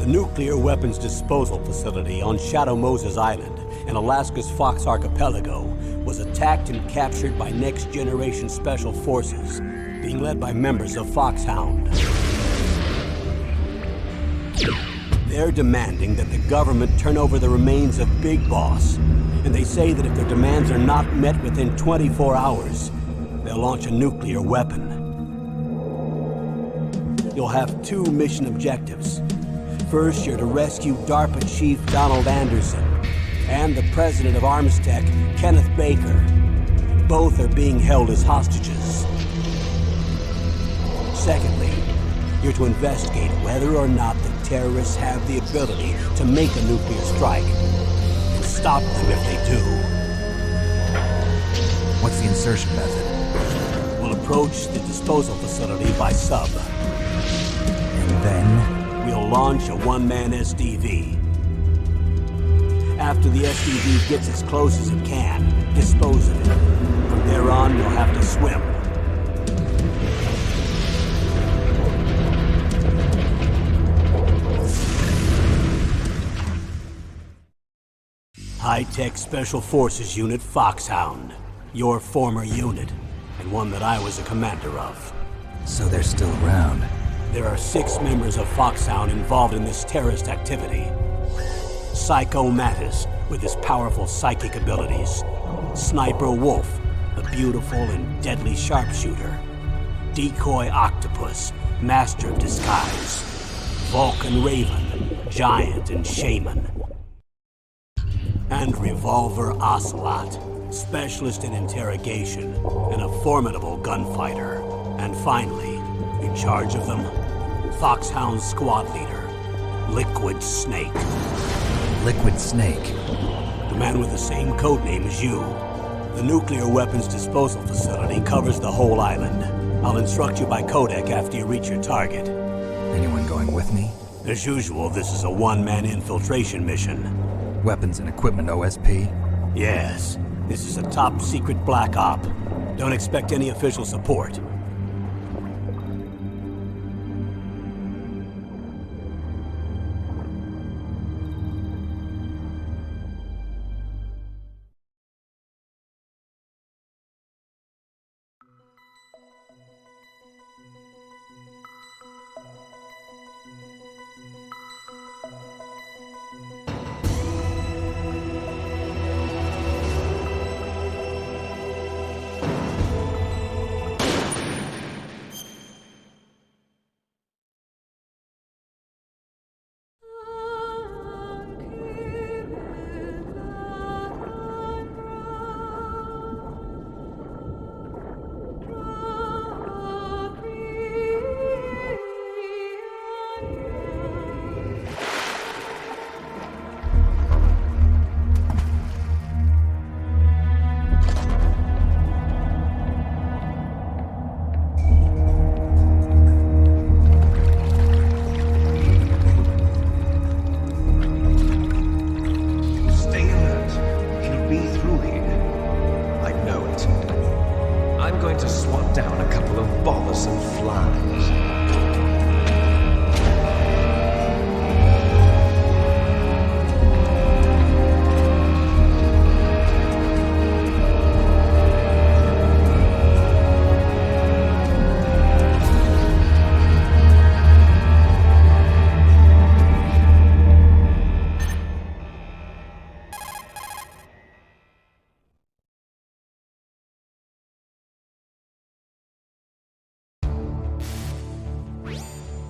Nuclear weapons disposal facility on Shadow Moses Island in Alaska's Fox Archipelago was attacked and captured by Next Generation Special Forces, being led by members of Foxhound. They're demanding that the government turn over the remains of Big Boss, and they say that if their demands are not met within 24 hours, they'll launch a nuclear weapon. You'll have two mission objectives. First, you're to rescue DARPA Chief Donald Anderson and the president of Armstech, Kenneth Baker. Both are being held as hostages. Secondly, you're to investigate whether or not the terrorists have the ability to make a nuclear strike and stop them if they do. What's the insertion method? We'll approach the disposal facility by sub. And then? We'll launch a one-man SDV. After the SDV gets as close as it can, dispose of it. From there on, you'll have to swim. High-Tech Special Forces Unit Foxhound. Your former unit, and one that I was a commander of. So they're still around. There are 6 members of Foxhound involved in this terrorist activity. Psycho Mattis, with his powerful psychic abilities. Sniper Wolf, the beautiful and deadly sharpshooter. Decoy Octopus, master of disguise. Vulcan Raven, giant and shaman. And Revolver Ocelot, specialist in interrogation and a formidable gunfighter. And finally, in charge of them, Foxhound squad leader, Liquid Snake. Liquid Snake? The man with the same codename as you. The nuclear weapons disposal facility covers the whole island. I'll instruct you by codec after you reach your target. Anyone going with me? As usual, this is a one-man infiltration mission. Weapons and equipment OSP? Yes. This is a top-secret black op. Don't expect any official support.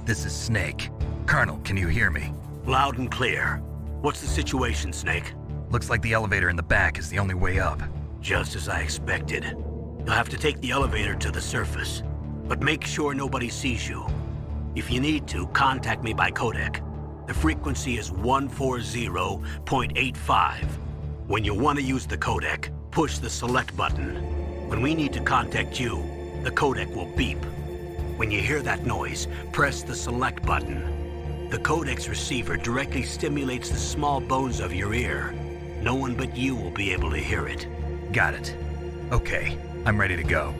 This is Snake. Colonel, can you hear me? Loud and clear. What's the situation, Snake? Looks like the elevator in the back is the only way up. Just as I expected. You'll have to take the elevator to the surface, but make sure nobody sees you. If you need to, contact me by codec. The frequency is 140.85. When you want to use the codec, push the select button. When we need to contact you, the codec will beep. When you hear that noise, press the select button. The codec's receiver directly stimulates the small bones of your ear. No one but you will be able to hear it. Got it. Okay, I'm ready to go.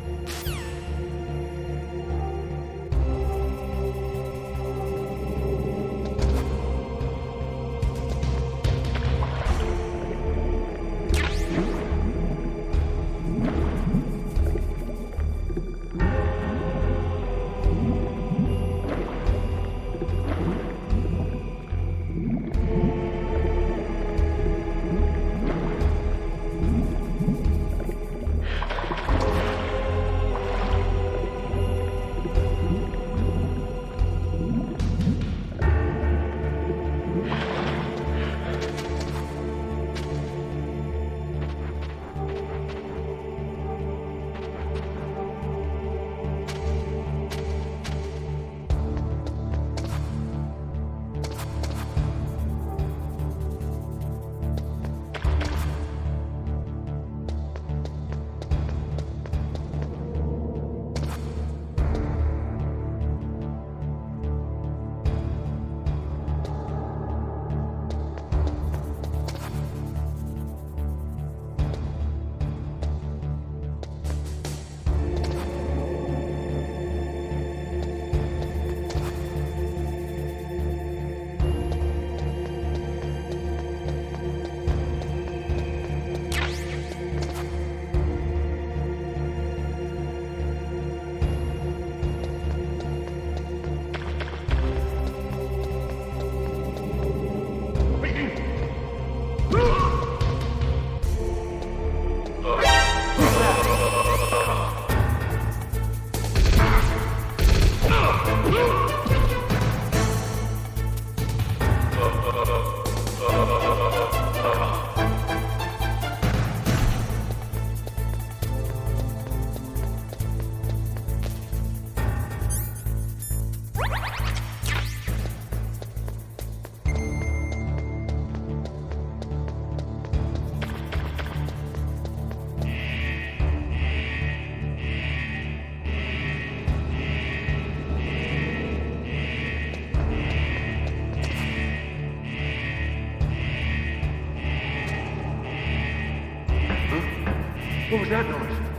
What was that noise?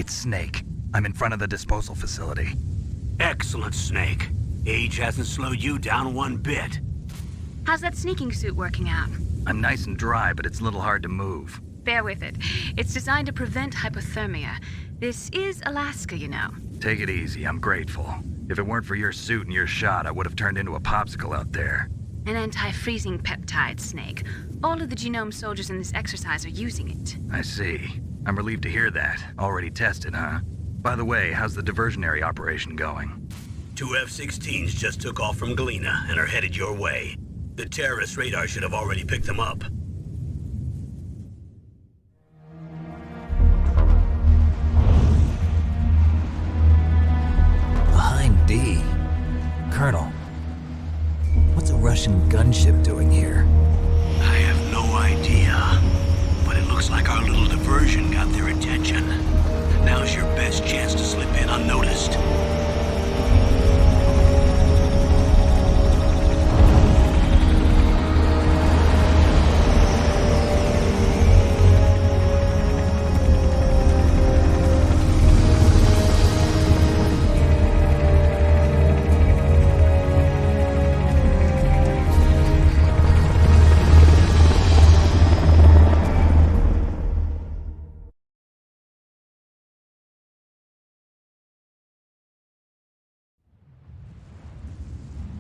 It's Snake. I'm in front of the disposal facility. Excellent, Snake. Age hasn't slowed you down one bit. How's that sneaking suit working out? I'm nice and dry, but it's a little hard to move. Bear with it. It's designed to prevent hypothermia. This is Alaska, you know. Take it easy, I'm grateful. If it weren't for your suit and your shot, I would have turned into a popsicle out there. An anti-freezing peptide, Snake. All of the genome soldiers in this exercise are using it. I see. I'm relieved to hear that. Already tested, huh? By the way, how's the diversionary operation going? 2 F-16s just took off from Galena and are headed your way. The terrorist radar should have already picked them up. Behind D. Colonel, what's a Russian gunship doing here? I have no idea, but it looks like our little diversion got their attention. Now's your best chance to slip in unnoticed.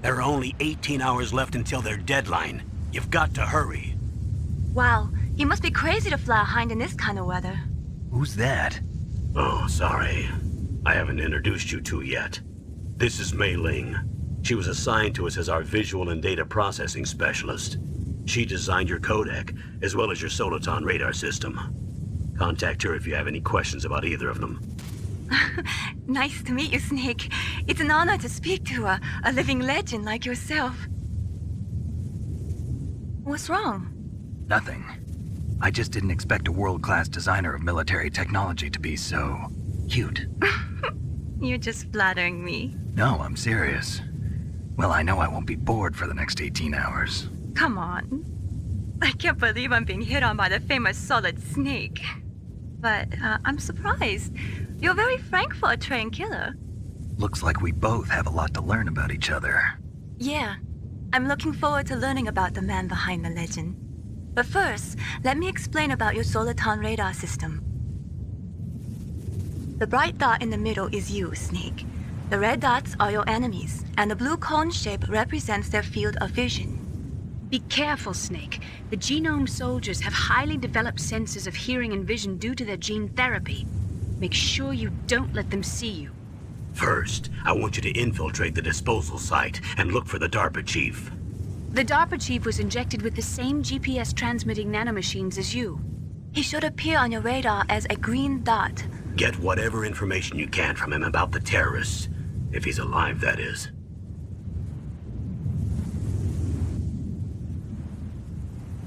There are only 18 hours left until their deadline. You've got to hurry. Wow, you must be crazy to fly a hind in this kind of weather. Who's that? Oh, sorry. I haven't introduced you to yet. This is Mei Ling. She was assigned to us as our visual and data processing specialist. She designed your codec, as well as your Soliton radar system. Contact her if you have any questions about either of them. Nice to meet you, Snake. It's an honor to speak to a living legend like yourself. What's wrong? Nothing. I just didn't expect a world-class designer of military technology to be so cute. You're just flattering me. No, I'm serious. Well, I know I won't be bored for the next 18 hours. Come on. I can't believe I'm being hit on by the famous Solid Snake. But I'm surprised. You're very frank for a trained killer. Looks like we both have a lot to learn about each other. Yeah, I'm looking forward to learning about the man behind the legend. But first, let me explain about your Soliton radar system. The bright dot in the middle is you, Snake. The red dots are your enemies, and the blue cone shape represents their field of vision. Be careful, Snake. The genome soldiers have highly developed senses of hearing and vision due to their gene therapy. Make sure you don't let them see you. First, I want you to infiltrate the disposal site and look for the DARPA chief. The DARPA chief was injected with the same GPS transmitting nanomachines as you. He should appear on your radar as a green dot. Get whatever information you can from him about the terrorists. If he's alive, that is.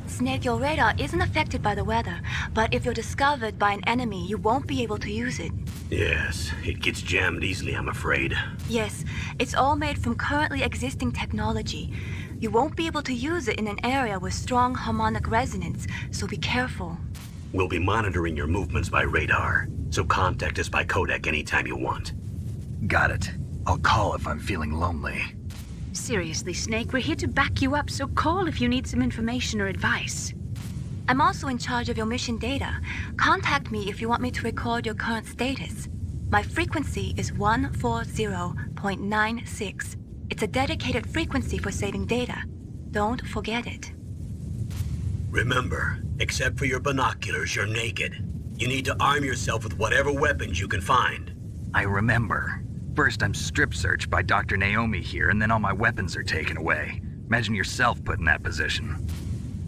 Snake, your radar isn't affected by the weather, but if you're discovered by an enemy, you won't be able to use it. Yes, it gets jammed easily, I'm afraid. Yes, it's all made from currently existing technology. You won't be able to use it in an area with strong harmonic resonance, so be careful. We'll be monitoring your movements by radar, so contact us by codec anytime you want. Got it. I'll call if I'm feeling lonely. Seriously, Snake, we're here to back you up, so call if you need some information or advice. I'm also in charge of your mission data. Contact me if you want me to record your current status. My frequency is 140.96. It's a dedicated frequency for saving data. Don't forget it. Remember, except for your binoculars, you're naked. You need to arm yourself with whatever weapons you can find. I remember. First, I'm strip searched by Dr. Naomi here, and then all my weapons are taken away. Imagine yourself put in that position.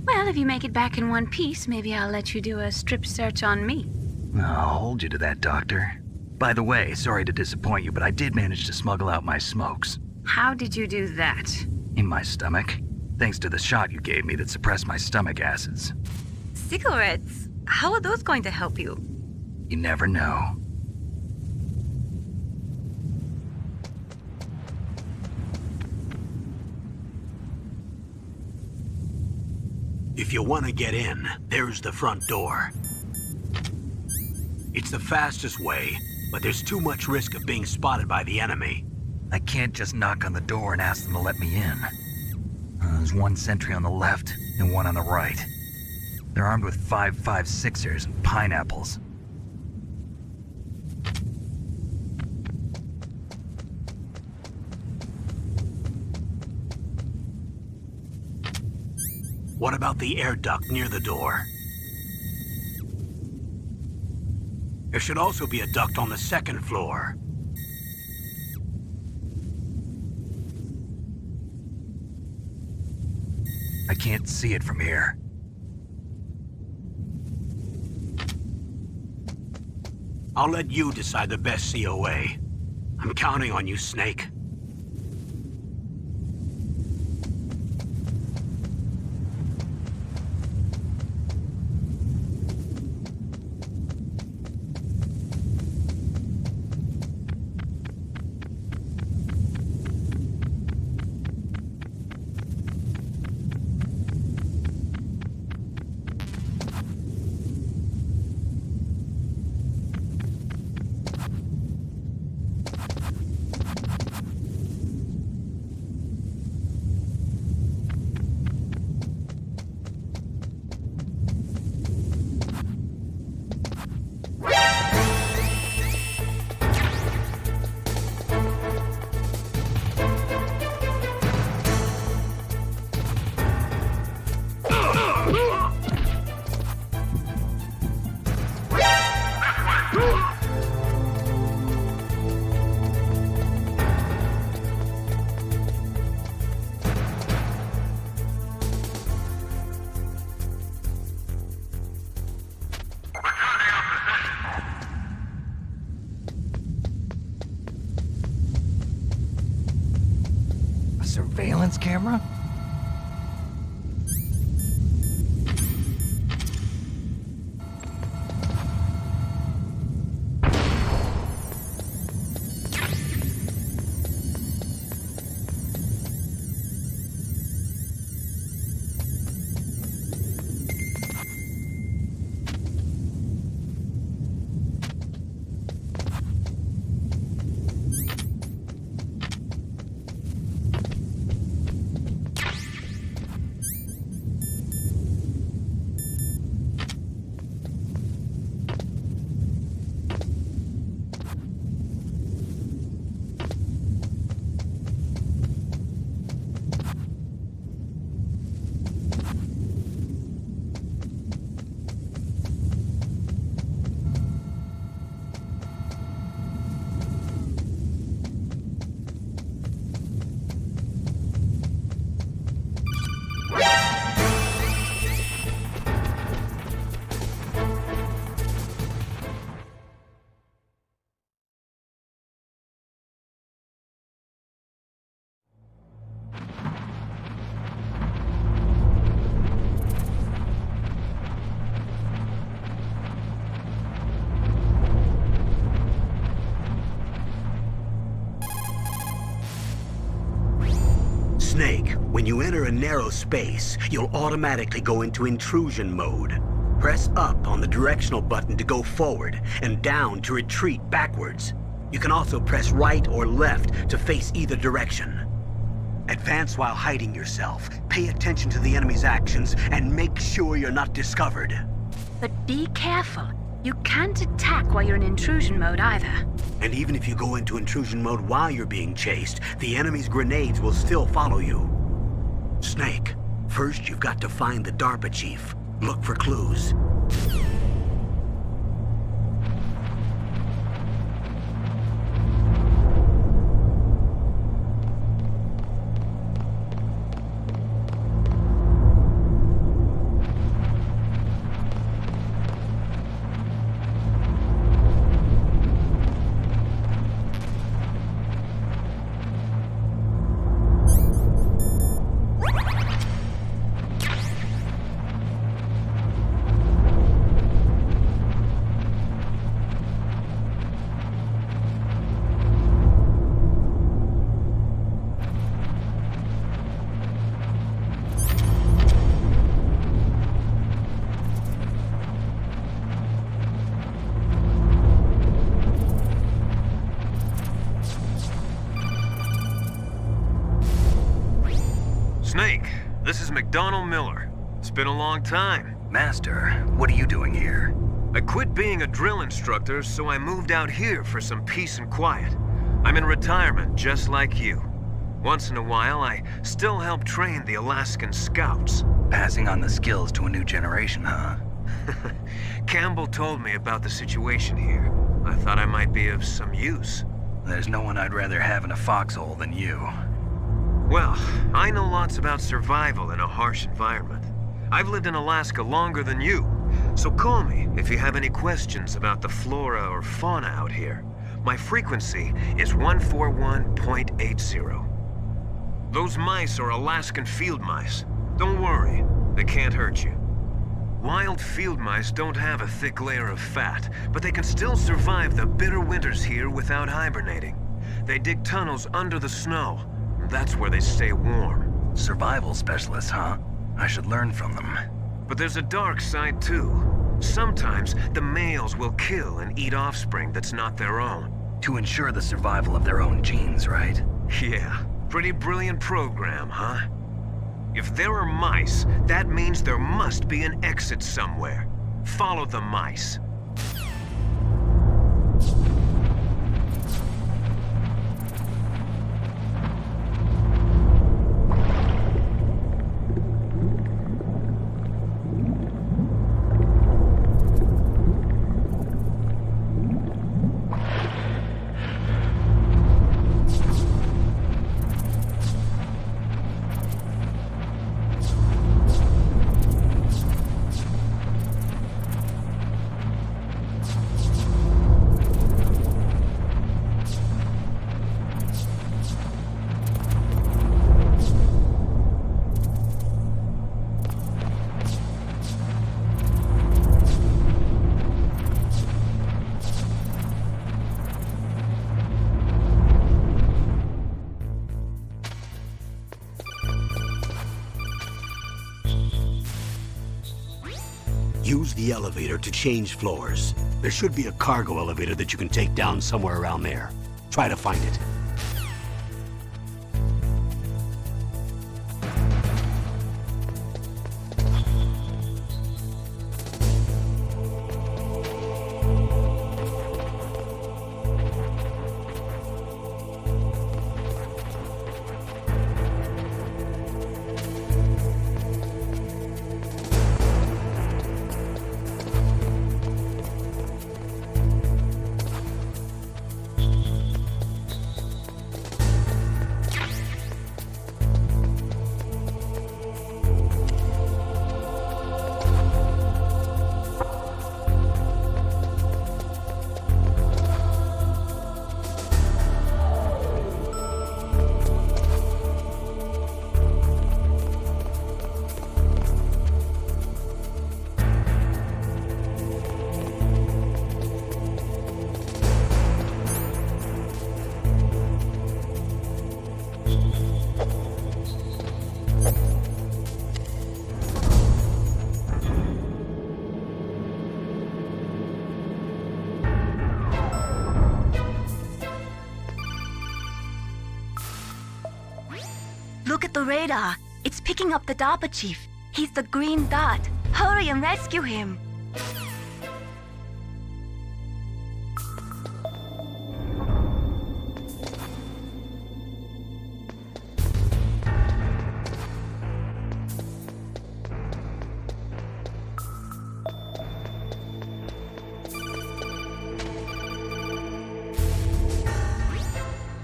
Well, if you make it back in one piece, maybe I'll let you do a strip search on me. I'll hold you to that, Doctor. By the way, sorry to disappoint you, but I did manage to smuggle out my smokes. How did you do that? In my stomach. Thanks to the shot you gave me that suppressed my stomach acids. Cigarettes? How are those going to help you? You never know. If you want to get in, there's the front door. It's the fastest way, but there's too much risk of being spotted by the enemy. I can't just knock on the door and ask them to let me in. There's one sentry on the left and one on the right. They're armed with 5.56ers and pineapples. What about the air duct near the door? There should also be a duct on the second floor. I can't see it from here. I'll let you decide the best COA. I'm counting on you, Snake. Surveillance camera? Snake, when you enter a narrow space, you'll automatically go into intrusion mode. Press up on the directional button to go forward, and down to retreat backwards. You can also press right or left to face either direction. Advance while hiding yourself, pay attention to the enemy's actions, and make sure you're not discovered. But be careful. You can't attack while you're in intrusion mode either. And even if you go into intrusion mode while you're being chased, the enemy's grenades will still follow you. Snake, first you've got to find the DARPA chief. Look for clues. Snake, this is McDonald Miller. It's been a long time. Master, what are you doing here? I quit being a drill instructor, so I moved out here for some peace and quiet. I'm in retirement, just like you. Once in a while, I still help train the Alaskan Scouts. Passing on the skills to a new generation, huh? Campbell told me about the situation here. I thought I might be of some use. There's no one I'd rather have in a foxhole than you. Well, I know lots about survival in a harsh environment. I've lived in Alaska longer than you, so call me if you have any questions about the flora or fauna out here. My frequency is 141.80. Those mice are Alaskan field mice. Don't worry, they can't hurt you. Wild field mice don't have a thick layer of fat, but they can still survive the bitter winters here without hibernating. They dig tunnels under the snow. That's where they stay warm. Survival specialists, huh? I should learn from them. But there's a dark side too. Sometimes the males will kill and eat offspring that's not their own. To ensure the survival of their own genes, right? Yeah, pretty brilliant program, huh? If there are mice, that means there must be an exit somewhere. Follow the mice. Use the elevator to change floors. There should be a cargo elevator that you can take down somewhere around there. Try to find it. Look at the radar. It's picking up the DARPA chief. He's the green dot. Hurry and rescue him.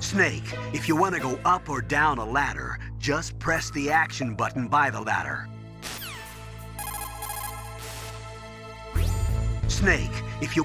Snake, if you want to go up or down a ladder, just press the action button by the ladder. Snake, if you...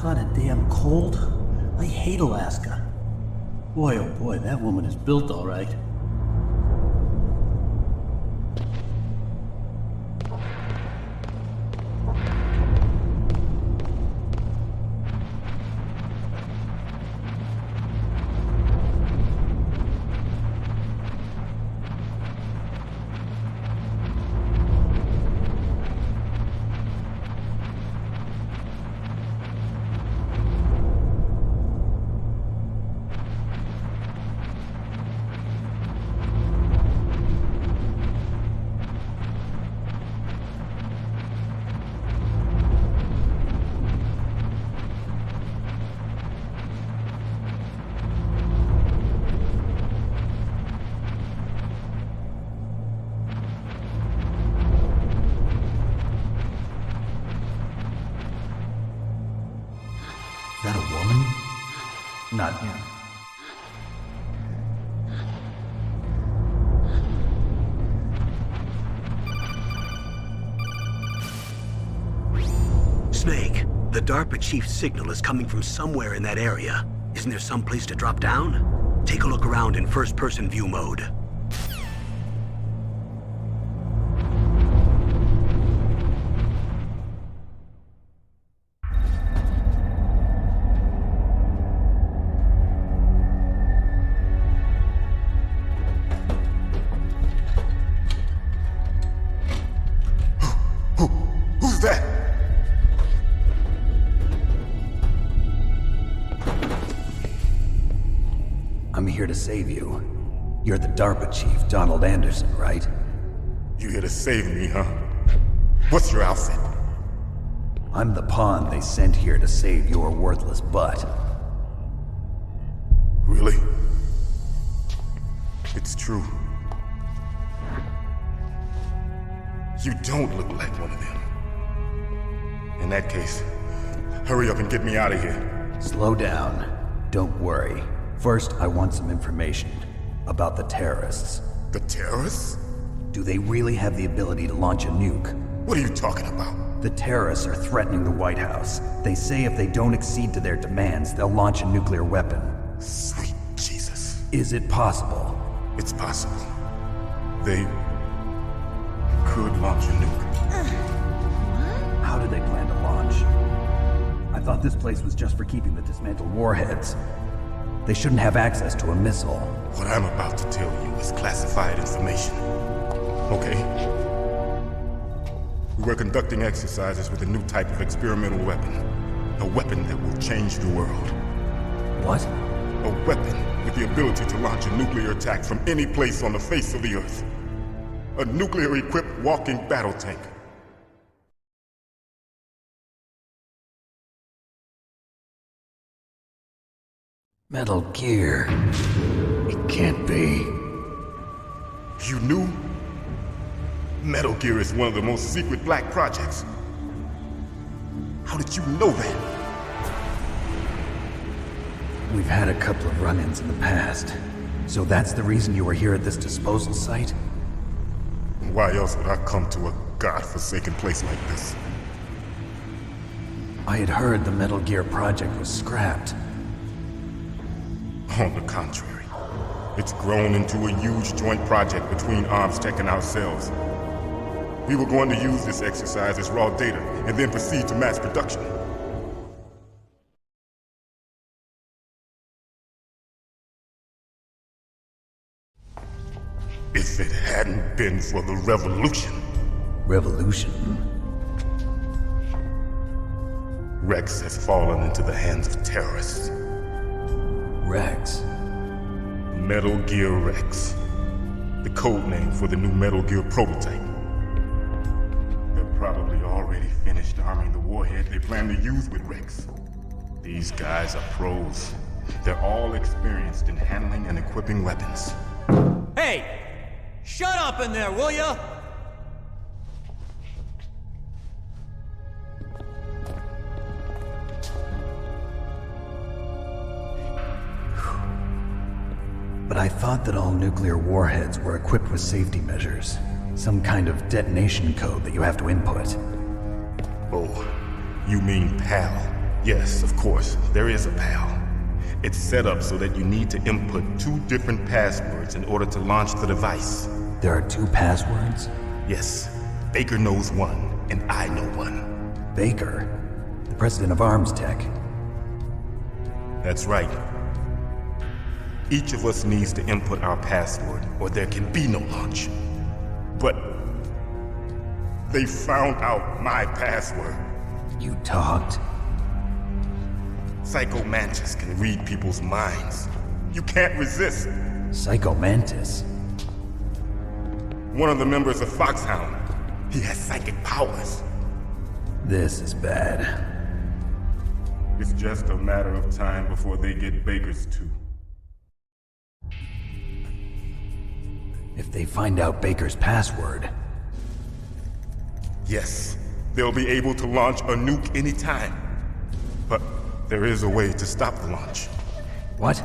caught a damn cold? I hate Alaska. Boy, oh boy, that woman is built all right. Is that a woman? Not him. Snake, the DARPA chief's signal is coming from somewhere in that area. Isn't there some place to drop down? Take a look around in first-person view mode. Who's that? I'm here to save you. You're the DARPA chief, Donald Anderson, right? You here to save me, huh? What's your outfit? I'm the pawn they sent here to save your worthless butt. Really? It's true. You don't look like one of them. In that case, hurry up and get me out of here. Slow down. Don't worry. First, I want some information about the terrorists. The terrorists? Do they really have the ability to launch a nuke? What are you talking about? The terrorists are threatening the White House. They say if they don't accede to their demands, they'll launch a nuclear weapon. Sweet Jesus. Is it possible? It's possible. They could launch a nuke. How do they plan to launch? I thought this place was just for keeping the dismantled warheads. They shouldn't have access to a missile. What I'm about to tell you is classified information. Okay? We were conducting exercises with a new type of experimental weapon. A weapon that will change the world. What? A weapon with the ability to launch a nuclear attack from any place on the face of the Earth. A nuclear-equipped walking battle tank. Metal Gear. It can't be. You knew? Metal Gear is one of the most secret black projects. How did you know that? We've had a couple of run-ins in the past. So that's the reason you were here at this disposal site? Why else would I come to a godforsaken place like this? I had heard the Metal Gear project was scrapped. On the contrary, it's grown into a huge joint project between ArmsTech and ourselves. We were going to use this exercise as raw data and then proceed to mass production. If it hadn't been for the revolution. Revolution? Rex has fallen into the hands of terrorists. Rex? Metal Gear Rex. The code name for the new Metal Gear prototype. They're probably already finished arming the warhead they plan to use with Rex. These guys are pros. They're all experienced in handling and equipping weapons. Hey! Shut up in there, will ya? But I thought that all nuclear warheads were equipped with safety measures. Some kind of detonation code that you have to input. Oh, you mean PAL. Yes, of course, there is a PAL. It's set up so that you need to input 2 different passwords in order to launch the device. There are 2 passwords? Yes, Baker knows one, and I know one. Baker? The president of Arms Tech. That's right. Each of us needs to input our password, or there can be no launch. But they found out my password. You talked? Psycho Mantis can read people's minds. You can't resist. Psycho Mantis? One of the members of Foxhound. He has psychic powers. This is bad. It's just a matter of time before they get Baker's too. If they find out Baker's password... Yes, they'll be able to launch a nuke anytime. But there is a way to stop the launch. What?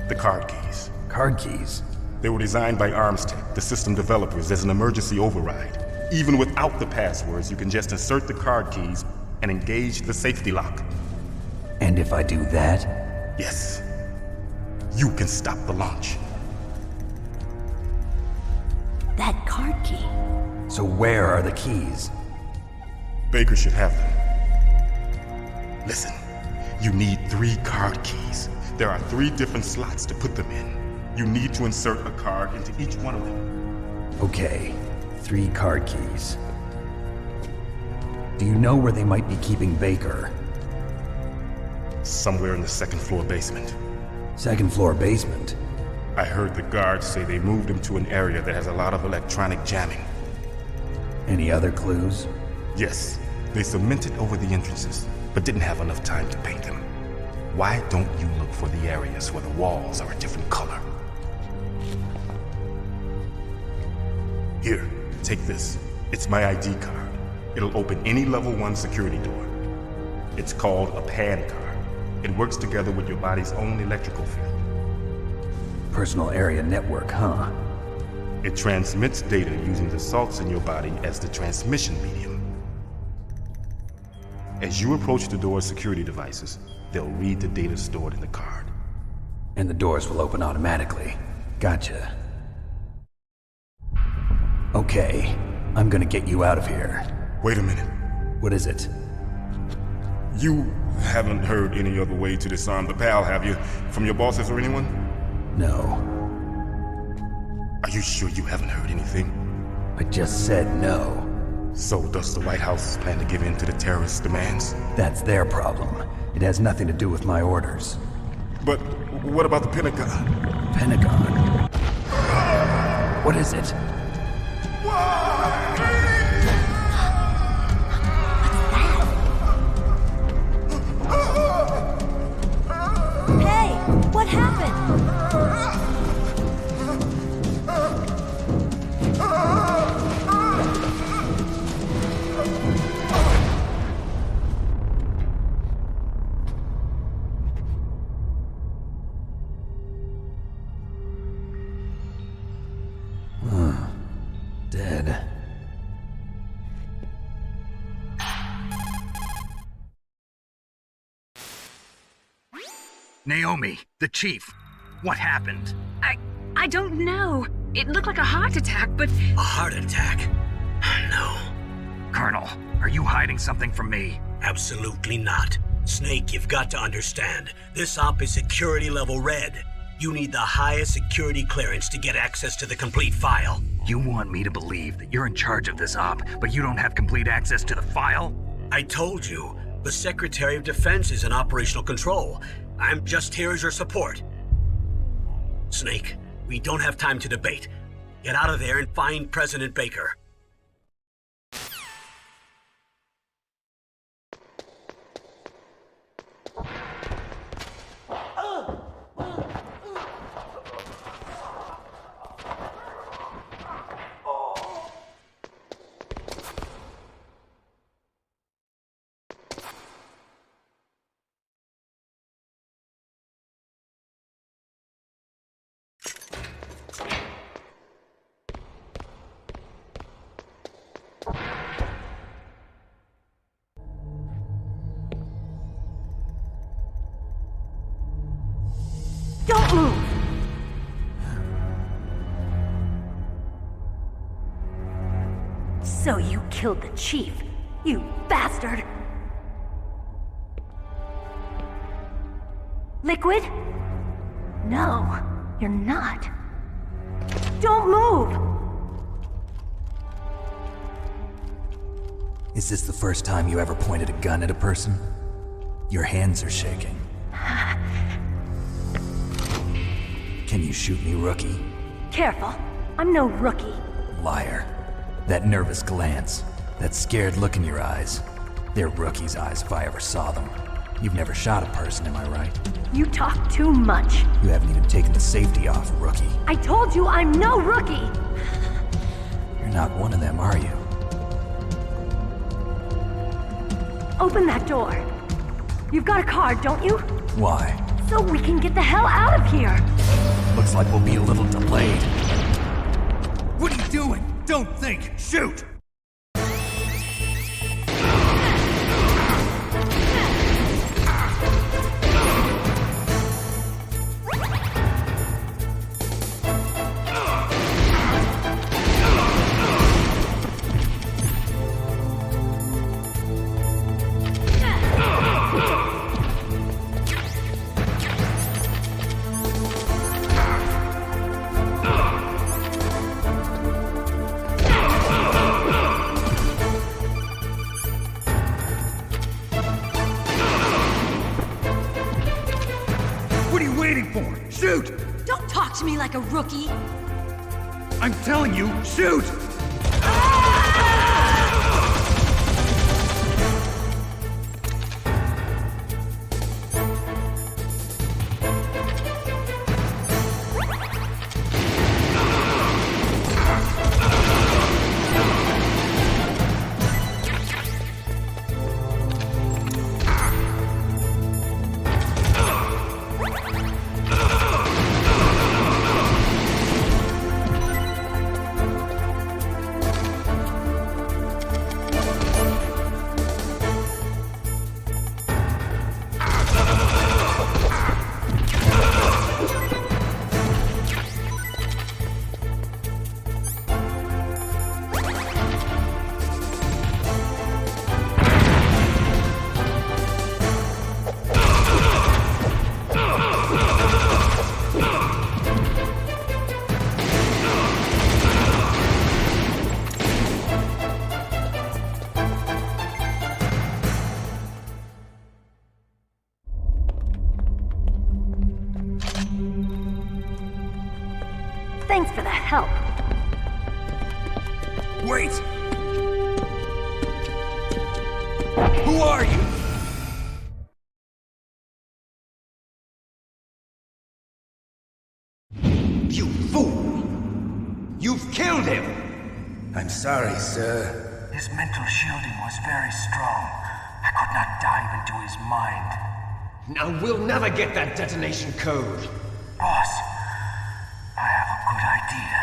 The card keys. Card keys? They were designed by Arms Tech, the system developers, as an emergency override. Even without the passwords, you can just insert the card keys and engage the safety lock. And if I do that? Yes. You can stop the launch. That card key. So where are the keys? Baker should have them. Listen, you need 3 card keys. There are 3 different slots to put them in. You need to insert a card into each one of them. Okay, 3 card keys. Do you know where they might be keeping Baker? Somewhere in the 2nd floor basement. 2nd floor basement? I heard the guards say they moved him to an area that has a lot of electronic jamming. Any other clues? Yes, they cemented over the entrances, but didn't have enough time to paint them. Why don't you look for the areas where the walls are a different color? Here, take this. It's my ID card. It'll open any level 1 security door. It's called a PAN card. It works together with your body's own electrical field. Personal area network, huh? It transmits data using the salts in your body as the transmission medium. As you approach the door's security devices, they'll read the data stored in the card. And the doors will open automatically. Gotcha. Okay, I'm gonna get you out of here. Wait a minute. What is it? You haven't heard any other way to disarm the PAL, have you? From your bosses or anyone? No. Are you sure you haven't heard anything? I just said no. So does the White House plan to give in to the terrorists' demands? That's their problem. It has nothing to do with my orders. But what about the Pentagon? Pentagon? What is it? Hey, what happened? Dead. Naomi, the chief. What happened? I don't know. It looked like a heart attack, but A heart attack? No, Colonel, are you hiding something from me? absolutely not. Snake, you've got to understand. This op is security level red. You need the highest security clearance to get access to the complete file. You want me to believe that you're in charge of this op, but you don't have complete access to the file? I told you, the Secretary of Defense is in operational control. I'm just here as your support. Snake, we don't have time to debate. Get out of there and find President Baker. So you killed the chief, you bastard! Liquid? No, you're not. Don't move! Is this the first time you ever pointed a gun at a person? Your hands are shaking. Can you shoot me, rookie? Careful, I'm no rookie. Liar. That nervous glance, that scared look in your eyes. They're rookie's eyes if I ever saw them. You've never shot a person, am I right? You talk too much. You haven't even taken the safety off, rookie. I told you I'm no rookie! You're not one of them, are you? Open that door. You've got a card, don't you? Why? So we can get the hell out of here! Looks like we'll be a little delayed. What are you doing? Don't think! Shoot! Shoot! Don't talk to me like a rookie! I'm telling you, shoot! Thanks for the help. Wait! Who are you? You fool! You've killed him! I'm sorry, sir. His mental shielding was very strong. I could not dive into his mind. Now we'll never get that detonation code. Boss, I have a good idea.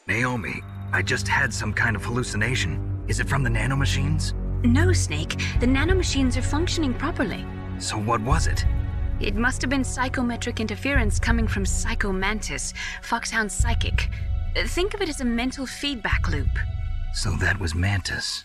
Naomi, I just had some kind of hallucination. Is it from the nanomachines? No, Snake. The nanomachines are functioning properly. So what was it? It must have been psychometric interference coming from Psycho Mantis, Foxhound's psychic. Think of it as a mental feedback loop. So that was Mantis.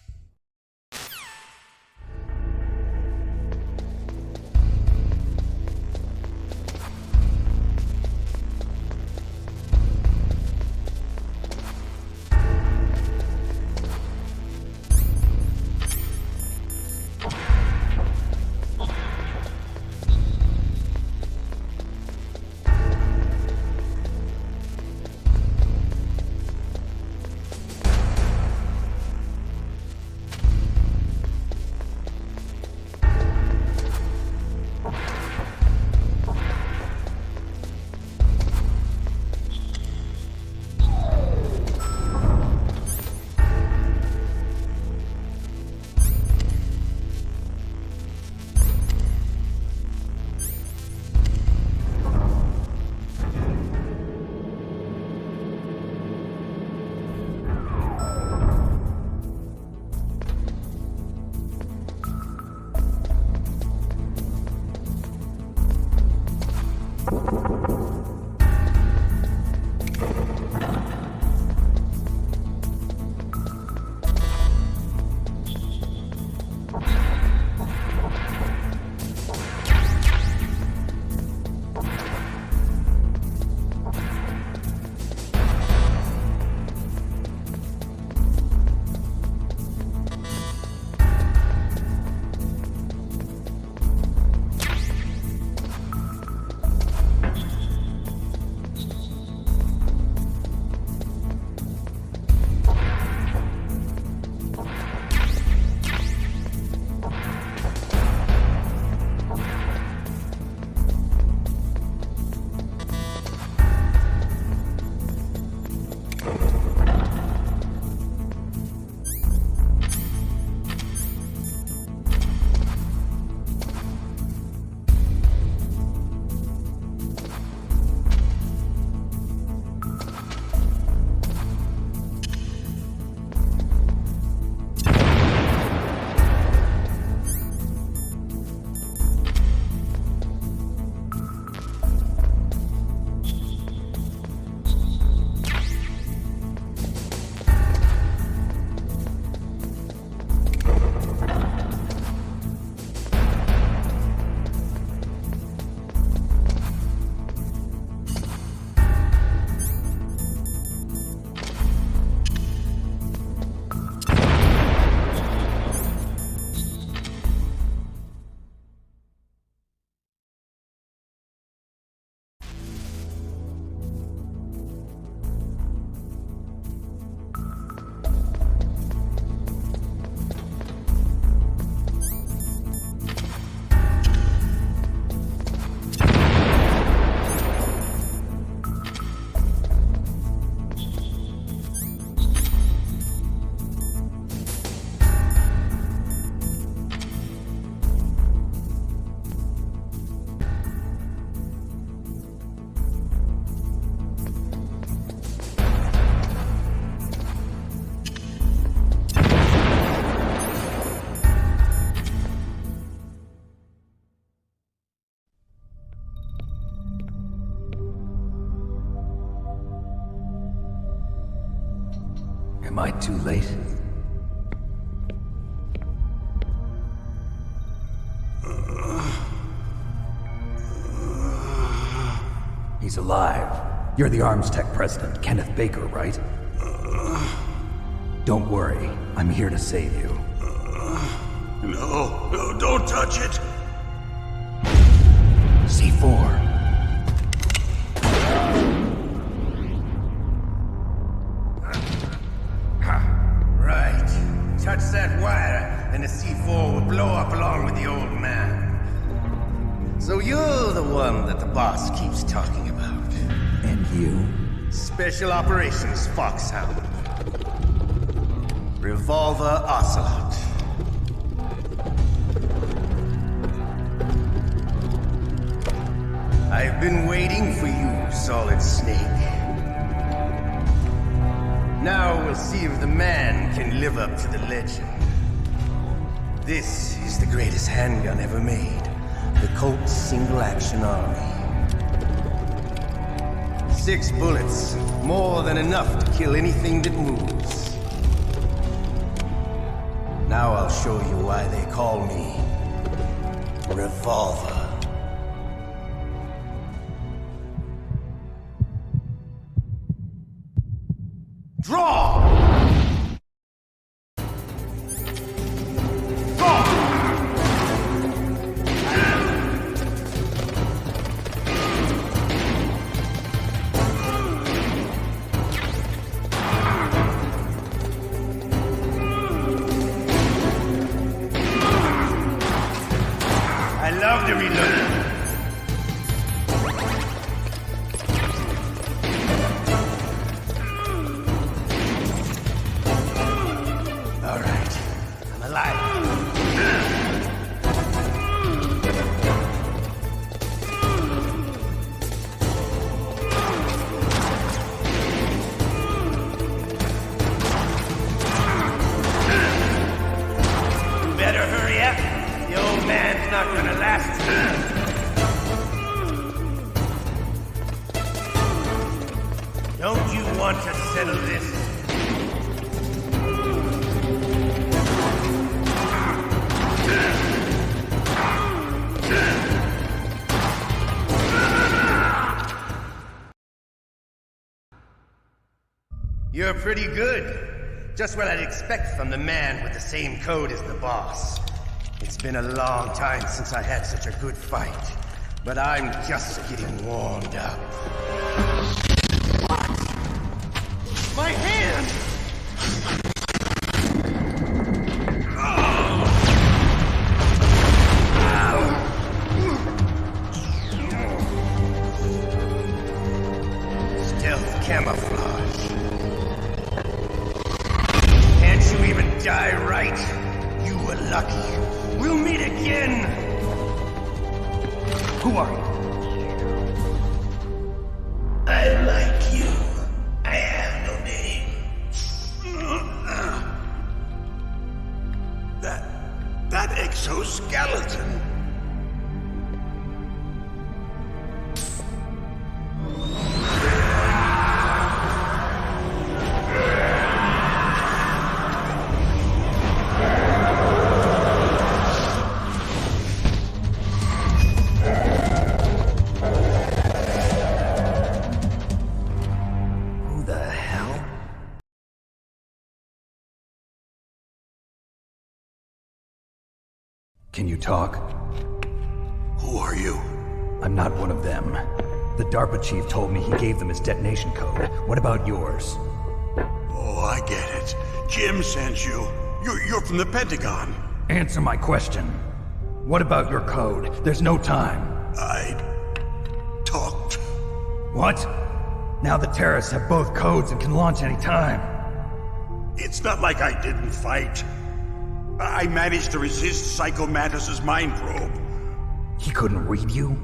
Am I too late? He's alive. You're the Arms Tech president, Kenneth Baker, right? Don't worry, I'm here to save you. No, don't touch it! C4. Right. Touch that wire, and the C4 will blow up along with the old man. So you're the one that the boss keeps talking about. And you? Special Operations Foxhound. Revolver Ocelot. I've been waiting for you, Solid Snake. Now we'll see if the man can live up to the legend. This is the greatest handgun ever made. The Colt Single Action Army. 6 bullets, more than enough to kill anything that moves. Now I'll show you why they call me Revolver. Draw! I love to reload. All right, I'm alive. Better hurry up. The old man's not gonna last. Don't you want to settle this? You're pretty good. Just what I'd expect from the man with the same code as the boss. It's been a long time since I had such a good fight, but I'm just getting warmed up. What? My hand! Stealth camouflage. Can't you even die right? You were lucky. We'll meet again! Who are you? I like you. I have no name. That exoskeleton. Can you talk? Who are you? I'm not one of them. The DARPA chief told me he gave them his detonation code. What about yours? Oh, I get it. Jim sent you. You're from the Pentagon. Answer my question. What about your code? There's no time. I talked. What? Now the terrorists have both codes and can launch any time. It's not like I didn't fight. I managed to resist Psycho Mantis's mind probe. He couldn't read you?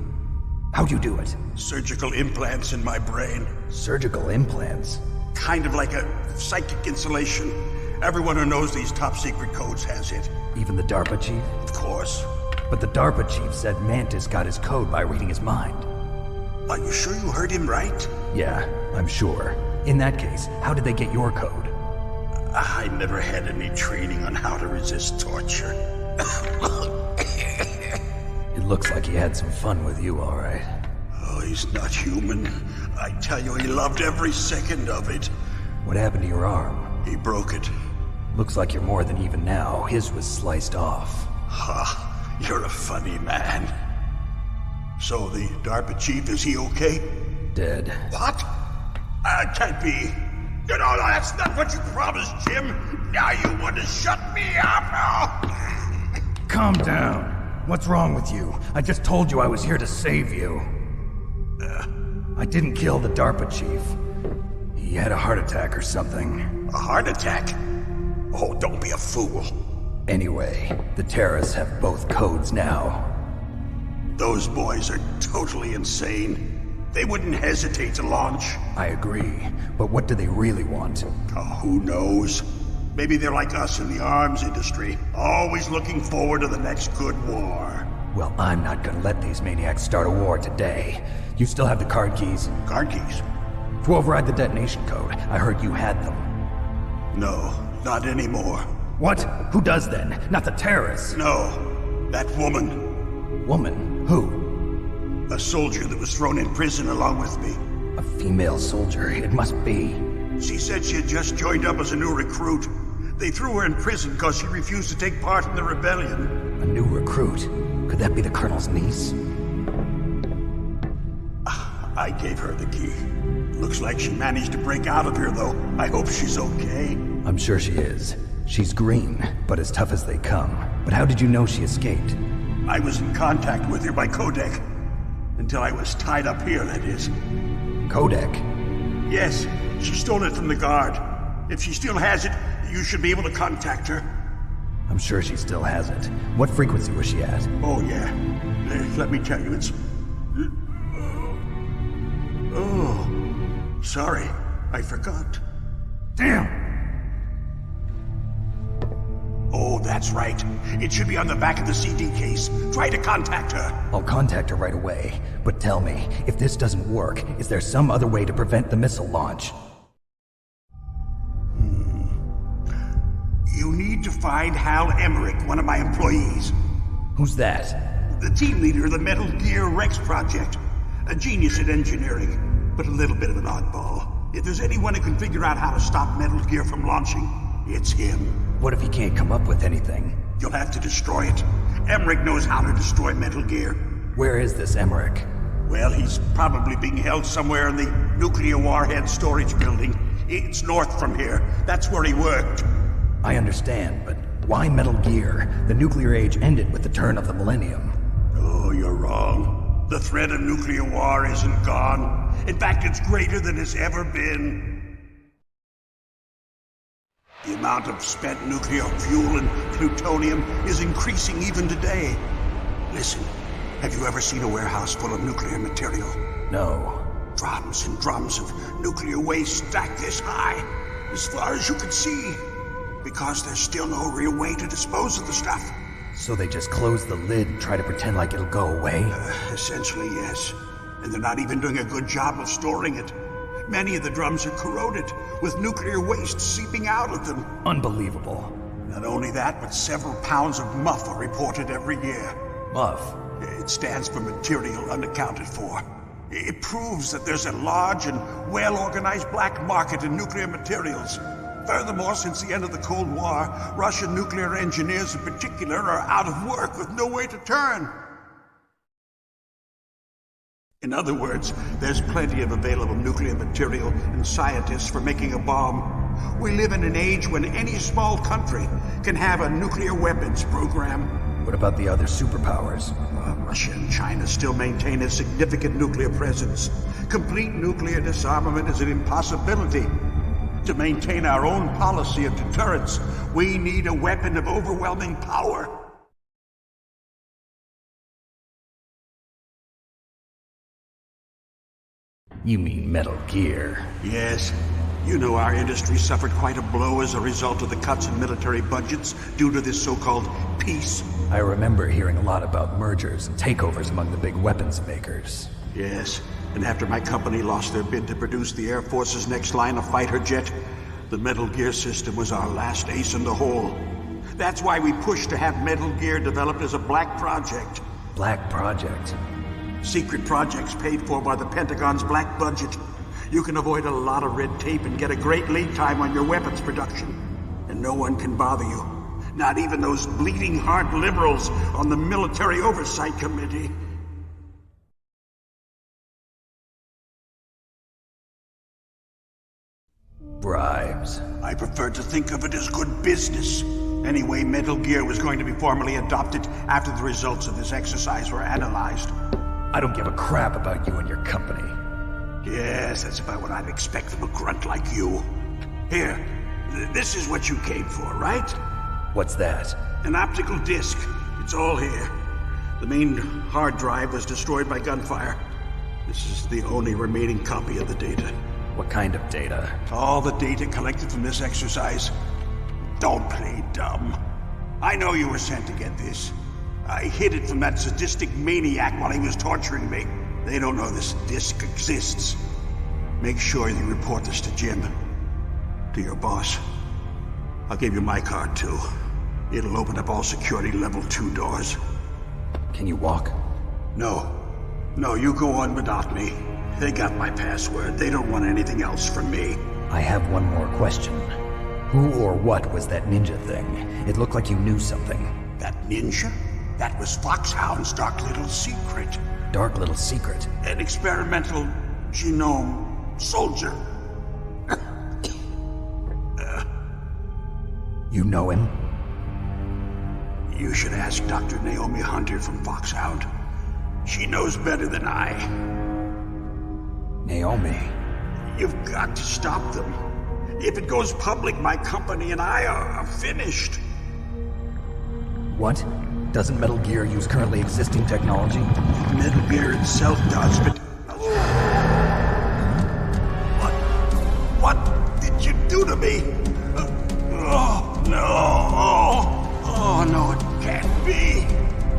How'd you do it? Surgical implants in my brain. Surgical implants? Kind of like a psychic insulation. Everyone who knows these top secret codes has it. Even the DARPA chief? Of course. But the DARPA chief said Mantis got his code by reading his mind. Are you sure you heard him right? Yeah, I'm sure. In that case, how did they get your code? I never had any training on how to resist torture. It looks like he had some fun with you, all right. Oh, he's not human. I tell you, he loved every second of it. What happened to your arm? He broke it. Looks like you're more than even now. His was sliced off. Ha, you're a funny man. So the DARPA chief, is he okay? Dead. What? Can't be. You know, that's not what you promised, Jim. Now you want to shut me up? Calm down. What's wrong with you? I just told you I was here to save you. I didn't kill the DARPA chief. He had a heart attack or something. A heart attack? Oh, don't be a fool. Anyway, the terrorists have both codes now. Those boys are totally insane. They wouldn't hesitate to launch. I agree, but what do they really want? Oh, who knows? Maybe they're like us in the arms industry, always looking forward to the next good war. Well, I'm not gonna let these maniacs start a war today. You still have the card keys? Card keys? To override the detonation code. I heard you had them. No, not anymore. What? Who does then? Not the terrorists? No, that woman. Woman? Who? A soldier that was thrown in prison along with me. A female soldier, it must be. She said she had just joined up as a new recruit. They threw her in prison because she refused to take part in the rebellion. A new recruit? Could that be the Colonel's niece? I gave her the key. Looks like she managed to break out of here, though. I hope she's okay. I'm sure she is. She's green, but as tough as they come. But how did you know she escaped? I was in contact with her by codec. Until I was tied up here, that is. Codec? Yes, she stole it from the guard. If she still has it, you should be able to contact her. I'm sure she still has it. What frequency was she at? Oh, yeah. Let me tell you, it's... Oh, sorry. I forgot. Damn! Oh, that's right. It should be on the back of the CD case. Try to contact her. I'll contact her right away. But tell me, if this doesn't work, is there some other way to prevent the missile launch? You need to find Hal Emmerich, one of my employees. Who's that? The team leader of the Metal Gear Rex project. A genius at engineering, but a little bit of an oddball. If there's anyone who can figure out how to stop Metal Gear from launching, it's him. What if he can't come up with anything? You'll have to destroy it. Emmerich knows how to destroy Metal Gear. Where is this Emmerich? Well, he's probably being held somewhere in the nuclear warhead storage building. It's north from here. That's where he worked. I understand, but why Metal Gear? The nuclear age ended with the turn of the millennium. Oh, you're wrong. The threat of nuclear war isn't gone. In fact, it's greater than it's ever been. The amount of spent nuclear fuel and plutonium is increasing even today. Listen, have you ever seen a warehouse full of nuclear material? No. Drums and drums of nuclear waste stacked this high, as far as you can see. Because there's still no real way to dispose of the stuff. So they just close the lid and try to pretend like it'll go away? Essentially, yes. And they're not even doing a good job of storing it. Many of the drums are corroded, with nuclear waste seeping out of them. Unbelievable. Not only that, but several pounds of MUF are reported every year. MUF? It stands for material unaccounted for. It proves that there's a large and well-organized black market in nuclear materials. Furthermore, since the end of the Cold War, Russian nuclear engineers in particular are out of work with no way to turn. In other words, there's plenty of available nuclear material and scientists for making a bomb. We live in an age when any small country can have a nuclear weapons program. What about the other superpowers? Russia and China still maintain a significant nuclear presence. Complete nuclear disarmament is an impossibility. To maintain our own policy of deterrence, we need a weapon of overwhelming power. You mean Metal Gear? Yes. You know our industry suffered quite a blow as a result of the cuts in military budgets due to this so-called peace. I remember hearing a lot about mergers and takeovers among the big weapons makers. Yes, and after my company lost their bid to produce the Air Force's next line of fighter jet, The Metal Gear system was our last ace in the hole. That's why we pushed to have Metal Gear developed as a black project. Black Project? Secret projects paid for by the Pentagon's black budget. You can avoid a lot of red tape and get a great lead time on your weapons production. And no one can bother you. Not even those bleeding heart liberals on the Military Oversight Committee. Bribes. I prefer to think of it as good business. Anyway, Metal Gear was going to be formally adopted after the results of this exercise were analyzed. I don't give a crap about you and your company. Yes, that's about what I'd expect from a grunt like you. Here, this is what you came for, right? What's that? An optical disc. It's all here. The main hard drive was destroyed by gunfire. This is the only remaining copy of the data. What kind of data? All the data collected from this exercise. Don't play dumb. I know you were sent to get this. I hid it from that sadistic maniac while he was torturing me. They don't know this disc exists. Make sure you report this to Jim. To your boss. I'll give you my card, too. It'll open up all security level 2 doors. Can you walk? No. No, you go on without me. They got my password. They don't want anything else from me. I have one more question. Who or what was that ninja thing? It looked like you knew something. That ninja? That was Foxhound's dark little secret. Dark little secret? An experimental genome soldier. You know him? You should ask Dr. Naomi Hunter from Foxhound. She knows better than I. Naomi? You've got to stop them. If it goes public, my company and I are finished. What? Doesn't Metal Gear use currently existing technology? Metal Gear itself does, but... What did you do to me? Oh, no. Oh, no, it can't be.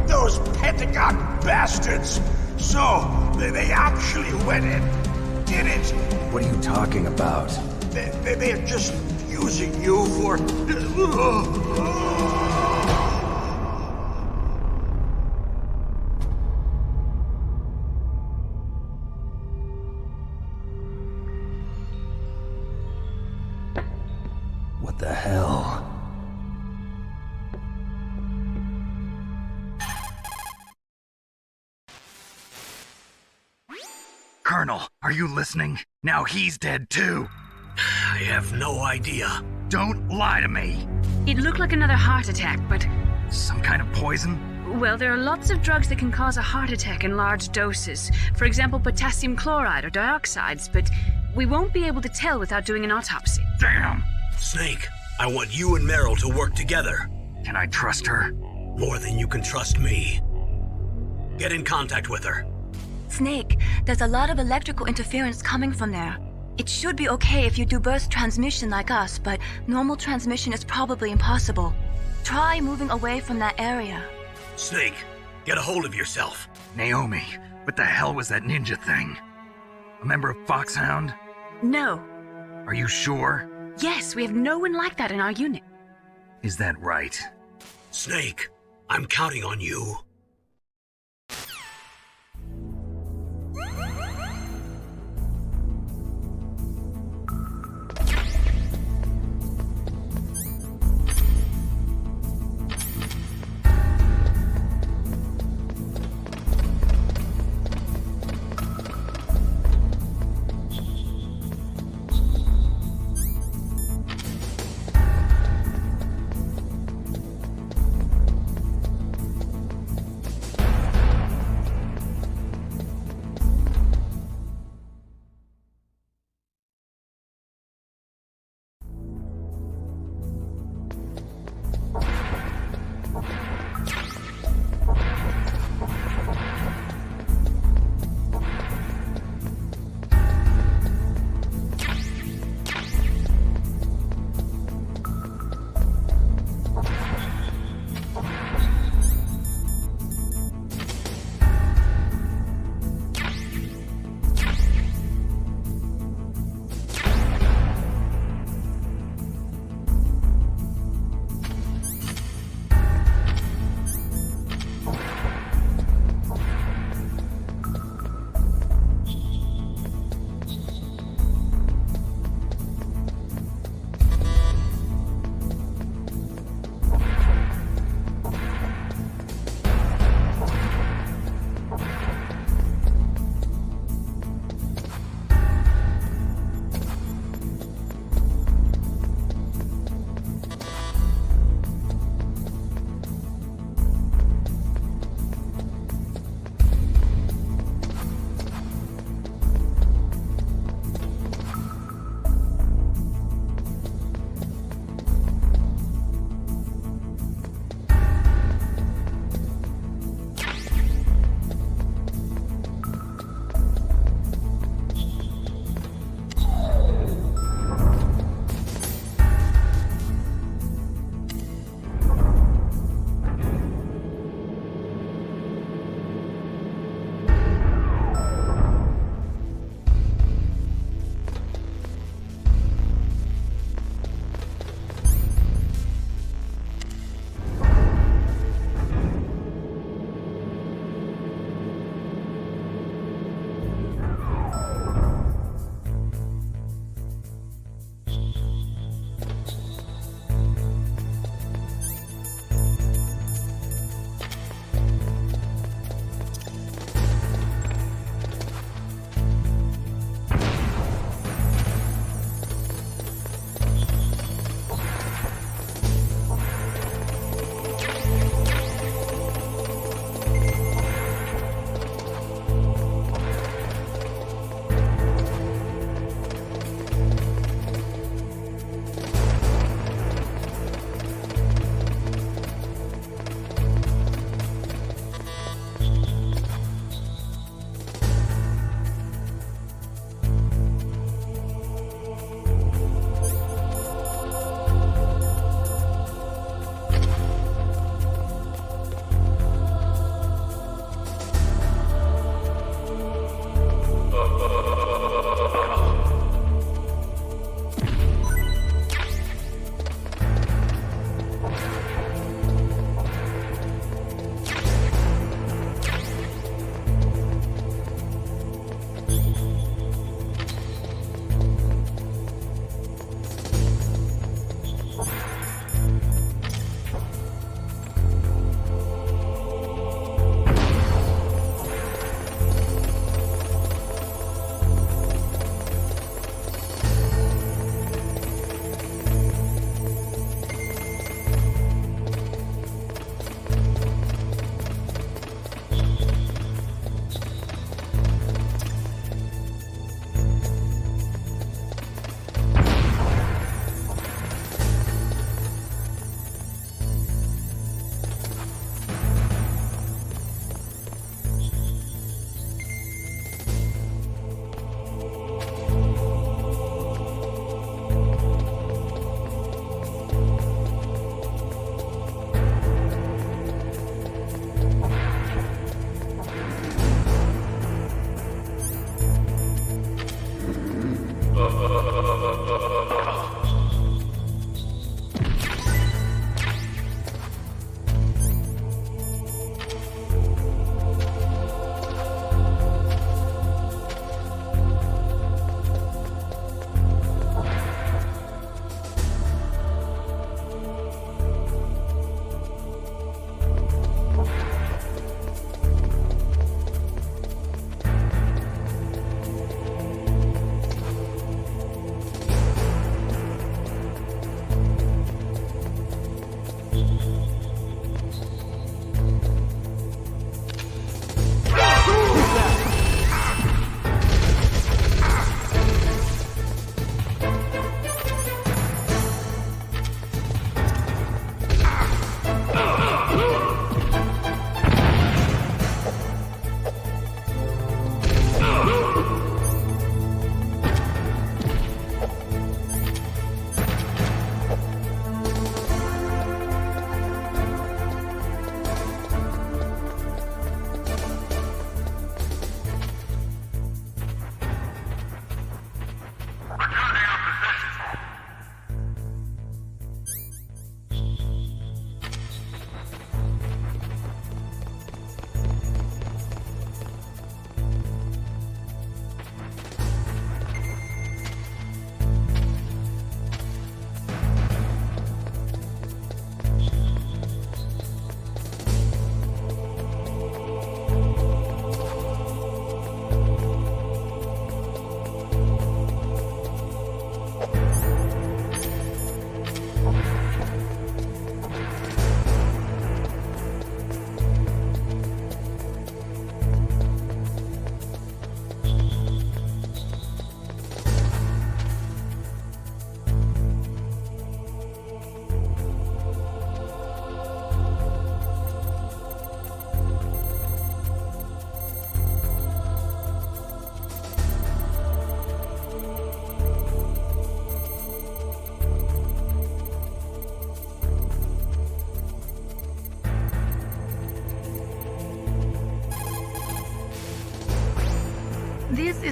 Those Pentagon bastards. So, they actually went and did it. What are you talking about? They're just using you for... What the hell? Colonel, are you listening? Now he's dead too. I have no idea. Don't lie to me. It looked like another heart attack, but... Some kind of poison? Well, there are lots of drugs that can cause a heart attack in large doses. For example, potassium chloride or dioxides, but we won't be able to tell without doing an autopsy. Damn! Snake, I want you and Meryl to work together. Can I trust her? More than you can trust me. Get in contact with her. Snake, there's a lot of electrical interference coming from there. It should be okay if you do burst transmission like us, but normal transmission is probably impossible. Try moving away from that area. Snake, get a hold of yourself. Naomi, what the hell was that ninja thing? A member of Foxhound? No. Are you sure? Yes, we have no one like that in our unit. Is that right? Snake, I'm counting on you.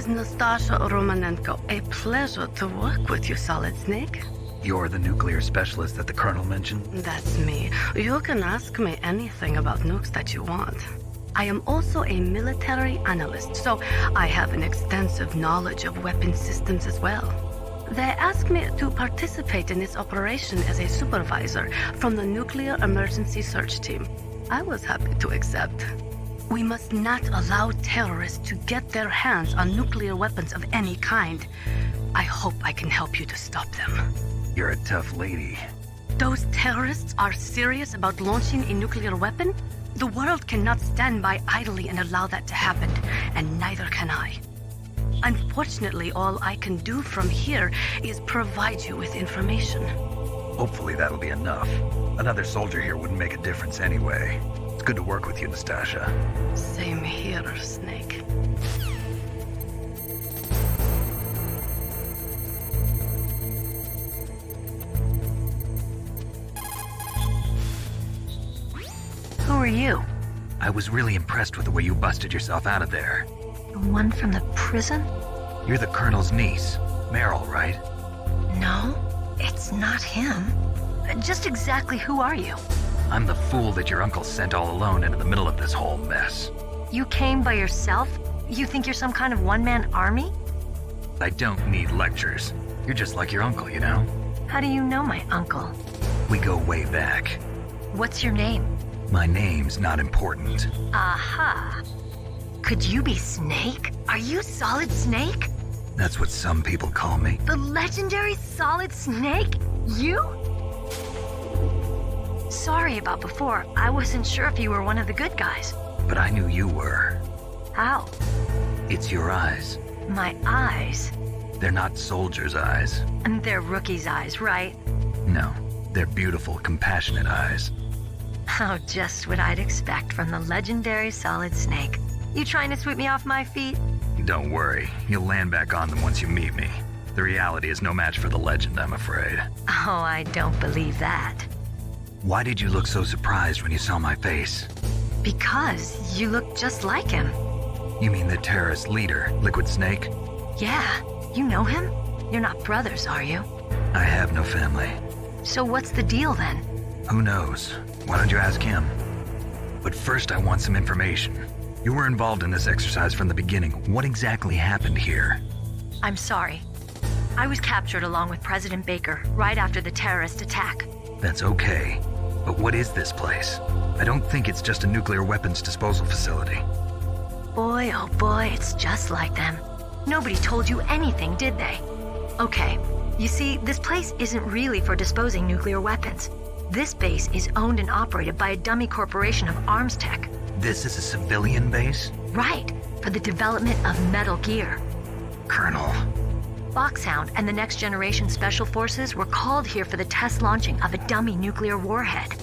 is Nastasha Romanenko. A pleasure to work with you, Solid Snake. You're the nuclear specialist that the Colonel mentioned? That's me. You can ask me anything about nukes that you want. I am also a military analyst, so I have an extensive knowledge of weapon systems as well. They asked me to participate in this operation as a supervisor from the Nuclear Emergency Search Team. I was happy to accept. We must not allow terrorists to get their hands on nuclear weapons of any kind. I hope I can help you to stop them. You're a tough lady. Those terrorists are serious about launching a nuclear weapon? The world cannot stand by idly and allow that to happen, and neither can I. Unfortunately, all I can do from here is provide you with information. Hopefully that'll be enough. Another soldier here wouldn't make a difference anyway. It's good to work with you, Nastasha. Same here, Snake. Who are you? I was really impressed with the way you busted yourself out of there. The one from the prison? You're the Colonel's niece, Meryl, right? No, it's not him. Just exactly who are you? I'm the fool that your uncle sent all alone into the middle of this whole mess. You came by yourself? You think you're some kind of one-man army? I don't need lectures. You're just like your uncle, you know? How do you know my uncle? We go way back. What's your name? My name's not important. Aha. Could you be Snake? Are you Solid Snake? That's what some people call me. The legendary Solid Snake? You? Sorry about before. I wasn't sure if you were one of the good guys. But I knew you were. How? It's your eyes. My eyes? They're not soldiers' eyes. And they're rookies' eyes, right? No, they're beautiful, compassionate eyes. Oh, just what I'd expect from the legendary Solid Snake. You trying to sweep me off my feet? Don't worry, you'll land back on them once you meet me. The reality is no match for the legend, I'm afraid. Oh, I don't believe that. Why did you look so surprised when you saw my face? Because you look just like him. You mean the terrorist leader, Liquid Snake? Yeah, you know him? You're not brothers, are you? I have no family. So what's the deal then? Who knows? Why don't you ask him? But first I want some information. You were involved in this exercise from the beginning. What exactly happened here? I'm sorry. I was captured along with President Baker right after the terrorist attack. That's okay. But what is this place? I don't think it's just a nuclear weapons disposal facility. Boy, oh boy, it's just like them. Nobody told you anything, did they? Okay, you see, this place isn't really for disposing nuclear weapons. This base is owned and operated by a dummy corporation of arms tech. This is a civilian base? Right, for the development of Metal Gear. Colonel. Foxhound and the Next Generation Special Forces were called here for the test launching of a dummy nuclear warhead.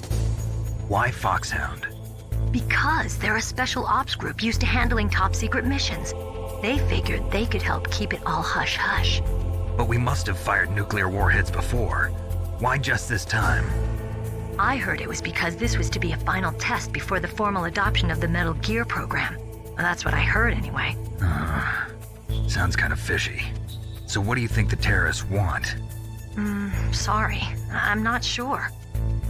Why Foxhound? Because they're a special ops group used to handling top secret missions. They figured they could help keep it all hush-hush. But we must have fired nuclear warheads before. Why just this time? I heard it was because this was to be a final test before the formal adoption of the Metal Gear program. That's what I heard anyway. Sounds kind of fishy. So what do you think the terrorists want? Sorry. I'm not sure.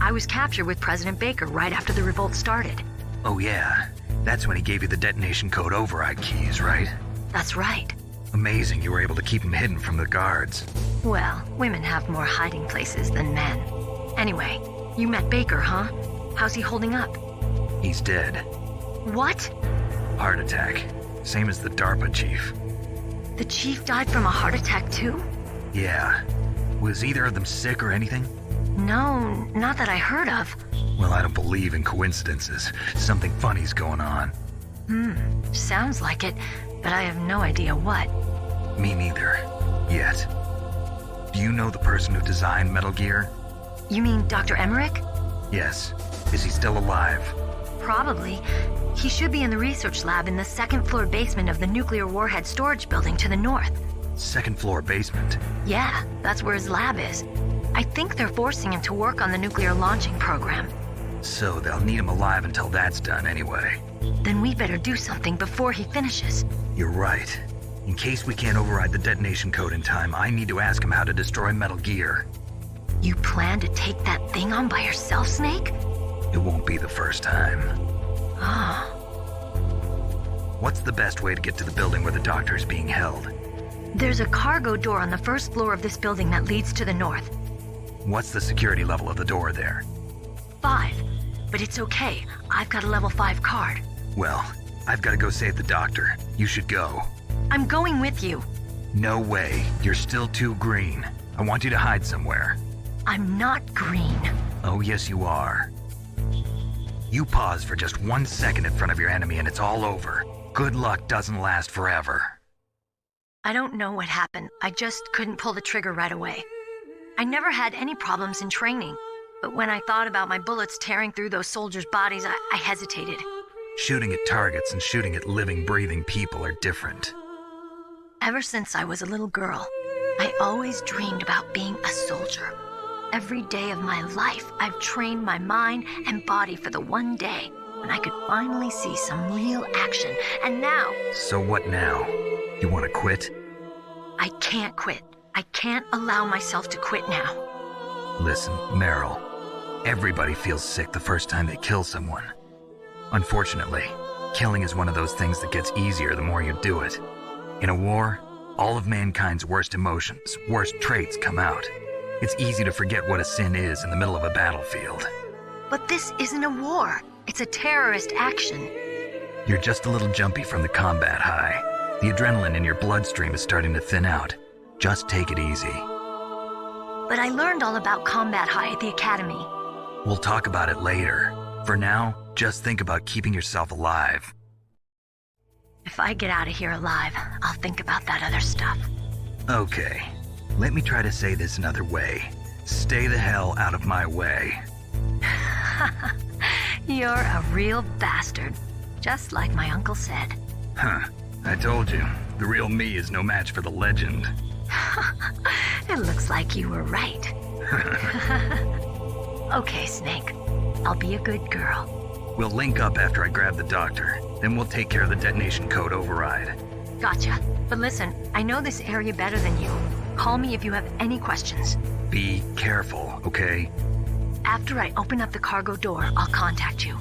I was captured with President Baker right after the revolt started. Oh yeah, that's when he gave you the detonation code override keys, right? That's right. Amazing you were able to keep him hidden from the guards. Well, women have more hiding places than men. Anyway, you met Baker, huh? How's he holding up? He's dead. What? Heart attack. Same as the DARPA chief. The chief died from a heart attack too? Yeah. Was either of them sick or anything? No, not that I heard of. Well, I don't believe in coincidences. Something funny's going on. Sounds like it, but I have no idea what. Me neither. Yet. Do you know the person who designed Metal Gear? You mean Dr. Emmerich? Yes. Is he still alive? Probably. He should be in the research lab in the second floor basement of the nuclear warhead storage building to the north. Second floor basement? Yeah, that's where his lab is. I think they're forcing him to work on the nuclear launching program. So they'll need him alive until that's done anyway. Then we better do something before he finishes. You're right. In case we can't override the detonation code in time, I need to ask him how to destroy Metal Gear. You plan to take that thing on by yourself, Snake? It won't be the first time. Ah. What's the best way to get to the building where the doctor is being held? There's a cargo door on the first floor of this building that leads to the north. What's the security level of the door there? 5. But it's okay. I've got a level 5 card. Well, I've got to go save the doctor. You should go. I'm going with you. No way. You're still too green. I want you to hide somewhere. I'm not green. Oh, yes, you are. You pause for just 1 second in front of your enemy and it's all over. Good luck doesn't last forever. I don't know what happened. I just couldn't pull the trigger right away. I never had any problems in training, but when I thought about my bullets tearing through those soldiers' bodies, I hesitated. Shooting at targets and shooting at living, breathing people are different. Ever since I was a little girl, I always dreamed about being a soldier. Every day of my life, I've trained my mind and body for the one day when I could finally see some real action, and now... So what now? You want to quit? I can't quit. I can't allow myself to quit now. Listen, Meryl, everybody feels sick the first time they kill someone. Unfortunately, killing is one of those things that gets easier the more you do it. In a war, all of mankind's worst emotions, worst traits come out. It's easy to forget what a sin is in the middle of a battlefield. But this isn't a war. It's a terrorist action. You're just a little jumpy from the combat high. The adrenaline in your bloodstream is starting to thin out. Just take it easy. But I learned all about combat high at the academy. We'll talk about it later. For now, just think about keeping yourself alive. If I get out of here alive, I'll think about that other stuff. Okay. Let me try to say this another way. Stay the hell out of my way. You're a real bastard. Just like my uncle said. Huh. I told you. The real me is no match for the legend. It looks like you were right. Okay, Snake. I'll be a good girl. We'll link up after I grab the doctor. Then we'll take care of the detonation code override. Gotcha. But listen, I know this area better than you. Call me if you have any questions. Be careful, okay? After I open up the cargo door, I'll contact you.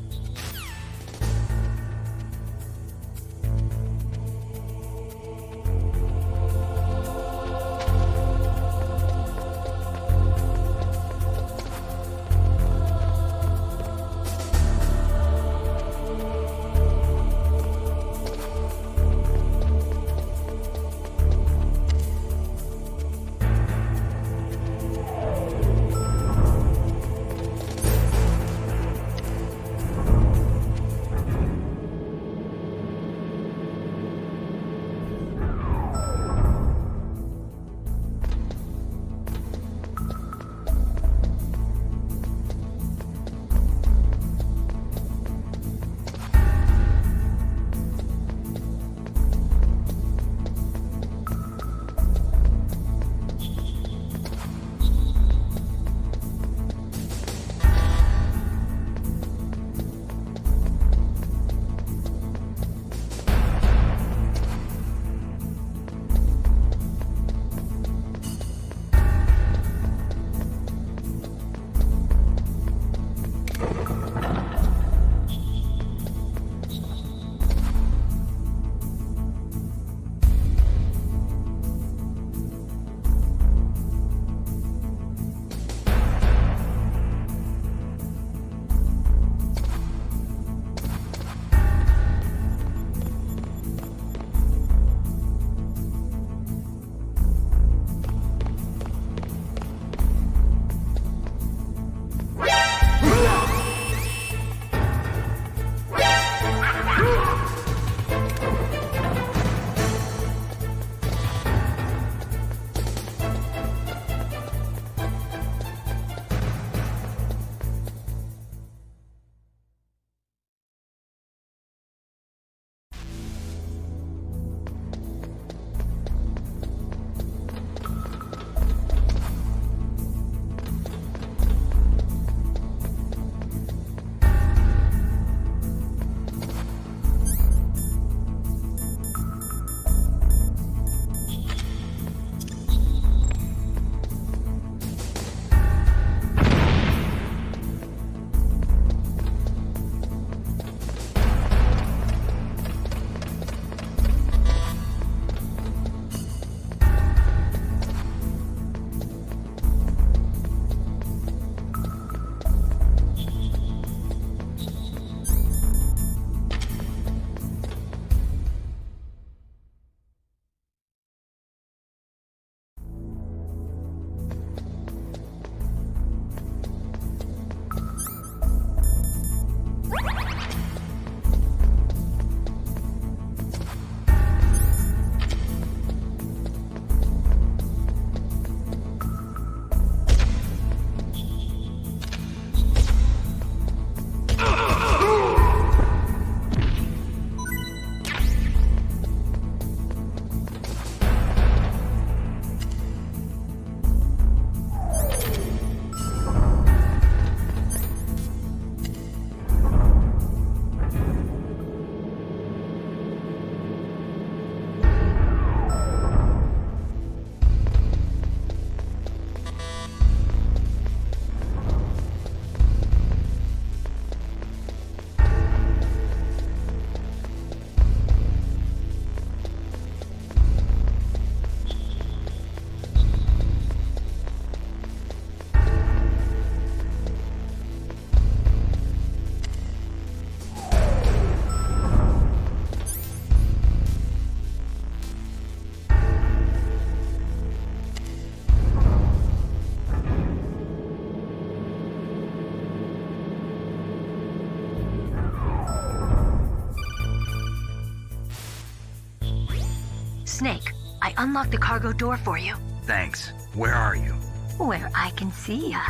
unlock the cargo door for you. Thanks. Where are you? Where I can see ya.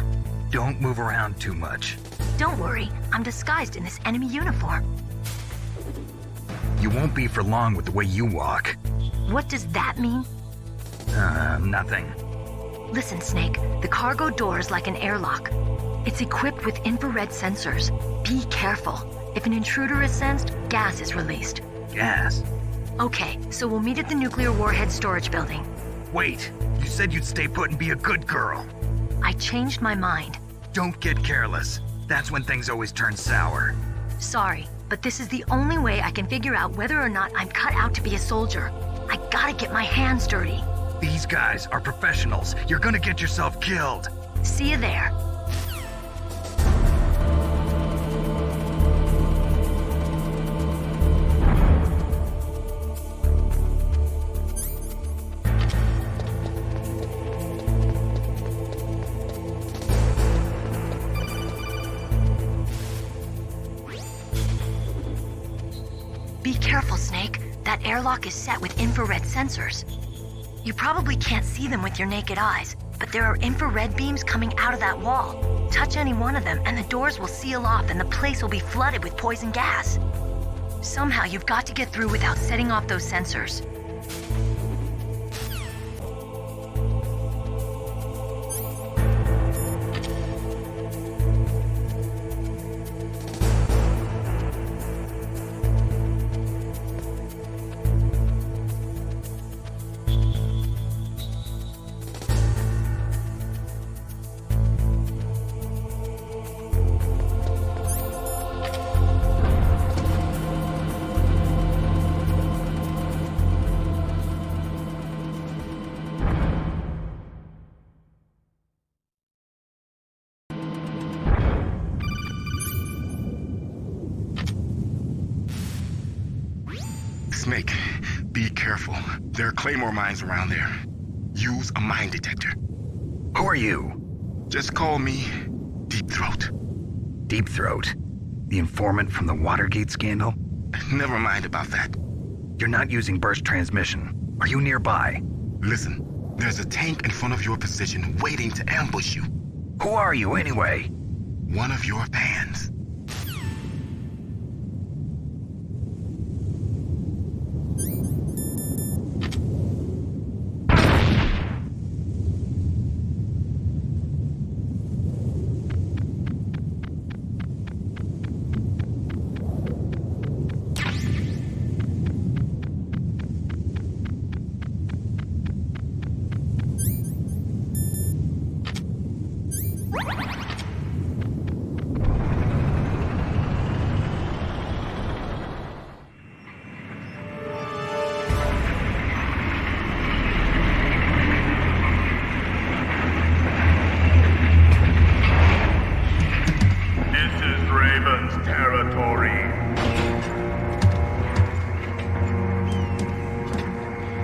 Don't move around too much. Don't worry, I'm disguised in this enemy uniform. You won't be for long with the way you walk. What does that mean? Nothing. Listen, Snake, the cargo door is like an airlock. It's equipped with infrared sensors. Be careful. If an intruder is sensed, gas is released. Gas? Okay, so we'll meet at the nuclear warhead storage building. Wait, you said you'd stay put and be a good girl. I changed my mind. Don't get careless. That's when things always turn sour. Sorry, but this is the only way I can figure out whether or not I'm cut out to be a soldier. I gotta get my hands dirty. These guys are professionals. You're gonna get yourself killed. See you there. Be careful, Snake. That airlock is set with infrared sensors. You probably can't see them with your naked eyes, but there are infrared beams coming out of that wall. Touch any one of them and the doors will seal off and the place will be flooded with poison gas. Somehow you've got to get through without setting off those sensors. Snake, be careful. There are claymore mines around there. Use a mine detector. Who are you? Just call me Deep Throat. Deep Throat? The informant from the Watergate scandal? Never mind about that. You're not using burst transmission. Are you nearby? Listen, there's a tank in front of your position waiting to ambush you. Who are you anyway? One of your fans.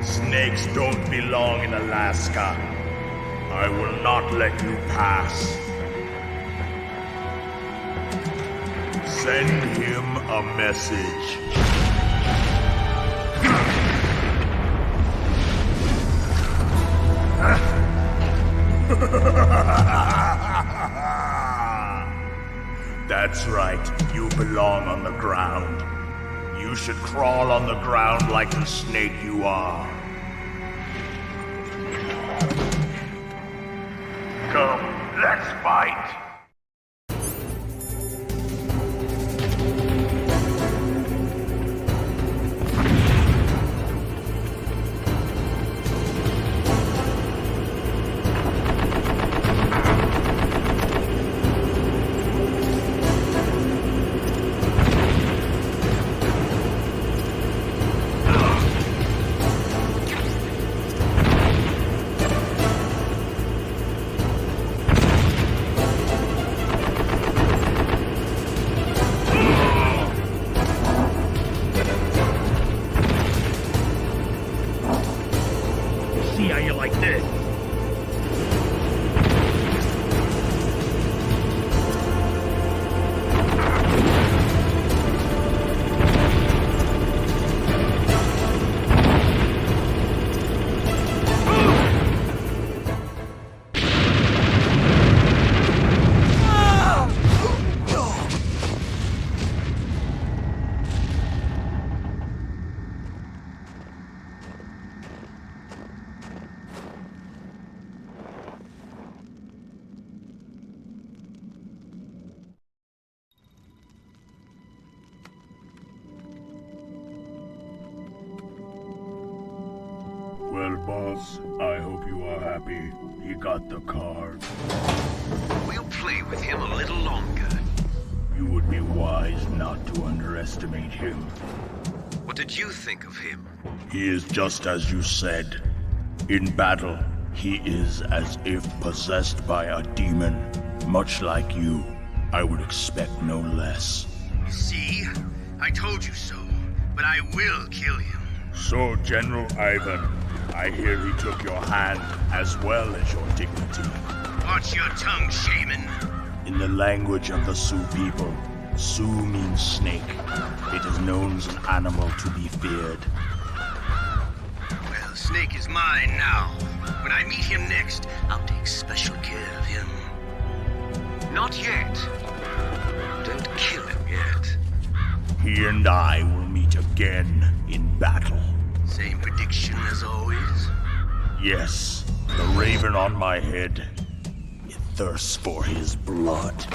Snakes don't belong in Alaska. I will not let you pass. Send him a message. That's right, you belong on the ground. You should crawl on the ground like the snake you are. Come, let's fight! happy he got the card. We'll play with him a little longer. You would be wise not to underestimate him. What did you think of him? He is just as you said. In battle, he is as if possessed by a demon. Much like you, I would expect no less. See? I told you so. But I will kill him. So, General Ivan, I hear he took your hand as well as your dignity. Watch your tongue, shaman. In the language of the Sioux people, Sioux means snake. It is known as an animal to be feared. Well, Snake is mine now. When I meet him next, I'll take special care of him. Not yet. Don't kill him yet. He and I will meet again in battle. Same prediction as always? Yes, the raven on my head. It thirsts for his blood.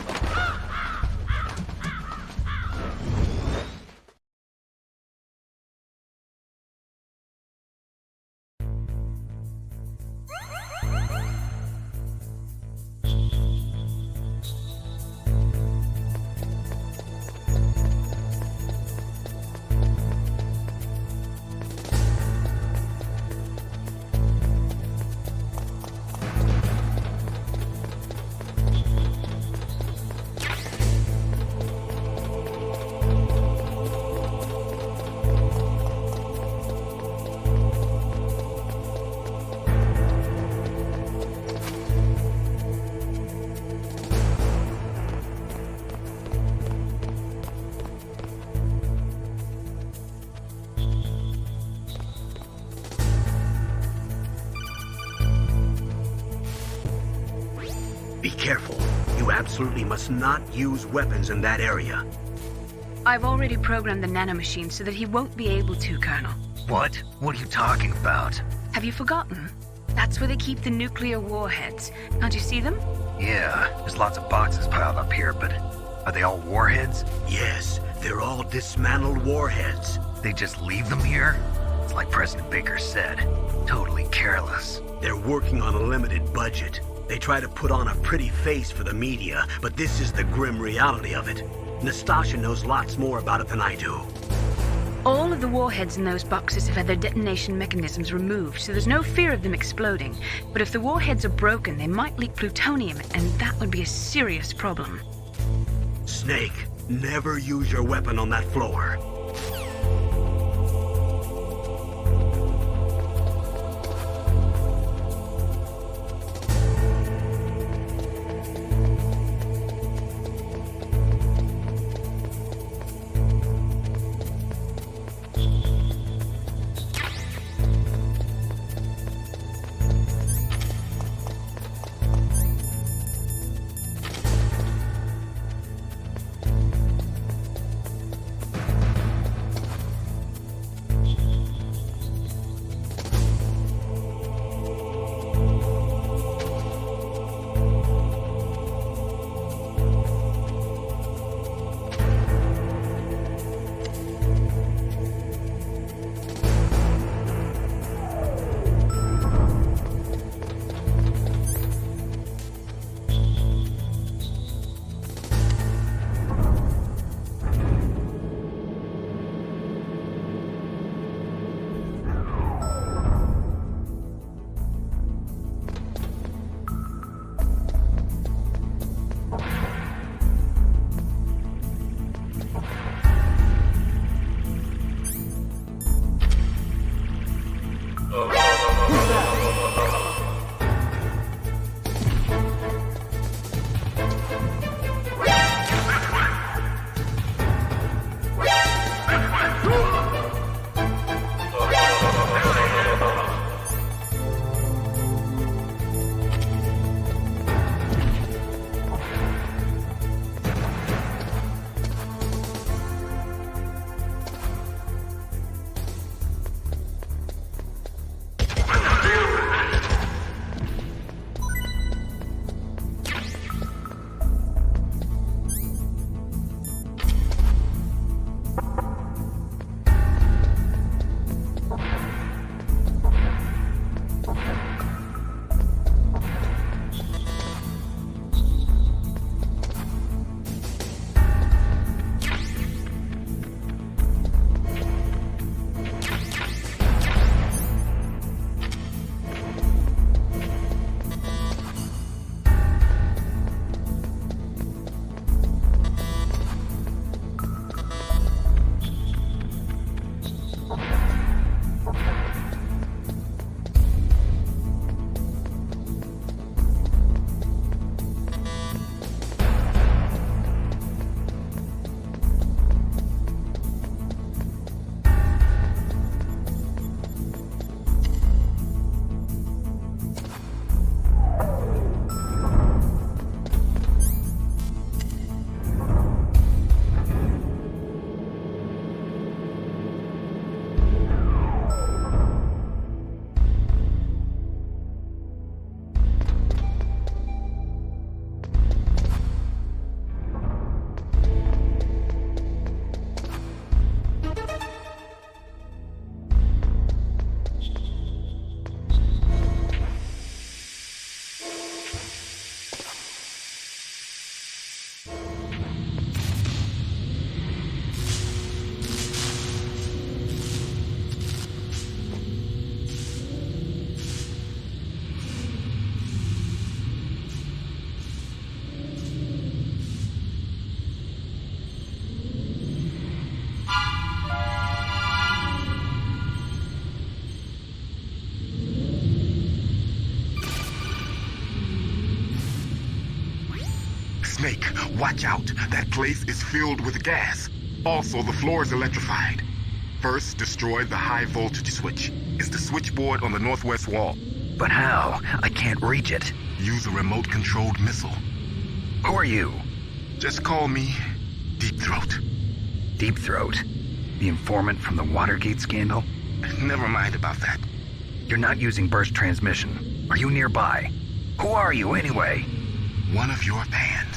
Be careful. You absolutely must not use weapons in that area. I've already programmed the nanomachine so that he won't be able to, Colonel. What? What are you talking about? Have you forgotten? That's where they keep the nuclear warheads. Can't you see them? Yeah, there's lots of boxes piled up here, but are they all warheads? Yes, they're all dismantled warheads. They just leave them here? It's like President Baker said. Totally careless. They're working on a limited budget. They try to put on a pretty face for the media, but this is the grim reality of it. Nastasha knows lots more about it than I do. All of the warheads in those boxes have had their detonation mechanisms removed, so there's no fear of them exploding. But if the warheads are broken, they might leak plutonium, and that would be a serious problem. Snake, never use your weapon on that floor. Snake, watch out. That place is filled with gas. Also, the floor is electrified. First, destroy the high voltage switch. It's the switchboard on the northwest wall. But how? I can't reach it. Use a remote-controlled missile. Who are you? Just call me Deep Throat. Deep Throat? The informant from the Watergate scandal? Never mind about that. You're not using burst transmission. Are you nearby? Who are you, anyway? One of your bands.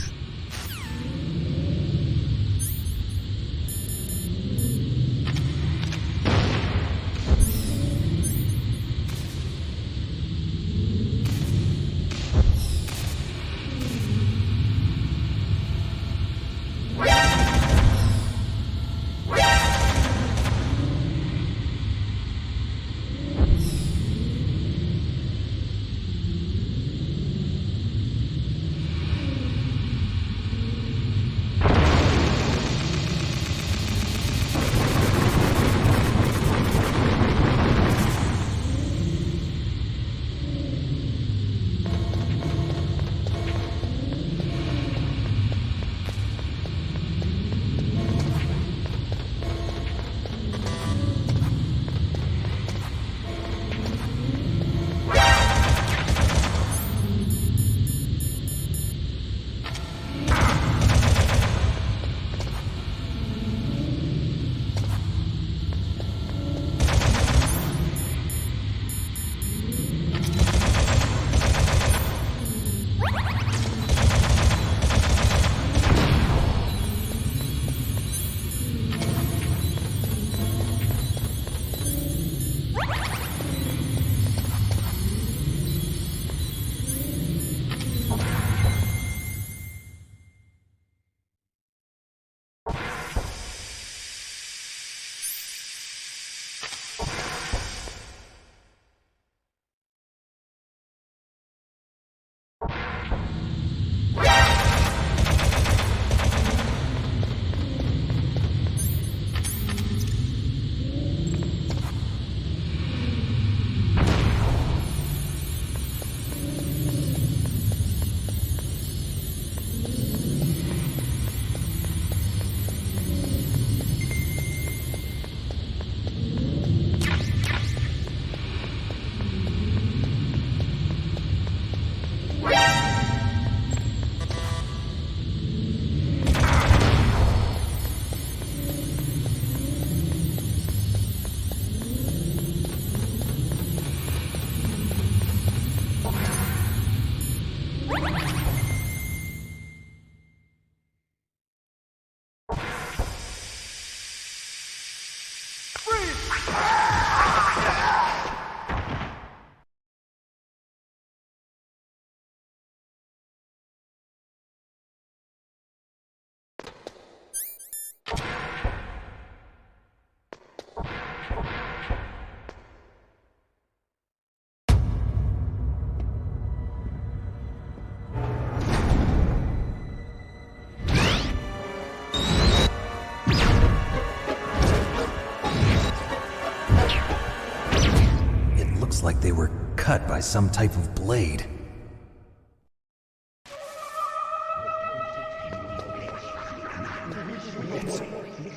Like they were cut by some type of blade.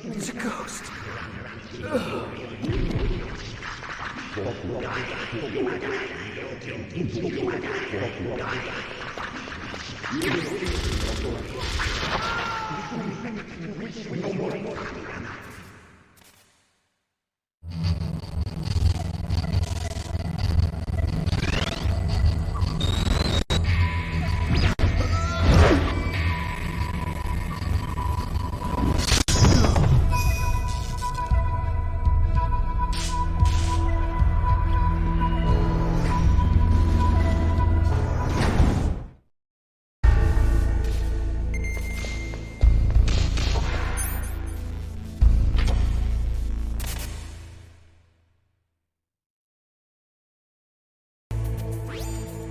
It's a ghost.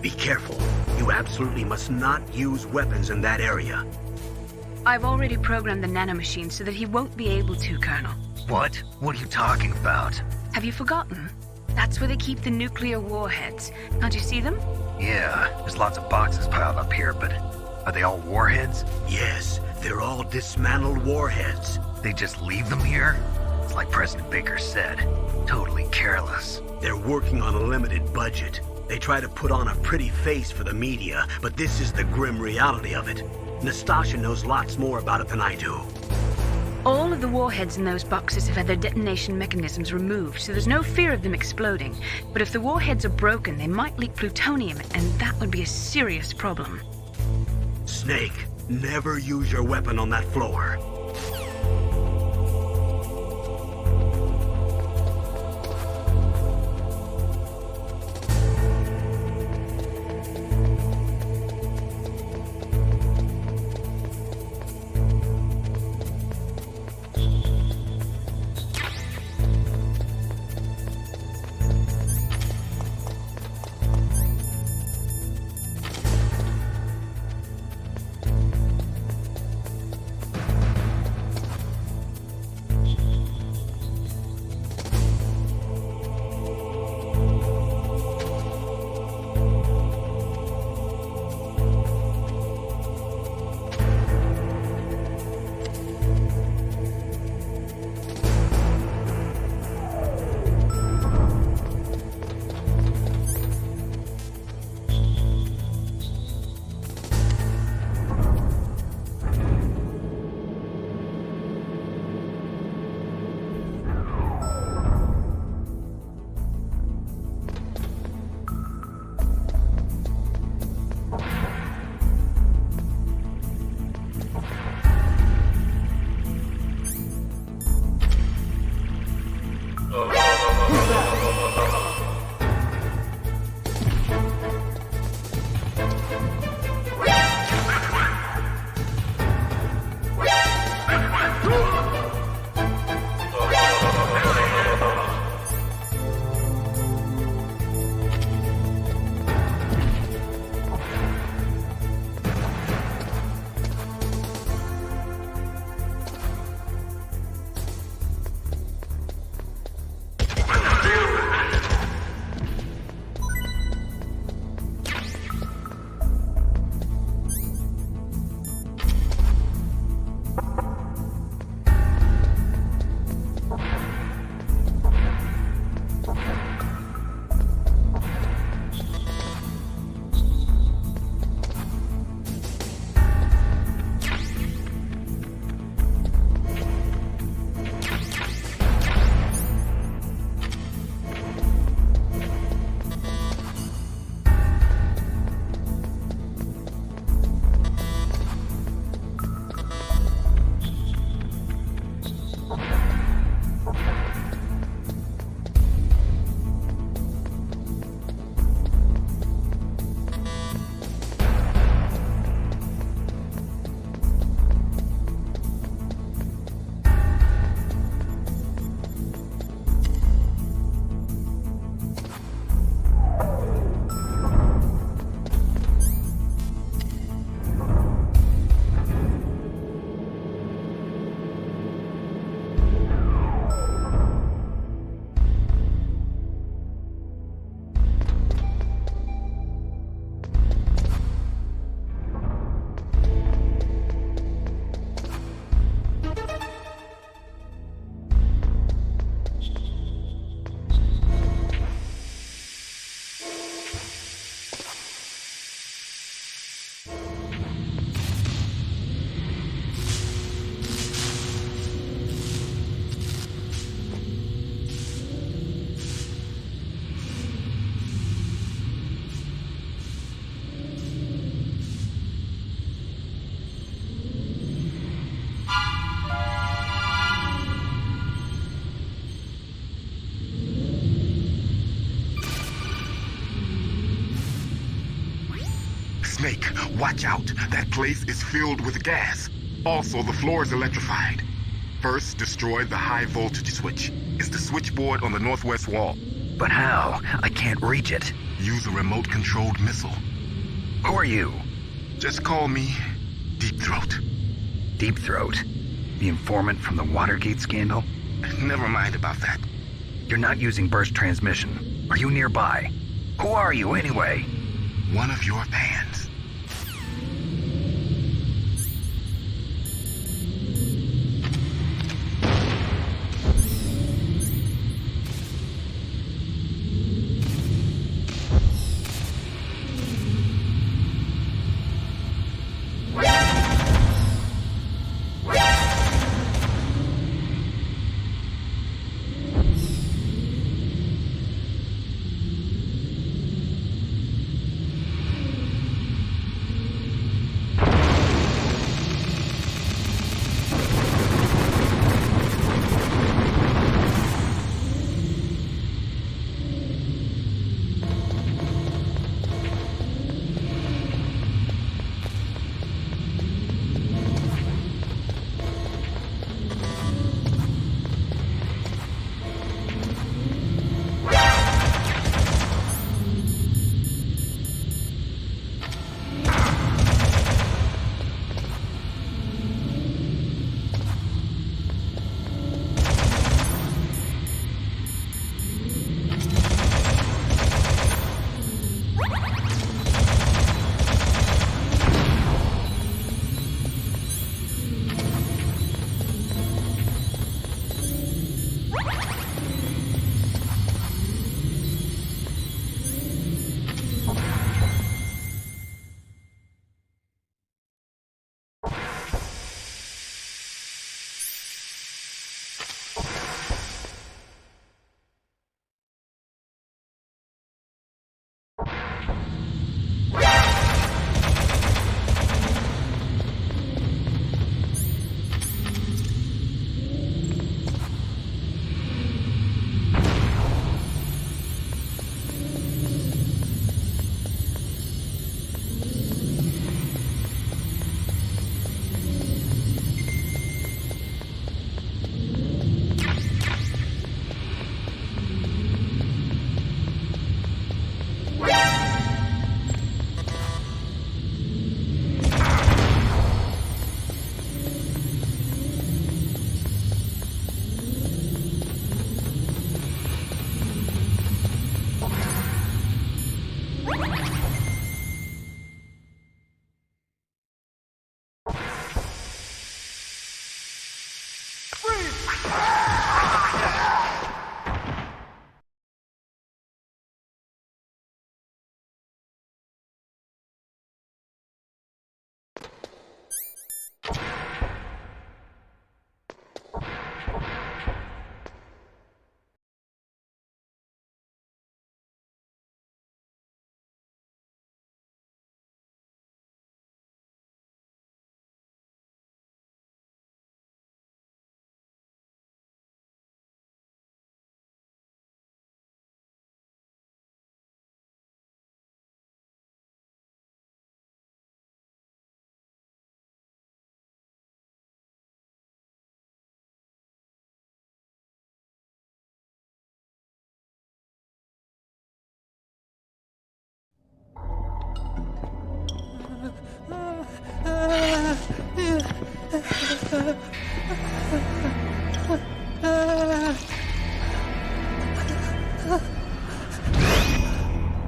Be careful. You absolutely must not use weapons in that area. I've already programmed the nanomachine so that he won't be able to, Colonel. What? What are you talking about? Have you forgotten? That's where they keep the nuclear warheads. Can't you see them? Yeah, there's lots of boxes piled up here, but Are they all warheads? Yes, they're all dismantled warheads. They just leave them here? It's like President Baker said. Totally careless. They're working on a limited budget. They try to put on a pretty face for the media, but this is the grim reality of it. Nastasha knows lots more about it than I do. All of the warheads in those boxes have had their detonation mechanisms removed, so there's no fear of them exploding. But if the warheads are broken, they might leak plutonium, and that would be a serious problem. Snake, never use your weapon on that floor. Snake, watch out. That place is filled with gas. Also, the floor is electrified. First, destroy the high voltage switch. It's the switchboard on the northwest wall. But how? I can't reach it. Use a remote-controlled missile. Who are you? Just call me Deep Throat. Deep Throat? The informant from the Watergate scandal? Never mind about that. You're not using burst transmission. Are you nearby? Who are you, anyway? One of your fans.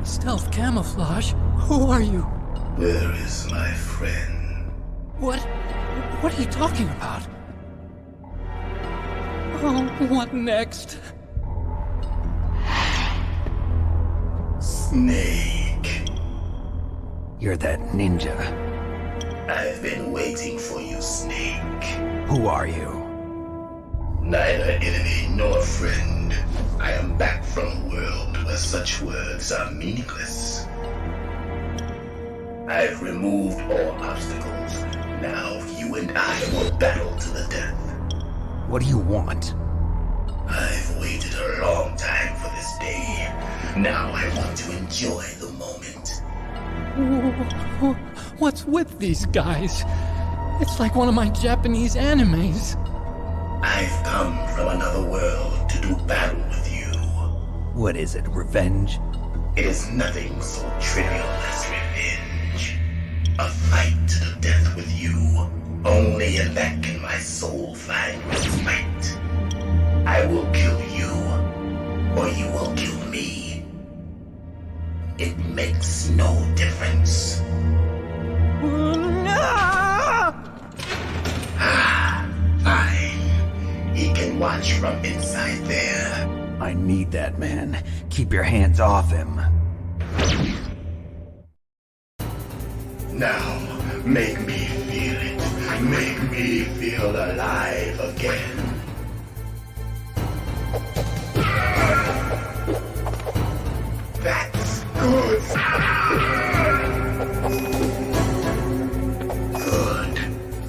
Stealth camouflage? Who are you? Where is my friend? What are you talking about? Oh, what next? Snake. You're that ninja. I've been waiting for you, Snake. Who are you? Neither enemy nor friend. I am back from a world where such words are meaningless. I've removed all obstacles. Now you and I will battle to the death. What do you want? I've waited a long time for this day. Now I want to enjoy the moment. What's with these guys? It's like one of my Japanese animes. I've come from another world to do battle with you. What is it, revenge? It is nothing so trivial as revenge. A fight to the death with you. Only in that can my soul find respite. I will kill you, or you will kill me. It makes no difference. Fine. He can watch from inside there. I need that man. Keep your hands off him. Now, make me feel it. Make me feel alive again. That's good. Good.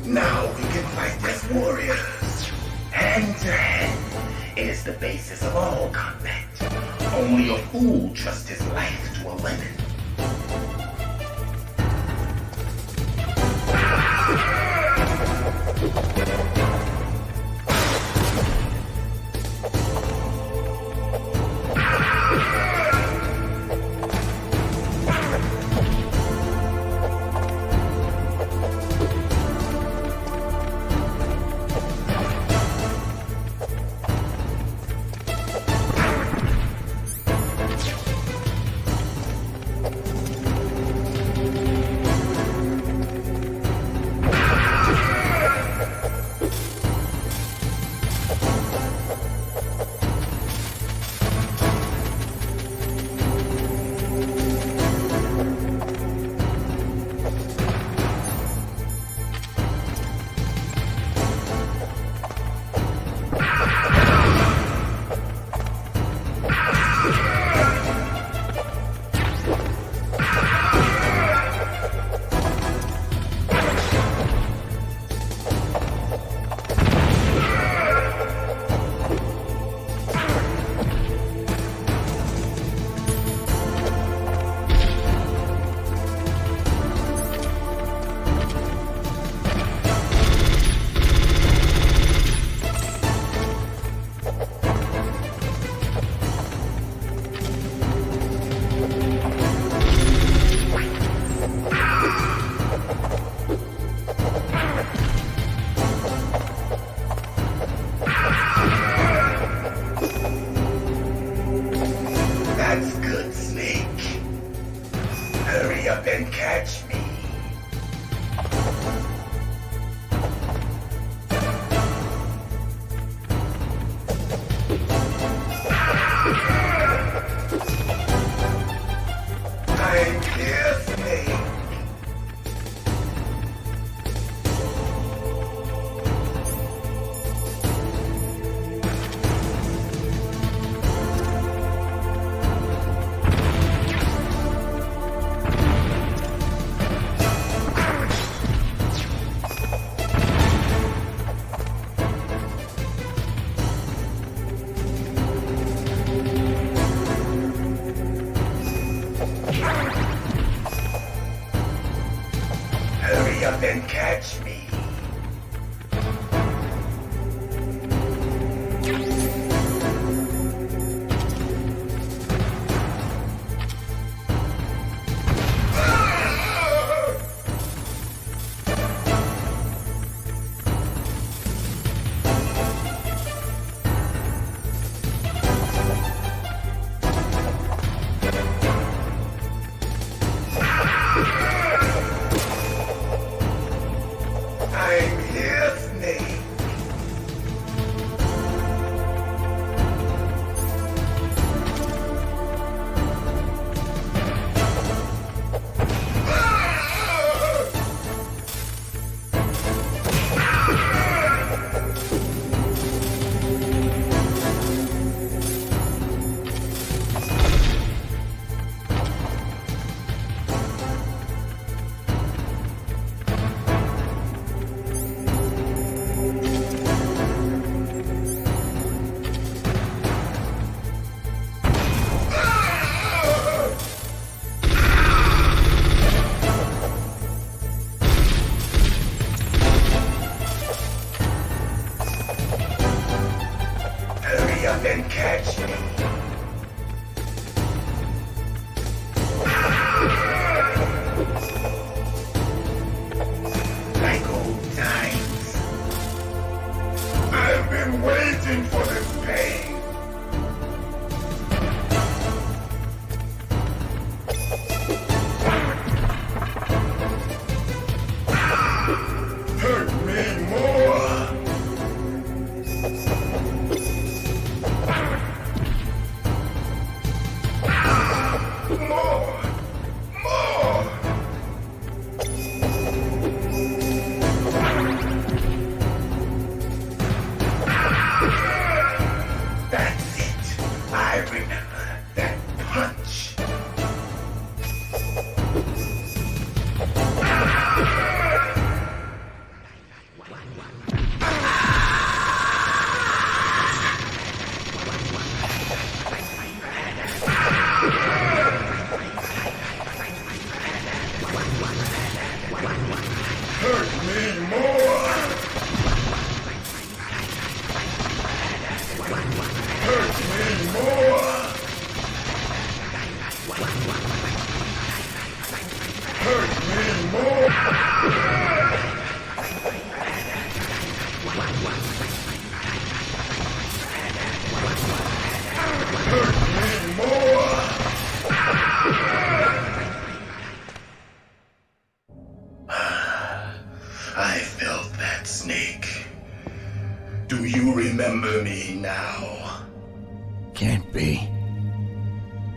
Now we can fight as warriors. Hand to hand. It is the basis of all combat. Only a fool trusts his life to a weapon. up and catch me. Then catch me. Like old times. I've been waiting for this pain. Hurt me more. That's it. I remember that punch. Hurt me more. Hurt me more. Hurt me more. Hurt me more. I felt that, Snake. Do you remember me now? Can't be.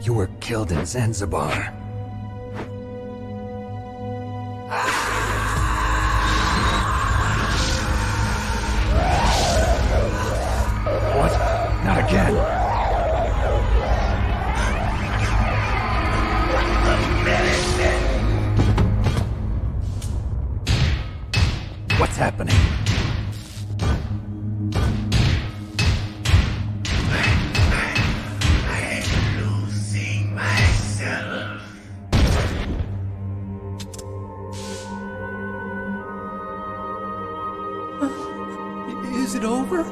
You were killed in Zanzibar. What? Not again. What's happening? I'm losing myself. Is it over?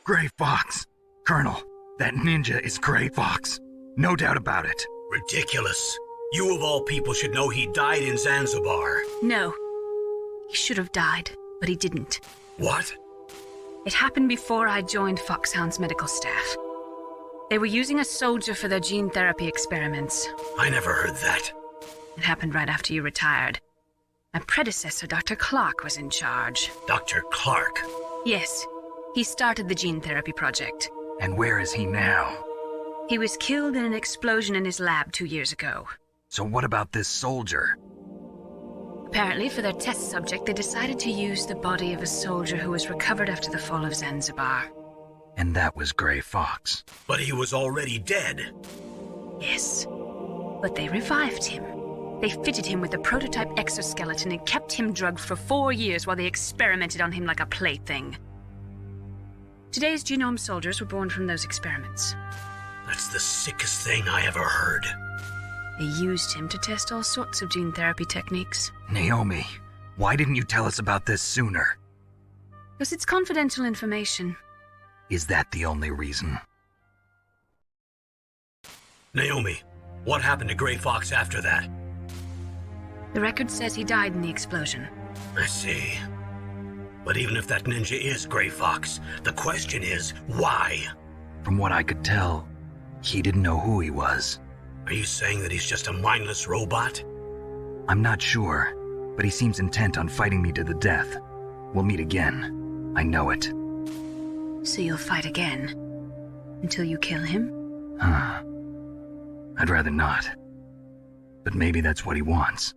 Gray Fox! Colonel, that ninja is Gray Fox. No doubt about it. Ridiculous. You of all people should know he died in Zanzibar. No. He should have died, but he didn't. What? It happened before I joined Foxhound's medical staff. They were using a soldier for their gene therapy experiments. I never heard that. It happened right after you retired. My predecessor, Dr. Clark, was in charge. Dr. Clark? Yes. He started the gene therapy project. And where is he now? He was killed in an explosion in his lab 2 years ago. So what about this soldier? Apparently, for their test subject, they decided to use the body of a soldier who was recovered after the fall of Zanzibar. And that was Gray Fox. But he was already dead. Yes. But they revived him. They fitted him with the prototype exoskeleton and kept him drugged for 4 years while they experimented on him like a plaything. Today's genome soldiers were born from those experiments. That's the sickest thing I ever heard. They used him to test all sorts of gene therapy techniques. Naomi, why didn't you tell us about this sooner? Because it's confidential information. Is that the only reason? Naomi, what happened to Grey Fox after that? The record says he died in the explosion. I see. But even if that ninja is Grey Fox, the question is, why? From what I could tell, he didn't know who he was. Are you saying that he's just a mindless robot? I'm not sure, but he seems intent on fighting me to the death. We'll meet again. I know it. So you'll fight again? Until you kill him? I'd rather not. But maybe that's what he wants.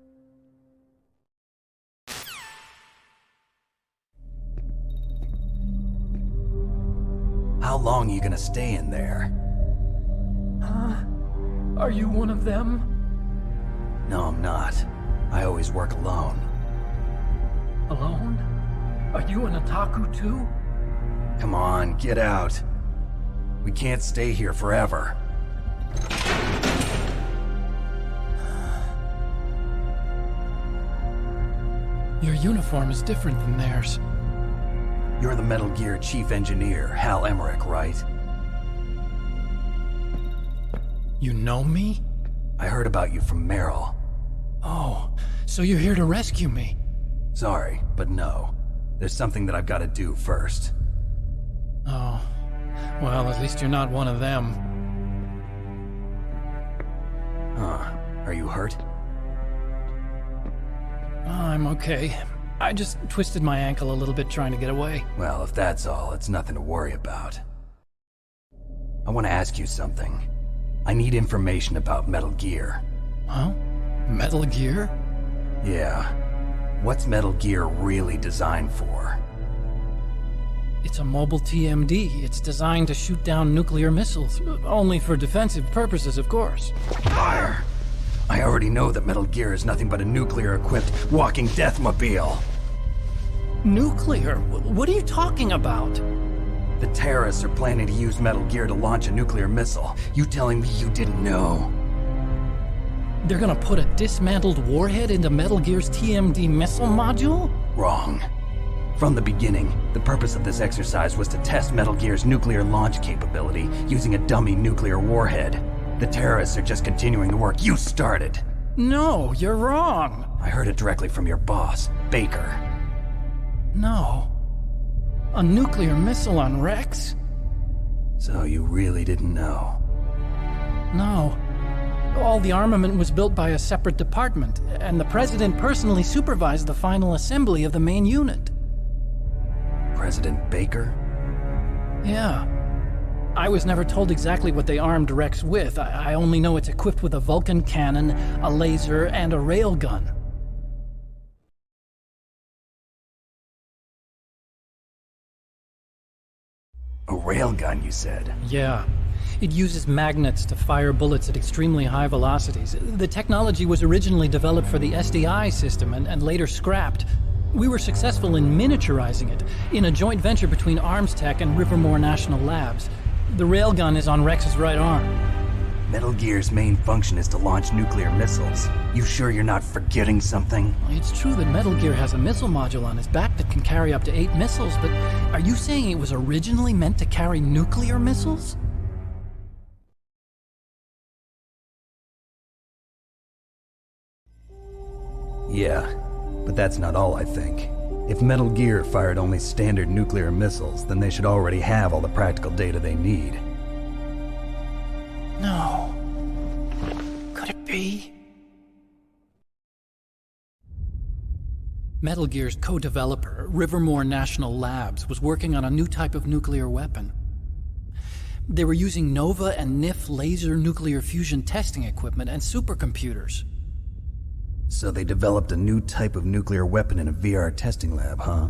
How long are you gonna stay in there? Huh? Are you one of them? No, I'm not. I always work alone. Alone? Are you an otaku too? Come on, get out. We can't stay here forever. Your uniform is different than theirs. You're the Metal Gear Chief Engineer, Hal Emmerich, right? You know me? I heard about you from Meryl. Oh, so you're here to rescue me? Sorry, but no. There's something that I've got to do first. Oh, well, at least you're not one of them. Huh. Are you hurt? I'm okay. I just twisted my ankle a little bit trying to get away. Well, if that's all, it's nothing to worry about. I want to ask you something. I need information about Metal Gear. Huh? Metal Gear? Yeah. What's Metal Gear really designed for? It's a mobile TMD. It's designed to shoot down nuclear missiles. Only for defensive purposes, of course. Fire! I already know that Metal Gear is nothing but a nuclear-equipped walking deathmobile. Nuclear? What are you talking about? The terrorists are planning to use Metal Gear to launch a nuclear missile. You telling me you didn't know? They're gonna put a dismantled warhead into Metal Gear's TMD missile module? Wrong. From the beginning, the purpose of this exercise was to test Metal Gear's nuclear launch capability using a dummy nuclear warhead. The terrorists are just continuing the work you started. No, you're wrong. I heard it directly from your boss, Baker. No. A nuclear missile on Rex? So you really didn't know? No. All the armament was built by a separate department, and the President personally supervised the final assembly of the main unit. President Baker? Yeah. I was never told exactly what they armed Rex with. I only know it's equipped with a Vulcan cannon, a laser, and a railgun. A railgun, you said? Yeah. It uses magnets to fire bullets at extremely high velocities. The technology was originally developed for the SDI system and later scrapped. We were successful in miniaturizing it, in a joint venture between ArmsTech and Rivermore National Labs. The railgun is on Rex's right arm. Metal Gear's main function is to launch nuclear missiles. You sure you're not forgetting something? It's true that Metal Gear has a missile module on its back that can carry up to 8 missiles, but are you saying it was originally meant to carry nuclear missiles? Yeah, but that's not all I think. If Metal Gear fired only standard nuclear missiles, then they should already have all the practical data they need. No. Could it be? Metal Gear's co-developer, Rivermore National Labs, was working on a new type of nuclear weapon. They were using NOVA and NIF laser nuclear fusion testing equipment and supercomputers. So they developed a new type of nuclear weapon in a VR testing lab, huh?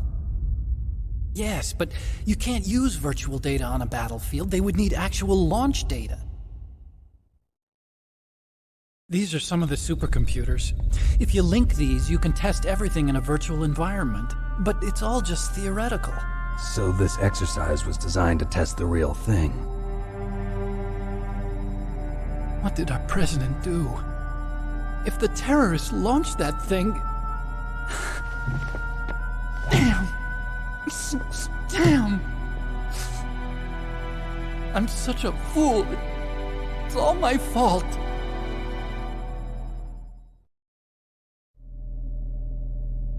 Yes, but you can't use virtual data on a battlefield. They would need actual launch data. These are some of the supercomputers. If you link these, you can test everything in a virtual environment. But it's all just theoretical. So this exercise was designed to test the real thing. What did our president do? If the terrorists launched that thing... Damn! Damn! I'm such a fool. It's all my fault.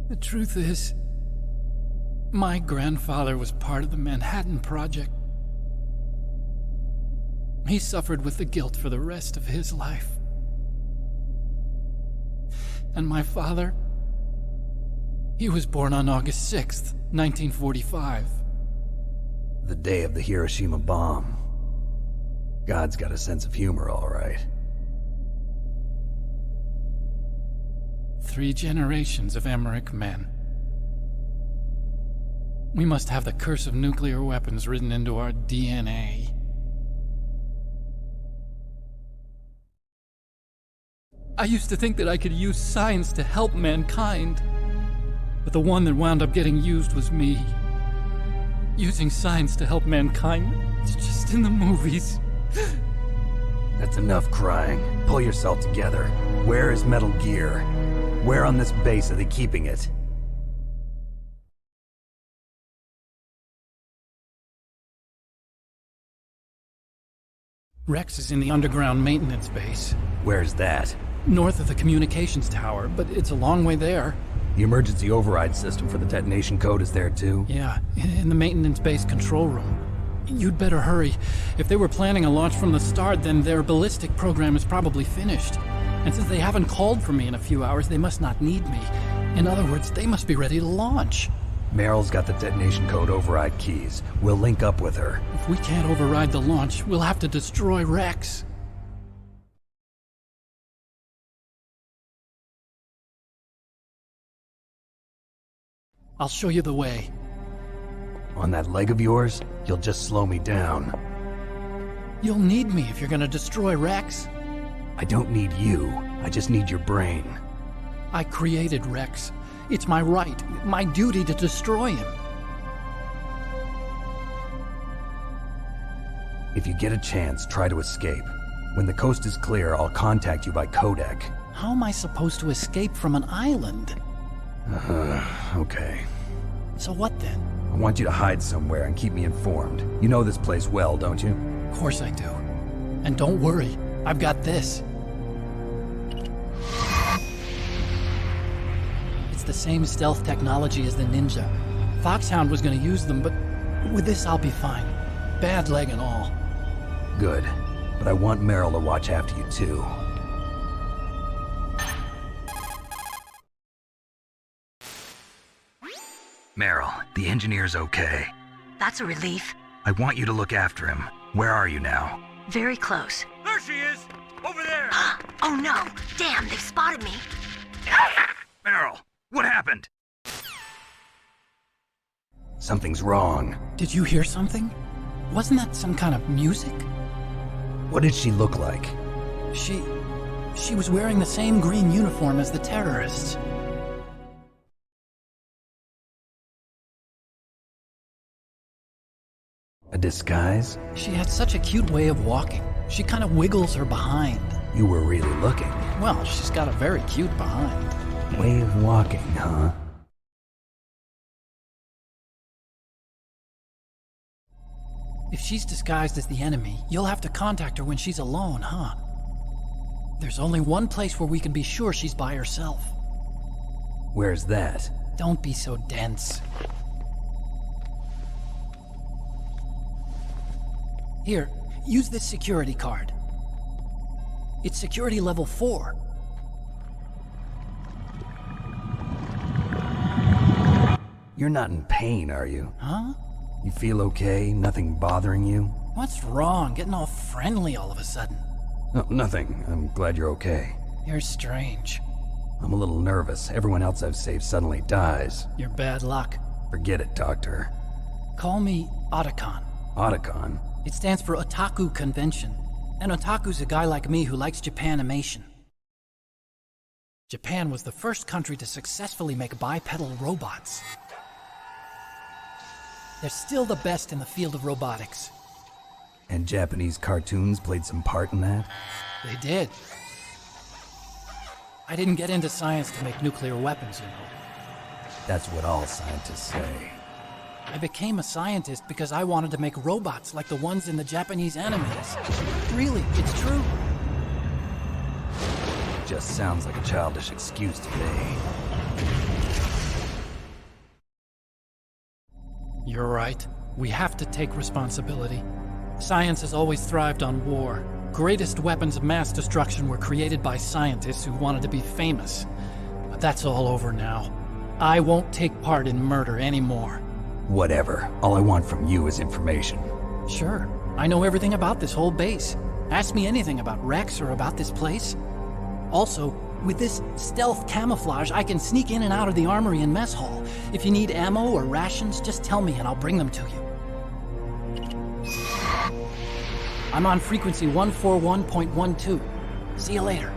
The truth is, my grandfather was part of the Manhattan Project. He suffered with the guilt for the rest of his life. And my father, he was born on August 6th, 1945. The day of the Hiroshima bomb. God's got a sense of humor, all right. 3 generations of Emmerich men. We must have the curse of nuclear weapons written into our DNA. I used to think that I could use science to help mankind, but the one that wound up getting used was me. Using science to help mankind, it's just in the movies. That's enough crying. Pull yourself together. Where is Metal Gear? Where on this base are they keeping it? Rex is in the underground maintenance base. Where's that? North of the communications tower, but it's a long way there. The emergency override system for the detonation code is there too? Yeah, in the maintenance base control room. You'd better hurry. If they were planning a launch from the start, then their ballistic program is probably finished. And since they haven't called for me in a few hours, they must not need me. In other words, they must be ready to launch. Meryl's got the detonation code override keys. We'll link up with her. If we can't override the launch, we'll have to destroy Rex. I'll show you the way. On that leg of yours, you'll just slow me down. You'll need me if you're gonna destroy Rex. I don't need you. I just need your brain. I created Rex. It's my right, my duty to destroy him. If you get a chance, try to escape. When the coast is clear, I'll contact you by codec. How am I supposed to escape from an island? Okay. So what then? I want you to hide somewhere and keep me informed. You know this place well, don't you? Of course I do. And don't worry, I've got this. It's the same stealth technology as the Ninja. Foxhound was gonna use them, but with this I'll be fine. Bad leg and all. Good. But I want Meryl to watch after you too. Meryl, the engineer's okay. That's a relief. I want you to look after him. Where are you now? Very close. There she is! Over there! Oh no! Damn, they've spotted me! Meryl, what happened? Something's wrong. Did you hear something? Wasn't that some kind of music? What did she look like? She was wearing the same green uniform as the terrorists. A disguise? She had such a cute way of walking. She kind of wiggles her behind. You were really looking. Well, she's got a very cute behind. Way of walking, huh? If she's disguised as the enemy, you'll have to contact her when she's alone, huh? There's only one place where we can be sure she's by herself. Where's that? Don't be so dense. Here, use this security card. It's security level 4. You're not in pain, are you? Huh? You feel okay? Nothing bothering you? What's wrong? Getting all friendly all of a sudden. No, nothing. I'm glad you're okay. You're strange. I'm a little nervous. Everyone else I've saved suddenly dies. You're bad luck. Forget it, Doctor. Call me Otacon. Otacon? It stands for Otaku Convention. An otaku's a guy like me who likes Japanimation. Japan was the first country to successfully make bipedal robots. They're still the best in the field of robotics. And Japanese cartoons played some part in that? They did. I didn't get into science to make nuclear weapons, you know. That's what all scientists say. I became a scientist because I wanted to make robots like the ones in the Japanese animes. Really, it's true. Just sounds like a childish excuse to me. You're right. We have to take responsibility. Science has always thrived on war. Greatest weapons of mass destruction were created by scientists who wanted to be famous. But that's all over now. I won't take part in murder anymore. Whatever. All I want from you is information. Sure. I know everything about this whole base. Ask me anything about Rex or about this place. Also, with this stealth camouflage, I can sneak in and out of the armory and mess hall. If you need ammo or rations, just tell me and I'll bring them to you. I'm on frequency 141.12. See you later.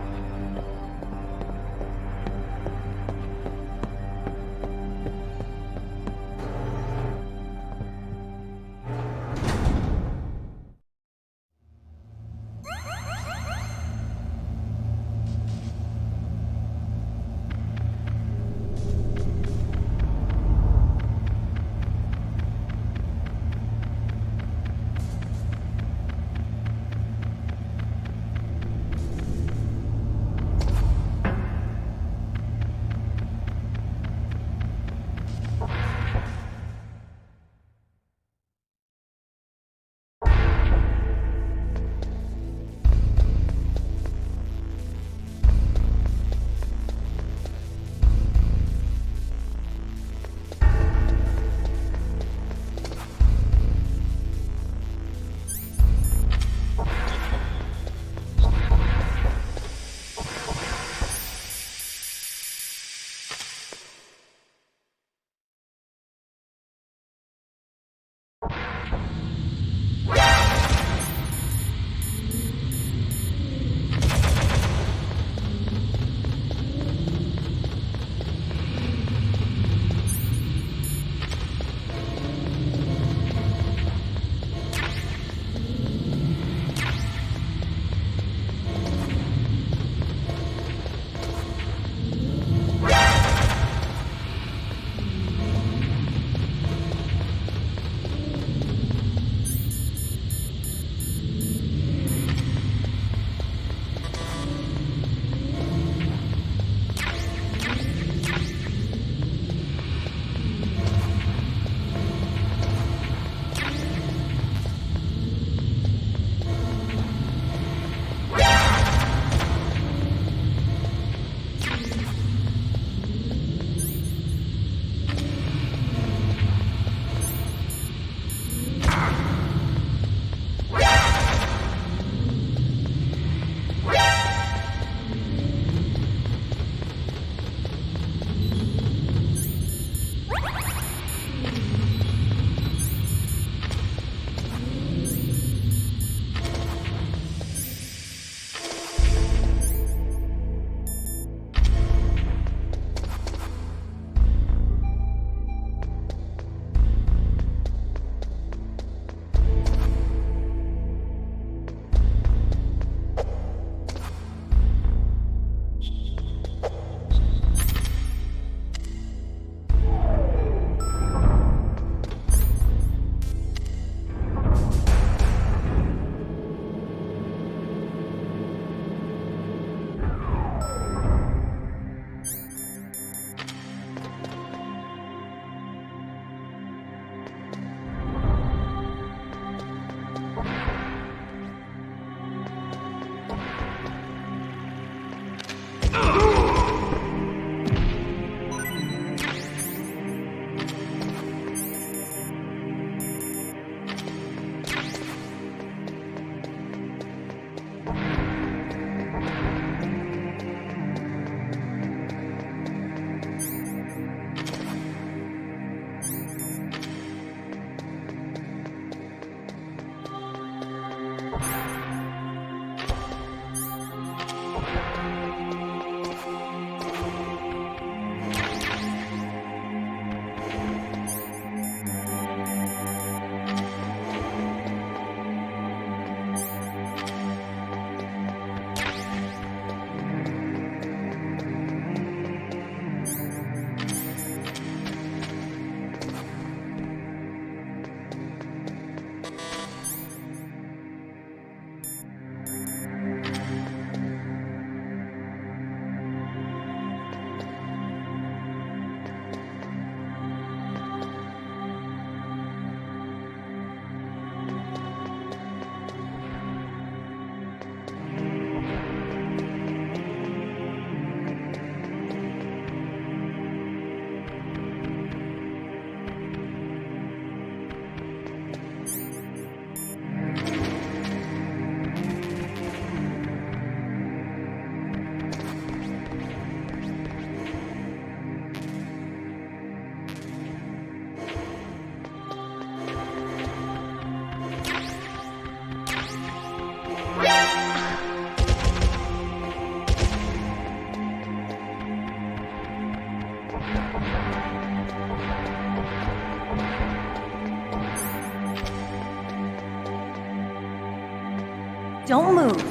Don't move.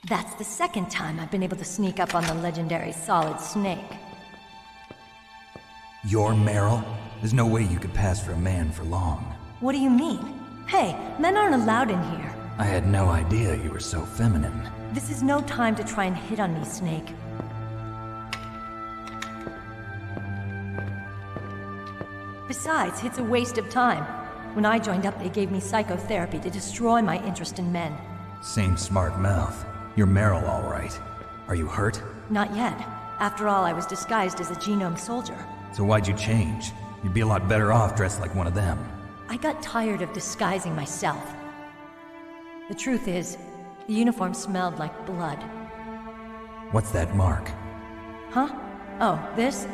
That's the second time I've been able to sneak up on the legendary Solid Snake. You're Meryl? There's no way you could pass for a man for long. What do you mean? Hey, men aren't allowed in here. I had no idea you were so feminine. This is no time to try and hit on me, Snake. Besides, it's a waste of time. When I joined up, they gave me psychotherapy to destroy my interest in men. Same smart mouth. You're Meryl, all right. Are you hurt? Not yet. After all, I was disguised as a genome soldier. So why'd you change? You'd be a lot better off dressed like one of them. I got tired of disguising myself. The truth is, the uniform smelled like blood. What's that mark? Huh? Oh, this?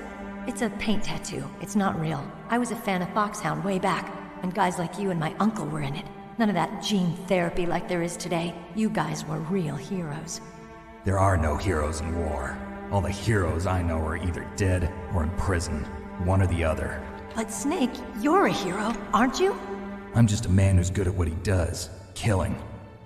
It's a paint tattoo. It's not real. I was a fan of Foxhound way back, and guys like you and my uncle were in it. None of that gene therapy like there is today. You guys were real heroes. There are no heroes in war. All the heroes I know are either dead or in prison. One or the other. But Snake, you're a hero, aren't you? I'm just a man who's good at what he does. Killing.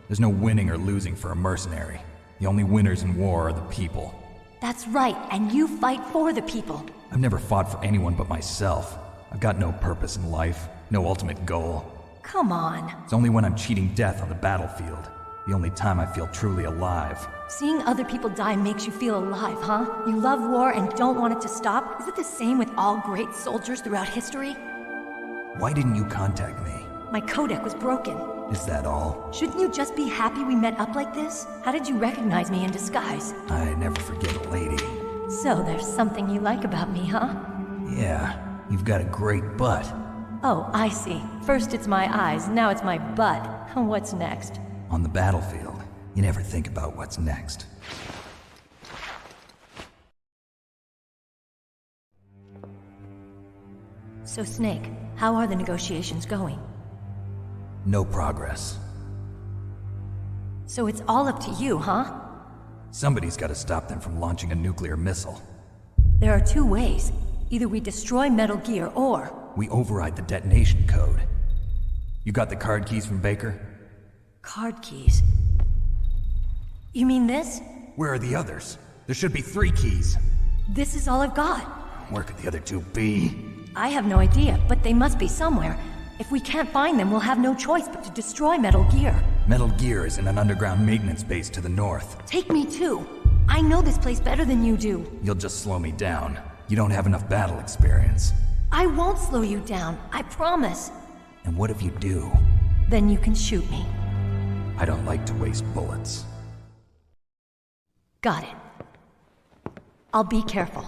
There's no winning or losing for a mercenary. The only winners in war are the people. That's right, and you fight for the people. I've never fought for anyone but myself. I've got no purpose in life, no ultimate goal. Come on. It's only when I'm cheating death on the battlefield. The only time I feel truly alive. Seeing other people die makes you feel alive, huh? You love war and don't want it to stop? Is it the same with all great soldiers throughout history? Why didn't you contact me? My codec was broken. Is that all? Shouldn't you just be happy we met up like this? How did you recognize me in disguise? I never forget a lady. So there's something you like about me, huh? Yeah, you've got a great butt. Oh, I see. First it's my eyes, now it's my butt. What's next? On the battlefield, you never think about what's next. So Snake, how are the negotiations going? No progress. So it's all up to you, huh? Somebody's got to stop them from launching a nuclear missile. There are two ways. Either we destroy Metal Gear, or... we override the detonation code. You got the card keys from Baker? Card keys? You mean this? Where are the others? There should be 3 keys. This is all I've got. Where could the other 2 be? I have no idea, but they must be somewhere. If we can't find them, we'll have no choice but to destroy Metal Gear. Metal Gear is in an underground maintenance base to the north. Take me too. I know this place better than you do. You'll just slow me down. You don't have enough battle experience. I won't slow you down, I promise. And what if you do? Then you can shoot me. I don't like to waste bullets. Got it. I'll be careful.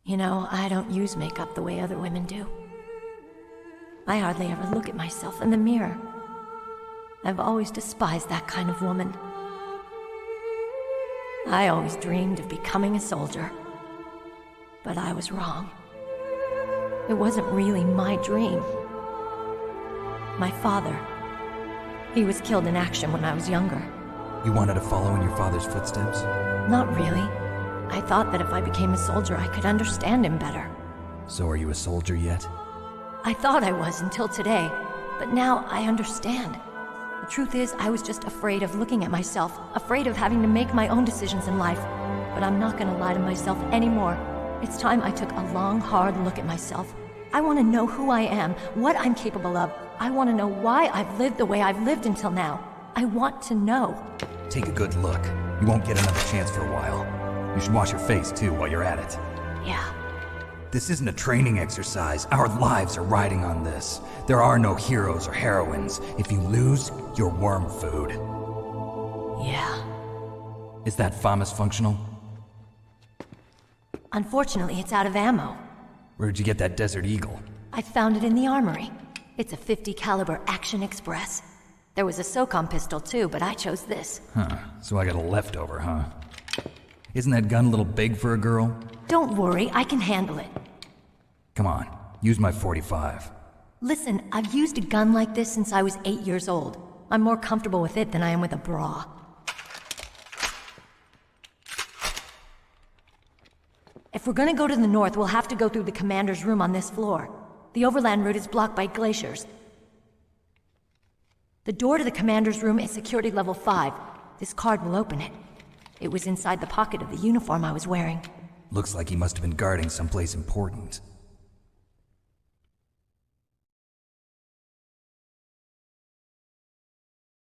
You know, I don't use makeup the way other women do. I hardly ever look at myself in the mirror. I've always despised that kind of woman. I always dreamed of becoming a soldier. But I was wrong. It wasn't really my dream. My father, he was killed in action when I was younger. You wanted to follow in your father's footsteps? Not really. I thought that if I became a soldier, I could understand him better. So are you a soldier yet? I thought I was until today, but now I understand. The truth is, I was just afraid of looking at myself, afraid of having to make my own decisions in life. But I'm not gonna lie to myself anymore. It's time I took a long, hard look at myself. I want to know who I am, what I'm capable of. I want to know why I've lived the way I've lived until now. I want to know. Take a good look. You won't get another chance for a while. You should wash your face, too, while you're at it. Yeah. This isn't a training exercise. Our lives are riding on this. There are no heroes or heroines. If you lose, you're worm food. Yeah. Is that FAMAS functional? Unfortunately, it's out of ammo. Where'd you get that Desert Eagle? I found it in the armory. It's a .50 caliber Action Express. There was a SOCOM pistol too, but I chose this. Huh, so I got a leftover, huh? Isn't that gun a little big for a girl? Don't worry, I can handle it. Come on, use my .45. Listen, I've used a gun like this since I was 8 years old. I'm more comfortable with it than I am with a bra. If we're gonna go to the north, we'll have to go through the commander's room on this floor. The overland route is blocked by glaciers. The door to the commander's room is security level 5. This card will open it. It was inside the pocket of the uniform I was wearing. Looks like he must have been guarding someplace important.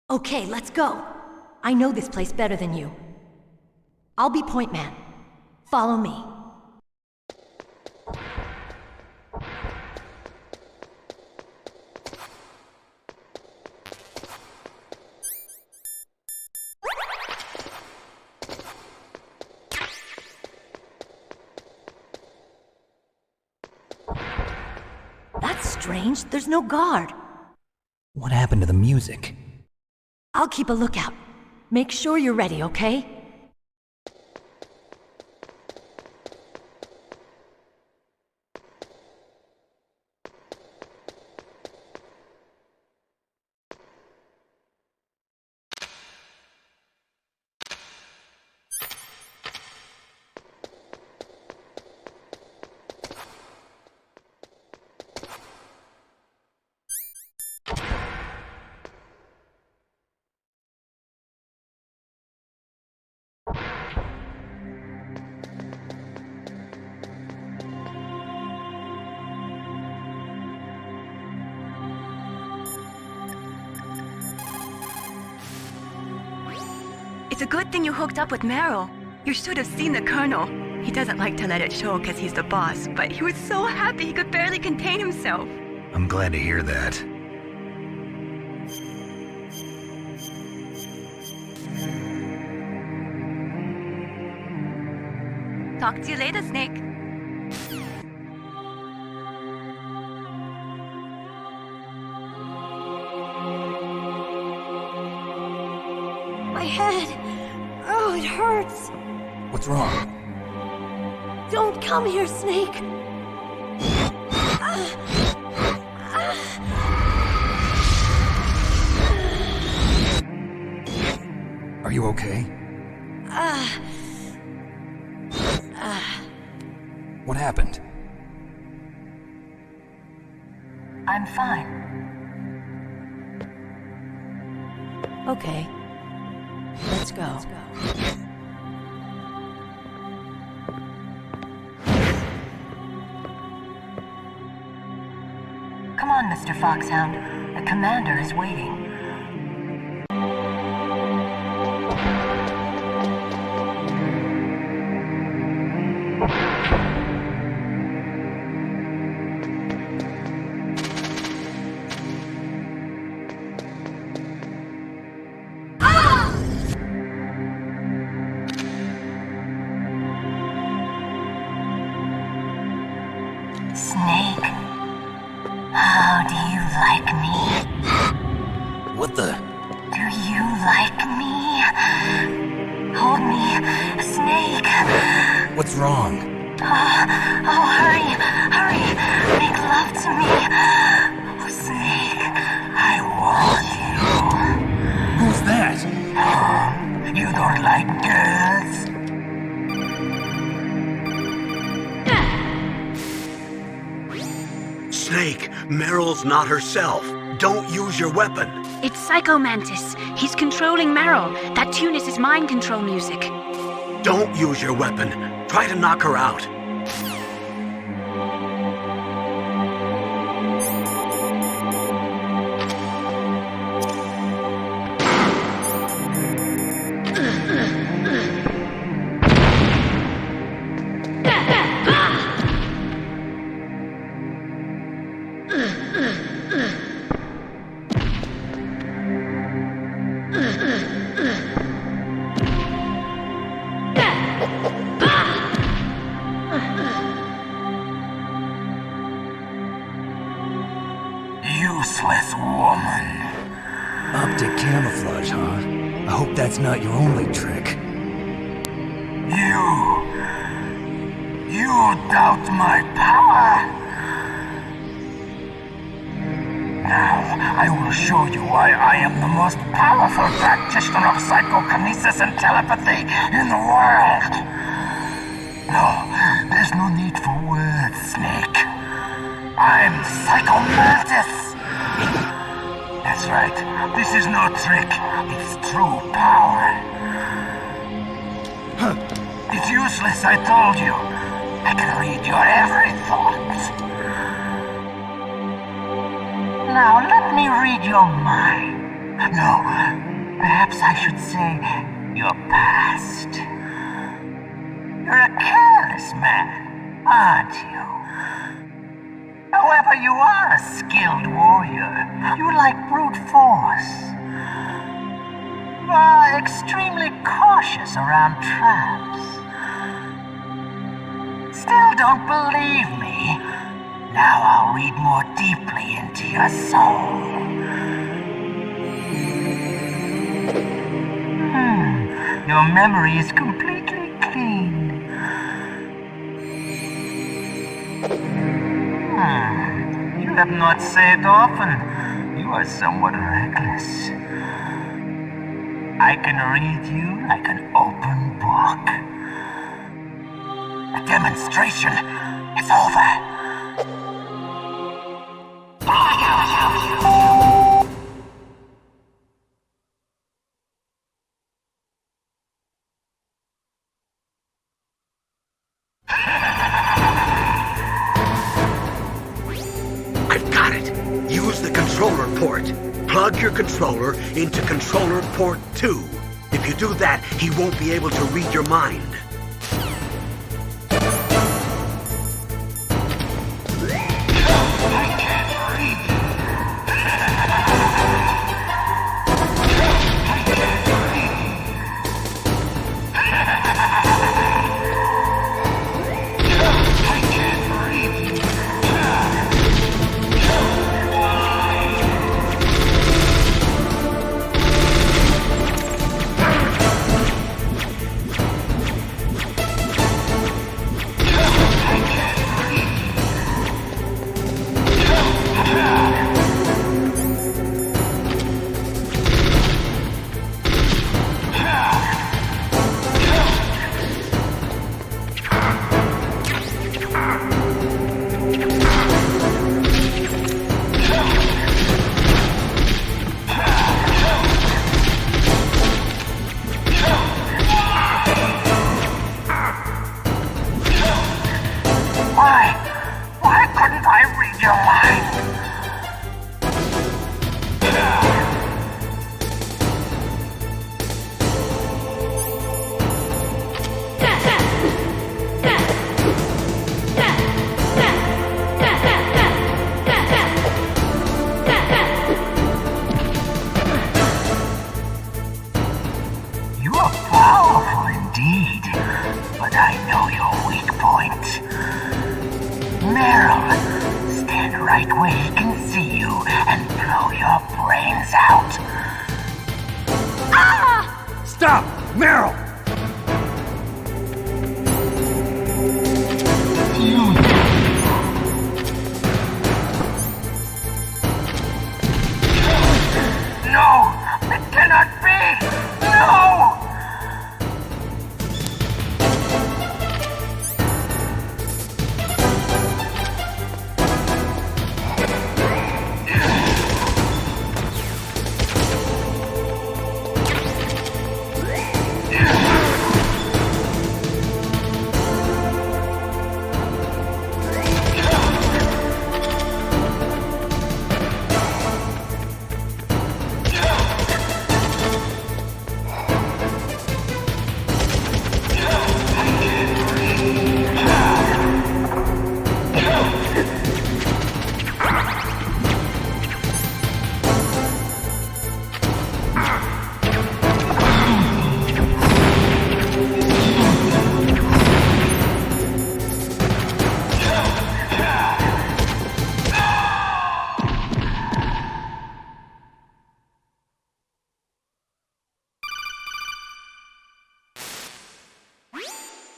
Okay, let's go. I know this place better than you. I'll be point man. Follow me. That's strange. There's no guard. What happened to the music? I'll keep a lookout. Make sure you're ready, okay? It's a good thing you hooked up with Meryl. You should have seen the Colonel. He doesn't like to let it show because he's the boss, but he was so happy he could barely contain himself. I'm glad to hear that. Talk to you later, Snake. My head! Oh, it hurts! What's wrong? Don't come here, Snake! Are you okay? What happened? I'm fine. Okay. Let's go. Come on, Mr. Foxhound. The commander is waiting. Snake, how do you like me? What the? Do you like me? Hold me, Snake. What's wrong? Oh, hurry, hurry. Make love to me. Oh, Snake, I want you. Who's that? Oh, you don't like girls? Snake, Meryl's not herself. Don't use your weapon. It's Psycho Mantis. He's controlling Meryl. That tune is his mind control music. Don't use your weapon. Try to knock her out. Useless woman. Optic camouflage, huh? I hope that's not your only trick. You doubt my power? Now, I will show you why I am the most powerful practitioner of psychokinesis and telepathy in the world. No, There's no need for words, Snake. I'm Psycho Mantis! That's right. This is no trick. It's true power. It's useless, I told you. I can read your every thought. Now let me read your mind. No, perhaps I should say your past. You're a careless man, aren't you? However, you are a skilled warrior. You like brute force. You are extremely cautious around traps. Still don't believe me? Now I'll read more deeply into your soul. Your memory is completely clean. You have not saved often. You are somewhat reckless. I can read you like an open book. The demonstration is over. Plug your controller into controller port 2. If you do that, he won't be able to read your mind.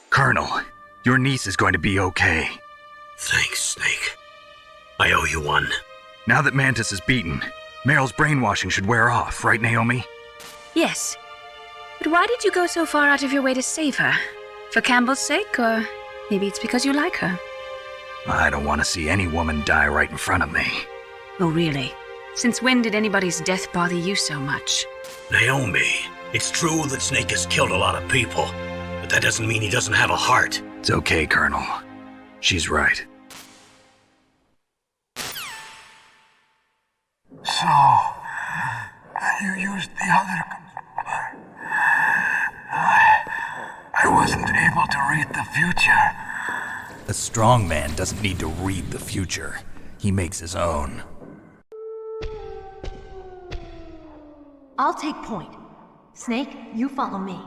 Colonel, your niece is going to be okay. Thanks, Snake. I owe you one. Now that Mantis is beaten, Meryl's brainwashing should wear off, right, Naomi? Yes. But why did you go so far out of your way to save her? For Campbell's sake, or Maybe it's because you like her. I don't want to see any woman die right in front of me. Oh, really? Since when did anybody's death bother you so much? Naomi, it's true that Snake has killed a lot of people, but that doesn't mean he doesn't have a heart. It's okay, Colonel. She's right. So, you used the other... I wasn't able to read the future. A strong man doesn't need to read the future. He makes his own. I'll take point. Snake, you follow me.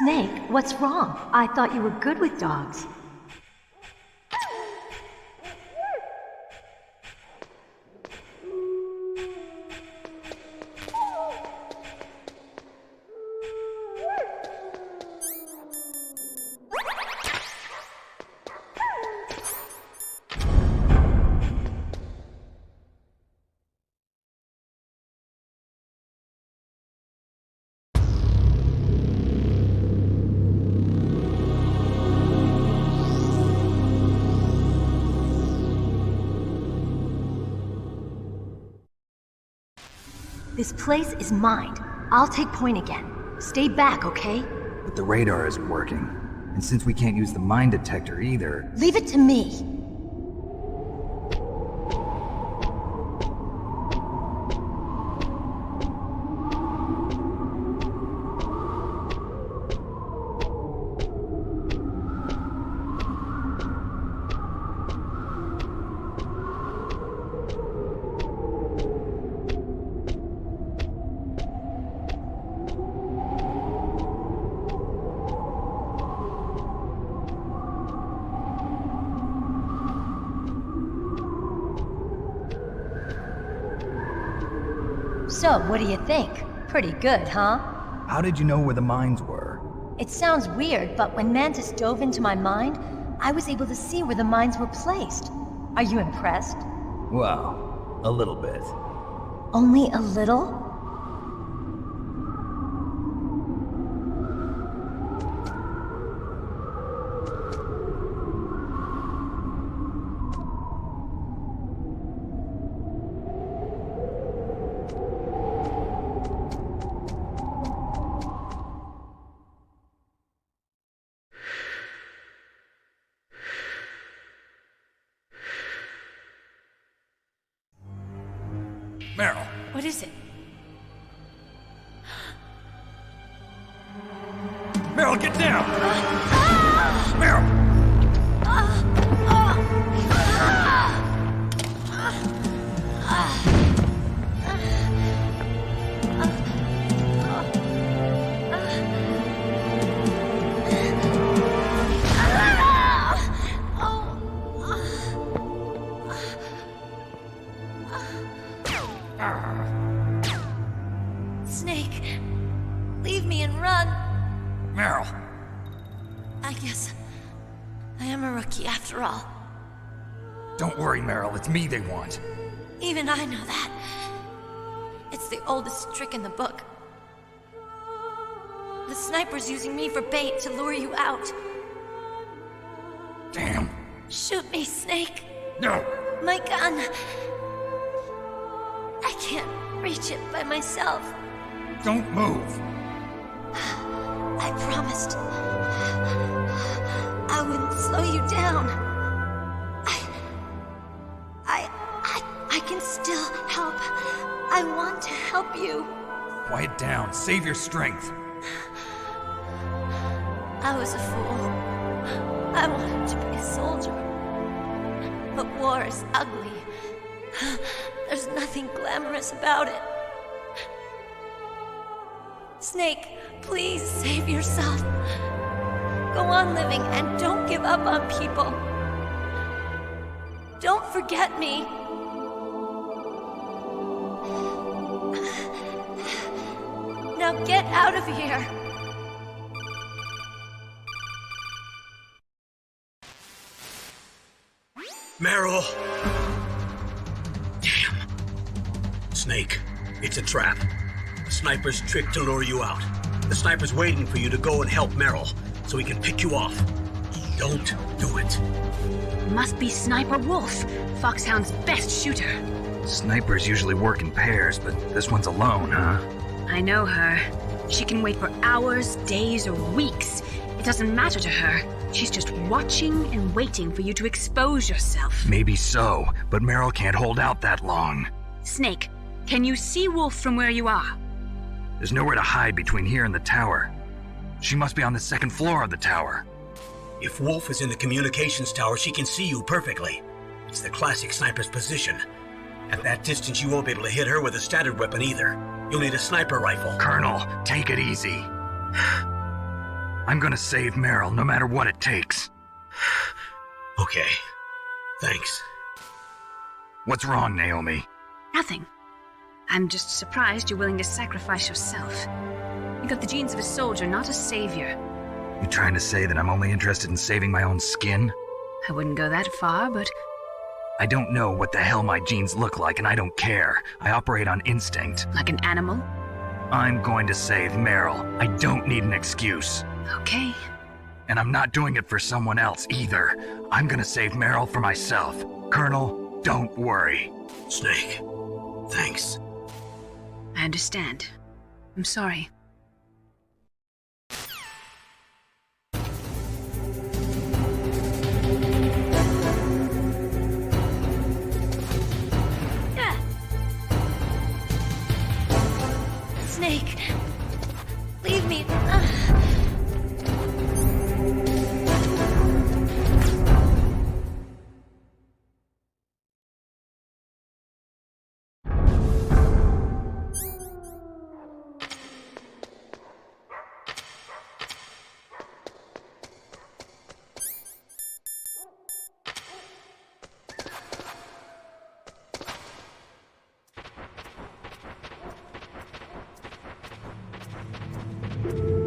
Snake, what's wrong? I thought you were good with dogs. This place is mine. I'll take point again. Stay back, okay? But the radar isn't working. And since we can't use the mine detector either... Leave it to me. So, what do you think? Pretty good, huh? How did you know where the mines were? It sounds weird, but when Mantis dove into my mind, I was able to see where the mines were placed. Are you impressed? Well, a little bit. Only a little? Meryl! What is it? Meryl, get down! Meryl! Snake, leave me and run. Meryl! I guess I am a rookie after all. Don't worry, Meryl. It's me they want. Even I know that. It's the oldest trick in the book. The sniper's using me for bait to lure you out. Damn. Shoot me, Snake. No! My gun. I can't reach it by myself. Don't move! I promised I wouldn't slow you down. I can still help. I want to help you. Quiet down. Save your strength. I was a fool. I wanted to be a soldier. But war is ugly. There's nothing glamorous about it. Snake, please save yourself. Go on living and don't give up on people. Don't forget me. Now get out of here. Meryl! Damn. Snake, it's a trap. The sniper's trick to lure you out. The sniper's waiting for you to go and help Meryl, so he can pick you off. Don't do it. Must be Sniper Wolf, Foxhound's best shooter. Snipers usually work in pairs, but this one's alone, huh? I know her. She can wait for hours, days, or weeks. It doesn't matter to her. She's just watching and waiting for you to expose yourself. Maybe so, but Meryl can't hold out that long. Snake, can you see Wolf from where you are? There's nowhere to hide between here and the tower. She must be on the second floor of the tower. If Wolf is in the communications tower, she can see you perfectly. It's the classic sniper's position. At that distance, you won't be able to hit her with a standard weapon either. You'll need a sniper rifle. Colonel, take it easy. I'm gonna save Meryl, no matter what it takes. Okay. Thanks. What's wrong, Naomi? Nothing. I'm just surprised you're willing to sacrifice yourself. You got the genes of a soldier, not a savior. You trying to say that I'm only interested in saving my own skin? I wouldn't go that far, but... I don't know what the hell my genes look like, and I don't care. I operate on instinct. Like an animal? I'm going to save Meryl. I don't need an excuse. Okay. And I'm not doing it for someone else either. I'm gonna save Meryl for myself. Colonel, don't worry. Snake, thanks. I understand. I'm sorry. Snake, leave me. you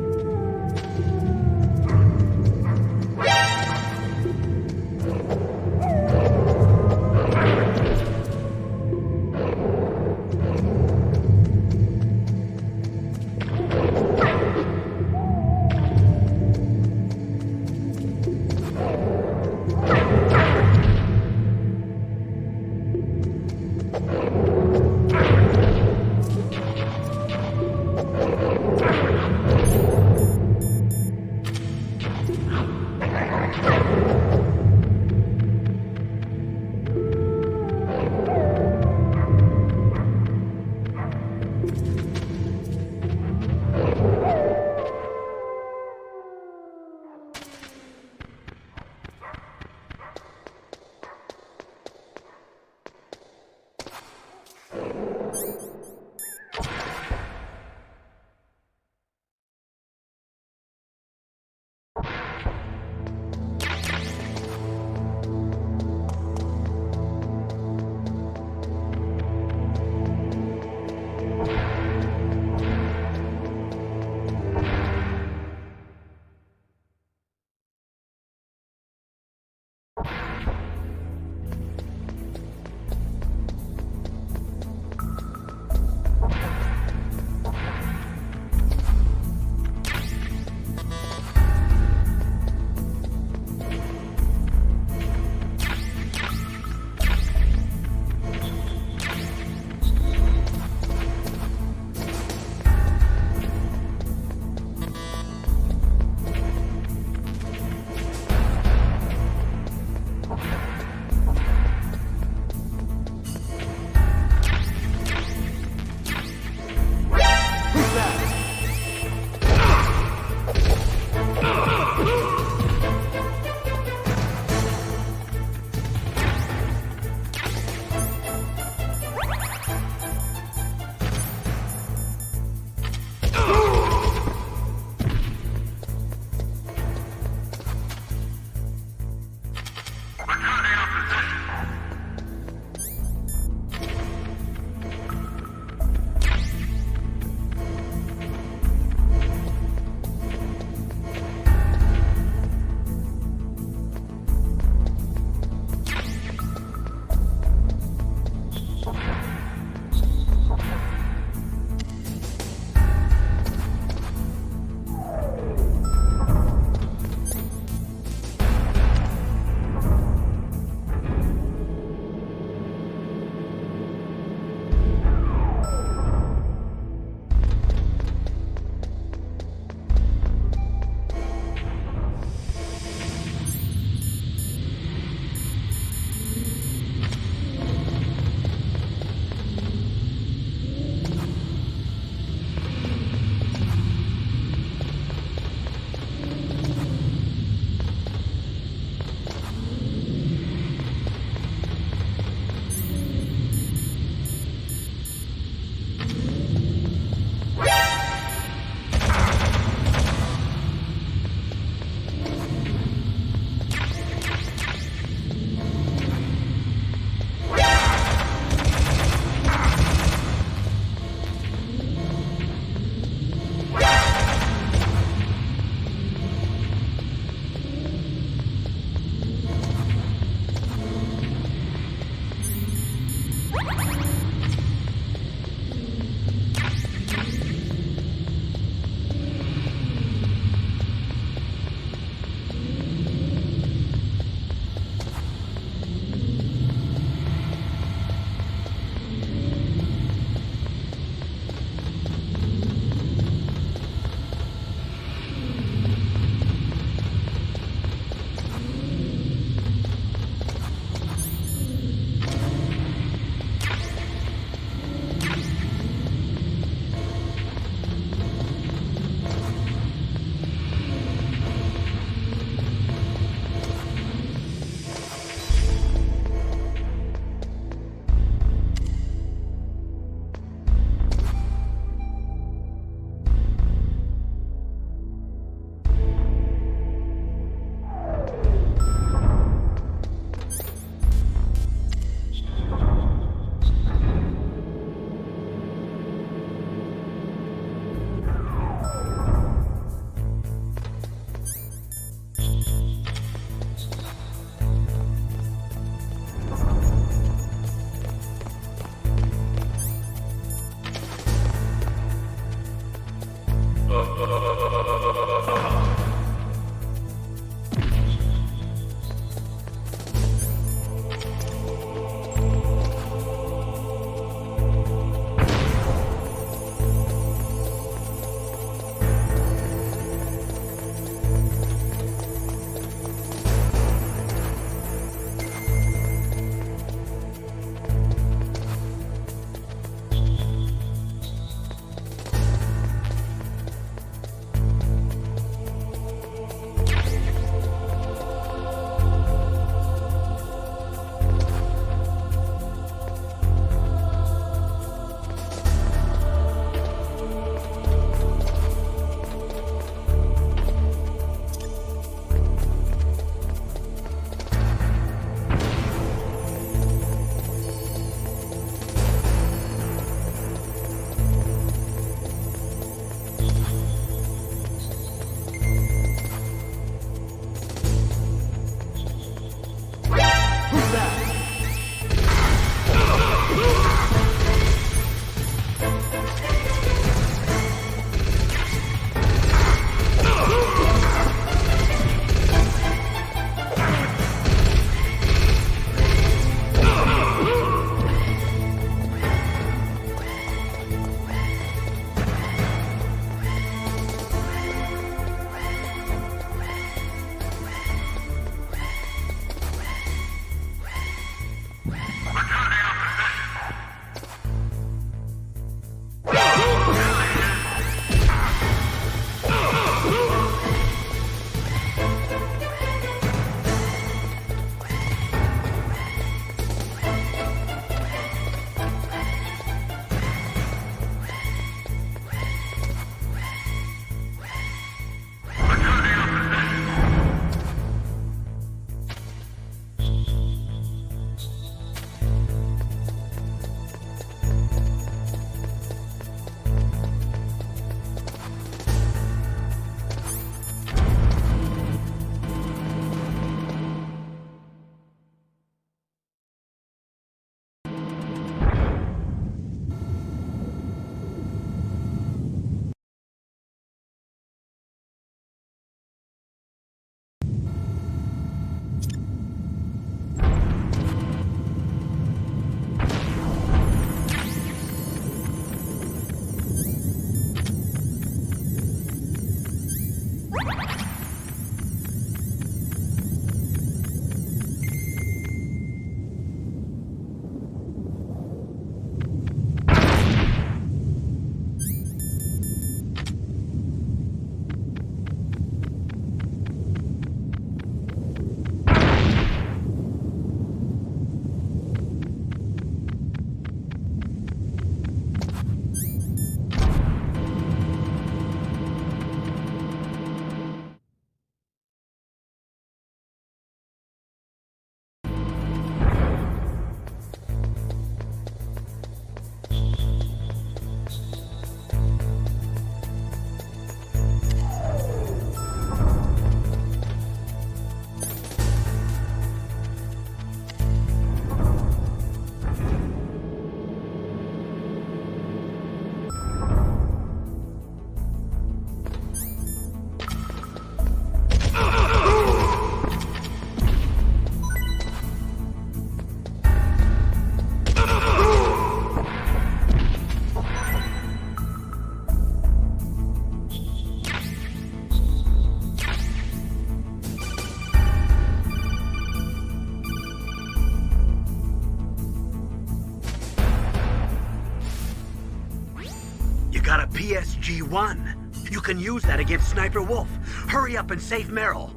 got a PSG-1. You can use that against Sniper Wolf. Hurry up and save Meryl.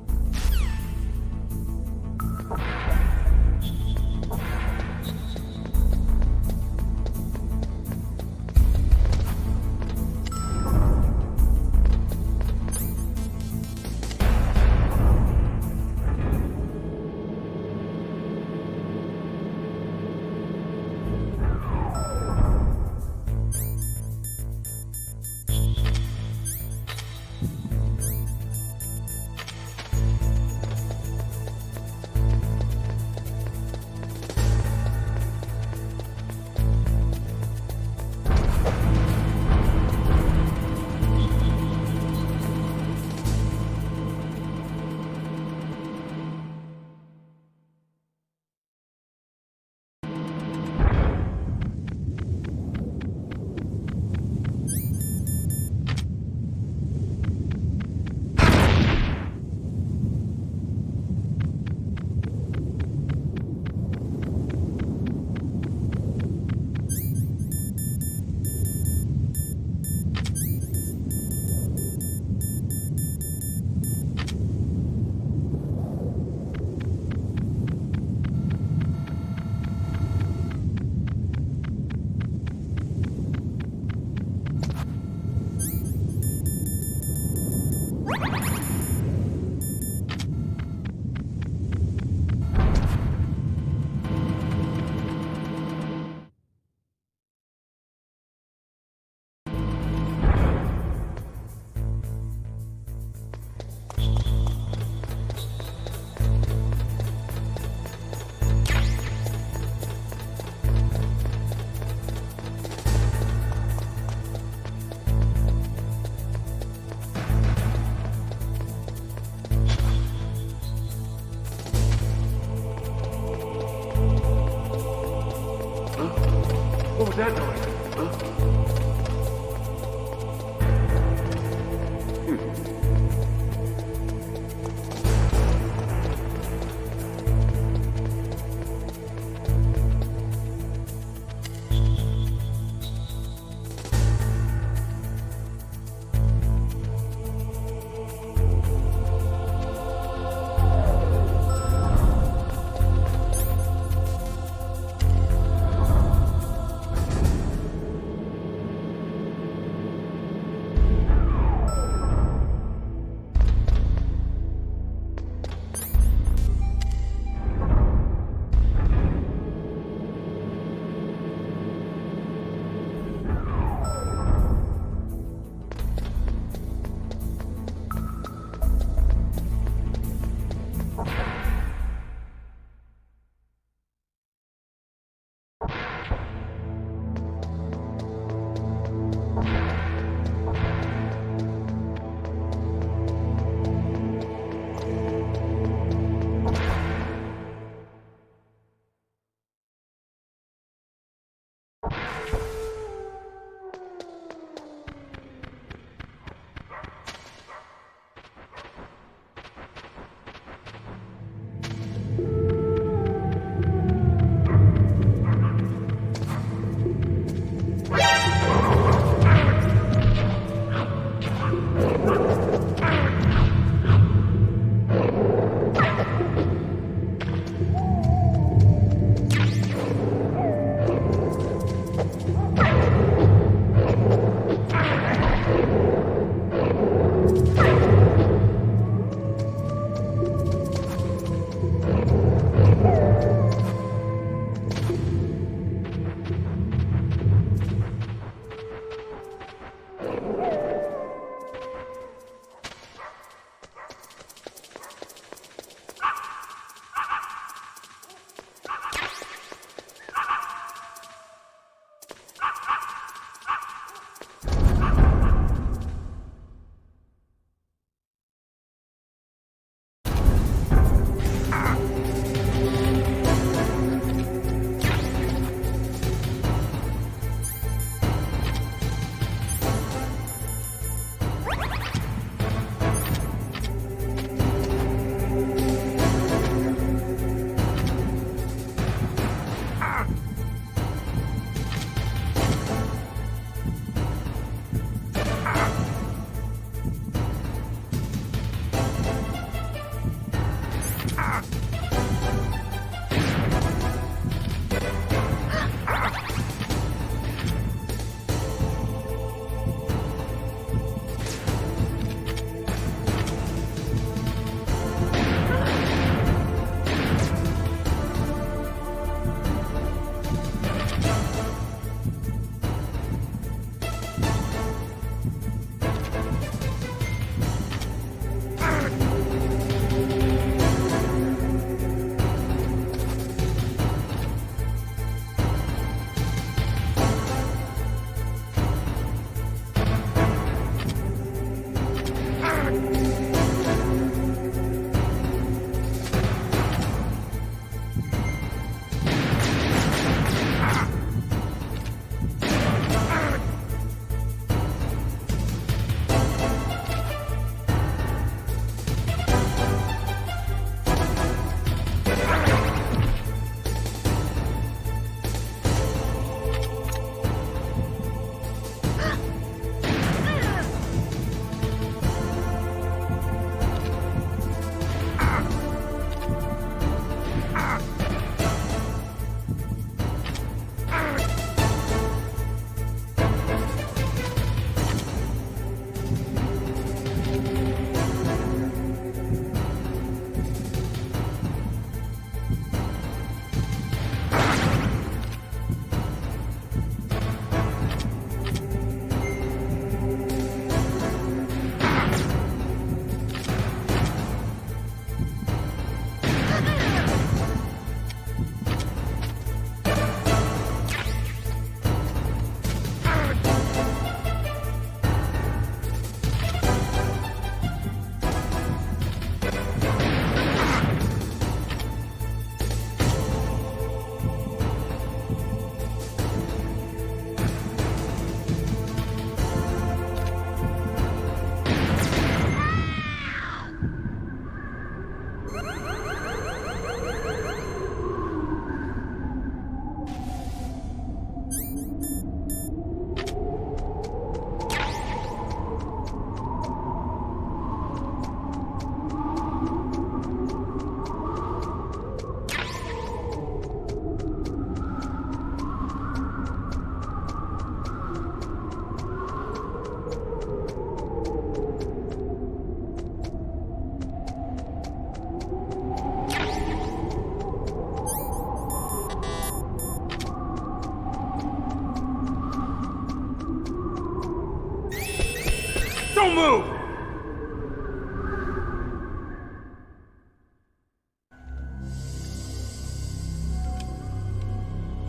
Don't move!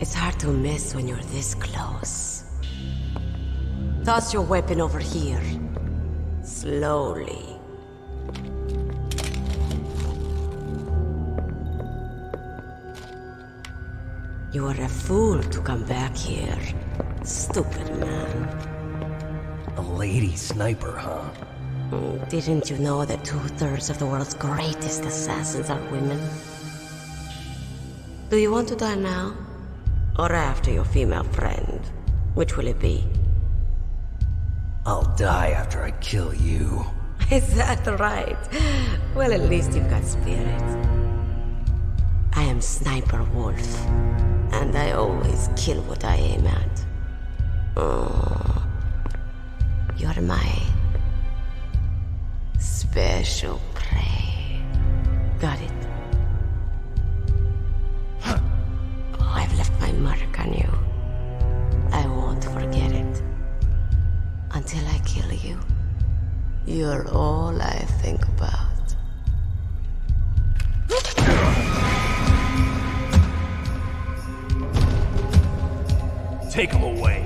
It's hard to miss when you're this close. Toss your weapon over here. Slowly. You were a fool to come back here. Stupid man. A lady sniper, huh? Didn't you know that 2/3 of the world's greatest assassins are women? Do you want to die now? Or after your female friend? Which will it be? I'll die after I kill you. Is that right? Well, at least you've got spirit. I am Sniper Wolf, and I always kill what I aim at. Oh, you're my special prey. Got it? I've left my mark on you. I won't forget it. Until I kill you. You're all I think about. Take him away.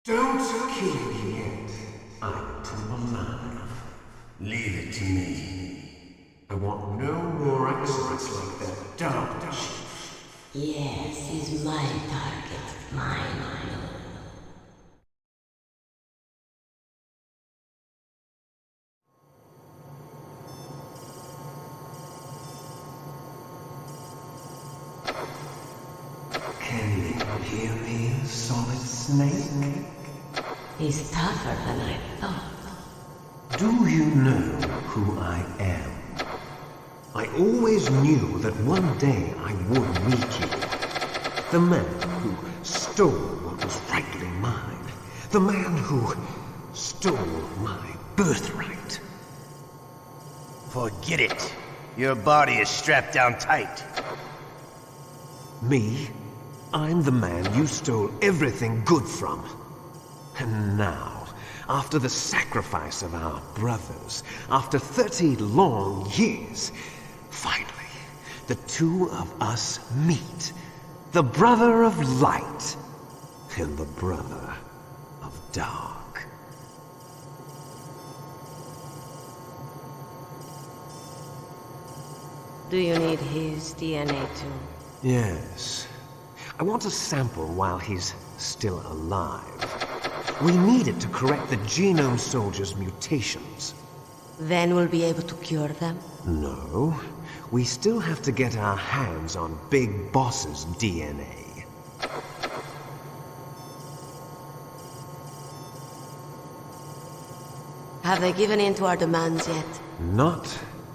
Don't kill me yet. I'm too alive. Leave it to me. I want no more accidents like that Dark Chief. Yes, he's my target. Mine. Can you hear me, Solid Snake? He's tougher than I thought. Do you know who I am? I always knew that one day I would meet you. The man who stole what was rightly mine. The man who stole my birthright. Forget it. Your body is strapped down tight. Me? I'm the man you stole everything good from. And now, after the sacrifice of our brothers, after 30 long years, finally, the two of us meet. The brother of light and the brother of dark. Do you need his DNA too? Yes. I want a sample while he's still alive. We need it to correct the Genome Soldier's mutations. Then we'll be able to cure them? No. We still have to get our hands on Big Boss's DNA. Have they given in to our demands yet? Not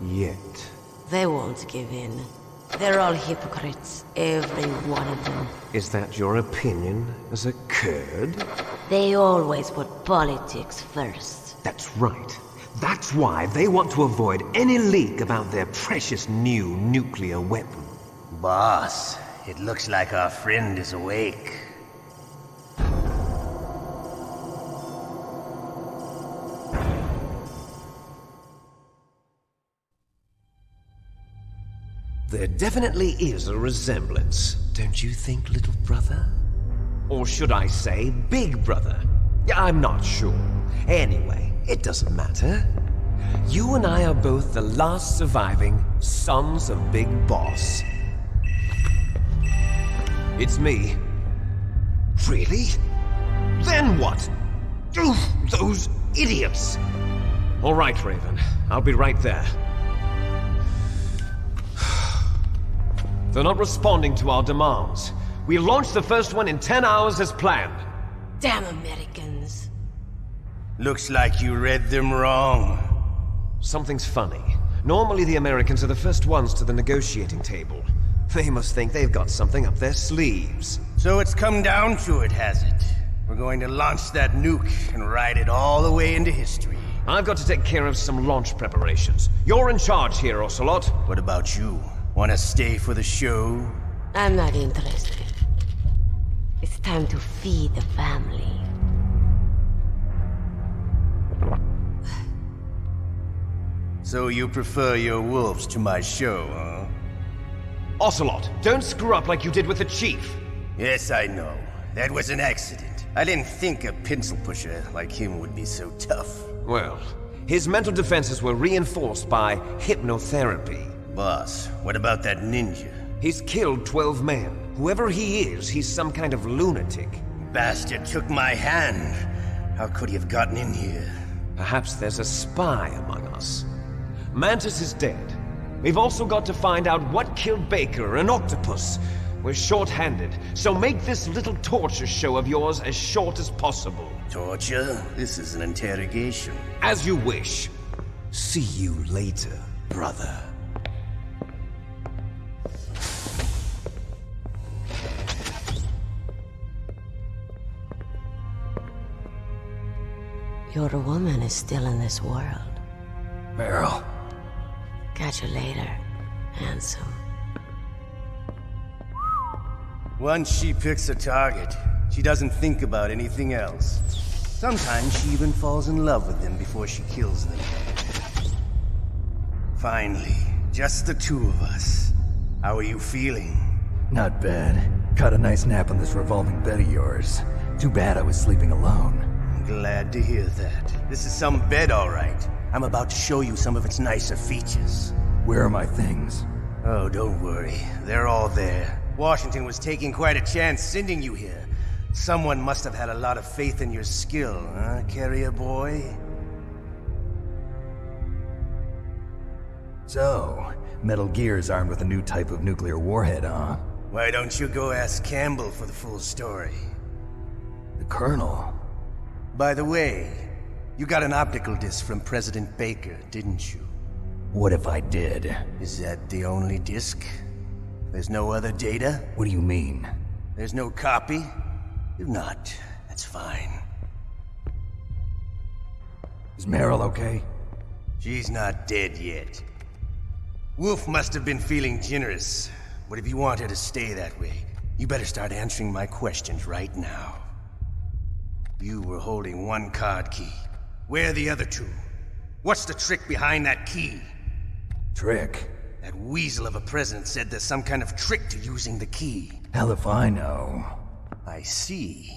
yet. They won't give in. They're all hypocrites, every one of them. Is that your opinion as a Kurd? They always put politics first. That's right. That's why they want to avoid any leak about their precious new nuclear weapon. Boss, it looks like our friend is awake. There definitely is a resemblance, don't you think, little brother? Or should I say, big brother? I'm not sure. Anyway, it doesn't matter. You and I are both the last surviving sons of Big Boss. It's me. Really? Then what? Oof, those idiots! All right, Raven. I'll be right there. They're not responding to our demands. We launched the first one in 10 hours as planned. Damn Americans. Looks like you read them wrong. Something's funny. Normally the Americans are the first ones to the negotiating table. They must think they've got something up their sleeves. So it's come down to it, has it? We're going to launch that nuke and ride it all the way into history. I've got to take care of some launch preparations. You're in charge here, Ocelot. What about you? Wanna stay for the show? I'm not interested. It's time to feed the family. So you prefer your wolves to my show, huh? Ocelot, don't screw up like you did with the Chief. Yes, I know. That was an accident. I didn't think a pencil pusher like him would be so tough. Well, his mental defenses were reinforced by hypnotherapy. Boss, what about that ninja? He's killed 12 men. Whoever he is, he's some kind of lunatic. Bastard took my hand. How could he have gotten in here? Perhaps there's a spy among us. Mantis is dead. We've also got to find out what killed Baker and Octopus. We're short-handed, so make this little torture show of yours as short as possible. Torture? This is an interrogation. As you wish. See you later, brother. Your woman is still in this world. Meryl. Catch you later, handsome. Once she picks a target, she doesn't think about anything else. Sometimes she even falls in love with them before she kills them. Finally, just the two of us. How are you feeling? Not bad. Caught a nice nap on this revolving bed of yours. Too bad I was sleeping alone. I'm glad to hear that. This is some bed, all right. I'm about to show you some of its nicer features. Where are my things? Oh, don't worry. They're all there. Washington was taking quite a chance sending you here. Someone must have had a lot of faith in your skill, huh, carrier boy? So, Metal Gear's armed with a new type of nuclear warhead, huh? Why don't you go ask Campbell for the full story? The Colonel? By the way, you got an optical disc from President Baker, didn't you? What if I did? Is that the only disc? There's no other data? What do you mean? There's no copy? If not, that's fine. Is Meryl okay? She's not dead yet. Wolf must have been feeling generous. But if you want her to stay that way, you better start answering my questions right now. You were holding one card key. Where are the other two? What's the trick behind that key? Trick? That weasel of a president said there's some kind of trick to using the key. Hell if I know. I see.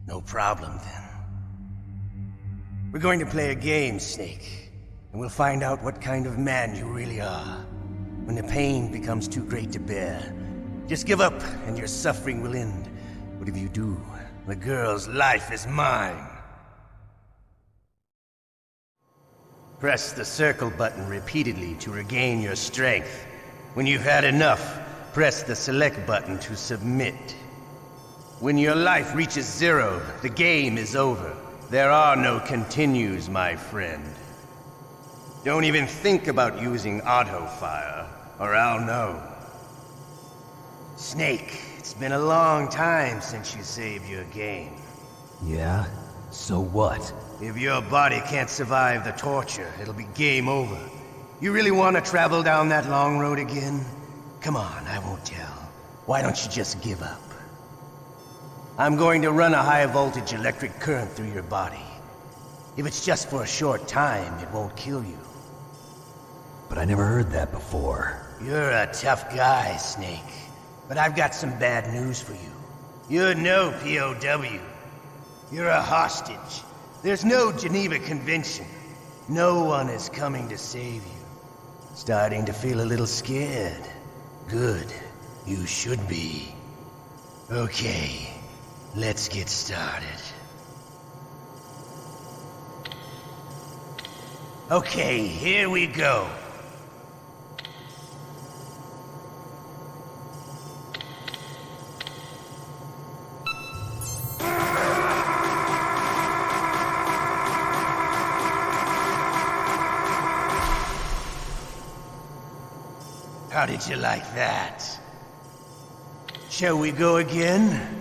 No problem then. We're going to play a game, Snake. And we'll find out what kind of man you really are. When the pain becomes too great to bear, just give up and your suffering will end. But if you do, the girl's life is mine. Press the circle button repeatedly to regain your strength. When you've had enough, press the select button to submit. When your life reaches 0, the game is over. There are no continues, my friend. Don't even think about using auto-fire, or I'll know. Snake, it's been a long time since you saved your game. Yeah? So what? If your body can't survive the torture, it'll be game over. You really want to travel down that long road again? Come on, I won't tell. Why don't you just give up? I'm going to run a high-voltage electric current through your body. If it's just for a short time, it won't kill you. But I never heard that before. You're a tough guy, Snake. But I've got some bad news for you. You're no POW. You're a hostage. There's no Geneva Convention. No one is coming to save you. Starting to feel a little scared. Good. You should be. Okay. Let's get started. Okay, here we go. How did you like that? Shall we go again?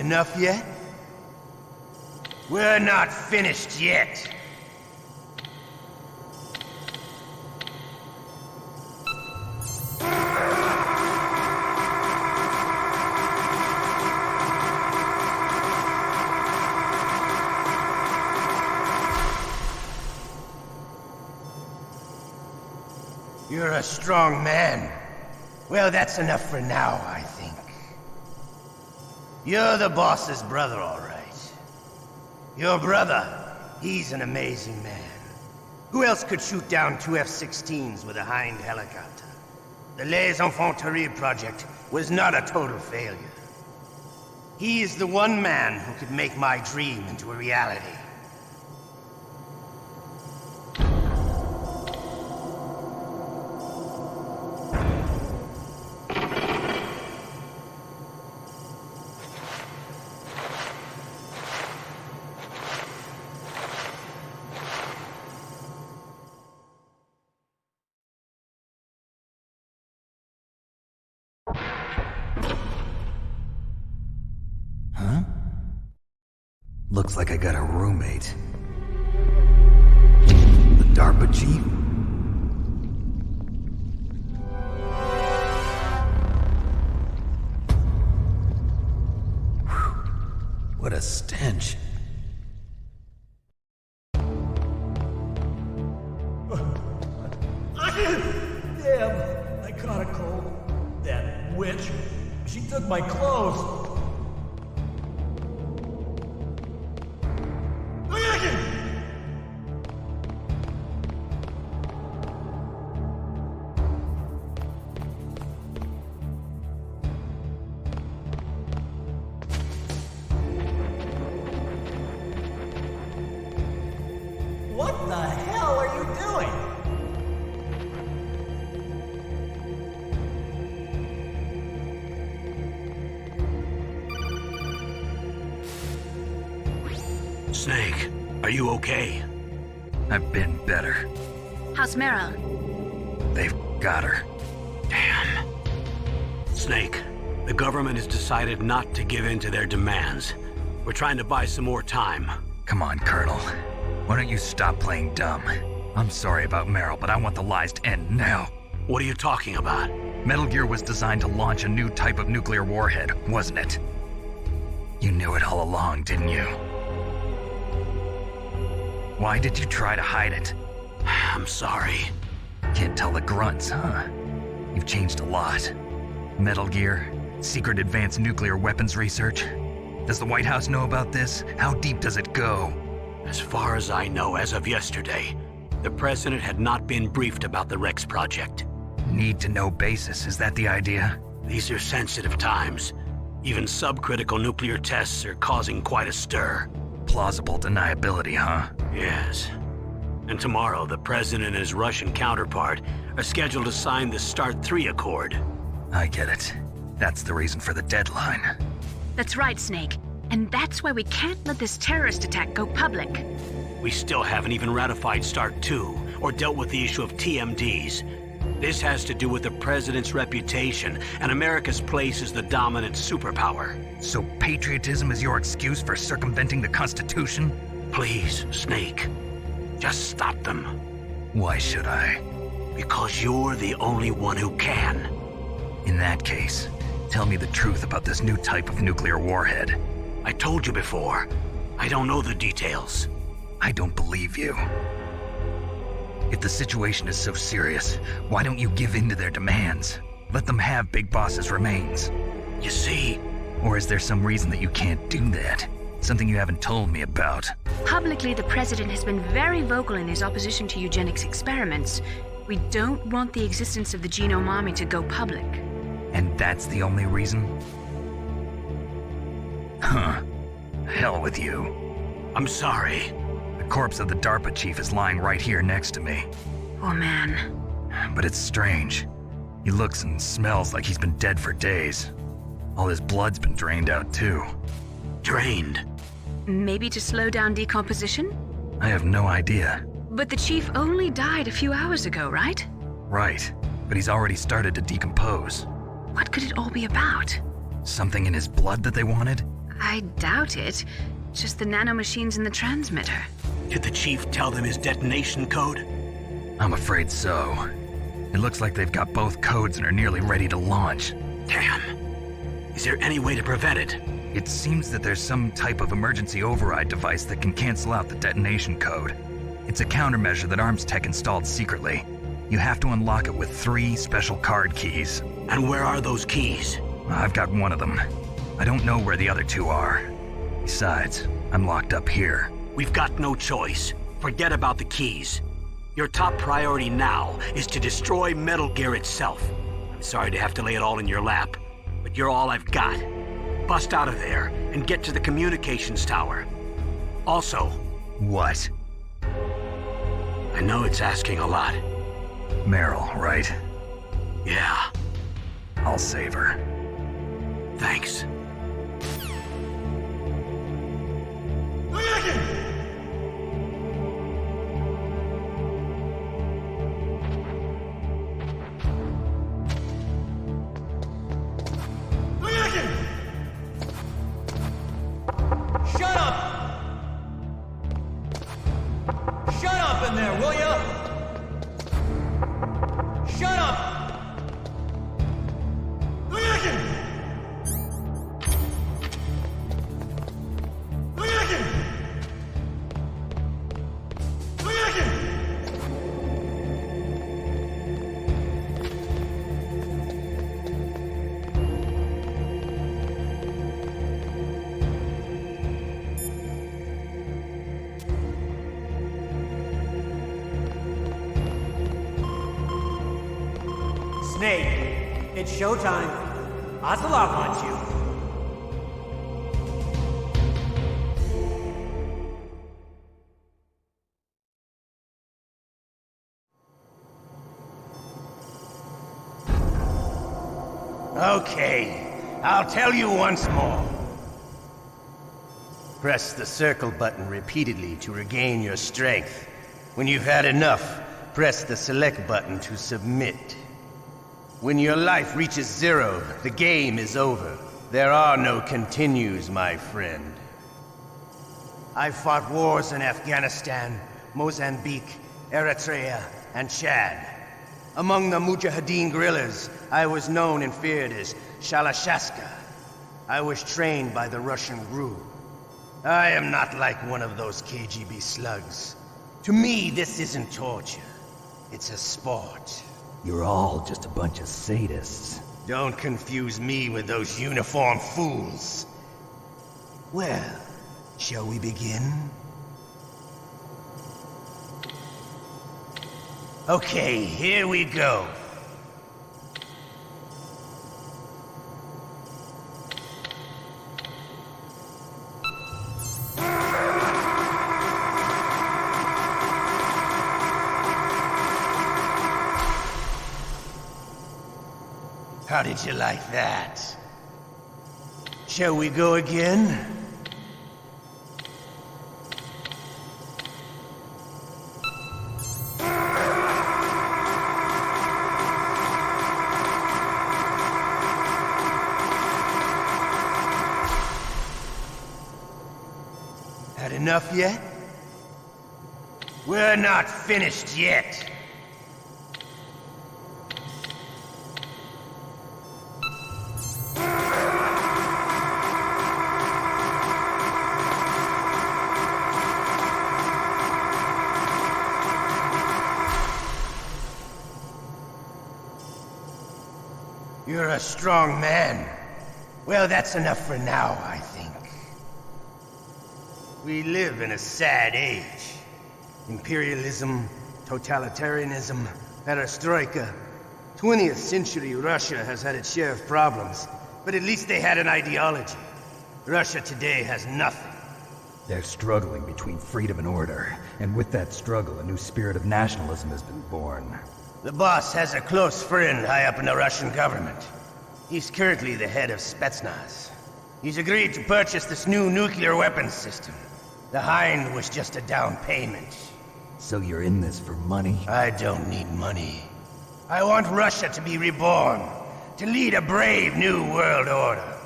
Enough yet? We're not finished yet. You're a strong man. Well, that's enough for now, I think. You're the boss's brother, all right. Your brother, he's an amazing man. Who else could shoot down 2 F-16s with a Hind helicopter? The Les Enfants Terribles project was not a total failure. He is the one man who could make my dream into a reality. Looks like I got a roommate. The DARPA chief? Whew. What a stench. Damn, I caught a cold. That witch. She took my clothes. What the hell are you doing? Snake, are you okay? I've been better. How's Meryl? They've got her. Damn. Snake, the government has decided not to give in to their demands. We're trying to buy some more time. Come on, Colonel. Why don't you stop playing dumb? I'm sorry about Meryl, but I want the lies to end now. What are you talking about? Metal Gear was designed to launch a new type of nuclear warhead, wasn't it? You knew it all along, didn't you? Why did you try to hide it? I'm sorry. Can't tell the grunts, huh? You've changed a lot. Metal Gear, secret advanced nuclear weapons research. Does the White House know about this? How deep does it go? As far as I know, as of yesterday, the president had not been briefed about the Rex project. Need-to-know basis, is that the idea? These are sensitive times. Even subcritical nuclear tests are causing quite a stir. Plausible deniability, huh? Yes. And tomorrow, the president and his Russian counterpart are scheduled to sign the START 3 Accord. I get it. That's the reason for the deadline. That's right, Snake. And that's why we can't let this terrorist attack go public. We still haven't even ratified START 2 or dealt with the issue of TMDs. This has to do with the president's reputation and America's place as the dominant superpower. So patriotism is your excuse for circumventing the Constitution? Please, Snake. Just stop them. Why should I? Because you're the only one who can. In that case, tell me the truth about this new type of nuclear warhead. I told you before. I don't know the details. I don't believe you. If the situation is so serious, why don't you give in to their demands? Let them have Big Boss's remains. You see? Or is there some reason that you can't do that? Something you haven't told me about. Publicly, the president has been very vocal in his opposition to eugenics experiments. We don't want the existence of the Genome Army to go public. And that's the only reason? Huh. Hell with you. I'm sorry. The corpse of the DARPA chief is lying right here next to me. Oh, man. But it's strange. He looks and smells like he's been dead for days. All his blood's been drained out, too. Drained? Maybe to slow down decomposition? I have no idea. But the chief only died a few hours ago, right? Right. But he's already started to decompose. What could it all be about? Something in his blood that they wanted? I doubt it. Just the nanomachines in the transmitter. Did the Chief tell them his detonation code? I'm afraid so. It looks like they've got both codes and are nearly ready to launch. Damn. Is there any way to prevent it? It seems that there's some type of emergency override device that can cancel out the detonation code. It's a countermeasure that Arms Tech installed secretly. You have to unlock it with 3 special card keys. And where are those keys? I've got one of them. I don't know where the other 2 are. Besides, I'm locked up here. We've got no choice. Forget about the keys. Your top priority now is to destroy Metal Gear itself. I'm sorry to have to lay it all in your lap, but you're all I've got. Bust out of there and get to the communications tower. Also... What? I know it's asking a lot. Meryl, right? Yeah. I'll save her. Thanks. Shut up! Shut up in there, will ya? Shut up! Snake, it's showtime. Ocelot wants you. Okay, I'll tell you once more. Press the circle button repeatedly to regain your strength. When you've had enough, press the select button to submit. When your life reaches 0, the game is over. There are no continues, my friend. I've fought wars in Afghanistan, Mozambique, Eritrea, and Chad. Among the Mujahideen guerrillas, I was known and feared as Shalashaska. I was trained by the Russian GRU. I am not like one of those KGB slugs. To me, this isn't torture. It's a sport. You're all just a bunch of sadists. Don't confuse me with those uniformed fools. Well, shall we begin? Okay, here we go. How did you like that? Shall we go again? Had enough yet? We're not finished yet. You're a strong man. Well, that's enough for now, I think. We live in a sad age. Imperialism, totalitarianism, perestroika. 20th century Russia has had its share of problems, but at least they had an ideology. Russia today has nothing. They're struggling between freedom and order, and with that struggle, a new spirit of nationalism has been born. The boss has a close friend high up in the Russian government. He's currently the head of Spetsnaz. He's agreed to purchase this new nuclear weapons system. The Hind was just a down payment. So you're in this for money? I don't need money. I want Russia to be reborn, to lead a brave new world order.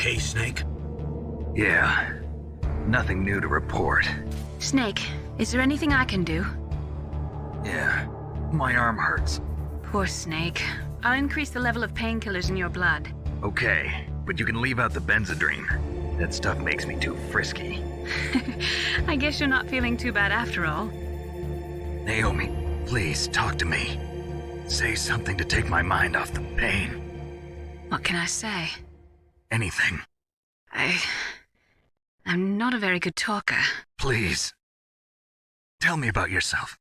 okay, Snake? Yeah. Nothing new to report. Snake, is there anything I can do? Yeah. My arm hurts. Poor Snake. I'll increase the level of painkillers in your blood. Okay, but you can leave out the Benzedrine. That stuff makes me too frisky. I guess you're not feeling too bad after all. Naomi, please talk to me. Say something to take my mind off the pain. What can I say? Anything. I'm not a very good talker. Please. Tell me about yourself.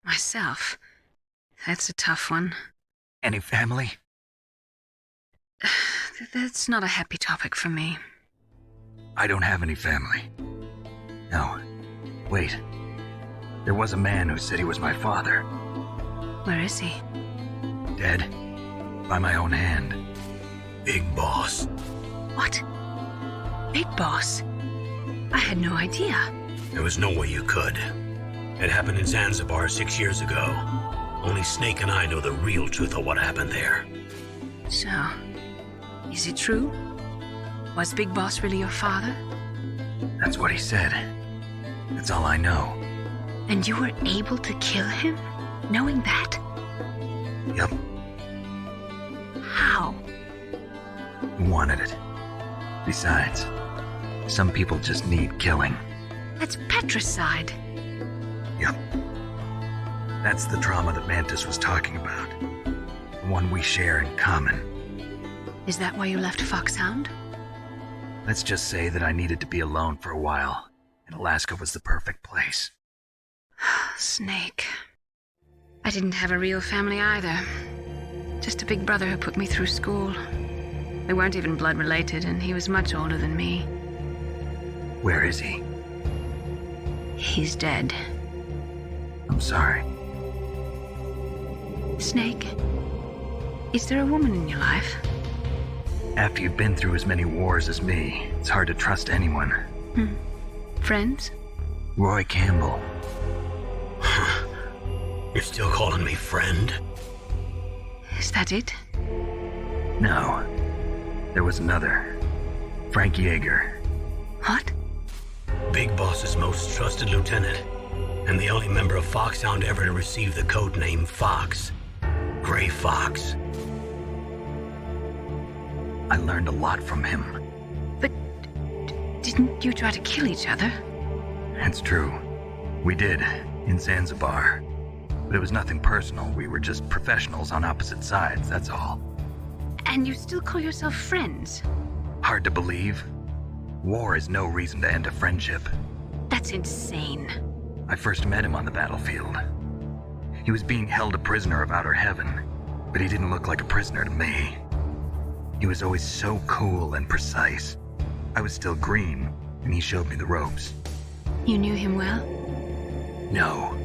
Myself? That's a tough one. Any family? That's not a happy topic for me. I don't have any family. No. Wait. There was a man who said he was my father. Where is he? Dead. By my own hand. Big Boss. What? Big Boss? I had no idea. There was no way you could. It happened in Zanzibar 6 years ago. Only Snake and I know the real truth of what happened there. So, is it true? Was Big Boss really your father? That's what he said. That's all I know. And you were able to kill him, knowing that? Yup. How? He wanted it. Besides, some people just need killing. That's patricide. Yup. That's the trauma that Mantis was talking about. The one we share in common. Is that why you left Foxhound? Let's just say that I needed to be alone for a while, and Alaska was the perfect place. Snake. I didn't have a real family either. Just a big brother who put me through school. We weren't even blood related, and he was much older than me. Where is he? He's dead. I'm sorry. Snake, is there a woman in your life? After you've been through as many wars as me, it's hard to trust anyone. Friends? Roy Campbell. You're still calling me friend? Is that it? No. There was another. Frank Yeager. What? Big Boss's most trusted lieutenant, and the only member of Foxhound ever to receive the code name Fox. Gray Fox. I learned a lot from him. But didn't you try to kill each other? It's true. We did, in Zanzibar. But it was nothing personal. We were just professionals on opposite sides, that's all. And you still call yourself friends? Hard to believe. War is no reason to end a friendship. That's insane. I first met him on the battlefield. He was being held a prisoner of outer heaven, but he didn't look like a prisoner to me. He was always so cool and precise. I was still green, and he showed me the ropes. You knew him well? No.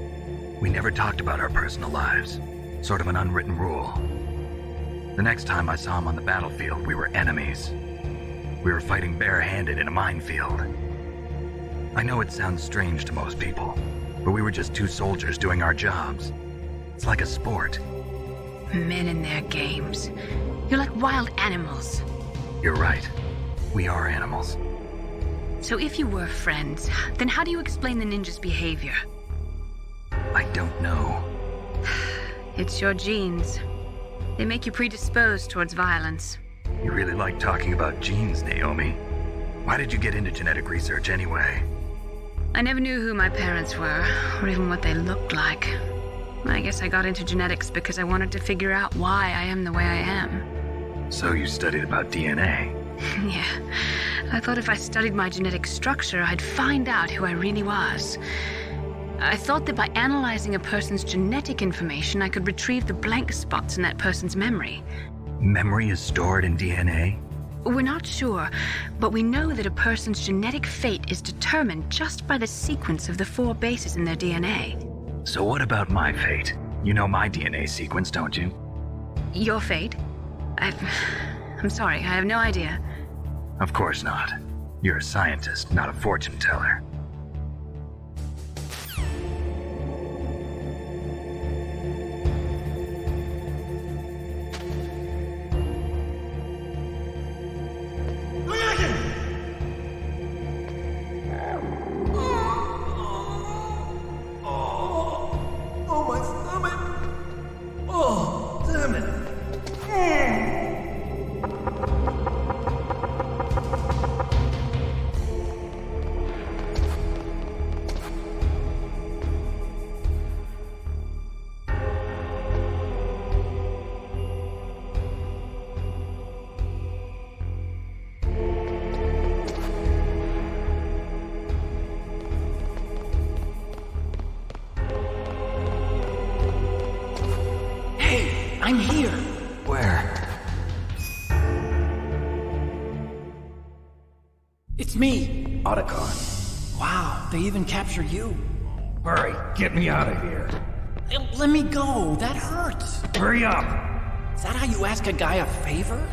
We never talked about our personal lives. Sort of an unwritten rule. The next time I saw him on the battlefield, we were enemies. We were fighting barehanded in a minefield. I know it sounds strange to most people, but we were just two soldiers doing our jobs. It's like a sport. Men and their games. You're like wild animals. You're right. We are animals. So if you were friends, then how do you explain the ninja's behavior? I don't know. It's your genes. They make you predisposed towards violence. You really like talking about genes, Naomi. Why did you get into genetic research anyway? I never knew who my parents were, or even what they looked like. I guess I got into genetics because I wanted to figure out why I am the way I am. So you studied about DNA? Yeah. I thought if I studied my genetic structure, I'd find out who I really was. I thought that by analyzing a person's genetic information, I could retrieve the blank spots in that person's memory. Memory is stored in DNA? We're not sure, but we know that a person's genetic fate is determined just by the sequence of the 4 bases in their DNA. So what about my fate? You know my DNA sequence, don't you? Your fate? I'm sorry, I have no idea. Of course not. You're a scientist, not a fortune teller. I'm here. Where? It's me. Otacon. Wow, they even captured you. Hurry, get me out of here. Let me go. That hurts. Hurry up. Is that how you ask a guy a favor?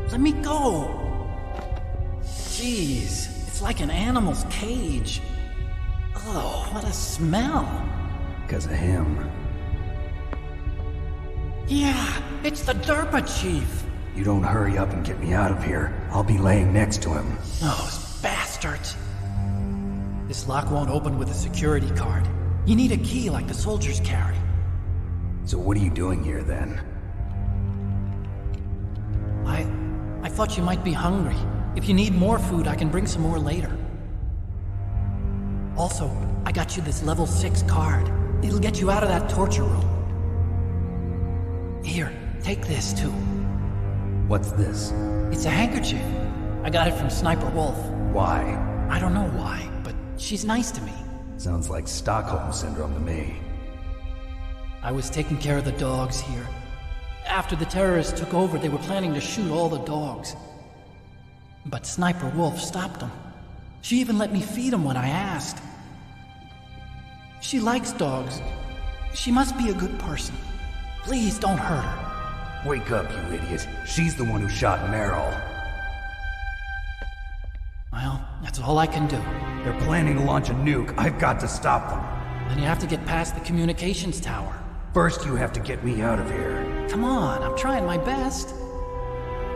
Let me go. Jeez, it's like an animal's cage. Oh, what a smell. Because of him. Yeah, it's the DARPA chief. You don't hurry up and get me out of here, I'll be laying next to him. Those bastards. This lock won't open with a security card. You need a key like the soldiers carry. So what are you doing here then? I thought you might be hungry. If you need more food, I can bring some more later. Also, I got you this level 6 card. It'll get you out of that torture room. Here, take this too. What's this? It's a handkerchief. I got it from Sniper Wolf. Why? I don't know why, but she's nice to me. Sounds like Stockholm Syndrome to me. I was taking care of the dogs here. After the terrorists took over, they were planning to shoot all the dogs. But Sniper Wolf stopped them. She even let me feed them when I asked. She likes dogs. She must be a good person. Please don't hurt her. Wake up, you idiot. She's the one who shot Meryl. Well, that's all I can do. They're planning to launch a nuke. I've got to stop them. Then you have to get past the communications tower. First, you have to get me out of here. Come on, I'm trying my best.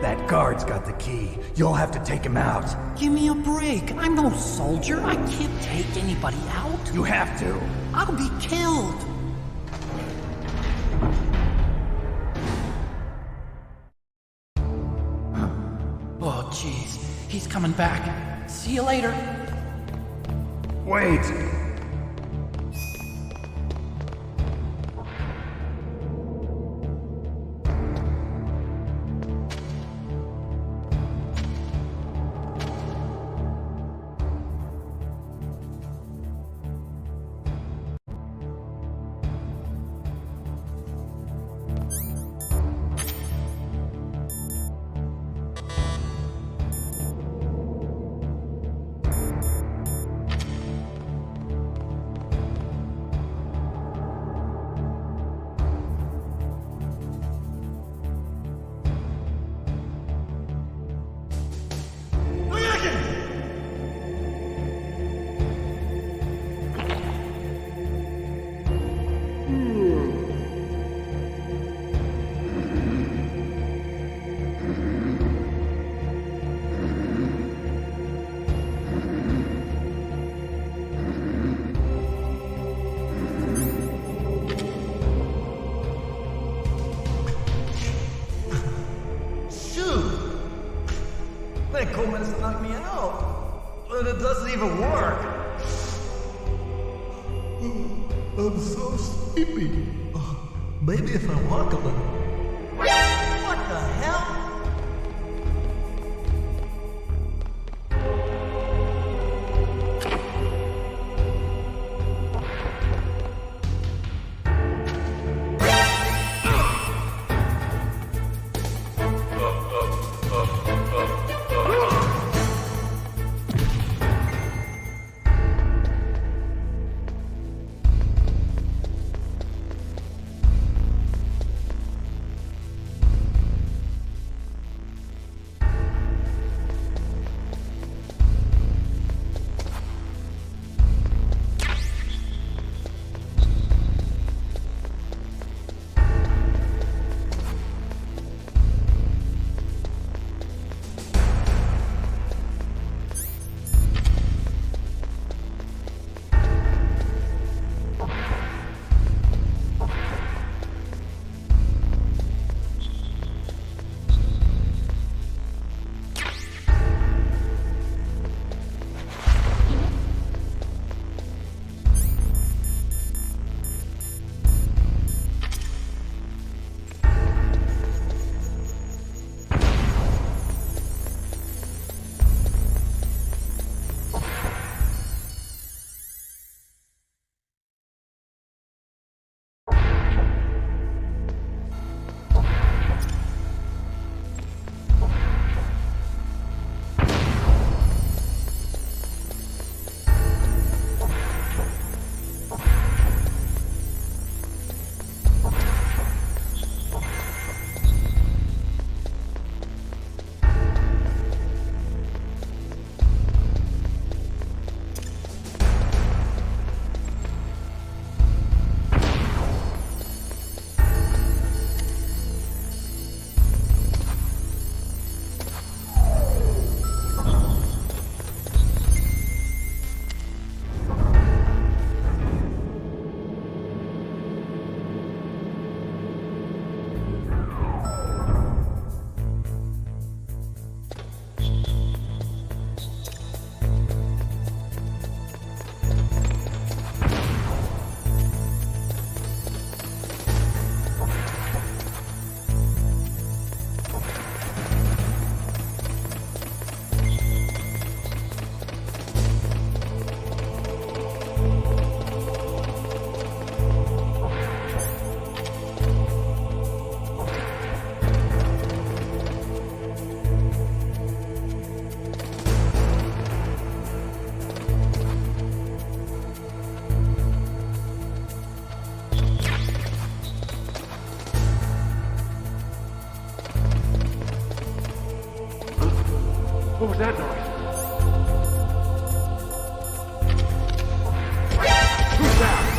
That guard's got the key. You'll have to take him out. Give me a break. I'm no soldier. I can't take anybody out. You have to. I'll be killed. Oh, jeez. He's coming back. See you later. Wait! That cold medicine knocked me out. But it doesn't even work. I'm so sleepy. Maybe if I walk a little. What the hell? was that noise? Who's that?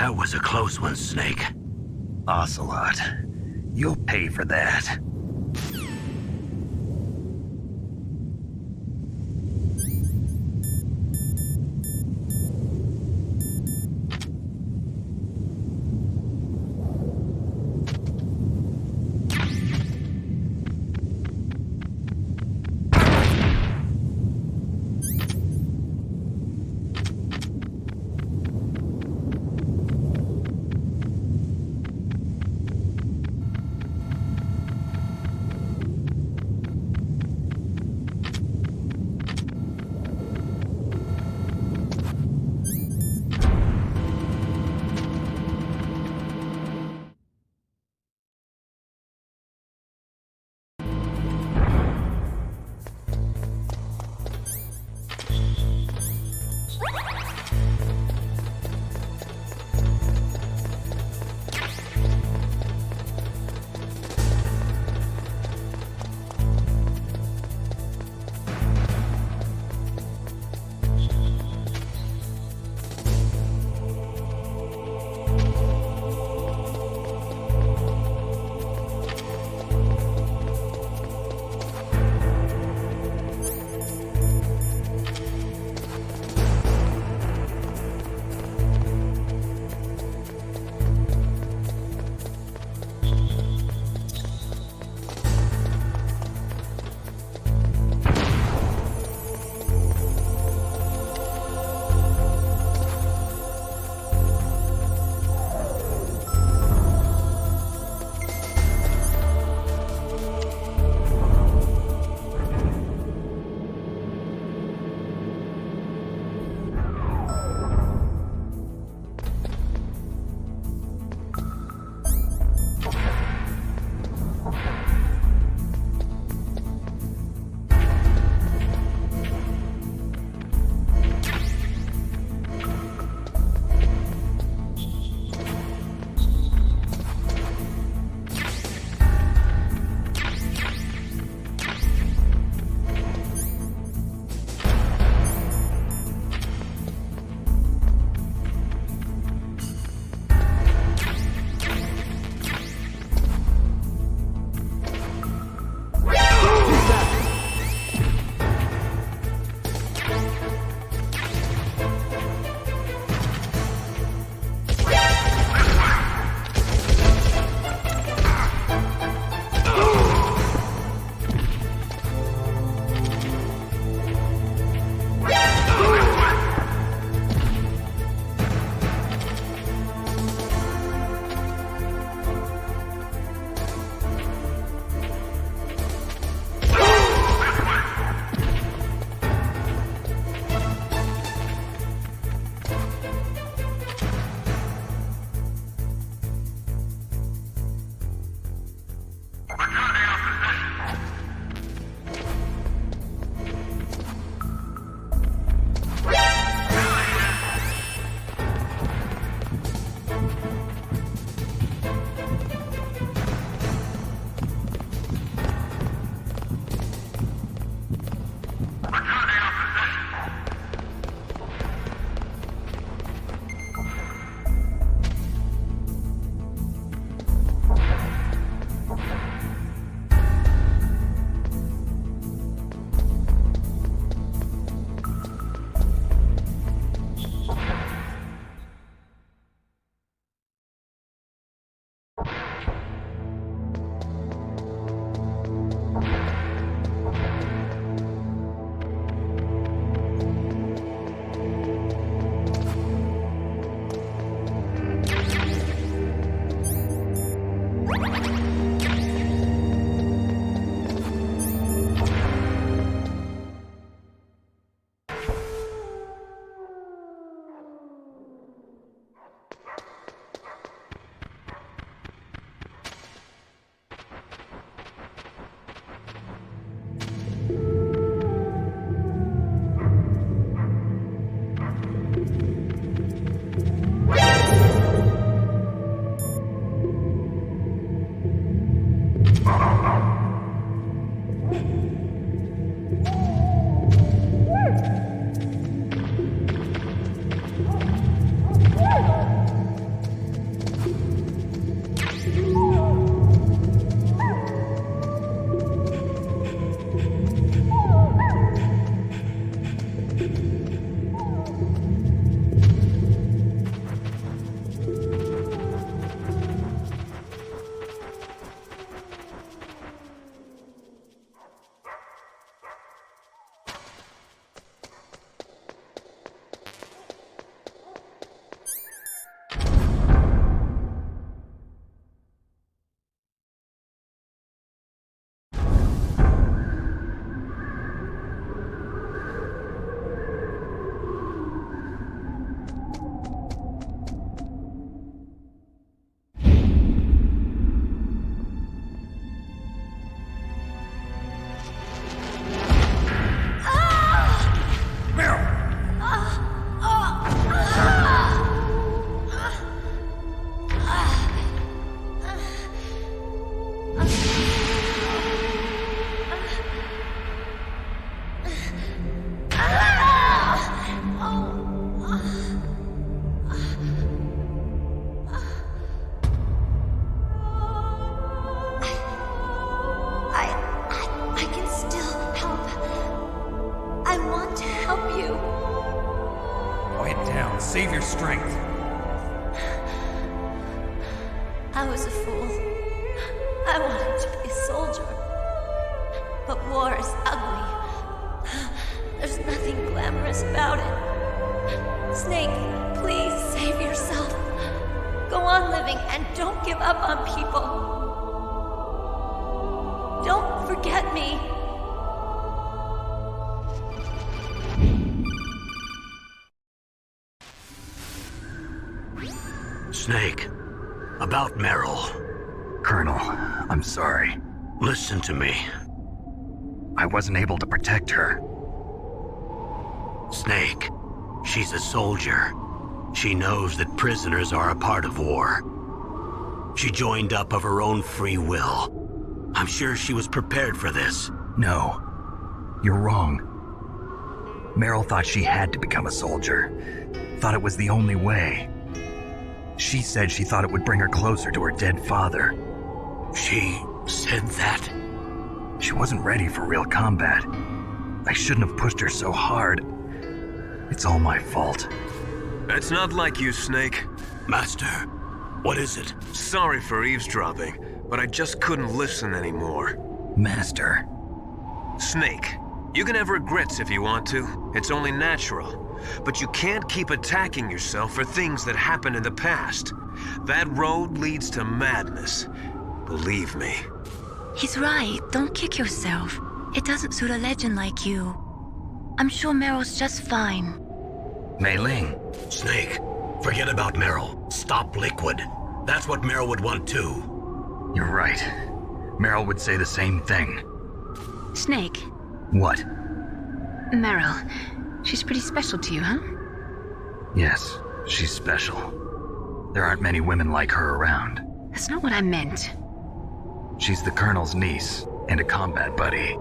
That was a close one, Snake. Ocelot, you'll pay for that. save your strength. I was a fool. I wanted to be a soldier. But war is ugly. There's nothing glamorous about it. Snake, please save yourself. Go on living and don't give up on people. Don't forget me. Snake, about Meryl. Colonel, I'm sorry. Listen to me. I wasn't able to protect her. Snake, she's a soldier. She knows that prisoners are a part of war. She joined up of her own free will. I'm sure she was prepared for this. No, you're wrong. Meryl thought she had to become a soldier. Thought it was the only way. She said she thought it would bring her closer to her dead father. She said that? She wasn't ready for real combat. I shouldn't have pushed her so hard. It's all my fault. It's not like you, Snake. Master, what is it? Sorry for eavesdropping, but I just couldn't listen anymore. Master. Snake, you can have regrets if you want to. It's only natural. But you can't keep attacking yourself for things that happened in the past. That road leads to madness. Believe me. He's right. Don't kick yourself. It doesn't suit a legend like you. I'm sure Meryl's just fine. Mei Ling. Snake, forget about Meryl. Stop Liquid. That's what Meryl would want too. You're right. Meryl would say the same thing. Snake. What? Meryl. She's pretty special to you, huh? Yes, she's special. There aren't many women like her around. That's not what I meant. She's the Colonel's niece and a combat buddy.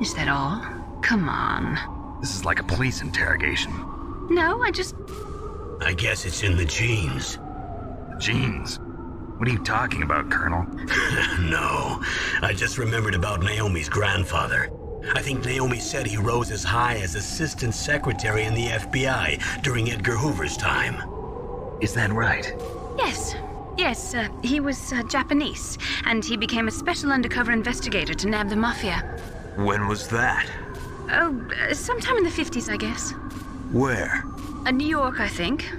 Is that all? Come on. This is like a police interrogation. No, I guess it's in the genes. Genes? What are you talking about, Colonel? No, I just remembered about Naomi's grandfather. I think Naomi said he rose as high as assistant secretary in the FBI during Edgar Hoover's time. Is that right? Yes. Yes, he was Japanese, and he became a special undercover investigator to nab the mafia. When was that? Oh, sometime in the 50s, I guess. Where? New York, I think.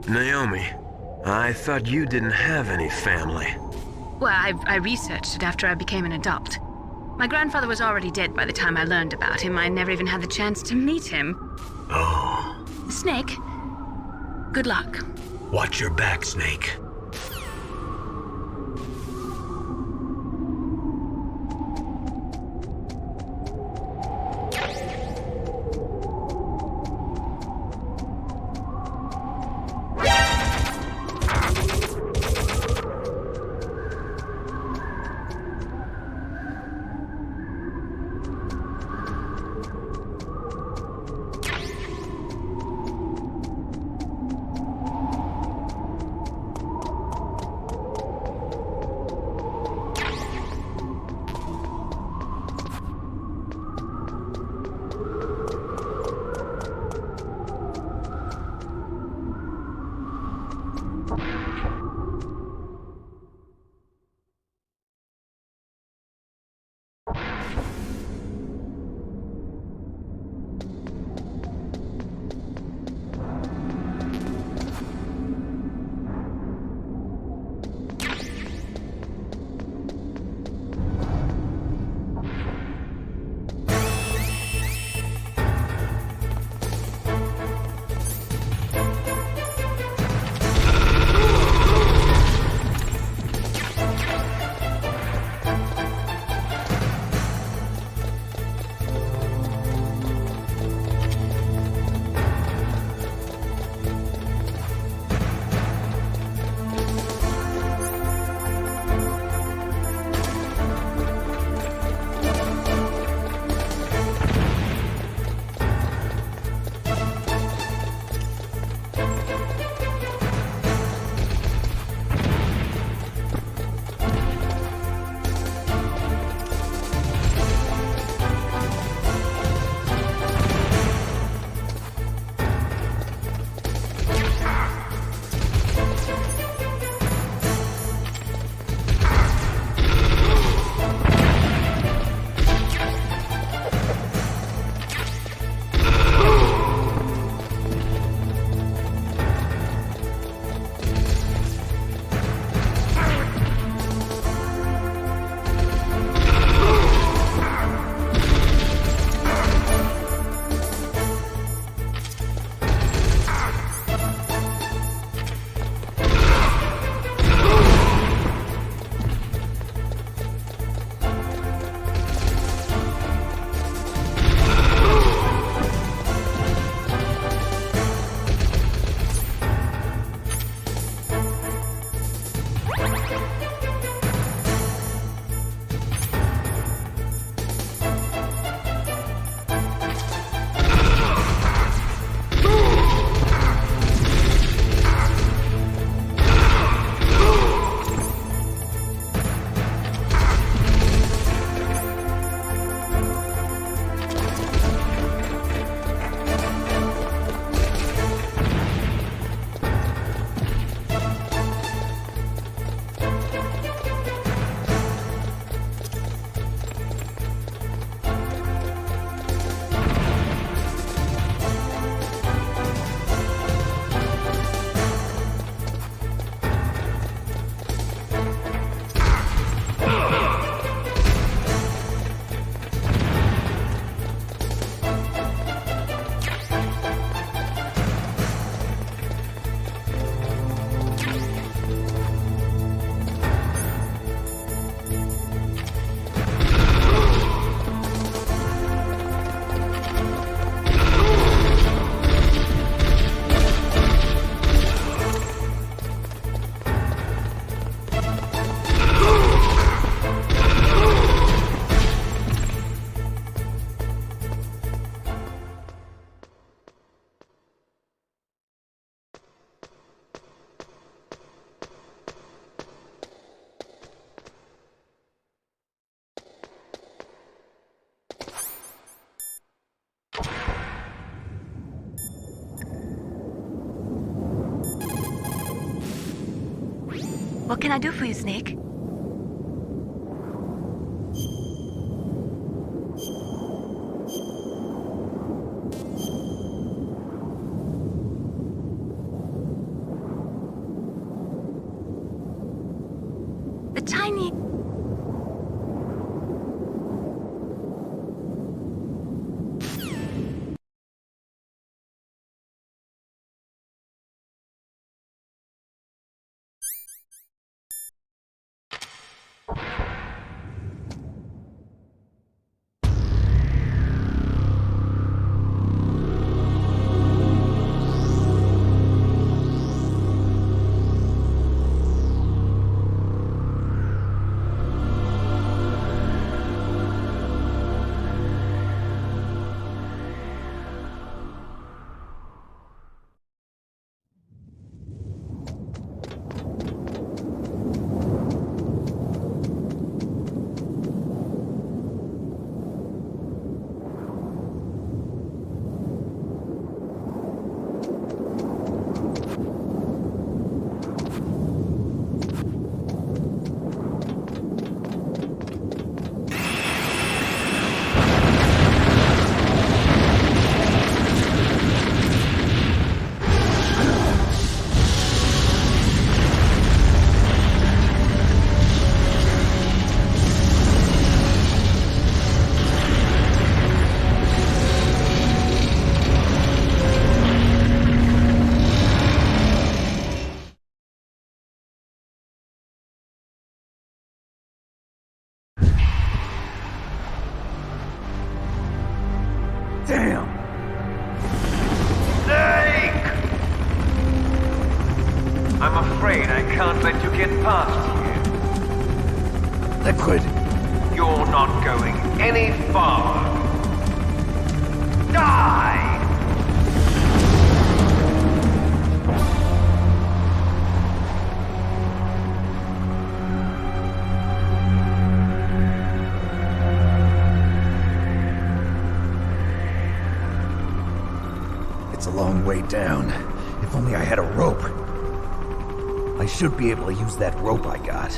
Naomi, I thought you didn't have any family. Well, I researched it after I became an adult. My grandfather was already dead by the time I learned about him. I never even had the chance to meet him. Oh. Snake, good luck. Watch your back, Snake. What can I do for you, Snake? The tiny... Damn! Snake! I'm afraid I can't let you get past here. Liquid! You're not going any farther. Die! It's a long way down. If only I had a rope. I should be able to use that rope I got.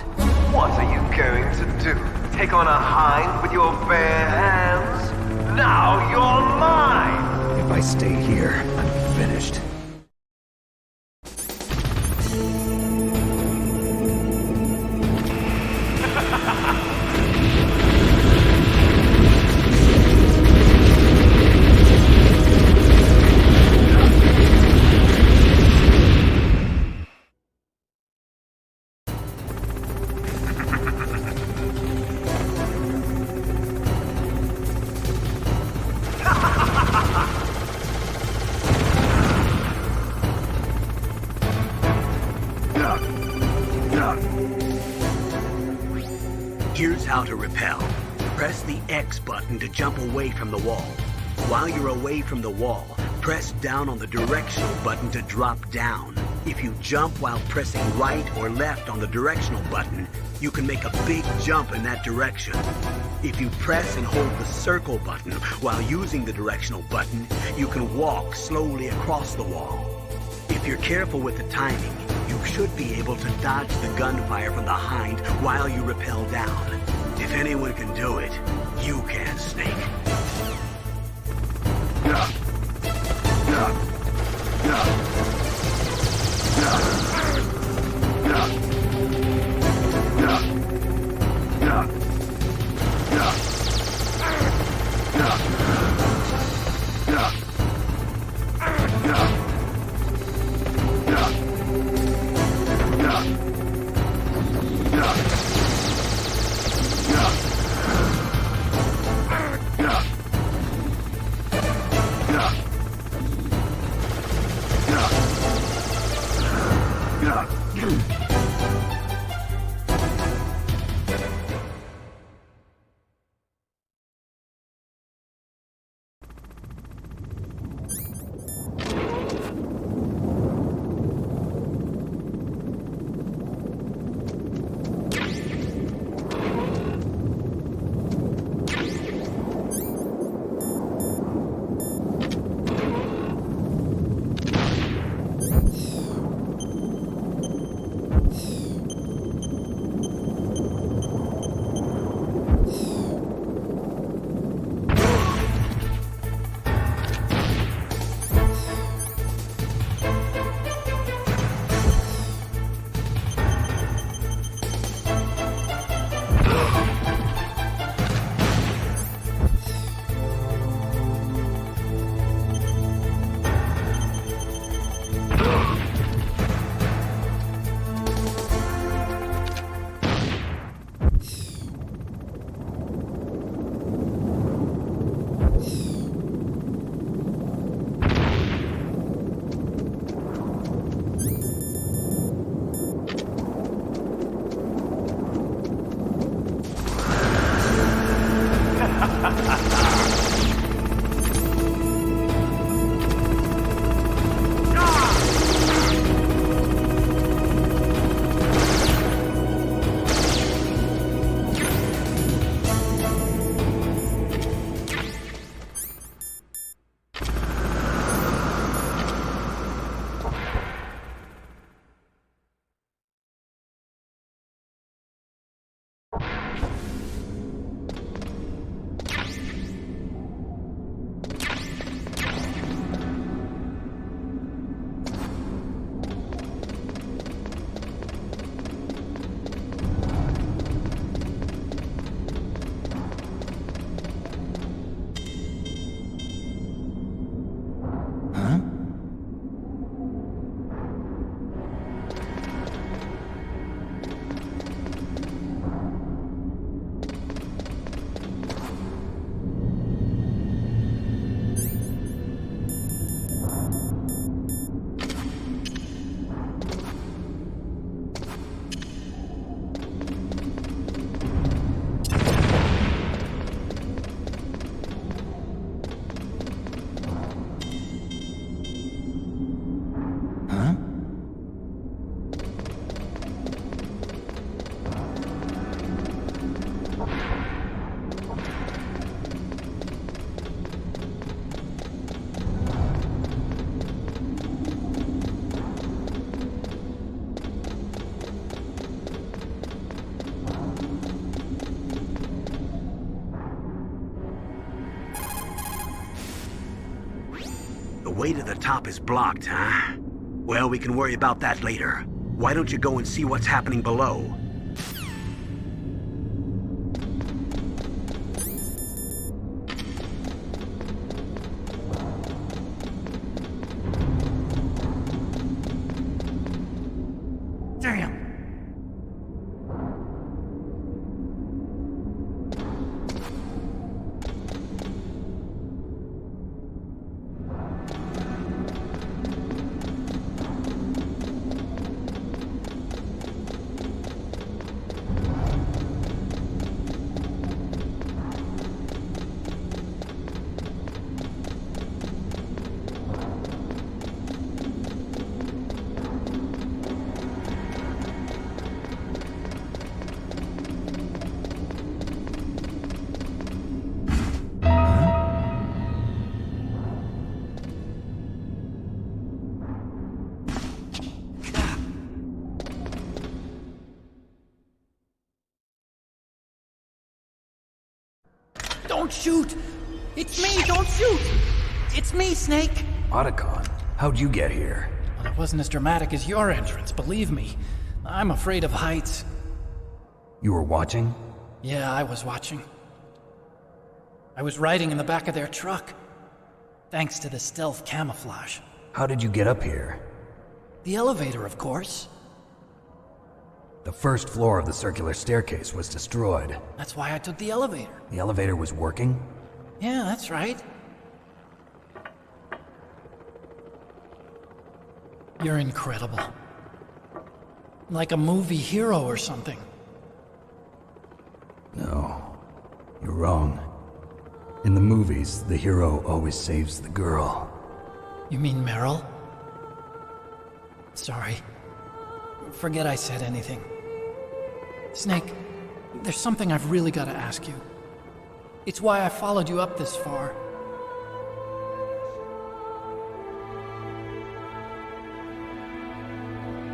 What are you going to do? Take on a hind with your bare hands? Now you're mine! If I stay here, I'm finished. Here's how to repel. Press the X button to jump away from the wall. While you're away from the wall, press down on the directional button to drop down. If you jump while pressing right or left on the directional button, you can make a big jump in that direction. If you press and hold the circle button while using the directional button, you can walk slowly across the wall. If you're careful with the timing, you should be able to dodge the gunfire from the hind while you rappel down. If anyone can do it, you can, Snake. way to the top is blocked, huh? Well, we can worry about that later. Why don't you go and see what's happening below? Damn! Don't shoot! It's me, don't shoot! It's me, Snake! Otacon, how'd you get here? Well, it wasn't as dramatic as your entrance, believe me. I'm afraid of heights. You were watching? Yeah, I was watching. I was riding in the back of their truck. Thanks to the stealth camouflage. How did you get up here? The elevator, of course. The first floor of the circular staircase was destroyed. That's why I took the elevator. The elevator was working? Yeah, that's right. You're incredible. Like a movie hero or something. No, you're wrong. In the movies, the hero always saves the girl. You mean Meryl? Sorry. Forget I said anything. Snake, there's something I've really got to ask you. It's why I followed you up this far.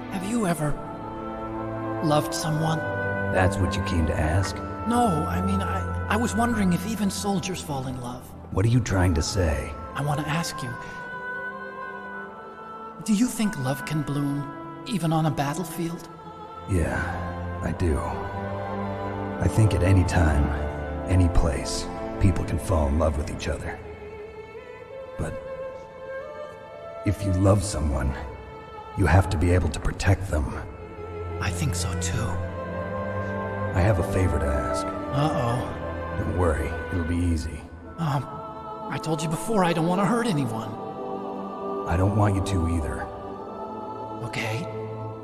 Have you ever loved someone? That's what you came to ask? No, I mean, I was wondering if even soldiers fall in love. What are you trying to say? I want to ask you, do you think love can bloom even on a battlefield? Yeah, I do. I think at any time, any place, people can fall in love with each other. But if you love someone, you have to be able to protect them. I think so too. I have a favor to ask. Uh-oh. Don't worry, it'll be easy. I told you before I don't want to hurt anyone. I don't want you to either. Okay.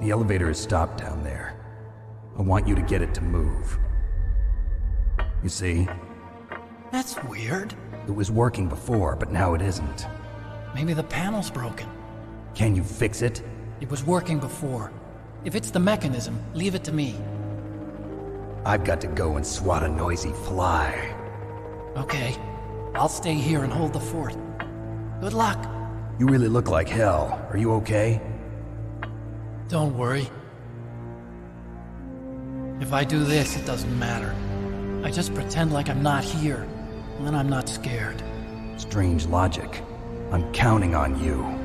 The elevator is stopped down there. I want you to get it to move. You see? That's weird. It was working before, but now it isn't. Maybe the panel's broken. Can you fix it? It was working before. If it's the mechanism, leave it to me. I've got to go and swat a noisy fly. Okay. I'll stay here and hold the fort. Good luck. You really look like hell. Are you okay? Don't worry. If I do this, it doesn't matter. I just pretend like I'm not here, and then I'm not scared. Strange logic. I'm counting on you.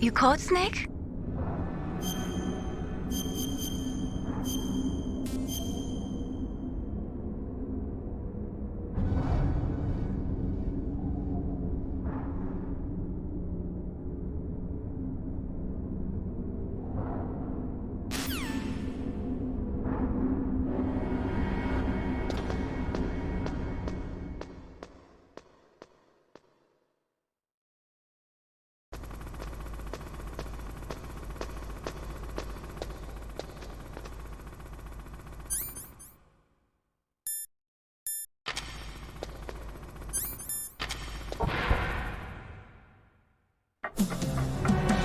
You caught Snake?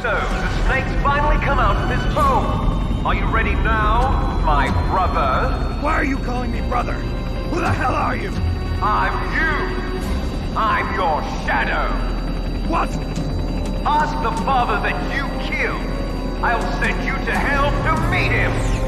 So, the snake's finally come out of this hole. Are you ready now, my brother? Why are you calling me brother? Who the hell are you? I'm you. I'm your shadow. What? Ask the father that you killed. I'll send you to hell to meet him.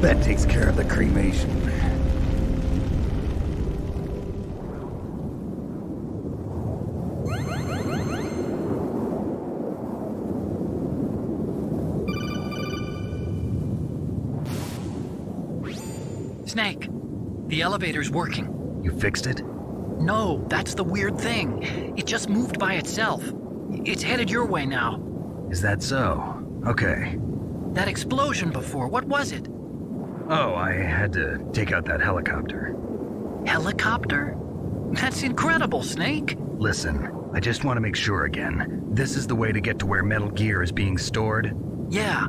That takes care of the cremation. Snake, the elevator's working. You fixed it? No, that's the weird thing. It just moved by itself. It's headed your way now. Is that so? Okay. That explosion before, what was it? Oh, I had to take out that helicopter. Helicopter? That's incredible, Snake. Listen, I just want to make sure again. This is the way to get to where Metal Gear is being stored? Yeah.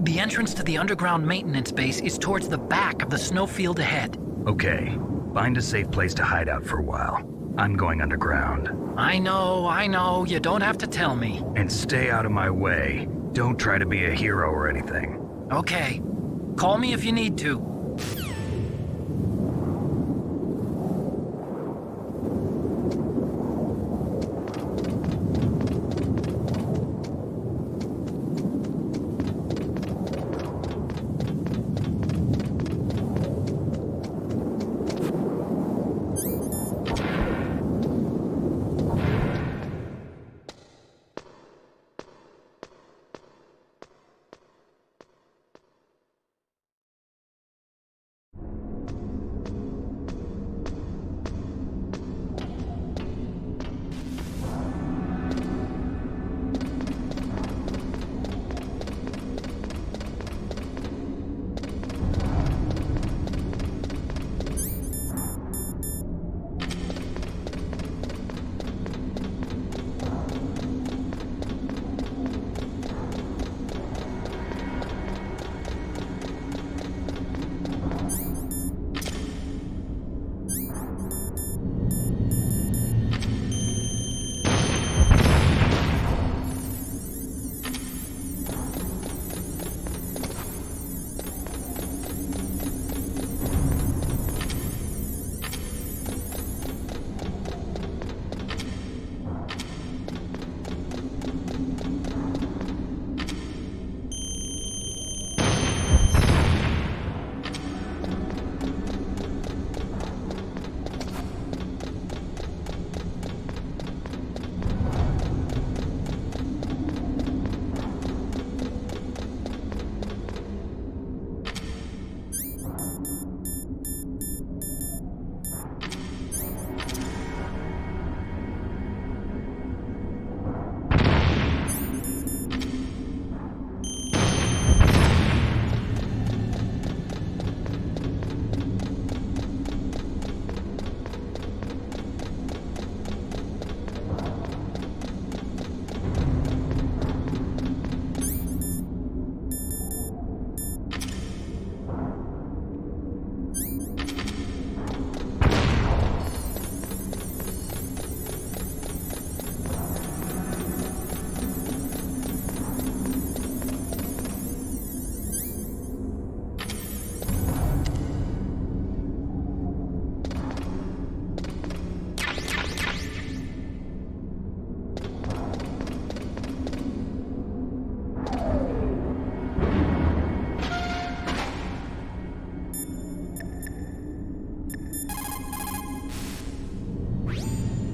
The entrance to the underground maintenance base is towards the back of the snowfield ahead. Okay. Find a safe place to hide out for a while. I'm going underground. I know. You don't have to tell me. And stay out of my way. Don't try to be a hero or anything. Okay. Call me if you need to.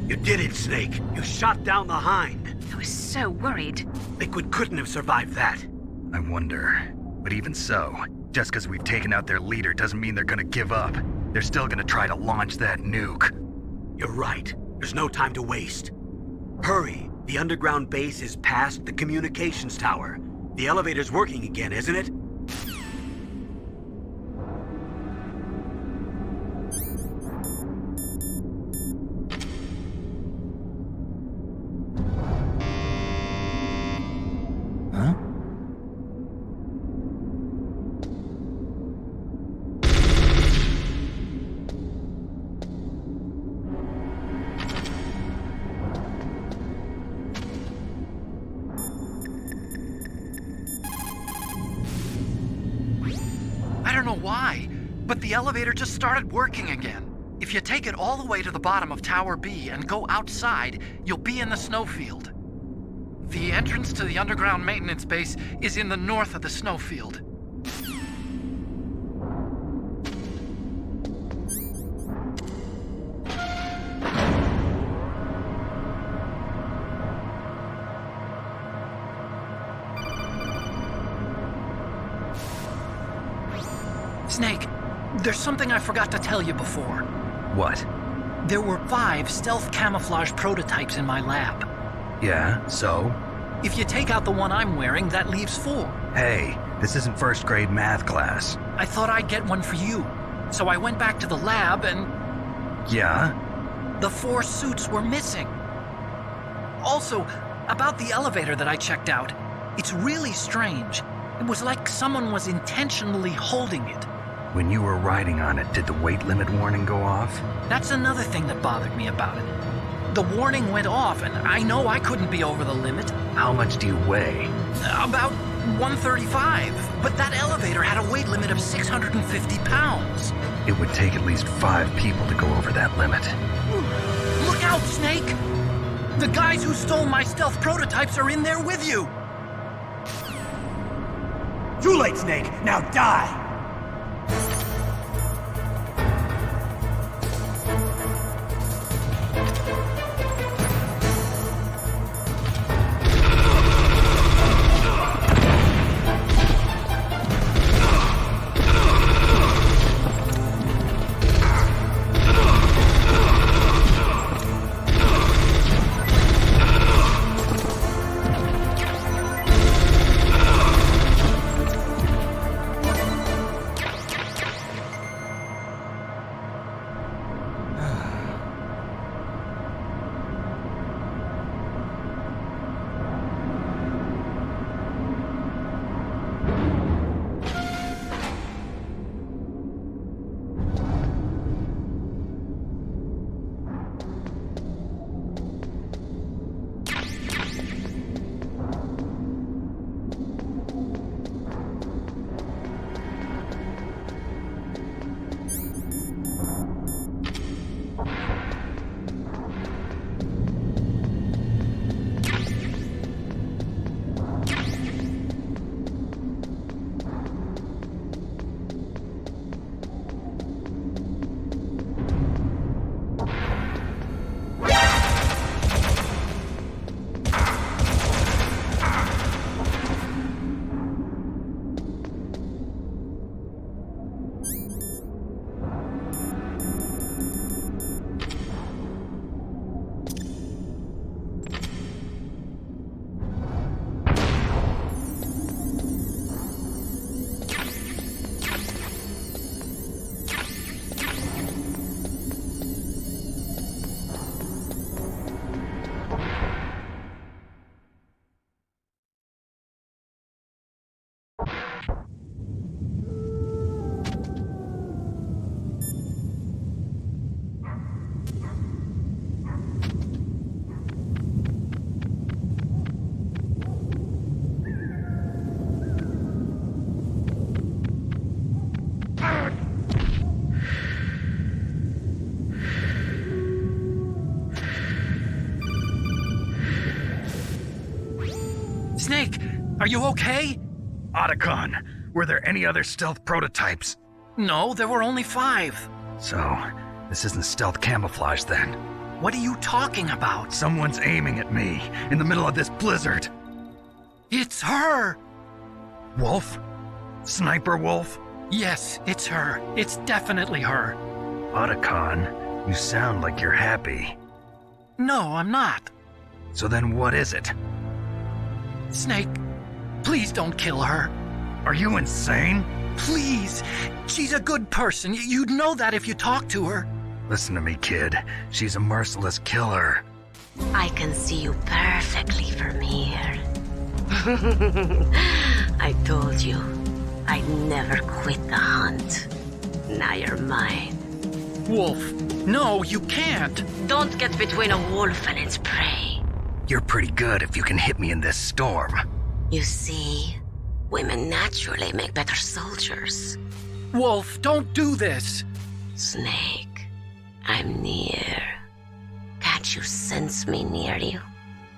You did it, Snake. You shot down the Hind. I was so worried. Liquid couldn't have survived that. I wonder. But even so, just because we've taken out their leader doesn't mean they're gonna give up. They're still gonna try to launch that nuke. You're right. There's no time to waste. Hurry. The underground base is past the communications tower. The elevator's working again, isn't it? Why? But the elevator just started working again. If you take it all the way to the bottom of Tower B and go outside, you'll be in the snowfield. The entrance to the underground maintenance base is in the north of the snowfield. Snake, there's something I forgot to tell you before. What? There were 5 stealth camouflage prototypes in my lab. Yeah, so? If you take out the one I'm wearing, that leaves 4. Hey, this isn't first grade math class. I thought I'd get one for you. So I went back to the lab and... Yeah? The 4 suits were missing. Also, about the elevator that I checked out, it's really strange. It was like someone was intentionally holding it. When you were riding on it, did the weight limit warning go off? That's another thing that bothered me about it. The warning went off, and I know I couldn't be over the limit. How much do you weigh? About 135, but that elevator had a weight limit of 650 pounds. It would take at least 5 people to go over that limit. Look out, Snake! The guys who stole my stealth prototypes are in there with you! Too late, Snake! Now die! Snake, are you okay? Otacon, were there any other stealth prototypes? No, there were only 5. So, this isn't stealth camouflage then? What are you talking about? Someone's aiming at me, in the middle of this blizzard. It's her! Wolf? Sniper Wolf? Yes, it's her. It's definitely her. Otacon, you sound like you're happy. No, I'm not. So then what is it? Snake, please don't kill her. Are you insane? Please! She's a good person. You'd know that if you talked to her. Listen to me, kid. She's a merciless killer. I can see you perfectly from here. I told you, I'd never quit the hunt. Now you're mine. Wolf, no, you can't. Don't get between a wolf and its prey. You're pretty good if you can hit me in this storm. You see, women naturally make better soldiers. Wolf, don't do this. Snake, I'm near. Can't you sense me near you?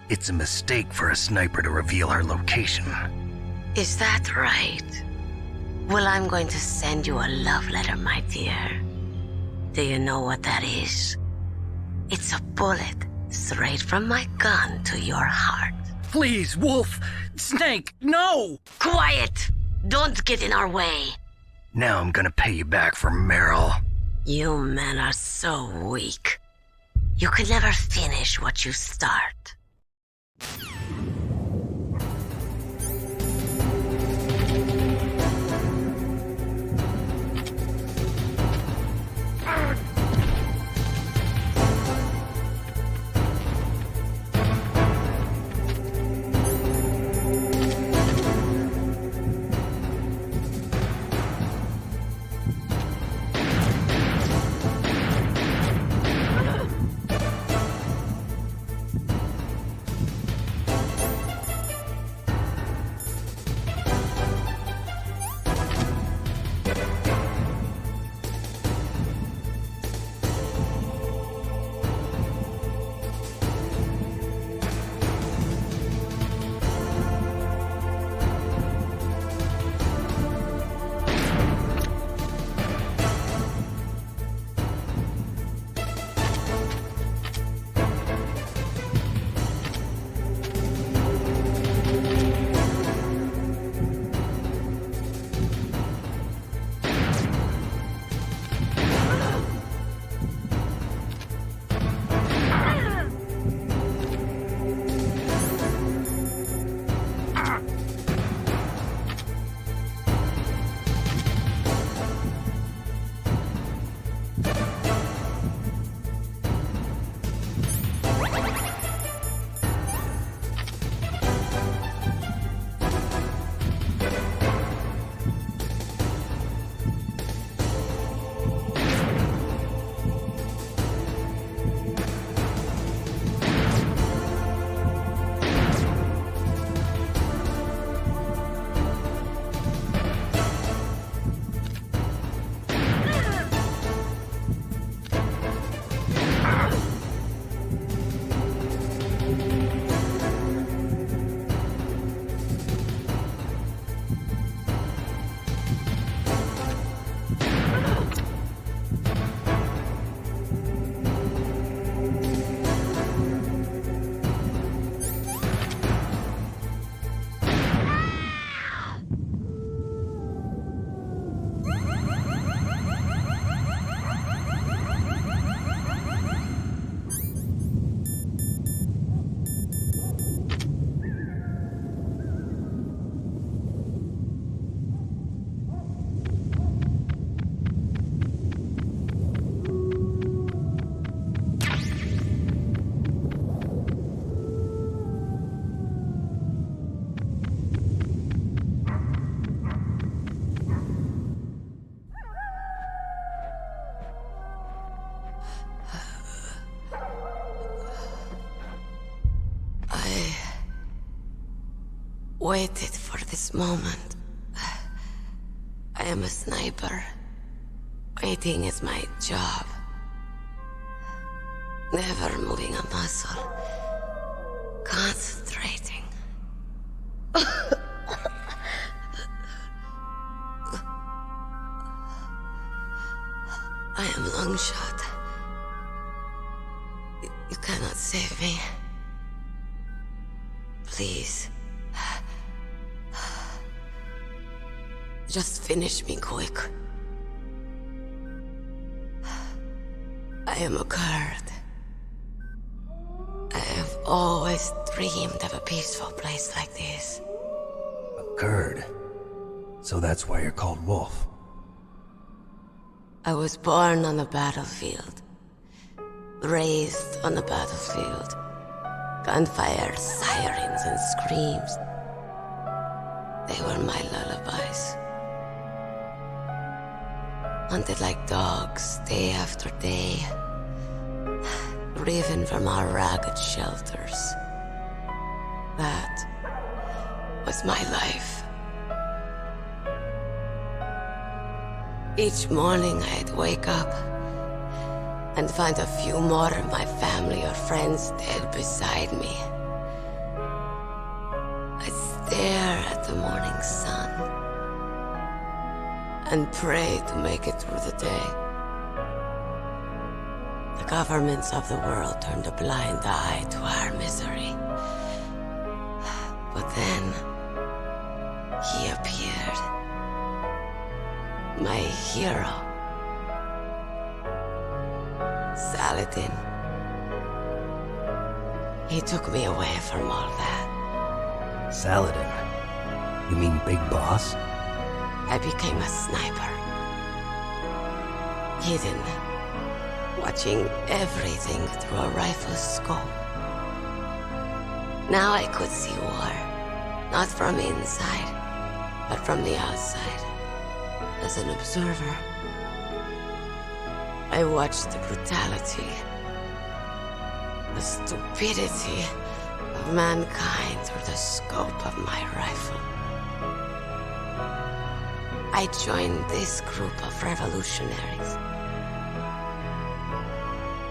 It's a mistake for a sniper to reveal her location. Is that right? Well, I'm going to send you a love letter, my dear. Do you know what that is? It's a bullet straight from my gun to your heart. Please, Wolf! Snake, no! Quiet! Don't get in our way. Now I'm gonna pay you back for Meryl. You men are so weak. You could never finish what you start. Waited for this moment. I am a sniper. Waiting is my job. Never moving a muscle. Concentrating. I am Longshot. You cannot save me. Please. Just finish me quick. I am a Kurd. I have always dreamed of a peaceful place like this. A Kurd? So that's why you're called Wolf. I was born on the battlefield. Raised on the battlefield. Gunfire, sirens, and screams. They were my lullabies. Hunted like dogs, day after day. Driven from our ragged shelters. That was my life. Each morning I'd wake up and find a few more of my family or friends dead beside me. I'd stare at the morning sun and pray to make it through the day. The governments of the world turned a blind eye to our misery. But then, he appeared. My hero. Saladin. He took me away from all that. Saladin? You mean Big Boss? I became a sniper. Hidden. Watching everything through a rifle's scope. Now I could see war. Not from inside, but from the outside. As an observer. I watched the brutality, the stupidity of mankind through the scope of my rifle. I joined this group of revolutionaries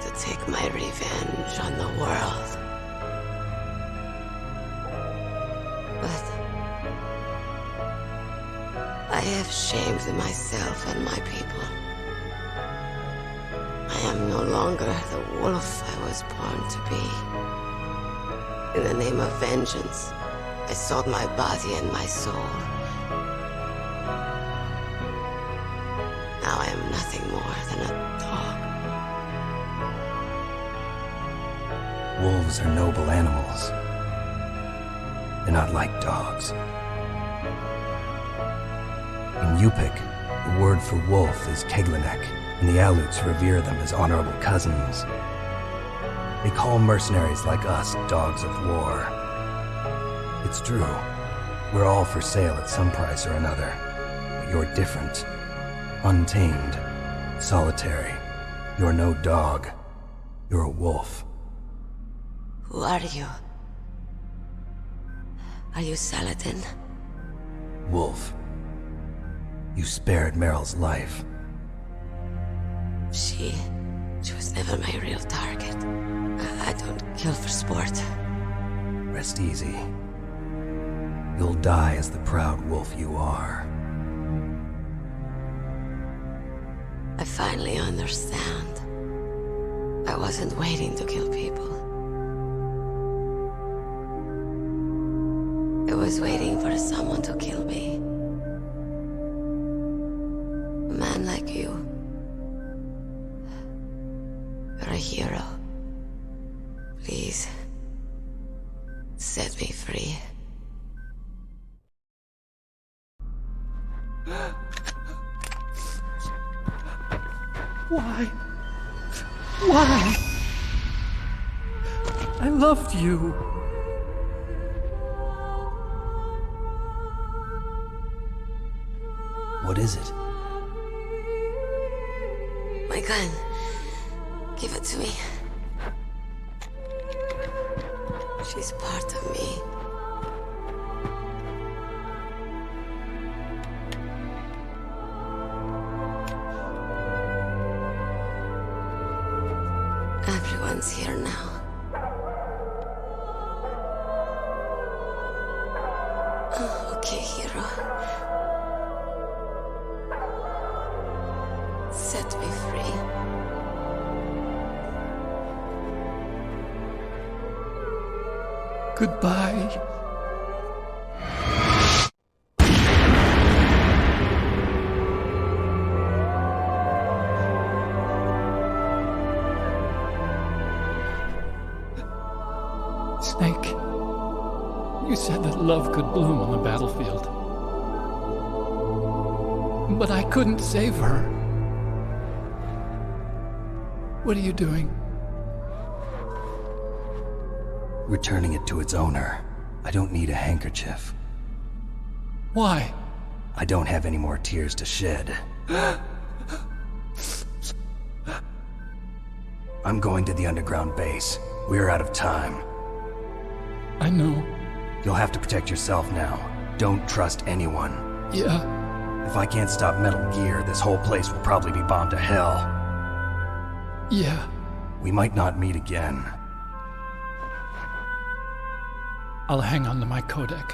to take my revenge on the world. But I have shamed myself and my people. I am no longer the wolf I was born to be. In the name of vengeance, I sold my body and my soul. Now I am nothing more than a dog. Wolves are noble animals. They're not like dogs. In Yupik, the word for wolf is Keglanek, and the Aleuts revere them as honorable cousins. They call mercenaries like us dogs of war. It's true. We're all for sale at some price or another. But you're different. Untamed. Solitary. You're no dog. You're a wolf. Who are you? Are you Saladin? Wolf. You spared Meryl's life. She was never my real target. I don't kill for sport. Rest easy. You'll die as the proud wolf you are. I finally understand. I wasn't waiting to kill people. I was waiting for someone to kill me. A man like you. You're a hero. Please, set me free. Why? Why? I loved you. What is it? My gun. Give it to me. She's part of me. Everyone's here now. Oh, okay, hero. Set me free. Goodbye. Snake, you said that love could bloom on the battlefield. But I couldn't save her. What are you doing? Returning it to its owner. I don't need a handkerchief. Why? I don't have any more tears to shed. I'm going to the underground base. We're out of time. I know. You'll have to protect yourself now. Don't trust anyone. Yeah. If I can't stop Metal Gear, this whole place will probably be bombed to hell. Yeah. We might not meet again. I'll hang on to my codec.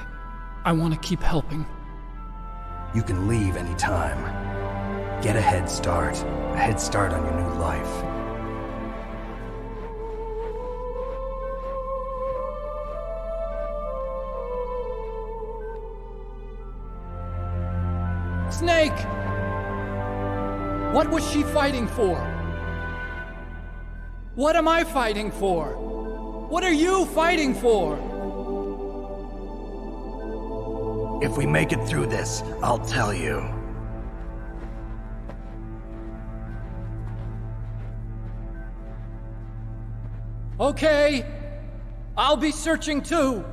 I want to keep helping. You can leave anytime. Get a head start. A head start on your new life. Snake! What was she fighting for? What am I fighting for? What are you fighting for? If we make it through this, I'll tell you. Okay, I'll be searching too.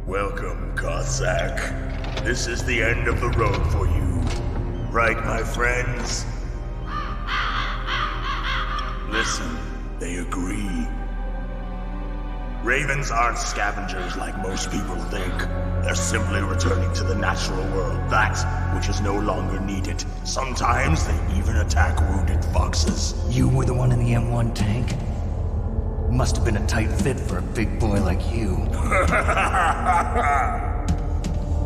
Welcome, Cossack. This is the end of the road for you. Right, my friends? Listen, they agree. Ravens aren't scavengers like most people think. They're simply returning to the natural world, that which is no longer needed. Sometimes they even attack wounded foxes. You were the one in the M1 tank? Must have been a tight fit for a big boy like you.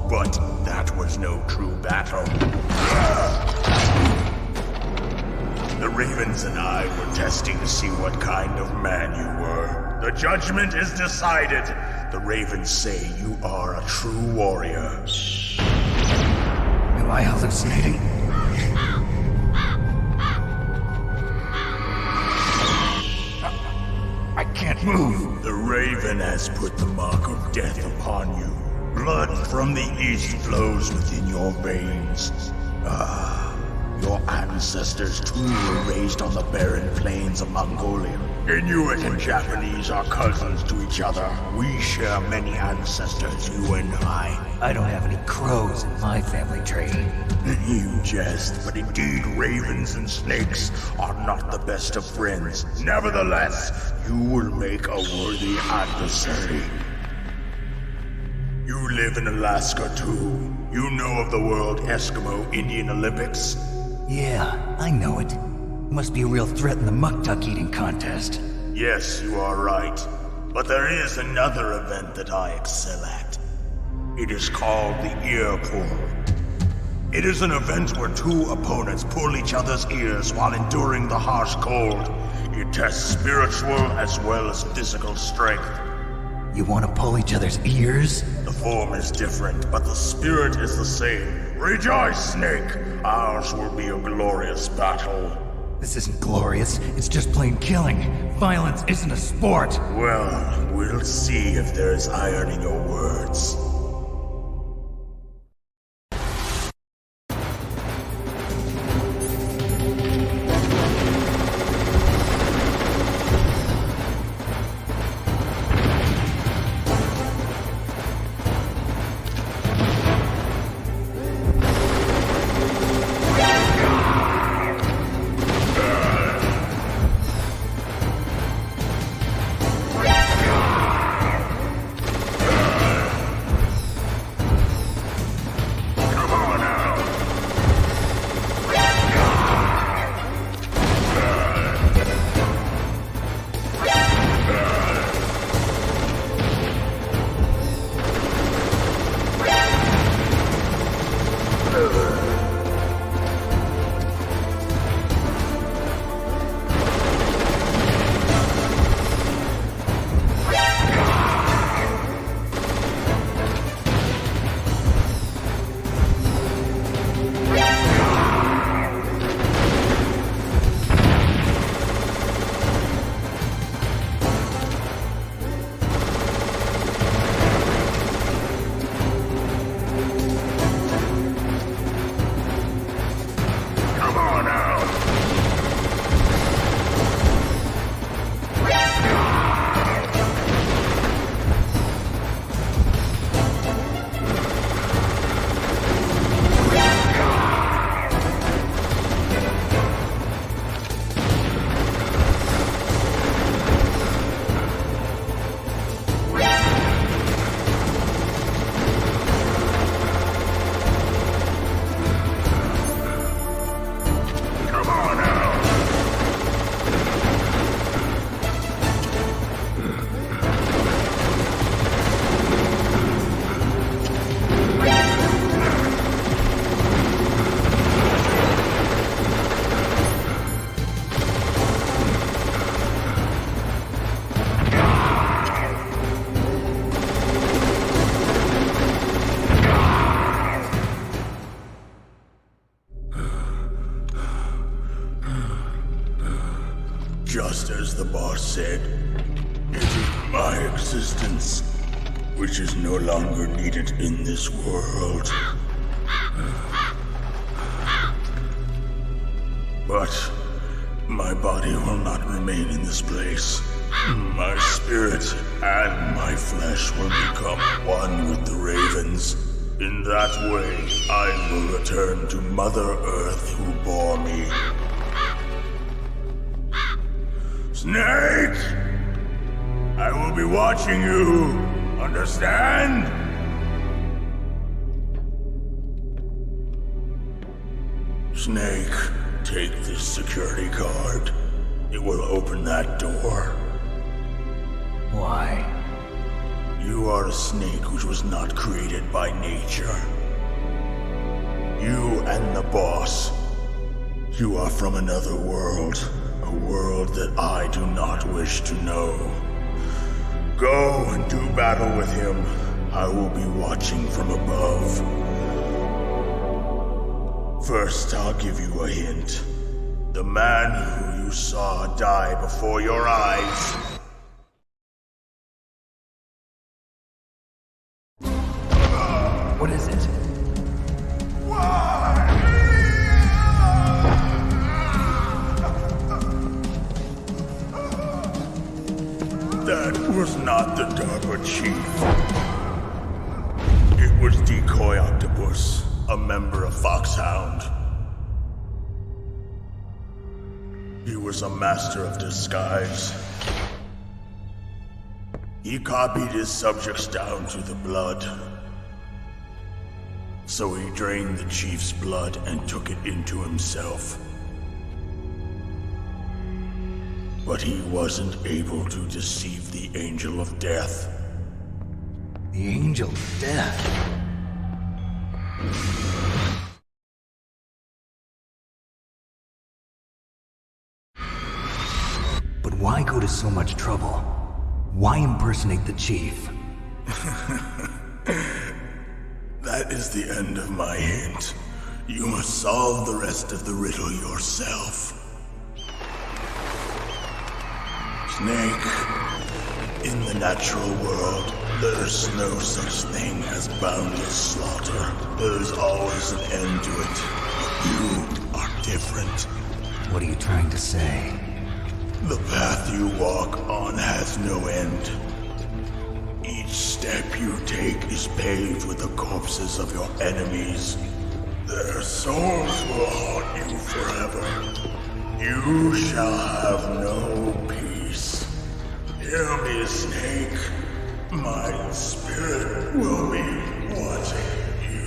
But that was no true battle. The Ravens and I were testing to see what kind of man you were. The judgment is decided. The Ravens say you are a true warrior. Am I hallucinating? I can't move. The Raven has put the mark of death upon you. Blood from the east flows within your veins. Your ancestors too were raised on the barren plains of Mongolia. Inuit and Japanese are cousins to each other. We share many ancestors, you and I. I don't have any crows in my family tree. You jest, but indeed ravens and snakes are not the best of friends. Nevertheless, you will make a worthy adversary. You live in Alaska too. You know of the World Eskimo Indian Olympics? Yeah, I know it. Must be a real threat in the muck-duck eating contest. Yes, you are right. But there is another event that I excel at. It is called the Ear Pull. It is an event where two opponents pull each other's ears while enduring the harsh cold. It tests spiritual as well as physical strength. You want to pull each other's ears? The form is different, but the spirit is the same. Rejoice, Snake! Ours will be a glorious battle. This isn't glorious, it's just plain killing. Violence isn't a sport. Well, we'll see if there's iron in your words. Just as the boss said, it is my existence which is no longer needed in this world. But my body will not remain in this place. My spirit and my flesh will become one with the ravens. In that way, I will return to Mother Earth who bore me. Snake! I will be watching you. Understand? Snake, take this security card. It will open that door. Why? You are a snake which was not created by nature. You and the boss. You are from another world. A world that I do not wish to know. Go and do battle with him. I will be watching from above. First, I'll give you a hint. The man who you saw die before your eyes. What is it? That was not the DARPA chief. It was Decoy Octopus, a member of Foxhound. He was a master of disguise. He copied his subjects down to the blood. So he drained the chief's blood and took it into himself. But he wasn't able to deceive the Angel of Death. The Angel of Death? But why go to so much trouble? Why impersonate the chief? That is the end of my hint. You must solve the rest of the riddle yourself. Snake, in the natural world, there's no such thing as boundless slaughter. There's always an end to it. You are different. What are you trying to say? The path you walk on has no end. Each step you take is paved with the corpses of your enemies. Their souls will haunt you forever. You shall have no peace. Hear me, Snake. My spirit will be watching you.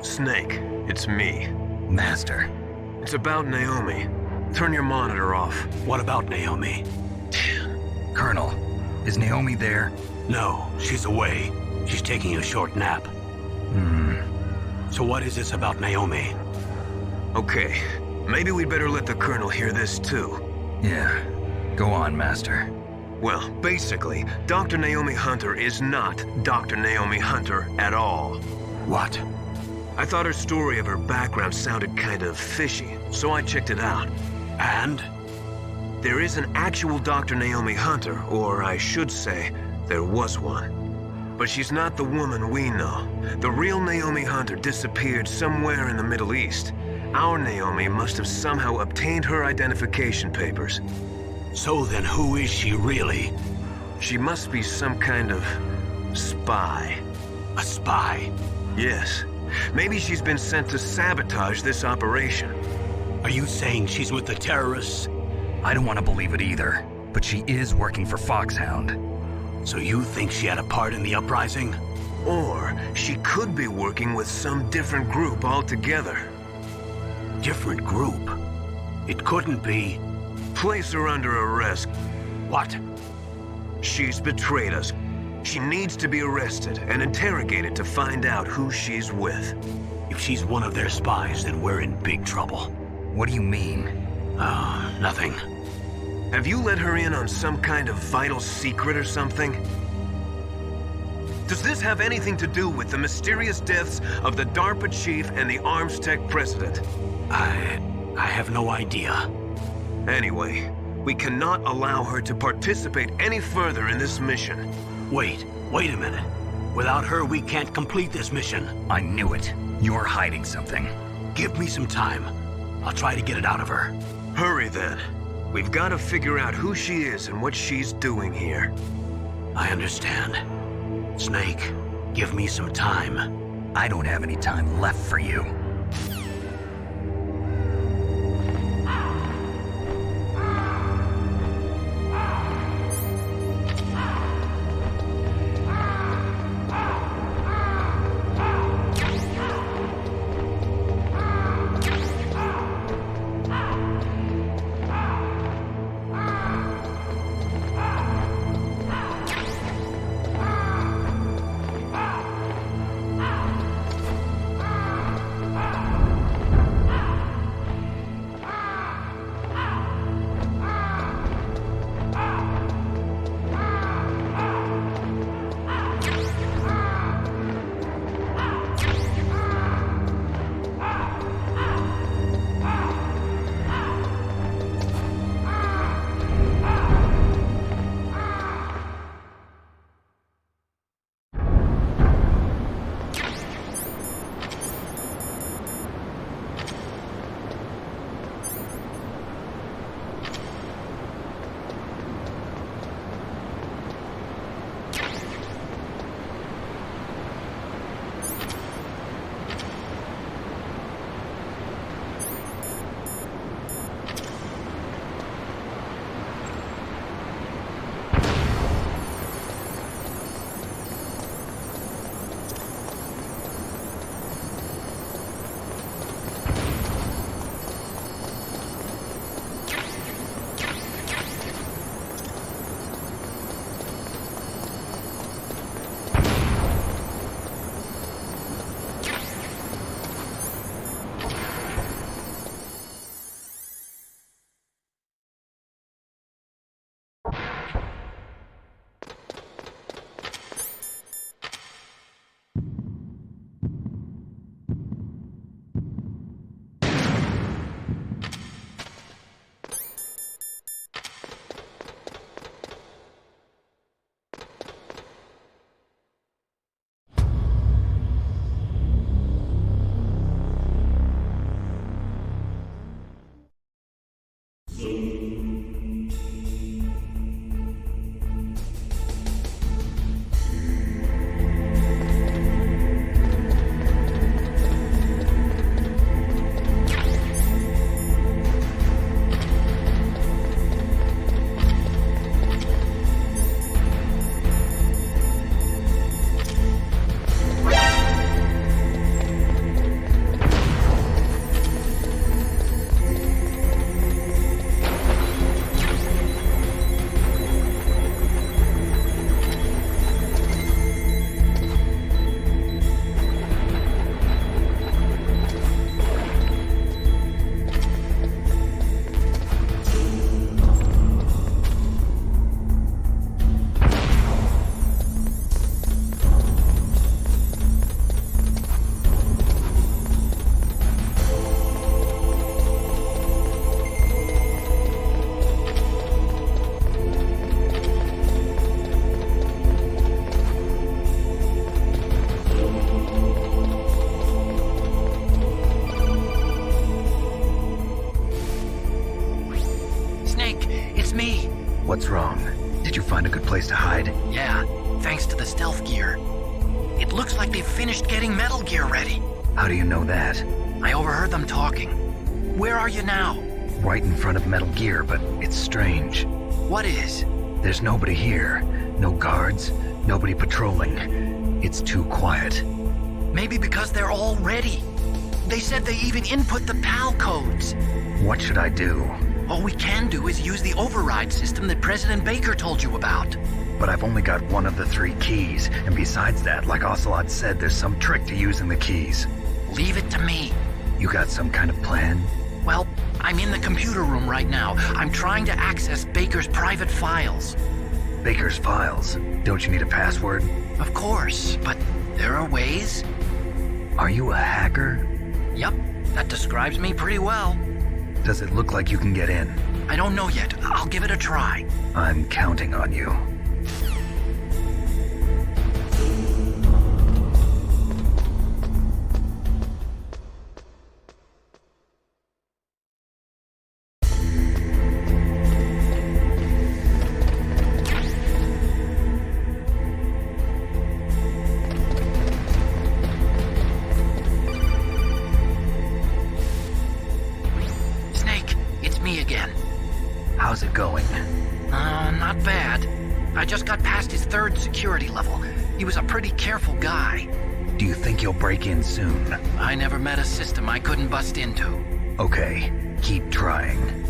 Snake, it's me. Master. It's about Naomi. Turn your monitor off. What about Naomi? Colonel, is Naomi there? No, she's away. She's taking a short nap. So what is this about Naomi? Okay, maybe we'd better let the Colonel hear this too. Yeah, go on, Master. Well, basically, Dr. Naomi Hunter is not Dr. Naomi Hunter at all. What? I thought her story of her background sounded kind of fishy, so I checked it out. And? There is an actual Dr. Naomi Hunter, or I should say, there was one. But she's not the woman we know. The real Naomi Hunter disappeared somewhere in the Middle East. Our Naomi must have somehow obtained her identification papers. So then who is she really? She must be some kind of spy. A spy? Yes. Maybe she's been sent to sabotage this operation. Are you saying she's with the terrorists? I don't want to believe it either, but she is working for Foxhound. So you think she had a part in the uprising? Or she could be working with some different group altogether. Different group? It couldn't be... Place her under arrest. What? She's betrayed us. She needs to be arrested and interrogated to find out who she's with. If she's one of their spies, then we're in big trouble. What do you mean? Nothing. Have you let her in on some kind of vital secret or something? Does this have anything to do with the mysterious deaths of the DARPA chief and the Arms Tech president? I have no idea. Anyway, we cannot allow her to participate any further in this mission. Wait a minute. Without her, we can't complete this mission. I knew it. You're hiding something. Give me some time. I'll try to get it out of her. Hurry then. We've got to figure out who she is and what she's doing here. I understand. Snake, give me some time. I don't have any time left for you. What's wrong? Did you find a good place to hide? Yeah, thanks to the stealth gear. It looks like they've finished getting Metal Gear ready. How do you know that? I overheard them talking. Where are you now? Right in front of Metal Gear, but it's strange. What is? There's nobody here. No guards, nobody patrolling. It's too quiet. Maybe because they're all ready. They said they even input the PAL codes. What should I do? All we can do is use the override system that President Baker told you about. But I've only got one of the 3 keys, and besides that, like Ocelot said, there's some trick to using the keys. Leave it to me. You got some kind of plan? Well, I'm in the computer room right now. I'm trying to access Baker's private files. Baker's files? Don't you need a password? Of course, but there are ways. Are you a hacker? Yep, that describes me pretty well. Does it look like you can get in? I don't know yet. I'll give it a try. I'm counting on you. How's it going? Not bad. I just got past his 3rd security level. He was a pretty careful guy. Do you think you'll break in soon? I never met a system I couldn't bust into. Okay, keep trying.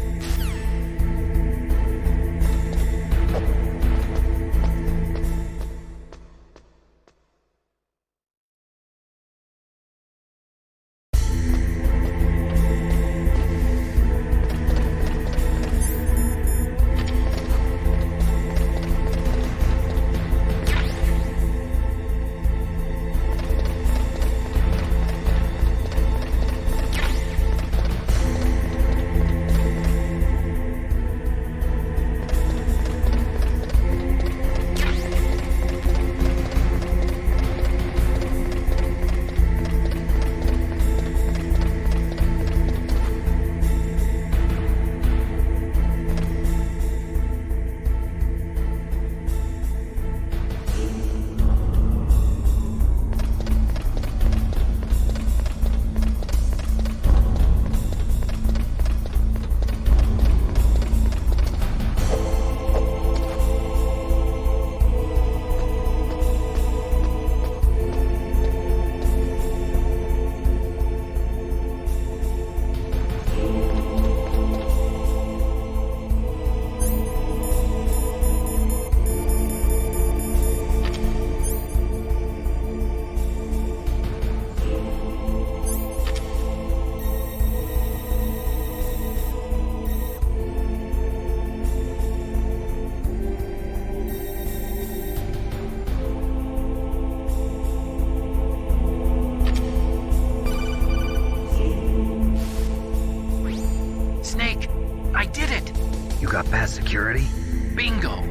Past security? Bingo!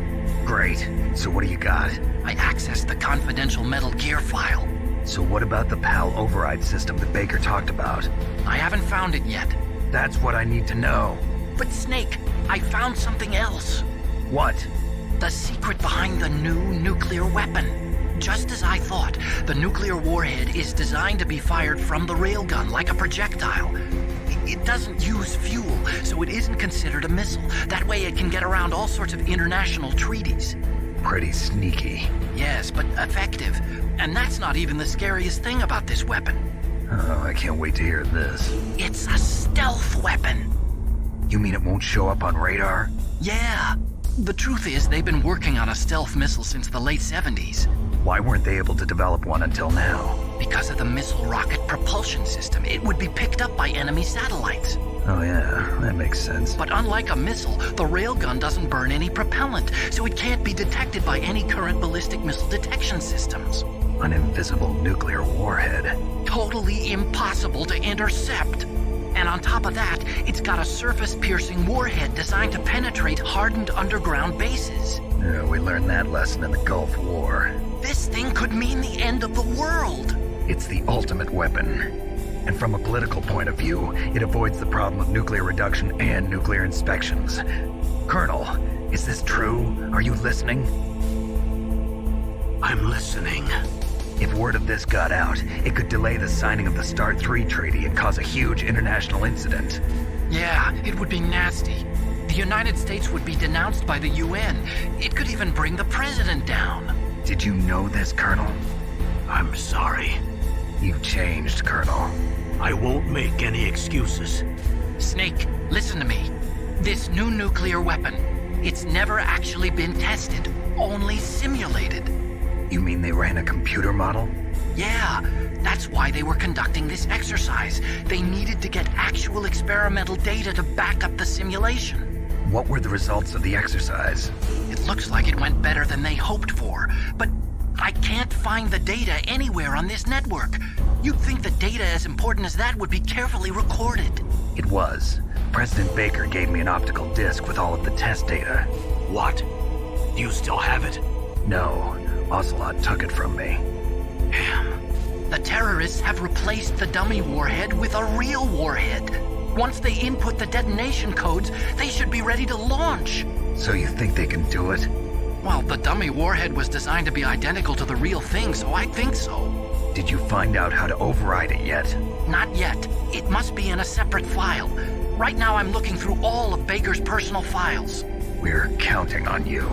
Great. So what do you got? I accessed the confidential Metal Gear file. So what about the PAL override system that Baker talked about? I haven't found it yet. That's what I need to know. But Snake, I found something else. What? The secret behind the new nuclear weapon. Just as I thought, the nuclear warhead is designed to be fired from the railgun like a projectile. It doesn't use fuel, so it isn't considered a missile. That way it can get around all sorts of international treaties. Pretty sneaky. Yes, but effective. And that's not even the scariest thing about this weapon. Oh, I can't wait to hear this. It's a stealth weapon. You mean it won't show up on radar? Yeah. The truth is, they've been working on a stealth missile since the late 70s. Why weren't they able to develop one until now? Because of the missile rocket propulsion system. It would be picked up by enemy satellites. Oh yeah, that makes sense. But unlike a missile, the railgun doesn't burn any propellant, so it can't be detected by any current ballistic missile detection systems. An invisible nuclear warhead. Totally impossible to intercept. And on top of that, it's got a surface-piercing warhead designed to penetrate hardened underground bases. Yeah, we learned that lesson in the Gulf War. This thing could mean the end of the world. It's the ultimate weapon. And from a political point of view, it avoids the problem of nuclear reduction and nuclear inspections. Colonel, Is this true? Are you listening? I'm listening. If word of this got out, it could delay the signing of the START 3 treaty and cause a huge international incident. Yeah, it would be nasty. The United States would be denounced by the UN. It could even bring the president down. Did you know this, Colonel? I'm sorry. You've changed, Colonel. I won't make any excuses. Snake, listen to me. This new nuclear weapon, it's never actually been tested, only simulated. You mean they ran a computer model? Yeah, that's why they were conducting this exercise. They needed to get actual experimental data to back up the simulation. What were the results of the exercise? It looks like it went better than they hoped for, but I can't find the data anywhere on this network. You'd think the data as important as that would be carefully recorded. It was. President Baker gave me an optical disc with all of the test data. What? Do you still have it? No. Ocelot took it from me. Damn. The terrorists have replaced the dummy warhead with a real warhead. Once they input the detonation codes, they should be ready to launch. So you think they can do it? Well, the dummy warhead was designed to be identical to the real thing, so I think so. Did you find out how to override it yet? Not yet. It must be in a separate file. Right now I'm looking through all of Baker's personal files. We're counting on you.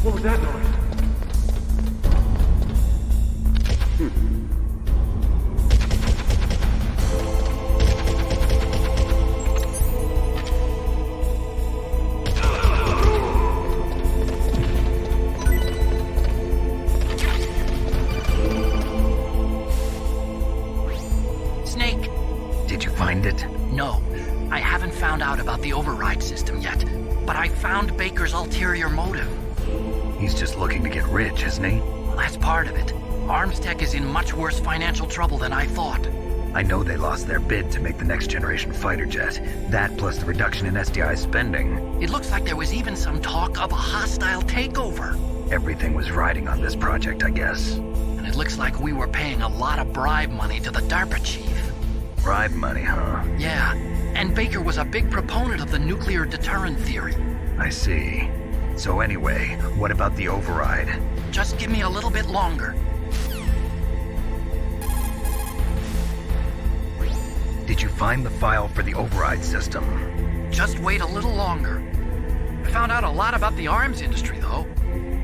What was that noise? Snake! Did you find it? No. I haven't found out about the override system yet, but I found Baker's ulterior motive. He's just looking to get rich, isn't he? Well, that's part of it. ArmsTech is in much worse financial trouble than I thought. I know they lost their bid to make the next generation fighter jet. That plus the reduction in SDI spending. It looks like there was even some talk of a hostile takeover. Everything was riding on this project, I guess. And it looks like we were paying a lot of bribe money to the DARPA chief. Bribe money, huh? Yeah, and Baker was a big proponent of the nuclear deterrent theory. I see. So anyway, what about the override? Just give me a little bit longer. Did you find the file for the override system? Just wait a little longer. I found out a lot about the arms industry, though.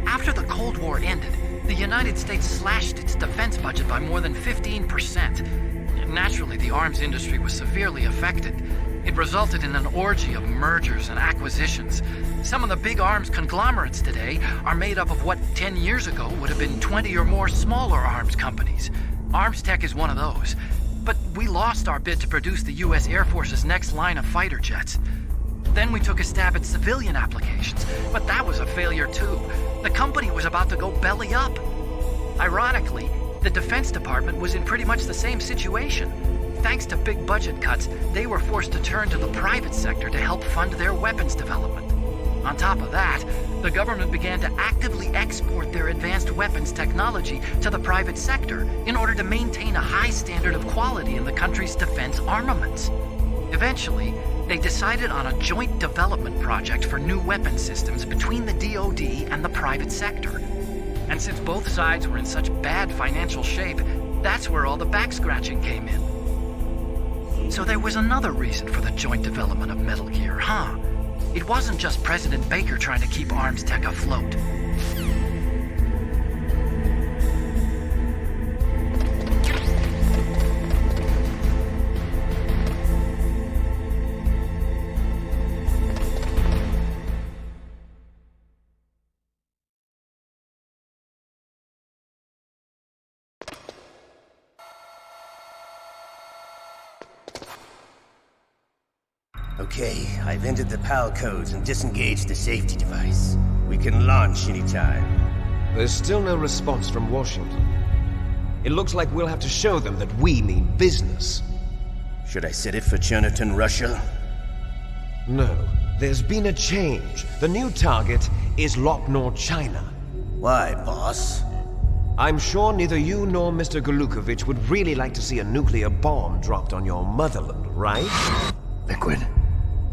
After the Cold War ended, the United States slashed its defense budget by more than 15%. Naturally, the arms industry was severely affected. It resulted in an orgy of mergers and acquisitions. Some of the big arms conglomerates today are made up of what 10 years ago would have been 20 or more smaller arms companies. ArmsTech is one of those. But we lost our bid to produce the U.S. Air Force's next line of fighter jets. Then we took a stab at civilian applications, but that was a failure too. The company was about to go belly up. Ironically, the Defense Department was in pretty much the same situation. Thanks to big budget cuts, they were forced to turn to the private sector to help fund their weapons development. On top of that, the government began to actively export their advanced weapons technology to the private sector in order to maintain a high standard of quality in the country's defense armaments. Eventually, they decided on a joint development project for new weapon systems between the DoD and the private sector. And since both sides were in such bad financial shape, that's where all the back-scratching came in. So there was another reason for the joint development of Metal Gear, huh? It wasn't just President Baker trying to keep ArmsTech afloat. Okay, I've entered the PAL codes and disengaged the safety device. We can launch anytime. There's still no response from Washington. It looks like we'll have to show them that we mean business. Should I set it for Cherniton, Russia? No. There's been a change. The new target is Lok Nor, China. Why, boss? I'm sure neither you nor Mr. Golukovich would really like to see a nuclear bomb dropped on your motherland, right? Liquid.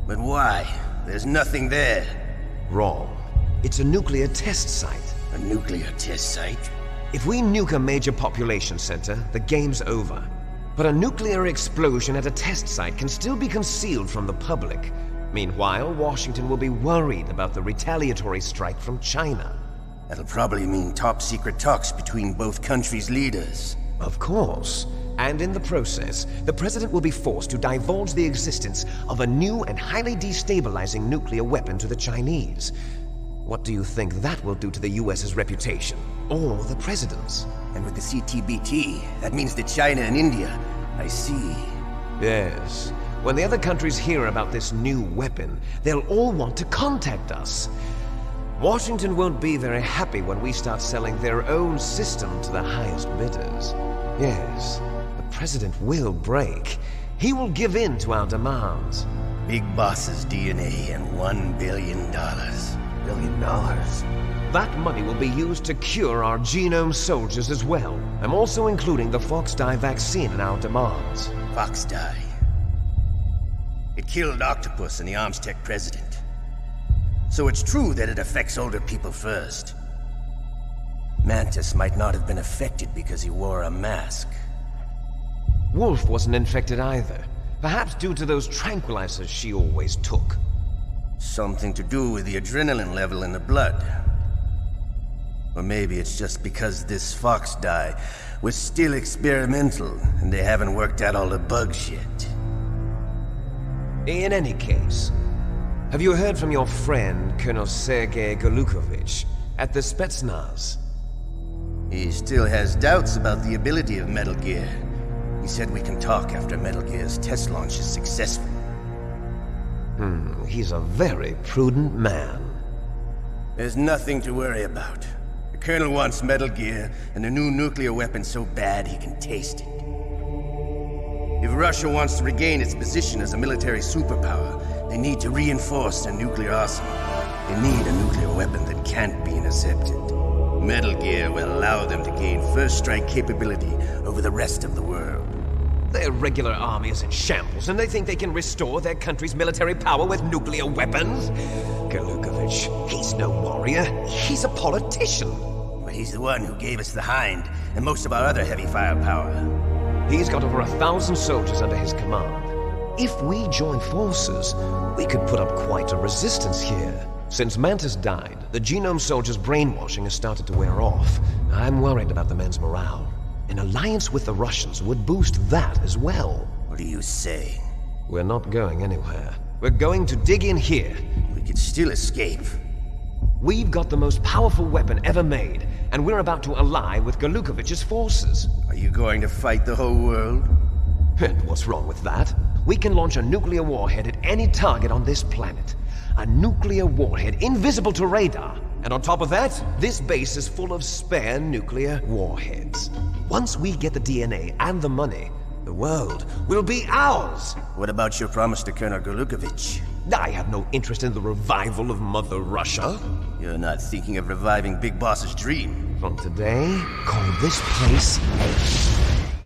But why? There's nothing there. Wrong. It's a nuclear test site. A nuclear test site? If we nuke a major population center, the game's over. But a nuclear explosion at a test site can still be concealed from the public. Meanwhile, Washington will be worried about the retaliatory strike from China. That'll probably mean top-secret talks between both countries' leaders. Of course. And in the process, the president will be forced to divulge the existence of a new and highly destabilizing nuclear weapon to the Chinese. What do you think that will do to the US's reputation? Or the president's? And with the CTBT, that means that China and India. I see. Yes. When the other countries hear about this new weapon, they'll all want to contact us. Washington won't be very happy when we start selling their own system to the highest bidders. Yes, the president will break. He will give in to our demands. Big Boss's DNA and $1 billion. $1 billion? That money will be used to cure our genome soldiers as well. I'm also including the Foxdie vaccine in our demands. Foxdie? It killed Octopus and the Armstech president. So it's true that it affects older people first. Mantis might not have been affected because he wore a mask. Wolf wasn't infected either. Perhaps due to those tranquilizers she always took. Something to do with the adrenaline level in the blood. Or maybe it's just because this Foxdie was still experimental and they haven't worked out all the bugs yet. In any case, have you heard from your friend, Colonel Sergei Golukovich, at the Spetsnaz? He still has doubts about the ability of Metal Gear. He said we can talk after Metal Gear's test launch is successful. He's a very prudent man. There's nothing to worry about. The Colonel wants Metal Gear and a new nuclear weapon so bad he can taste it. If Russia wants to regain its position as a military superpower, they need to reinforce their nuclear arsenal. They need a nuclear weapon that can't be intercepted. Metal Gear will allow them to gain first strike capability over the rest of the world. Their regular army is in shambles, and they think they can restore their country's military power with nuclear weapons? Golukovich, he's no warrior. He's a politician. But he's the one who gave us the Hind and most of our other heavy firepower. He's got over 1,000 soldiers under his command. If we join forces, we could put up quite a resistance here. Since Mantis died, the genome soldiers' brainwashing has started to wear off. I'm worried about the men's morale. An alliance with the Russians would boost that as well. What are you saying? We're not going anywhere. We're going to dig in here. We could still escape. We've got the most powerful weapon ever made, and we're about to ally with Golukovich's forces. Are you going to fight the whole world? And what's wrong with that? We can launch a nuclear warhead at any target on this planet. A nuclear warhead invisible to radar. And on top of that, this base is full of spare nuclear warheads. Once we get the DNA and the money, the world will be ours! What about your promise to Colonel Golukovich? I have no interest in the revival of Mother Russia. You're not thinking of reviving Big Boss's dream. From today, call this place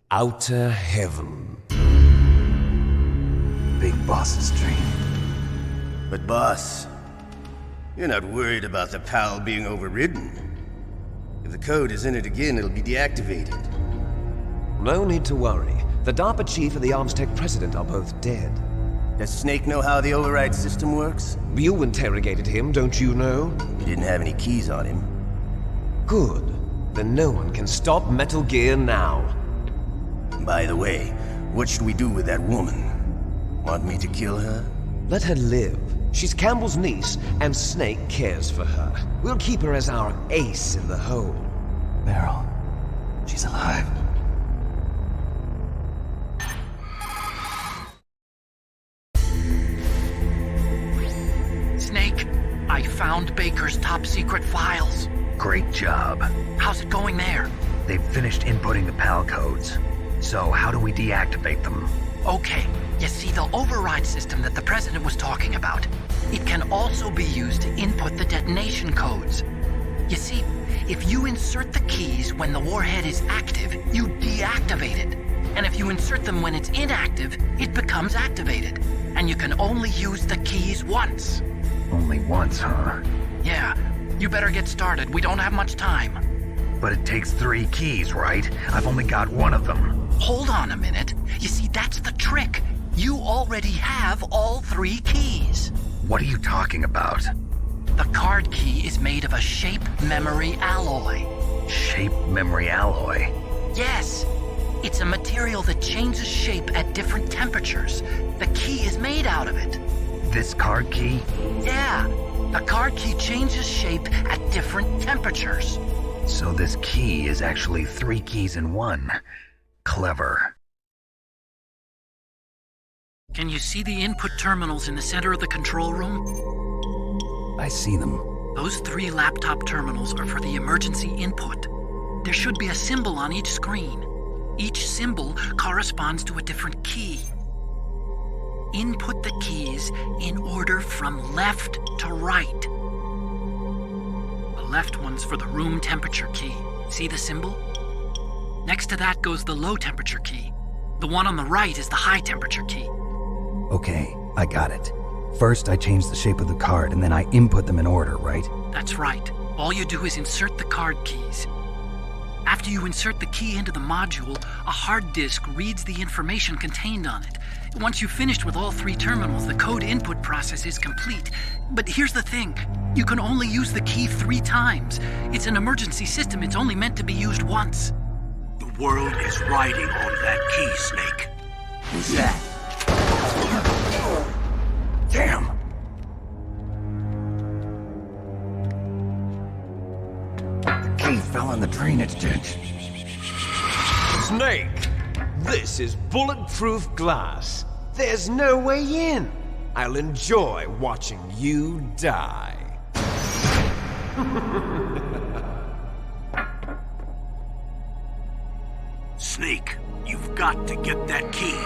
Outer Heaven. Big Boss's dream. But boss, you're not worried about the PAL being overridden. If the code is in it again, it'll be deactivated. No need to worry. The DARPA chief and the Armstech president are both dead. Does Snake know how the override system works? You interrogated him, don't you know? He didn't have any keys on him. Good. Then no one can stop Metal Gear now. By the way, what should we do with that woman? Want me to kill her? Let her live. She's Campbell's niece, and Snake cares for her. We'll keep her as our ace in the hole. Meryl, she's alive. found Baker's top-secret files. Great job. How's it going there? They've finished inputting the PAL codes. So how do we deactivate them? Okay, you see the override system that the President was talking about. It can also be used to input the detonation codes. You see, if you insert the keys when the warhead is active, you deactivate it. And if you insert them when it's inactive, it becomes activated. And you can only use the keys once. Only once, huh? Yeah, you better get started. We don't have much time. But it takes 3 keys, right? I've only got 1 of them. Hold on a minute. You see, that's the trick. You already have all 3 keys. What are you talking about? The card key is made of a shape memory alloy. Shape memory alloy? Yes. It's a material that changes shape at different temperatures. The key is made out of it. This card key? Yeah. The card key changes shape at different temperatures. So this key is actually 3 keys in 1. Clever. Can you see the input terminals in the center of the control room? I see them. Those 3 laptop terminals are for the emergency input. There should be a symbol on each screen. Each symbol corresponds to a different key. Input the keys in order from left to right. The left one's for the room temperature key. See the symbol? Next to that goes the low temperature key. The one on the right is the high temperature key. Okay, I got it. First, I change the shape of the card, and then I input them in order, right? That's right. All you do is insert the card keys. After you insert the key into the module, a hard disk reads the information contained on it. Once you've finished with all 3 terminals, the code input process is complete. But here's the thing. You can only use the key 3 times. It's an emergency system. It's only meant to be used once. The world is riding on that key, Snake. Who's that? Damn! The key fell in the drainage ditch. Snake! This is bulletproof glass. There's no way in. I'll enjoy watching you die. Snake, you've got to get that key.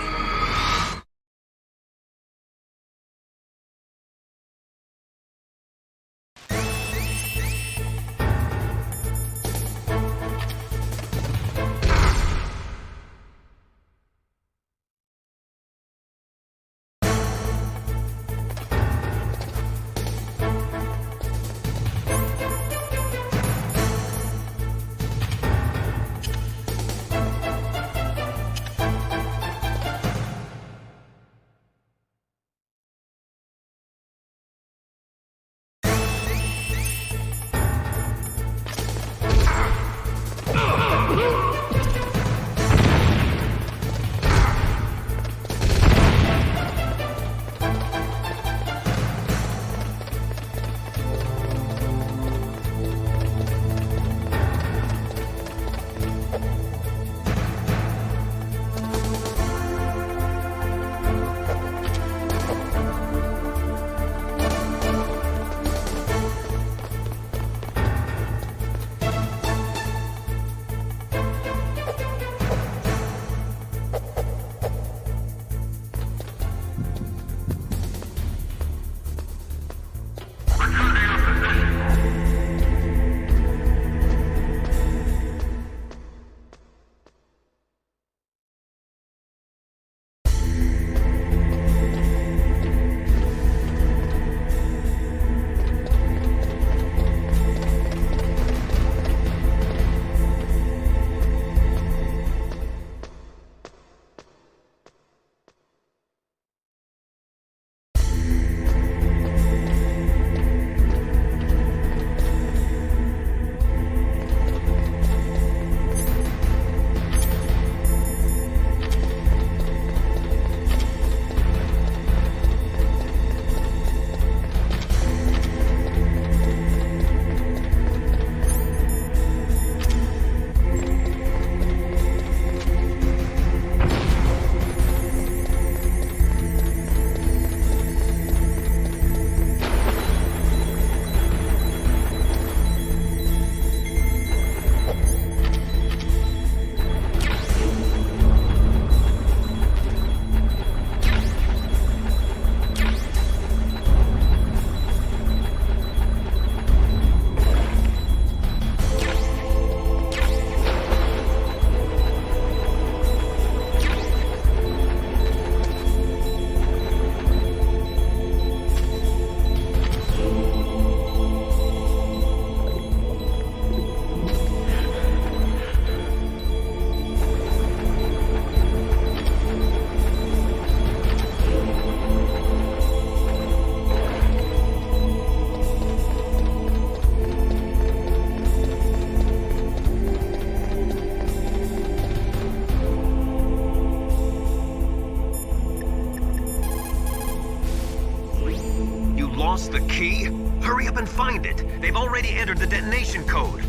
lost the key? Hurry up and find it. They've already entered the detonation code.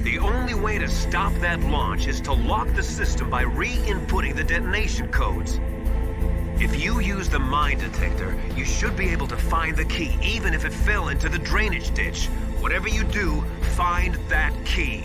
The only way to stop that launch is to lock the system by re-inputting the detonation codes. If you use the mine detector, you should be able to find the key even if it fell into the drainage ditch. Whatever you do, find that key.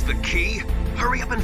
The key? Hurry up and...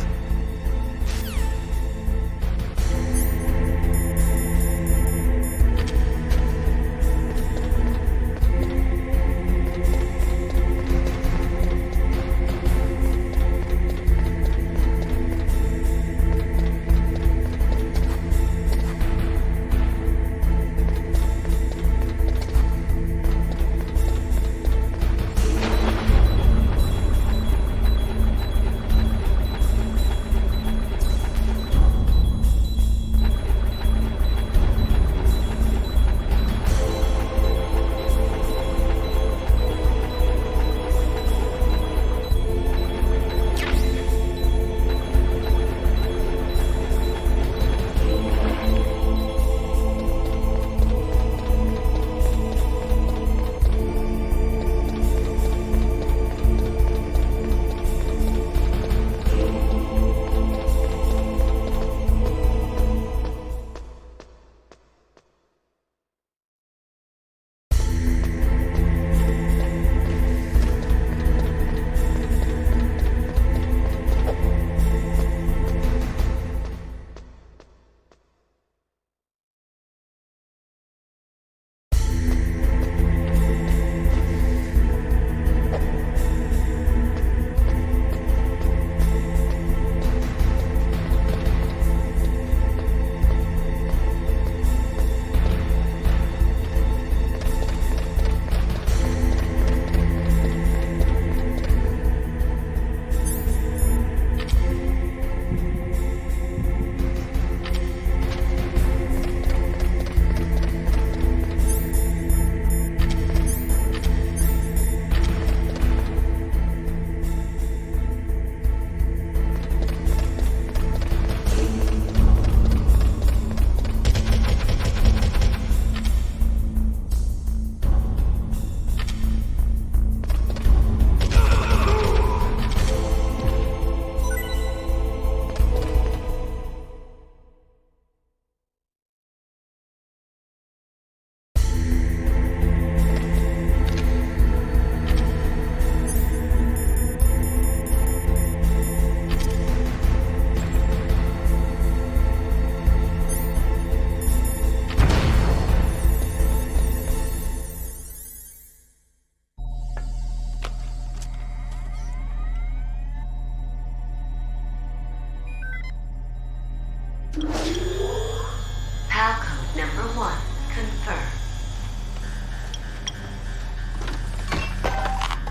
PAL code number 1, confirmed.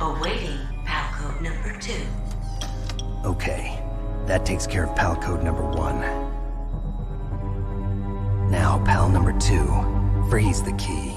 Awaiting PAL code number 2. Okay, that takes care of PAL code number 1. Now, pal number 2, freeze the key.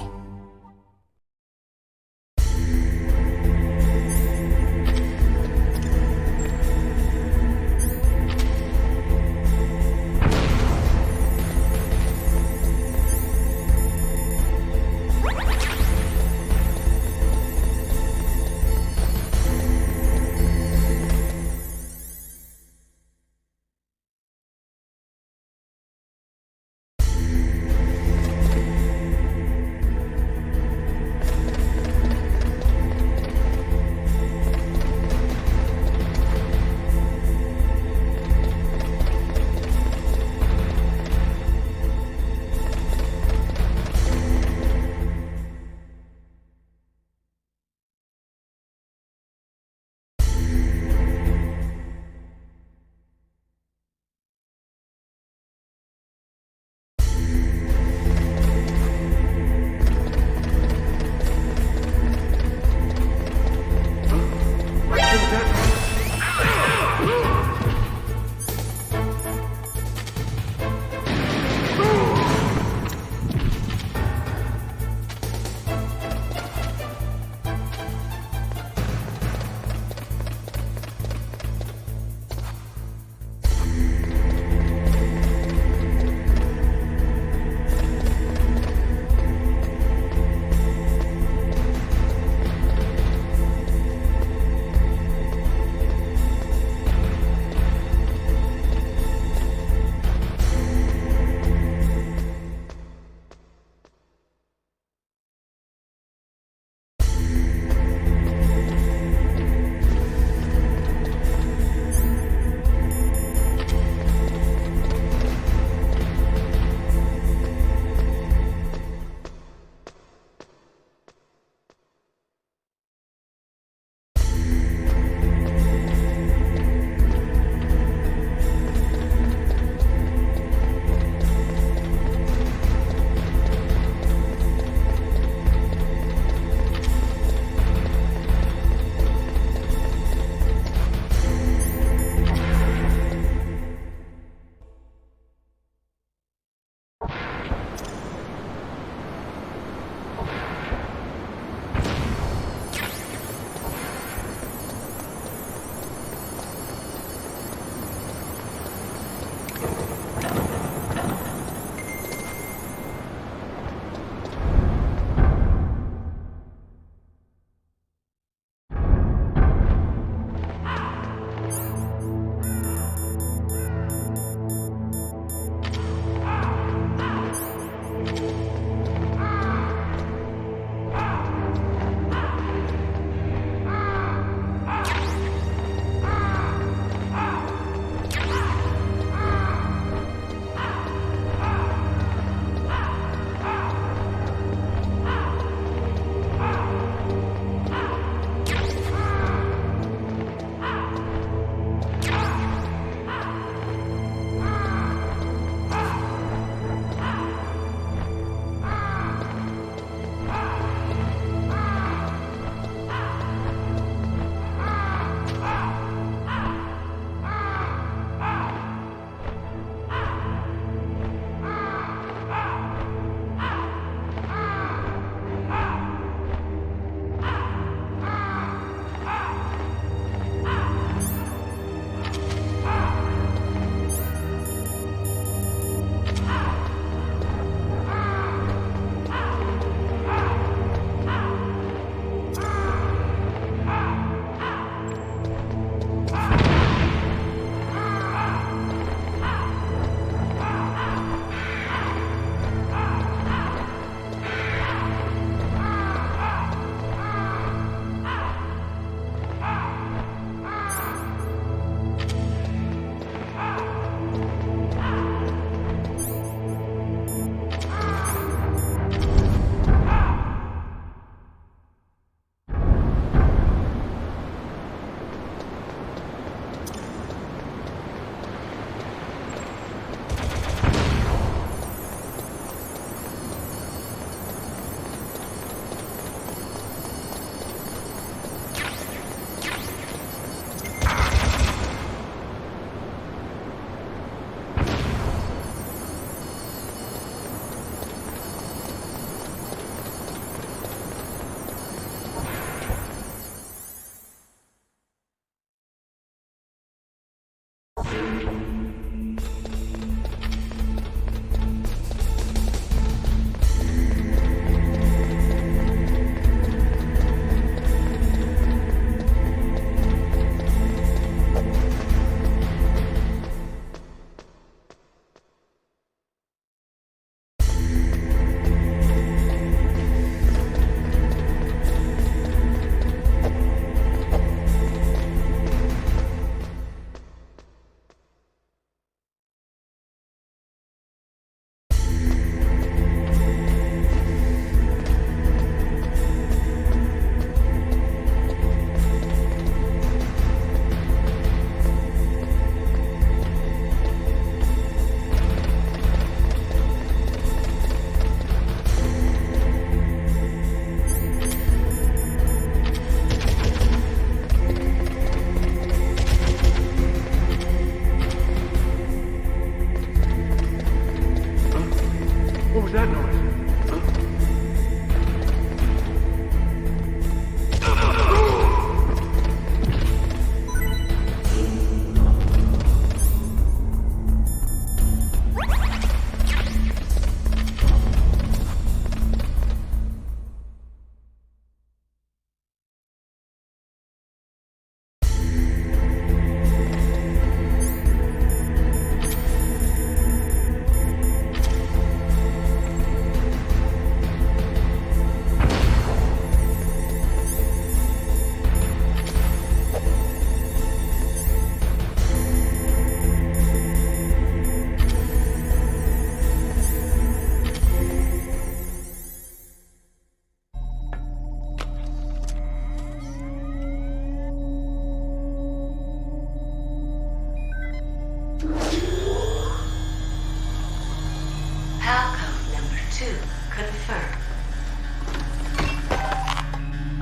that noise?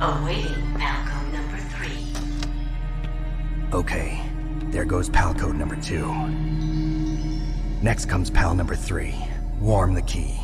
Awaiting Palcode number 3. Okay, there goes Pal code number 2. Next comes Pal number 3. Warm the key.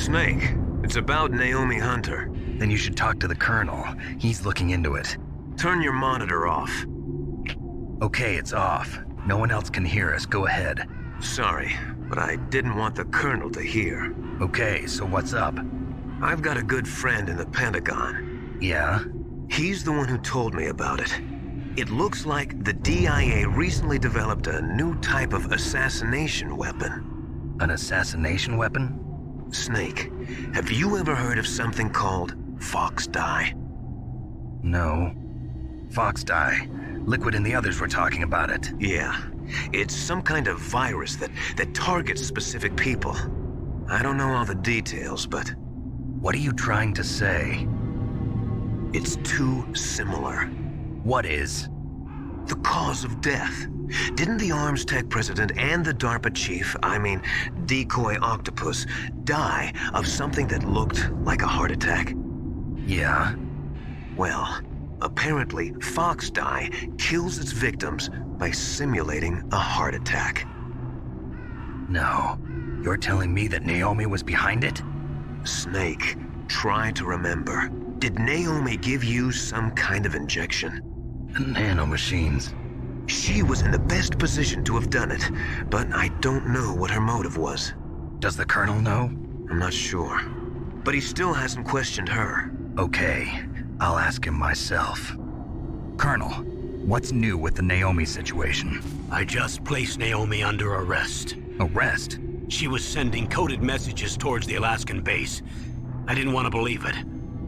Snake, it's about Naomi Hunter. Then you should talk to the Colonel. He's looking into it. Turn your monitor off. Okay, it's off. No one else can hear us. Go ahead. Sorry, but I didn't want the Colonel to hear. Okay, so what's up? I've got a good friend in the Pentagon. Yeah? He's the one who told me about it. It looks like the DIA recently developed a new type of assassination weapon. An assassination weapon? Snake, have you ever heard of something called Fox Dye? No. Fox Dye. Liquid and the others were talking about it. Yeah. It's some kind of virus that targets specific people. I don't know all the details, but... What are you trying to say? It's too similar. What is? The cause of death. Didn't the Arms Tech president and the DARPA chief, Decoy Octopus, die of something that looked like a heart attack? Yeah. Well, apparently Fox Dye kills its victims by simulating a heart attack. No. You're telling me that Naomi was behind it? Snake, try to remember. Did Naomi give you some kind of injection? Nanomachines. She was in the best position to have done it, but I don't know what her motive was. Does the Colonel know? I'm not sure. But he still hasn't questioned her. Okay, I'll ask him myself. Colonel, what's new with the Naomi situation? I just placed Naomi under arrest. Arrest? She was sending coded messages towards the Alaskan base. I didn't want to believe it,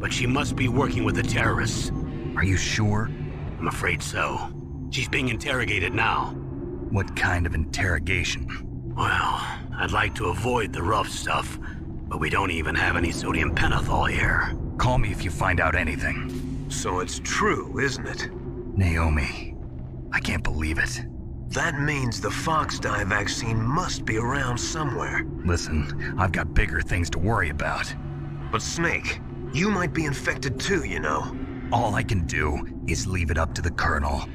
but she must be working with the terrorists. Are you sure? I'm afraid so. She's being interrogated now. What kind of interrogation? Well, I'd like to avoid the rough stuff, but we don't even have any sodium pentothal here. Call me if you find out anything. So it's true, isn't it? Naomi, I can't believe it. That means the Fox Dye vaccine must be around somewhere. Listen, I've got bigger things to worry about. But Snake, you might be infected too, you know. All I can do is leave it up to the Colonel.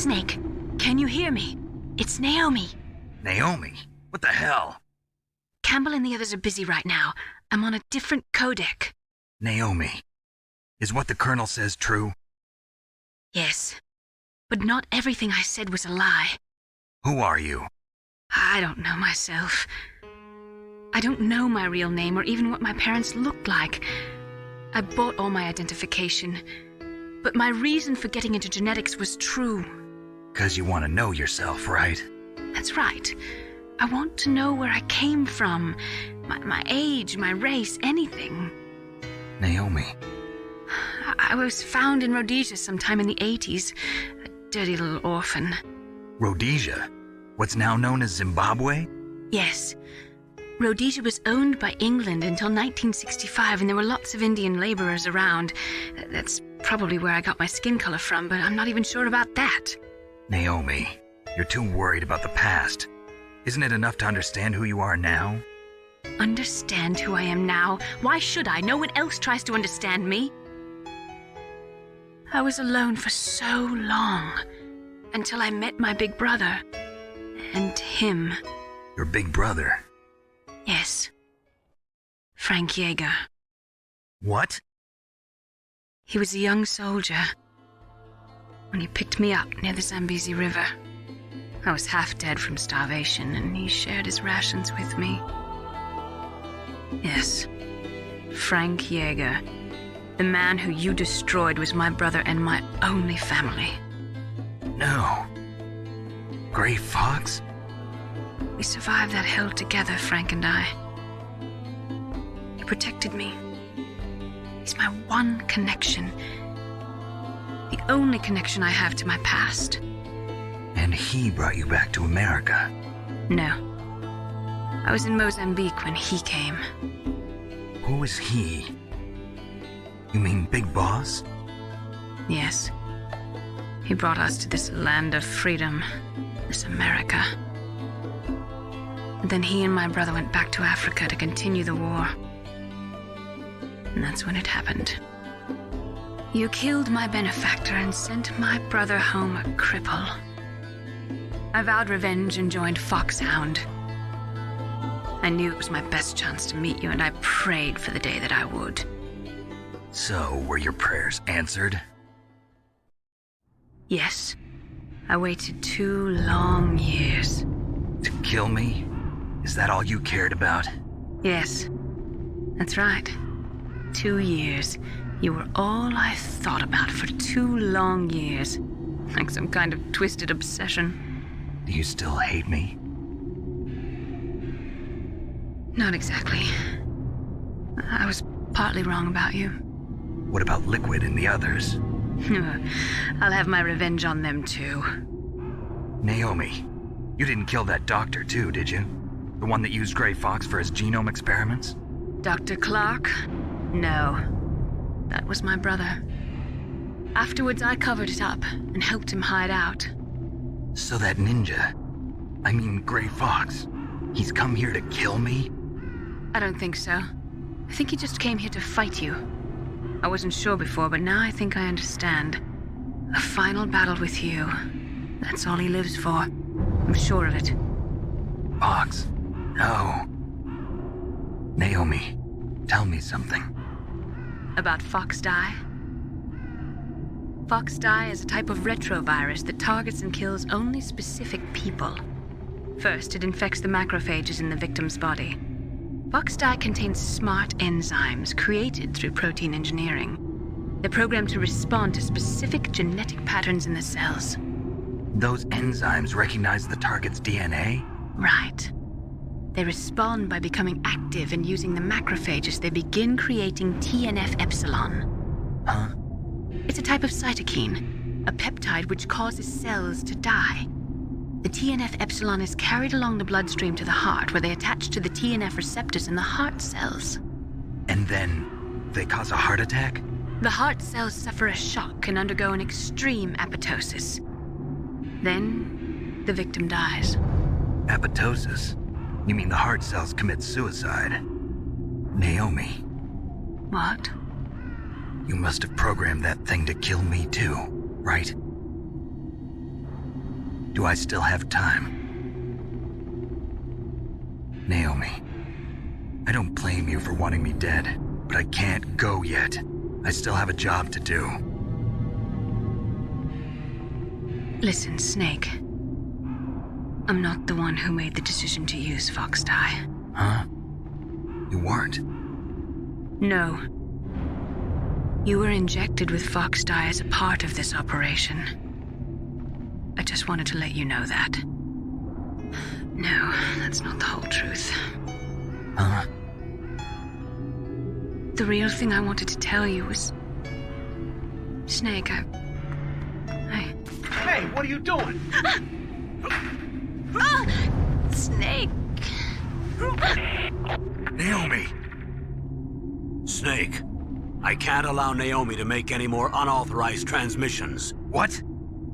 Snake, can you hear me? It's Naomi. Naomi? What the hell? Campbell and the others are busy right now. I'm on a different codec. Naomi, is what the Colonel says true? Yes, but not everything I said was a lie. Who are you? I don't know myself. I don't know my real name or even what my parents looked like. I bought all my identification, but my reason for getting into genetics was true. 'Cause you want to know yourself, right? That's right. I want to know where I came from, my age, my race, anything. Naomi. I was found in Rhodesia sometime in the 80s, a dirty little orphan. Rhodesia? What's now known as Zimbabwe? Yes. Rhodesia was owned by England until 1965, and there were lots of Indian laborers around. That's probably where I got my skin color from, but I'm not even sure about that. Naomi, you're too worried about the past. Isn't it enough to understand who you are now? Understand who I am now? Why should I? No one else tries to understand me. I was alone for so long, until I met my big brother. And him. Your big brother? Yes. Frank Yeager. What? He was a young soldier when he picked me up near the Zambezi River. I was half dead from starvation, and he shared his rations with me. Yes, Frank Yeager. The man who you destroyed was my brother and my only family. No. Gray Fox? We survived that hell together, Frank and I. He protected me. He's my one connection. The only connection I have to my past. And he brought you back to America? No. I was in Mozambique when he came. Who is he? You mean Big Boss? Yes. He brought us to this land of freedom, this America. And then he and my brother went back to Africa to continue the war. And that's when it happened. You killed my benefactor and sent my brother home a cripple. I vowed revenge and joined Foxhound. I knew it was my best chance to meet you, and I prayed for the day that I would. So, were your prayers answered? Yes. I waited 2 long years. To kill me? Is that all you cared about? Yes. That's right. 2 years. You were all I thought about for 2 long years. Like some kind of twisted obsession. Do you still hate me? Not exactly. I was partly wrong about you. What about Liquid and the others? I'll have my revenge on them too. Naomi, you didn't kill that doctor too, did you? The one that used Gray Fox for his genome experiments? Dr. Clark? No. That was my brother. Afterwards, I covered it up and helped him hide out. So that ninja, I mean Gray Fox, he's come here to kill me? I don't think so. I think he just came here to fight you. I wasn't sure before, but now I think I understand. A final battle with you. That's all he lives for. I'm sure of it. Fox? No. Naomi, tell me something. About Fox Die? Fox Die is a type of retrovirus that targets and kills only specific people. First, it infects the macrophages in the victim's body. Fox Die contains smart enzymes created through protein engineering. They're programmed to respond to specific genetic patterns in the cells. Those enzymes recognize the target's DNA? Right. They respond by becoming active and using the macrophages. They begin creating TNF-epsilon. Huh? It's a type of cytokine, a peptide which causes cells to die. The TNF-epsilon is carried along the bloodstream to the heart, where they attach to the TNF receptors in the heart cells. And then they cause a heart attack? The heart cells suffer a shock and undergo an extreme apoptosis. Then, the victim dies. Apoptosis? You mean the heart cells commit suicide? Naomi. What? You must have programmed that thing to kill me too, right? Do I still have time? Naomi, I don't blame you for wanting me dead, but I can't go yet. I still have a job to do. Listen, Snake. I'm not the one who made the decision to use Fox Dye. Huh? You weren't? No. You were injected with Fox Dye as a part of this operation. I just wanted to let you know that. No, that's not the whole truth. Huh? The real thing I wanted to tell you was... Snake, I... Hey, what are you doing? Snake! Naomi! Snake, I can't allow Naomi to make any more unauthorized transmissions. What?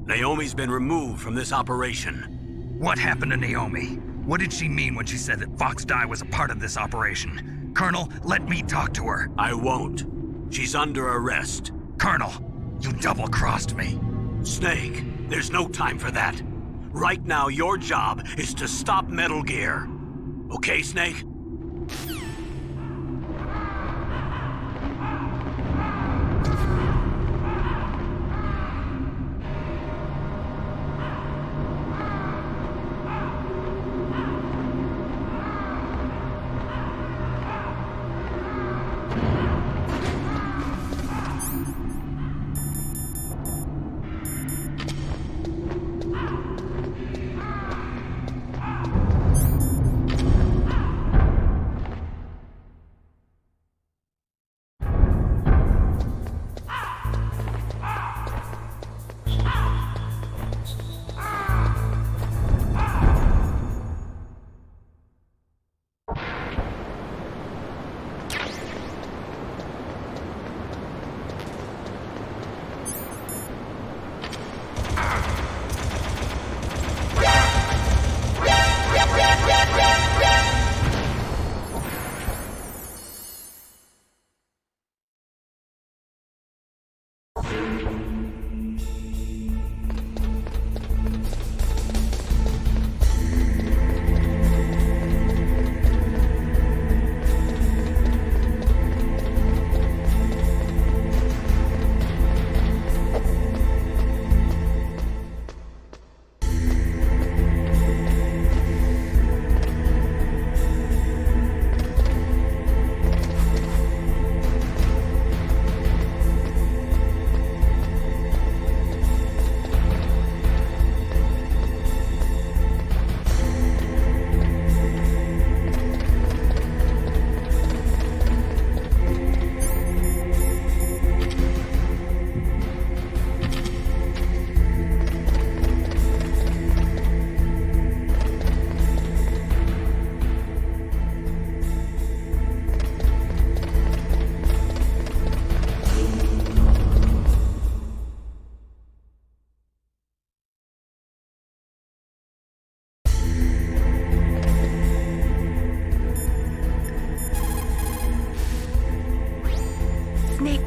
Naomi's been removed from this operation. What happened to Naomi? What did she mean when she said that Fox Dye was a part of this operation? Colonel, let me talk to her. I won't. She's under arrest. Colonel, you double-crossed me. Snake, there's no time for that. Right now, your job is to stop Metal Gear. Okay, Snake?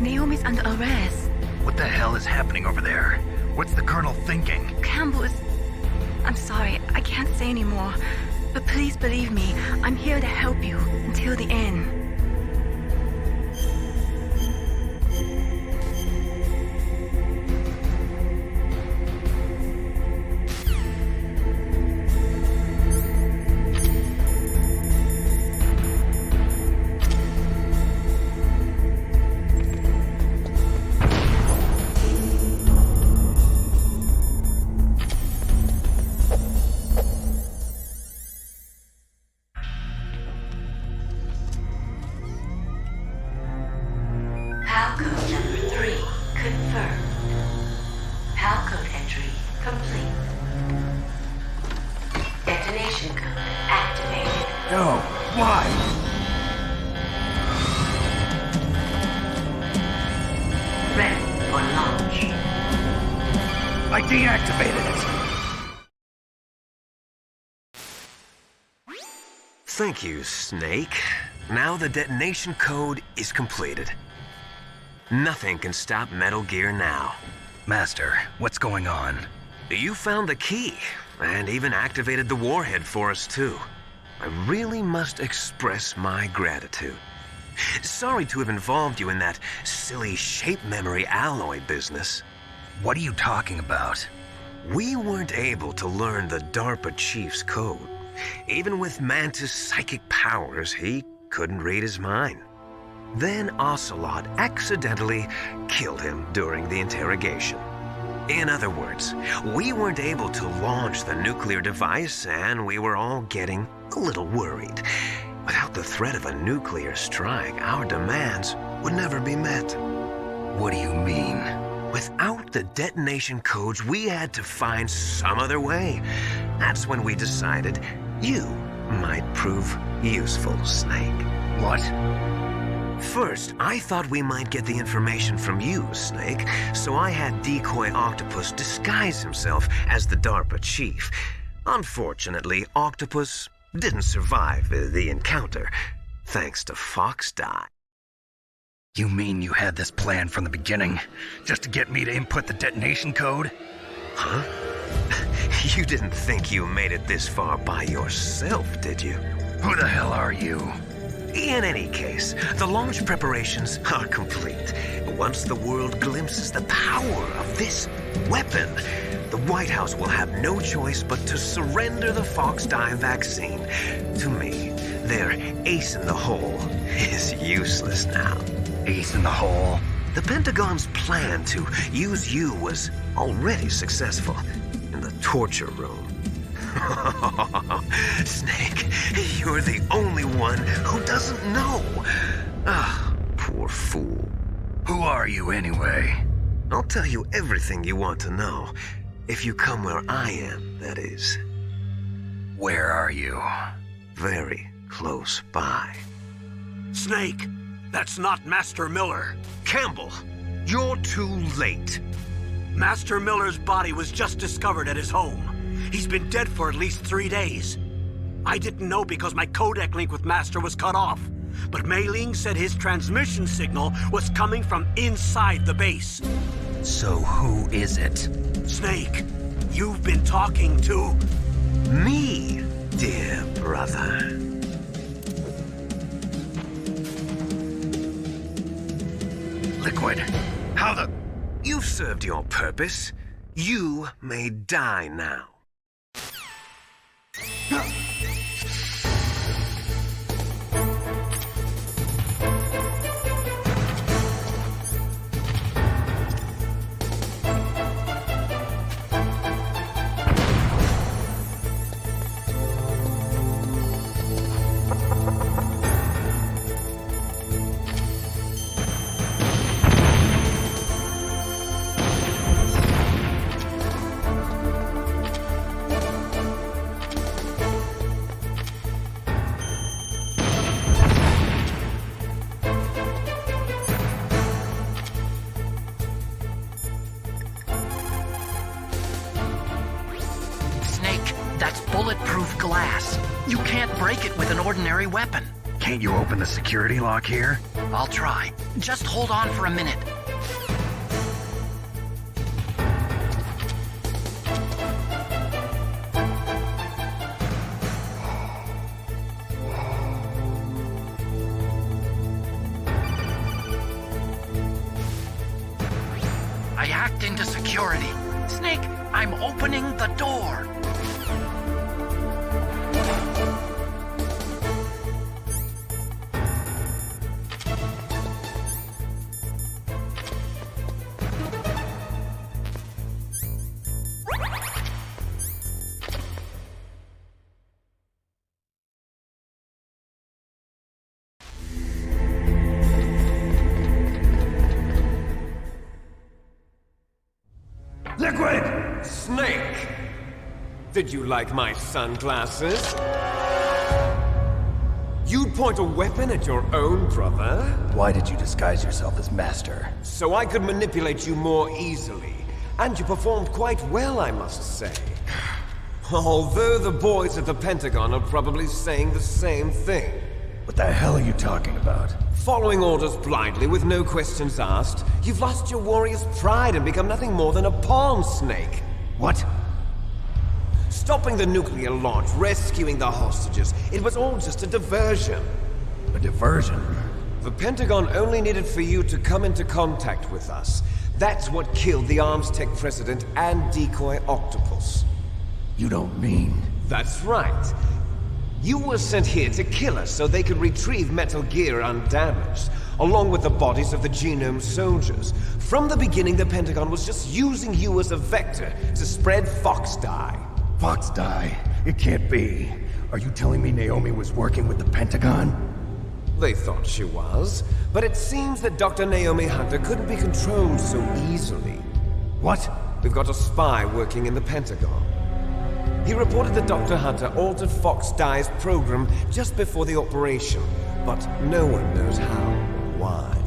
Naomi's under arrest. What the hell is happening over there? What's the Colonel thinking? Campbell is... I'm sorry, I can't say anymore. But please believe me, I'm here to help you until the end. Thank you, Snake. Now the detonation code is completed. Nothing can stop Metal Gear now. Master, what's going on? You found the key, and even activated the warhead for us too. I really must express my gratitude. Sorry to have involved you in that silly shape memory alloy business. What are you talking about? We weren't able to learn the DARPA chief's code. Even with Mantis' psychic powers, he couldn't read his mind. Then Ocelot accidentally killed him during the interrogation. In other words, we weren't able to launch the nuclear device, and we were all getting a little worried. Without the threat of a nuclear strike, our demands would never be met. What do you mean? Without the detonation codes, we had to find some other way. That's when we decided you might prove useful, Snake. What? First, I thought we might get the information from you, Snake, so I had Decoy Octopus disguise himself as the DARPA chief. Unfortunately, Octopus didn't survive the encounter, thanks to Fox Die. You mean you had this plan from the beginning, just to get me to input the detonation code? Huh? You didn't think you made it this far by yourself, did you? Who the hell are you? In any case, the launch preparations are complete. Once the world glimpses the power of this weapon, the White House will have no choice but to surrender the Fox Die vaccine to me. Their ace in the hole is useless now. Ace in the hole? The Pentagon's plan to use you was already successful in the torture room. Snake, you're the only one who doesn't know. Ah, poor fool. Who are you anyway? I'll tell you everything you want to know. If you come where I am, that is. Where are you? Very close by. Snake, that's not Master Miller. Campbell, you're too late. Master Miller's body was just discovered at his home. He's been dead for at least 3 days. I didn't know because my codec link with Master was cut off. But Mei Ling said his transmission signal was coming from inside the base. So who is it? Snake, you've been talking to... me, dear brother. Liquid, how the... You've served your purpose. You may die now. That's bulletproof glass. You can't break it with an ordinary weapon. Can't you open the security lock here? I'll try. Just hold on for a minute. I hacked into security. Snake, I'm opening the door. Liquid! Snake! Did you like my sunglasses? You'd point a weapon at your own brother? Why did you disguise yourself as Master? So I could manipulate you more easily. And you performed quite well, I must say. Although the boys at the Pentagon are probably saying the same thing. What the hell are you talking about? Following orders blindly with no questions asked, you've lost your warrior's pride and become nothing more than a pawn, Snake. What? Stopping the nuclear launch, rescuing the hostages, it was all just a diversion. A diversion? The Pentagon only needed for you to come into contact with us. That's what killed the Armstech president and decoy Octopus. You don't mean... That's right. You were sent here to kill us so they could retrieve Metal Gear undamaged, along with the bodies of the Genome soldiers. From the beginning, the Pentagon was just using you as a vector to spread Fox Dye. Fox Dye? It can't be. Are you telling me Naomi was working with the Pentagon? They thought she was, but it seems that Dr. Naomi Hunter couldn't be controlled so easily. What? We've got a spy working in the Pentagon. He reported that Dr. Hunter altered Fox Dye's program just before the operation, but no one knows how or why.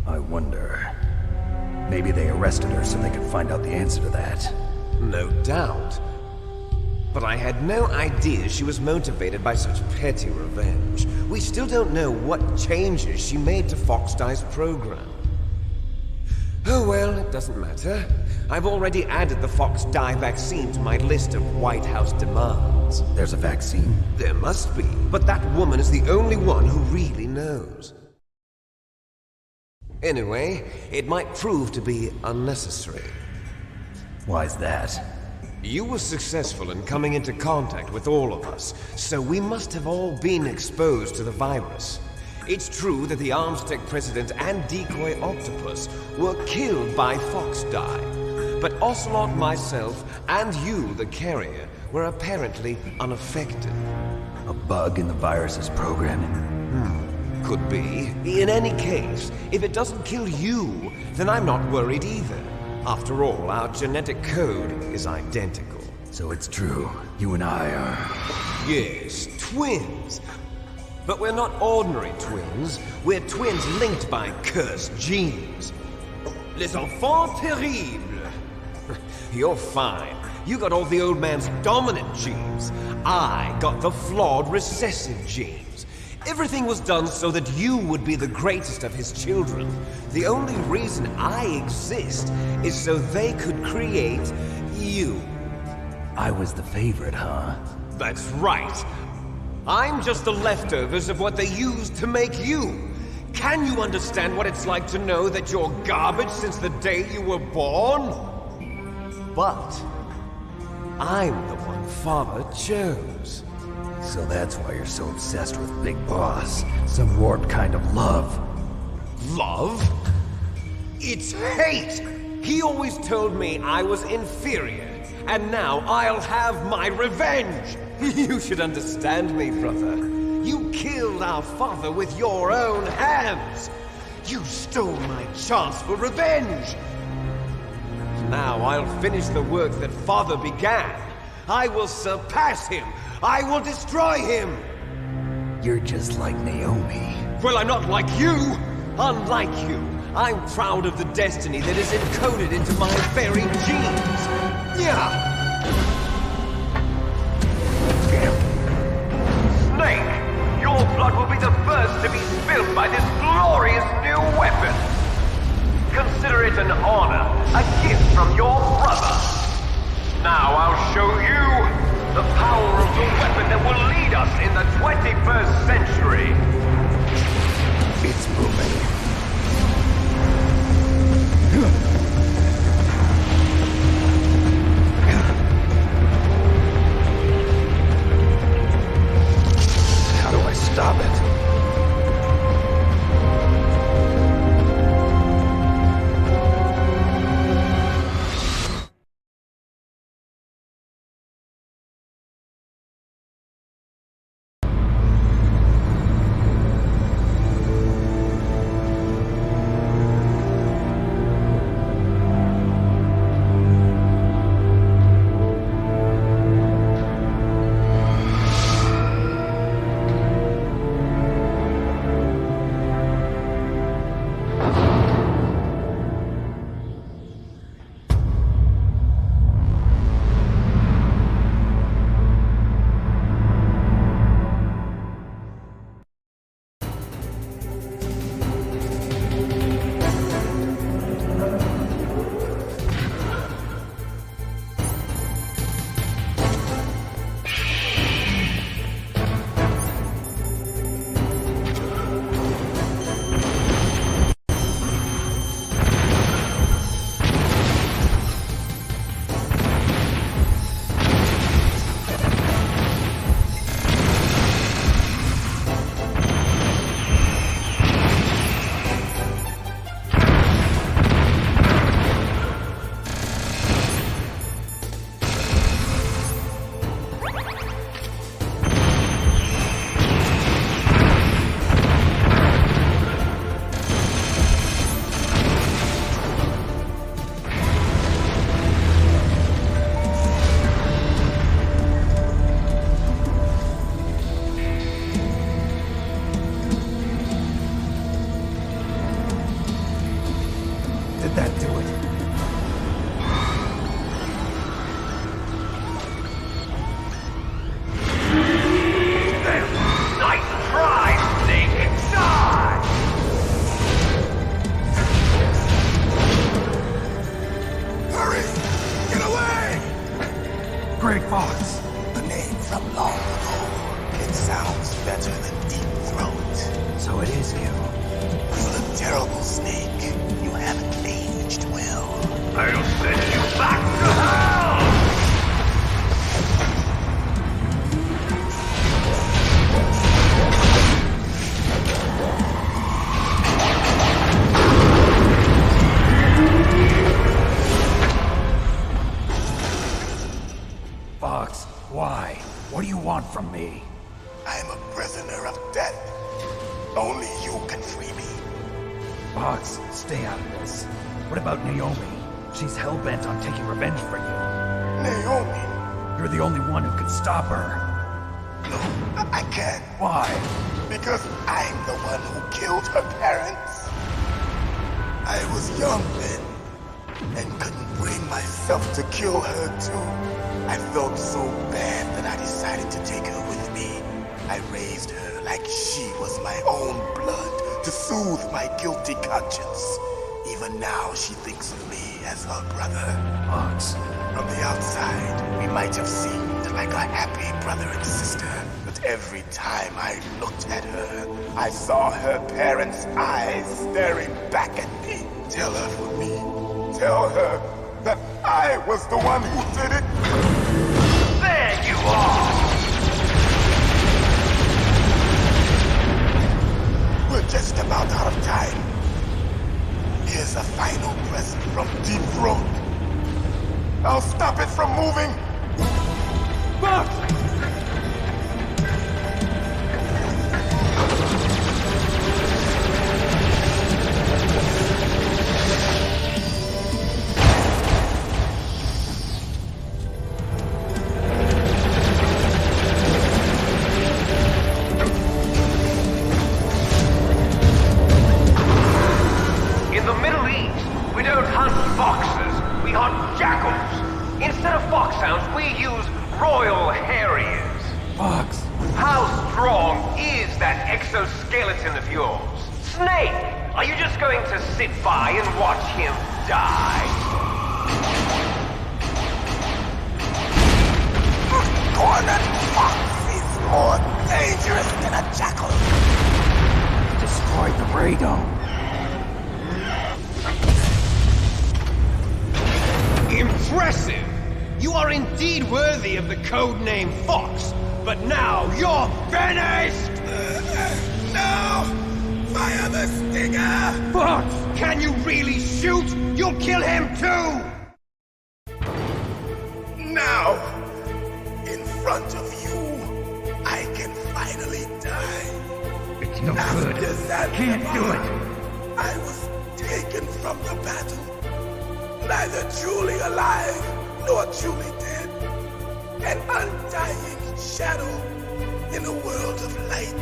I wonder... Maybe they arrested her so they could find out the answer to that. No doubt. But I had no idea she was motivated by such petty revenge. We still don't know what changes she made to Fox Dye's program. Oh well, it doesn't matter. I've already added the Fox Dye vaccine to my list of White House demands. There's a vaccine? There must be, but that woman is the only one who really knows. Anyway, it might prove to be unnecessary. Why's that? You were successful in coming into contact with all of us, so we must have all been exposed to the virus. It's true that the Armstech president and decoy Octopus were killed by Fox Dye, but Ocelot, myself, and you, the carrier, were apparently unaffected. A bug in the virus's programming? Could be. In any case, if it doesn't kill you, then I'm not worried either. After all, our genetic code is identical. So it's true. You and I are... Yes, twins. But we're not ordinary twins. We're twins linked by cursed genes. Les enfants terribles. You're fine. You got all the old man's dominant genes. I got the flawed recessive genes. Everything was done so that you would be the greatest of his children. The only reason I exist is so they could create you. I was the favorite, huh? That's right. I'm just the leftovers of what they used to make you. Can you understand what it's like to know that you're garbage since the day you were born? But I'm the one Father chose. So that's why you're so obsessed with Big Boss. Some warped kind of love. Love? It's hate! He always told me I was inferior, and now I'll have my revenge! You should understand me, brother. You killed our father with your own hands! You stole my chance for revenge! Now I'll finish the work that Father began. I will surpass him! I will destroy him! You're just like Naomi. Well, I'm not like you! Unlike you, I'm proud of the destiny that is encoded into my very genes! Yeah! Snake! Your blood will be the first to be spilled by this glorious new weapon! Consider it an honor, a gift from your brother! Now I'll show you the power of the weapon that will lead us in the 21st century! It's moving. How do I stop it? Grey Fox. The name from long ago. It sounds better than Deep Throat. So it is you. You look terrible, Snake. You haven't aged well. I'll send you back to hell! Fox, why? What do you want from me? I'm a prisoner of death. Only you can free me. Fox, stay out of this. What about Naomi? She's hell-bent on taking revenge for you. Naomi? You're the only one who can stop her. No, I can't. Why? Because I'm the one who killed her parents. I was young then, and couldn't bring myself to kill her too. I felt so bad that I decided to take her with me. I raised her like she was my own blood to soothe my guilty conscience. Even now, she thinks of me as her brother. Fox. From the outside, we might have seemed like a happy brother and sister, but every time I looked at her, I saw her parents' eyes staring back at me. Tell her for me. Tell her that I was the one who did it. There you are! We're just about out of time. Here's a final present from Deep Throat. I'll stop it from moving. Fox! Exoskeleton of yours. Snake, are you just going to sit by and watch him die? Cornered Fox is more dangerous than a jackal. Destroyed the radome. Impressive! You are indeed worthy of the codename Fox, but now you're finished! No! Fire the stinger! Fox, can you really shoot? You'll kill him too! Now, in front of you, I can finally die. It's no good. That can't do it. I was taken from the battle. Neither truly alive, nor truly dead. An undying shadow in a world of light.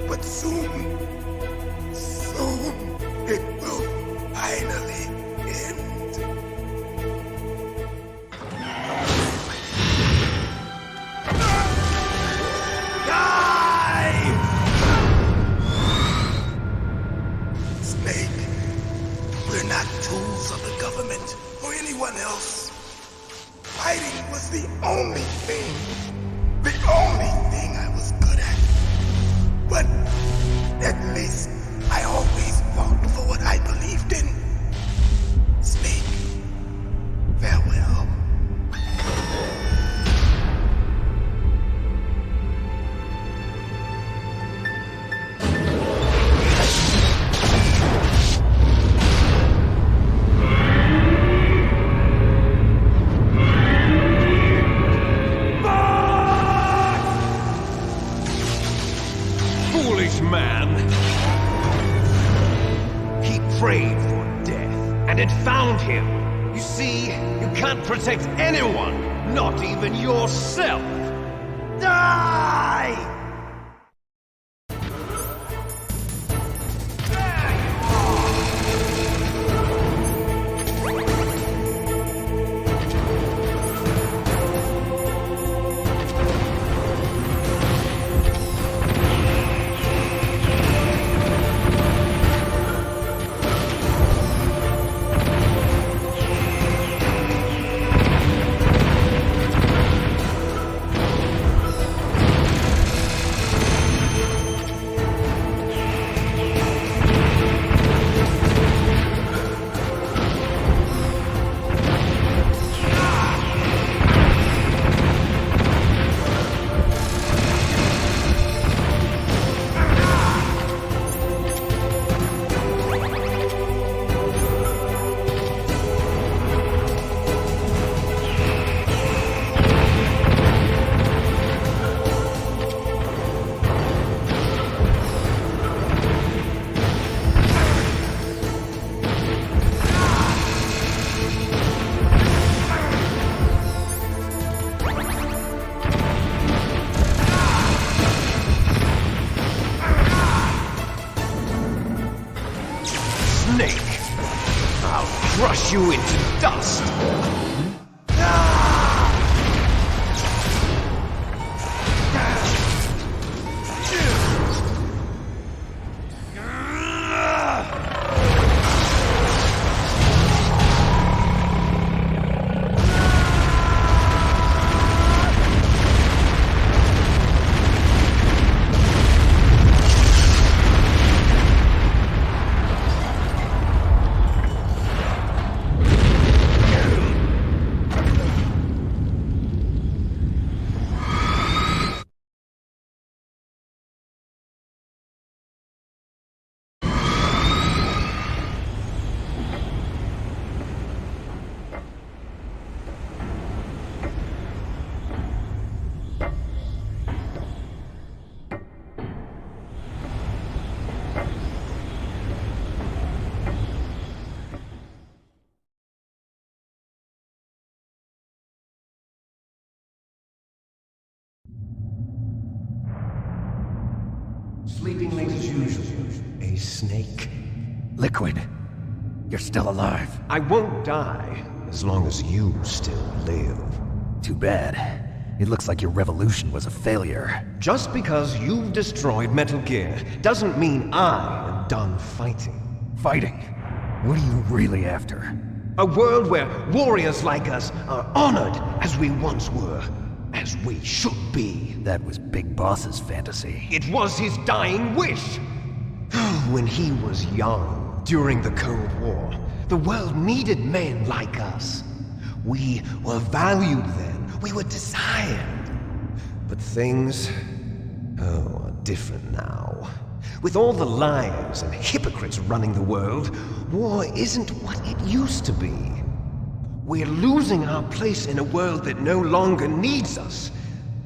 But soon, it will finally end. Die! Snake, we're not tools of the government or anyone else. Fighting was the only thing I was good at. But at least I always fought for what I believed in. Snake, farewell. Man. He prayed for death, and it found him. You see, you can't protect anyone, not even yourself. Die! Sleeping late as usual. A snake. Liquid, you're still alive. I won't die as long as you still live. Too bad. It looks like your revolution was a failure. Just because you've destroyed Metal Gear doesn't mean I am done fighting. Fighting? What are you really after? A world where warriors like us are honored as we once were. As we should be. That was Big Boss's fantasy. It was his dying wish! When he was young, during the Cold War, the world needed men like us. We were valued then. We were desired. But things, are different now. With all the liars and hypocrites running the world, war isn't what it used to be. We're losing our place in a world that no longer needs us.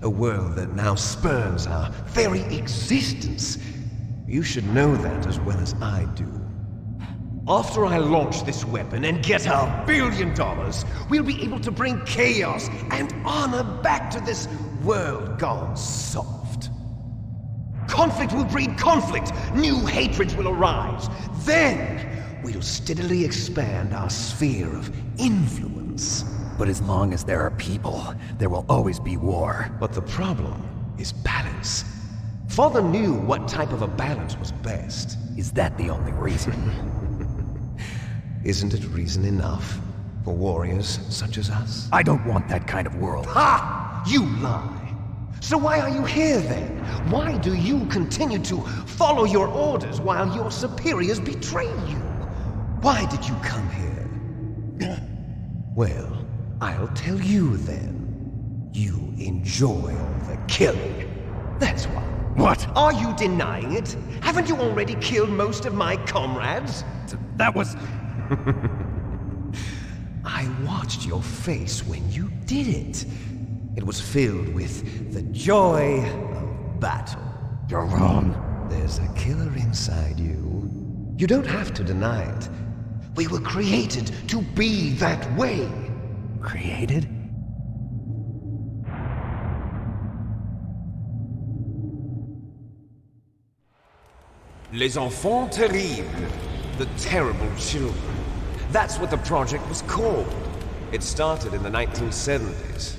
A world that now spurns our very existence. You should know that as well as I do. After I launch this weapon and get our $1 billion, we'll be able to bring chaos and honor back to this world gone soft. Conflict will breed conflict. New hatreds will arise. Then we'll steadily expand our sphere of influence. But as long as there are people, there will always be war. But the problem is balance. Father knew what type of a balance was best. Is that the only reason? Isn't it reason enough for warriors such as us? I don't want that kind of world. Ha! You lie! So why are you here then? Why do you continue to follow your orders while your superiors betray you? Why did you come here? Well, I'll tell you then. You enjoy all the killing. That's why. What? Are you denying it? Haven't you already killed most of my comrades? That was... I watched your face when you did it. It was filled with the joy of battle. You're wrong. There's a killer inside you. You don't have to deny it. We were created to be that way. Created? Les enfants terribles. The terrible children. That's what the project was called. It started in the 1970s.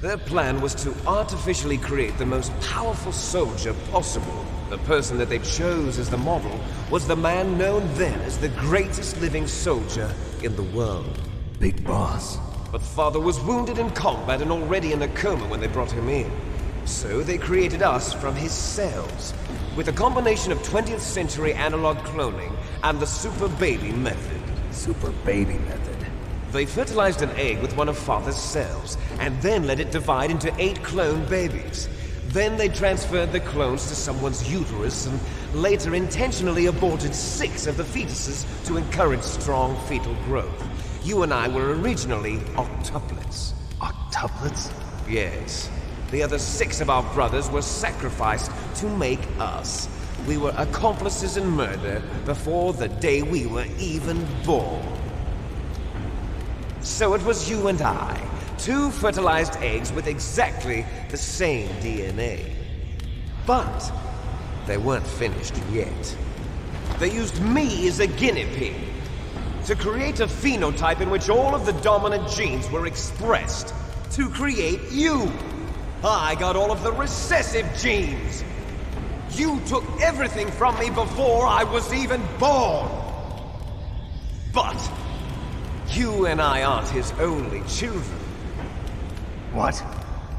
Their plan was to artificially create the most powerful soldier possible. The person that they chose as the model was the man known then as the greatest living soldier in the world. Big Boss. But Father was wounded in combat and already in a coma when they brought him in. So they created us from his cells, with a combination of 20th century analog cloning and the Super Baby method. Super Baby method. They fertilized an egg with one of Father's cells, and then let it divide into 8 clone babies. Then they transferred the clones to someone's uterus, and later intentionally aborted 6 of the fetuses to encourage strong fetal growth. You and I were originally octuplets. Octuplets? Yes. The other 6 of our brothers were sacrificed to make us. We were accomplices in murder before the day we were even born. So it was you and I, 2 fertilized eggs with exactly the same DNA. But they weren't finished yet. They used me as a guinea pig. to create a phenotype in which all of the dominant genes were expressed. To create you. I got all of the recessive genes. You took everything from me before I was even born. But you and I aren't his only children. What?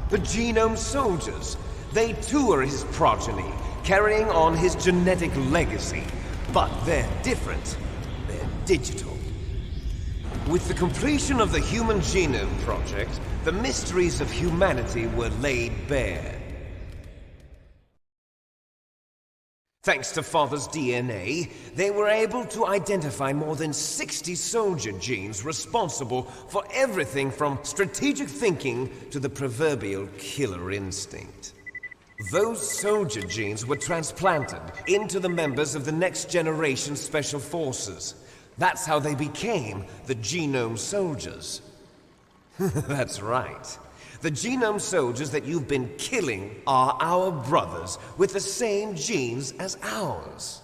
The Genome Soldiers. They too are his progeny, carrying on his genetic legacy. But they're different. They're digital. With the completion of the Human Genome Project, the mysteries of humanity were laid bare. Thanks to Father's DNA, they were able to identify more than 60 soldier genes responsible for everything from strategic thinking to the proverbial killer instinct. Those soldier genes were transplanted into the members of the next generation Special Forces. That's how they became the Genome Soldiers. That's right. The Genome Soldiers that you've been killing are our brothers with the same genes as ours.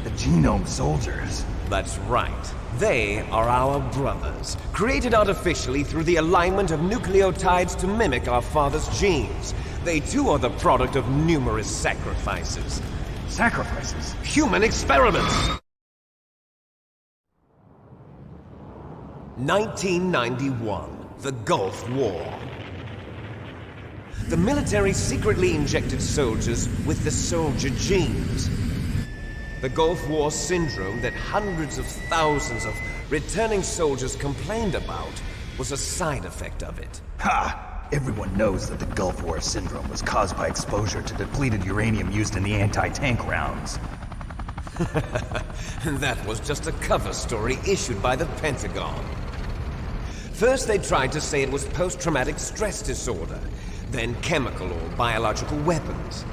The Genome Soldiers? That's right. They are our brothers, created artificially through the alignment of nucleotides to mimic our father's genes. They too are the product of numerous sacrifices. Sacrifices? Human experiments! 1991, the Gulf War. The military secretly injected soldiers with the soldier genes. The Gulf War syndrome that hundreds of thousands of returning soldiers complained about was a side effect of it. Ha! Everyone knows that the Gulf War syndrome was caused by exposure to depleted uranium used in the anti-tank rounds. That was just a cover story issued by the Pentagon. First they tried to say it was post-traumatic stress disorder, then chemical or biological weapons.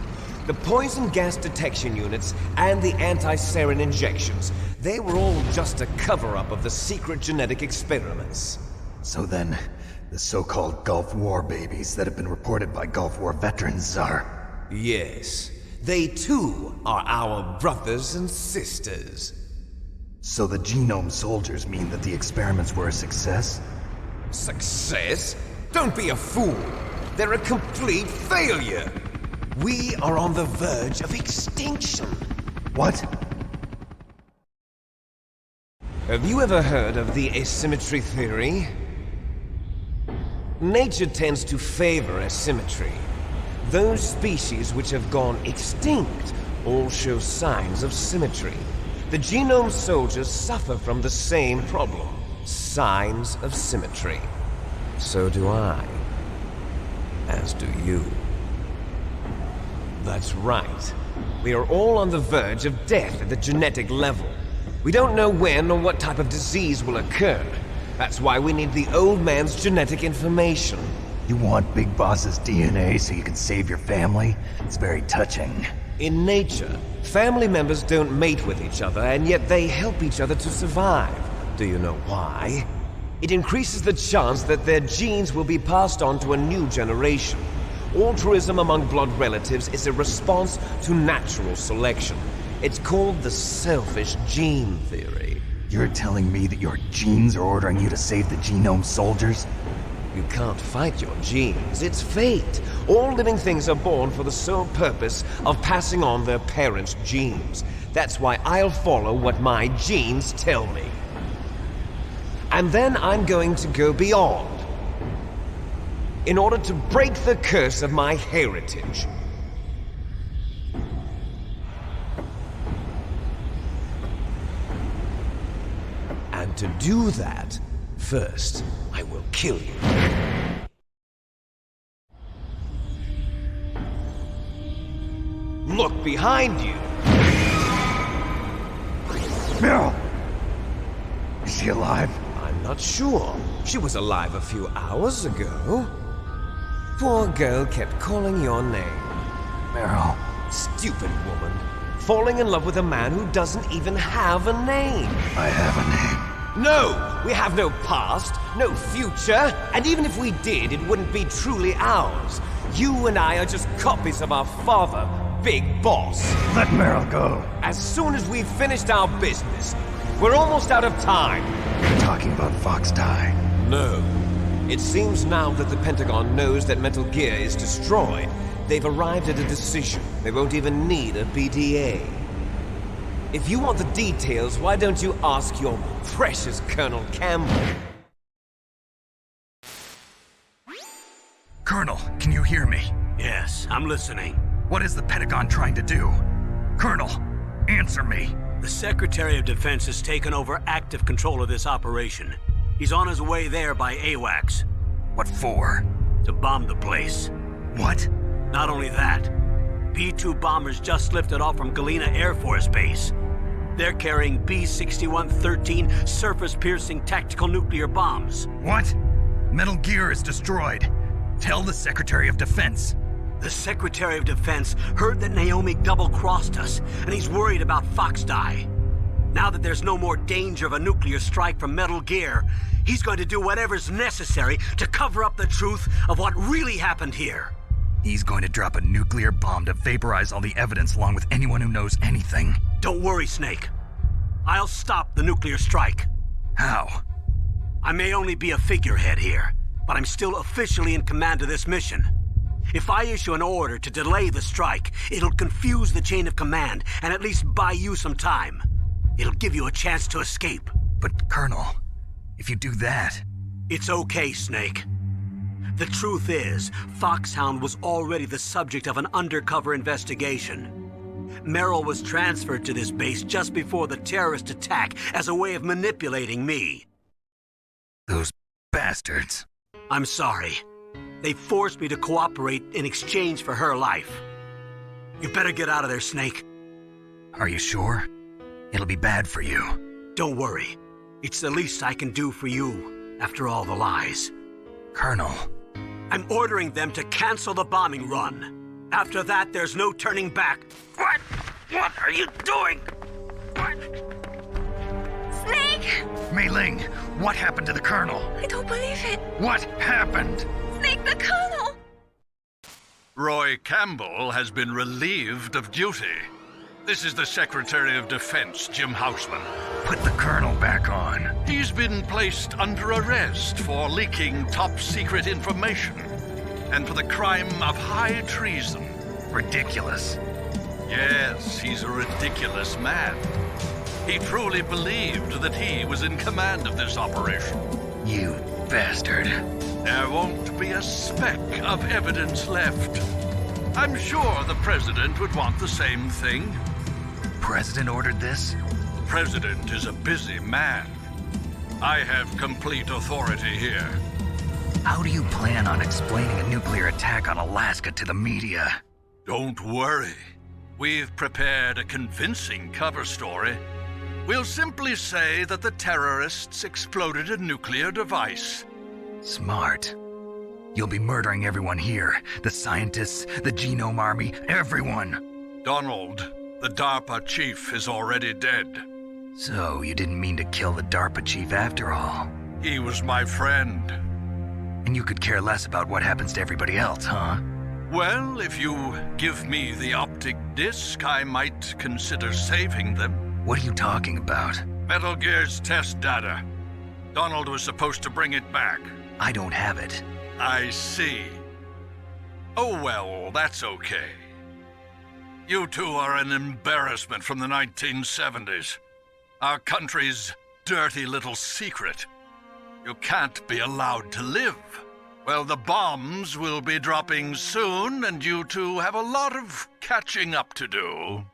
The poison gas detection units and the anti-sarin injections, they were all just a cover-up of the secret genetic experiments. So then, the so-called Gulf War babies that have been reported by Gulf War veterans are... Yes. They too are our brothers and sisters. So the Genome Soldiers mean that the experiments were a success? Success? Don't be a fool. They're a complete failure. We are on the verge of extinction. What? Have you ever heard of the asymmetry theory? Nature tends to favor asymmetry. Those species which have gone extinct all show signs of symmetry. The Genome Soldiers suffer from the same problem. Signs of symmetry. So do I. As do you. That's right. We are all on the verge of death at the genetic level. We don't know when or what type of disease will occur. That's why we need the old man's genetic information. You want Big Boss's DNA so you can save your family? It's very touching. In nature, family members don't mate with each other, and yet they help each other to survive. Do you know why? It increases the chance that their genes will be passed on to a new generation. Altruism among blood relatives is a response to natural selection. It's called the selfish gene theory. You're telling me that your genes are ordering you to save the Genome Soldiers? You can't fight your genes. It's fate. All living things are born for the sole purpose of passing on their parents' genes. That's why I'll follow what my genes tell me. And then I'm going to go beyond. In order to break the curse of my heritage. And to do that, first, I will kill you. Look behind you! Meryl! Is she alive? I'm not sure. She was alive a few hours ago. Poor girl kept calling your name. Meryl. Stupid woman. Falling in love with a man who doesn't even have a name. I have a name. No! We have no past, no future, and even if we did, it wouldn't be truly ours. You and I are just copies of our father, big boss. Let Meryl go. As soon as we've finished our business, we're almost out of time. You're talking about Fox Die. No. It seems now that the Pentagon knows that Metal Gear is destroyed, they've arrived at a decision. They won't even need a PDA. If you want the details, why don't you ask your precious Colonel Campbell? Colonel, can you hear me? Yes, I'm listening. What is the Pentagon trying to do? Colonel, answer me. The Secretary of Defense has taken over active control of this operation. He's on his way there by AWACS. What for? To bomb the place. What? Not only that, B-2 bombers just lifted off from Galena Air Force Base. They're carrying B-6113 surface-piercing tactical nuclear bombs. What? Metal Gear is destroyed. Tell the Secretary of Defense. The Secretary of Defense heard that Naomi double-crossed us, and he's worried about Fox Die. Now that there's no more danger of a nuclear strike from Metal Gear, he's going to do whatever's necessary to cover up the truth of what really happened here. He's going to drop a nuclear bomb to vaporize all the evidence along with anyone who knows anything. Don't worry, Snake. I'll stop the nuclear strike. How? I may only be a figurehead here, but I'm still officially in command of this mission. If I issue an order to delay the strike, it'll confuse the chain of command and at least buy you some time. It'll give you a chance to escape. But, Colonel, if you do that... It's okay, Snake. The truth is, Foxhound was already the subject of an undercover investigation. Meryl was transferred to this base just before the terrorist attack as a way of manipulating me. Those bastards. I'm sorry. They forced me to cooperate in exchange for her life. You better get out of there, Snake. Are you sure? It'll be bad for you. Don't worry. It's the least I can do for you, after all the lies. Colonel. I'm ordering them to cancel the bombing run. After that, there's no turning back. What? What are you doing? What? Snake! Mei Ling, what happened to the Colonel? I don't believe it. What happened? Snake, the Colonel! Roy Campbell has been relieved of duty. This is the Secretary of Defense, Jim Houseman. Put the Colonel back on. He's been placed under arrest for leaking top-secret information and for the crime of high treason. Ridiculous. Yes, he's a ridiculous man. He truly believed that he was in command of this operation. You bastard. There won't be a speck of evidence left. I'm sure the President would want the same thing. President ordered this? The President is a busy man. I have complete authority here. How do you plan on explaining a nuclear attack on Alaska to the media? Don't worry. We've prepared a convincing cover story. We'll simply say that the terrorists exploded a nuclear device. Smart. You'll be murdering everyone here. The scientists, the Genome Army, everyone. Donald, the DARPA chief, is already dead. So you didn't mean to kill the DARPA chief after all? He was my friend. And you could care less about what happens to everybody else, huh? Well, if you give me the optic disc, I might consider saving them. What are you talking about? Metal Gear's test data. Donald was supposed to bring it back. I don't have it. I see. Oh well, that's okay. You two are an embarrassment from the 1970s. Our country's dirty little secret. You can't be allowed to live. Well, the bombs will be dropping soon, and you two have a lot of catching up to do.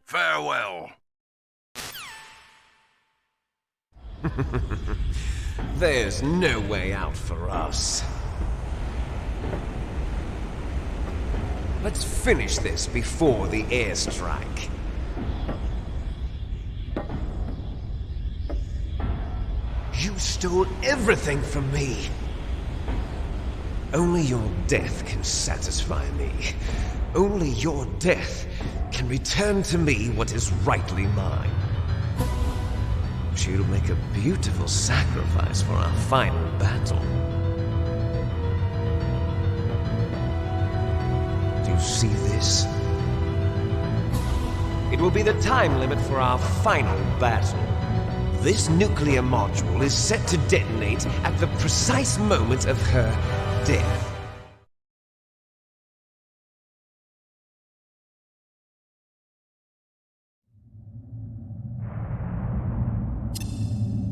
Farewell. There's no way out for us. Let's finish this before the airstrike. You stole everything from me. Only your death can satisfy me. Only your death can return to me what is rightly mine. She'll make a beautiful sacrifice for our final battle. Do you see this? It will be the time limit for our final battle. This nuclear module is set to detonate at the precise moment of her death.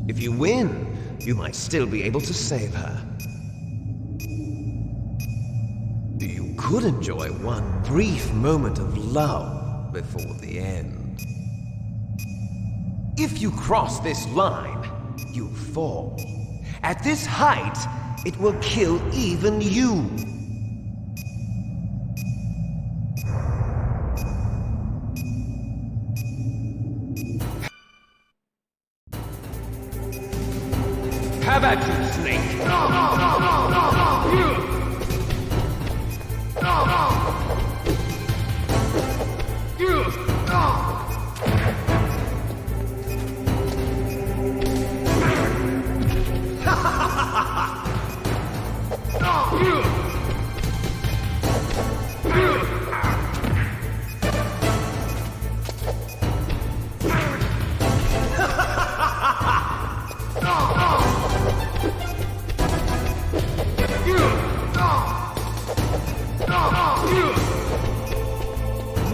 If you win, you might still be able to save her. You could enjoy one brief moment of love before the end. If you cross this line, you fall. At this height, it will kill even you. Have at you, Snake!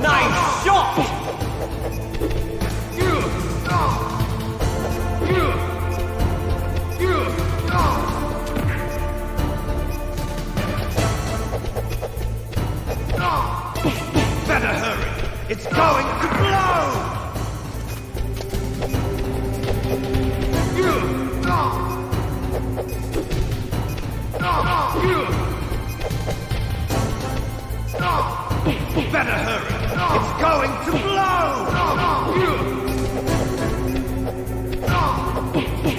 Nice shot! Better hurry! It's going to blow! Better hurry! It's going to blow!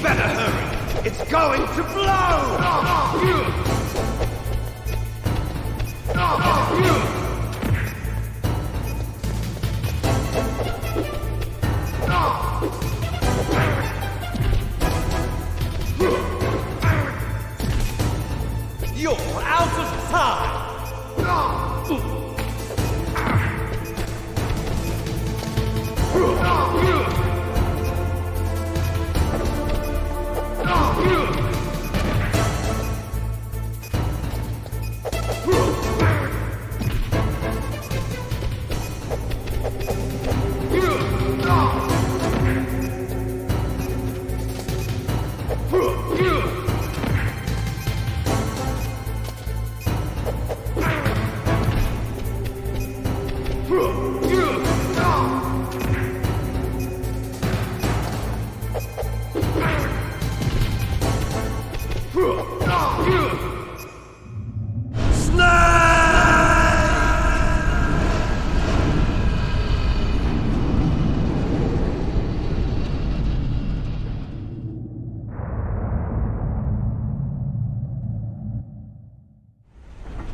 Better hurry! It's going to blow! You're out of time!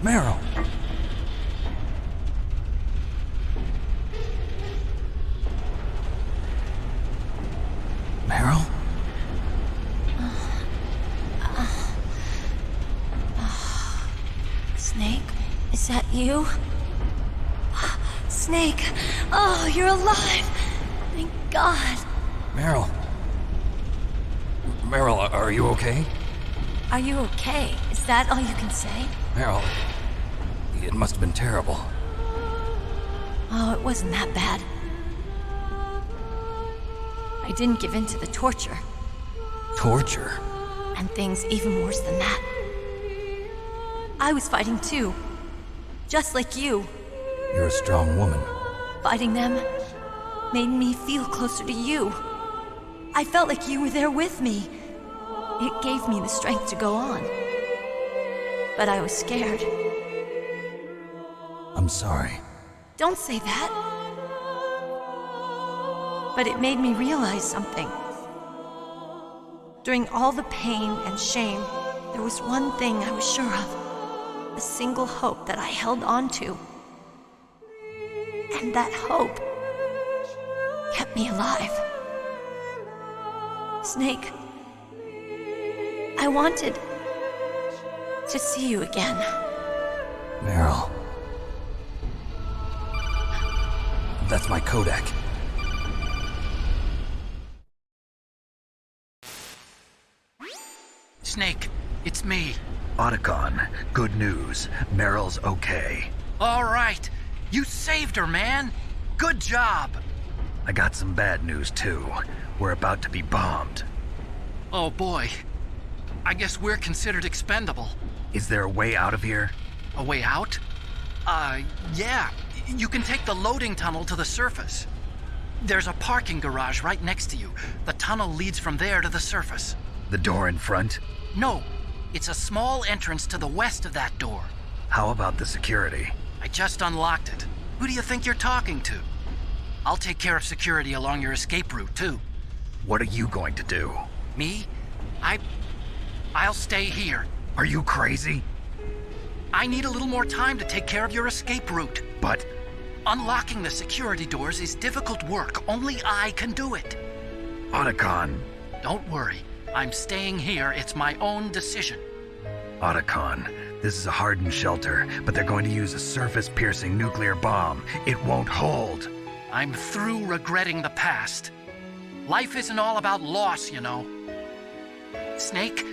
Meryl! Meryl? Snake, is that you? Snake! Oh, you're alive! Thank God! Meryl? Meryl, are you okay? Are you okay? Is that all you can say? Meryl, it must have been terrible. Oh, it wasn't that bad. I didn't give in to the torture. Torture? And things even worse than that. I was fighting too. Just like you. You're a strong woman. Fighting them made me feel closer to you. I felt like you were there with me. It gave me the strength to go on. But I was scared. I'm sorry. Don't say that. But it made me realize something. During all the pain and shame, there was one thing I was sure of. A single hope that I held on to. And that hope kept me alive. Snake, I wanted to see you again. Meryl. That's my codec. Snake, it's me. Otacon, good news. Meryl's okay. All right. You saved her, man. Good job. I got some bad news, too. We're about to be bombed. Oh, boy. I guess we're considered expendable. Is there a way out of here? A way out? Yeah. You can take the loading tunnel to the surface. There's a parking garage right next to you. The tunnel leads from there to the surface. The door in front? No. It's a small entrance to the west of that door. How about the security? I just unlocked it. Who do you think you're talking to? I'll take care of security along your escape route, too. What are you going to do? Me? I'll stay here. Are you crazy? I need a little more time to take care of your escape route. But... unlocking the security doors is difficult work. Only I can do it. Otacon. Don't worry. I'm staying here. It's my own decision. Otacon, this is a hardened shelter, but they're going to use a surface-piercing nuclear bomb. It won't hold. I'm through regretting the past. Life isn't all about loss, you know. Snake,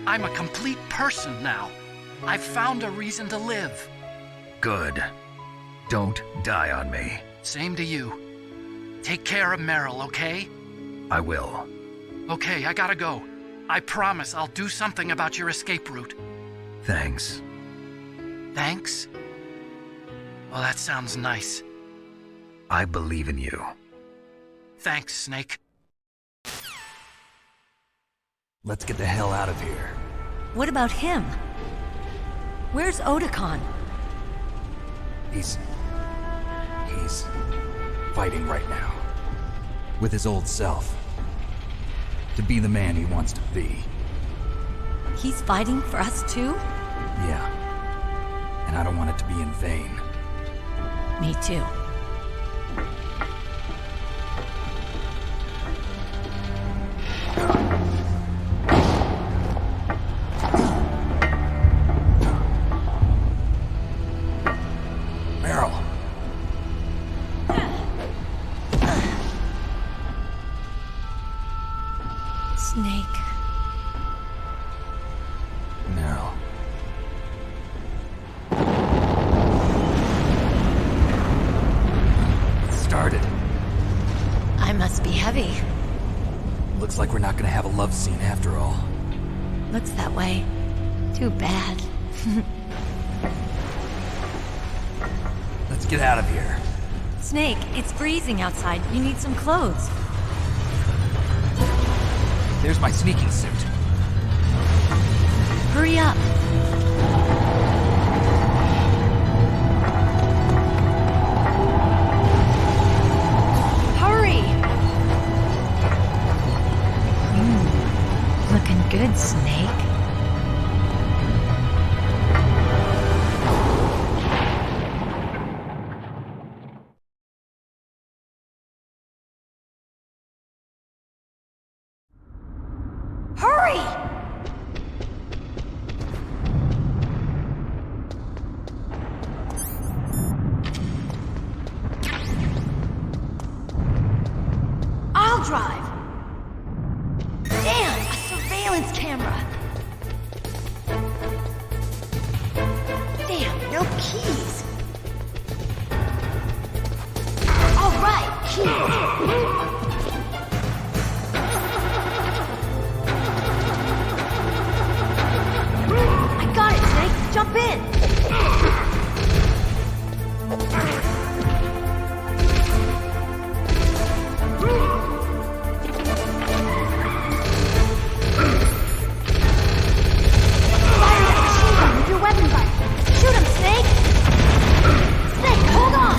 I'm a complete person now. I've found a reason to live. Good. Don't die on me. Same to you. Take care of Meryl, okay? I will. Okay, I gotta go. I promise I'll do something about your escape route. Thanks. Thanks? Well, that sounds nice. I believe in you. Thanks, Snake. Let's get the hell out of here. What about him? Where's Otacon? He's fighting right now. With his old self. To be the man he wants to be. He's fighting for us too? Yeah. And I don't want it to be in vain. Me too. Meryl. Snake. Meryl. It started. I must be heavy. Looks like we're not gonna have a love scene after all. Looks that way. Too bad. Let's get out of here. Snake, it's freezing outside. You need some clothes. There's my sneaking suit. Hurry up. Hurry! Looking good, Snake. Hurry! I'll drive. Damn, a surveillance camera. Damn, no keys. All right, keys. I got it, Snake. Jump in. Fire that machine gun with your weapon rifle. Shoot him, Snake. Snake, hold on.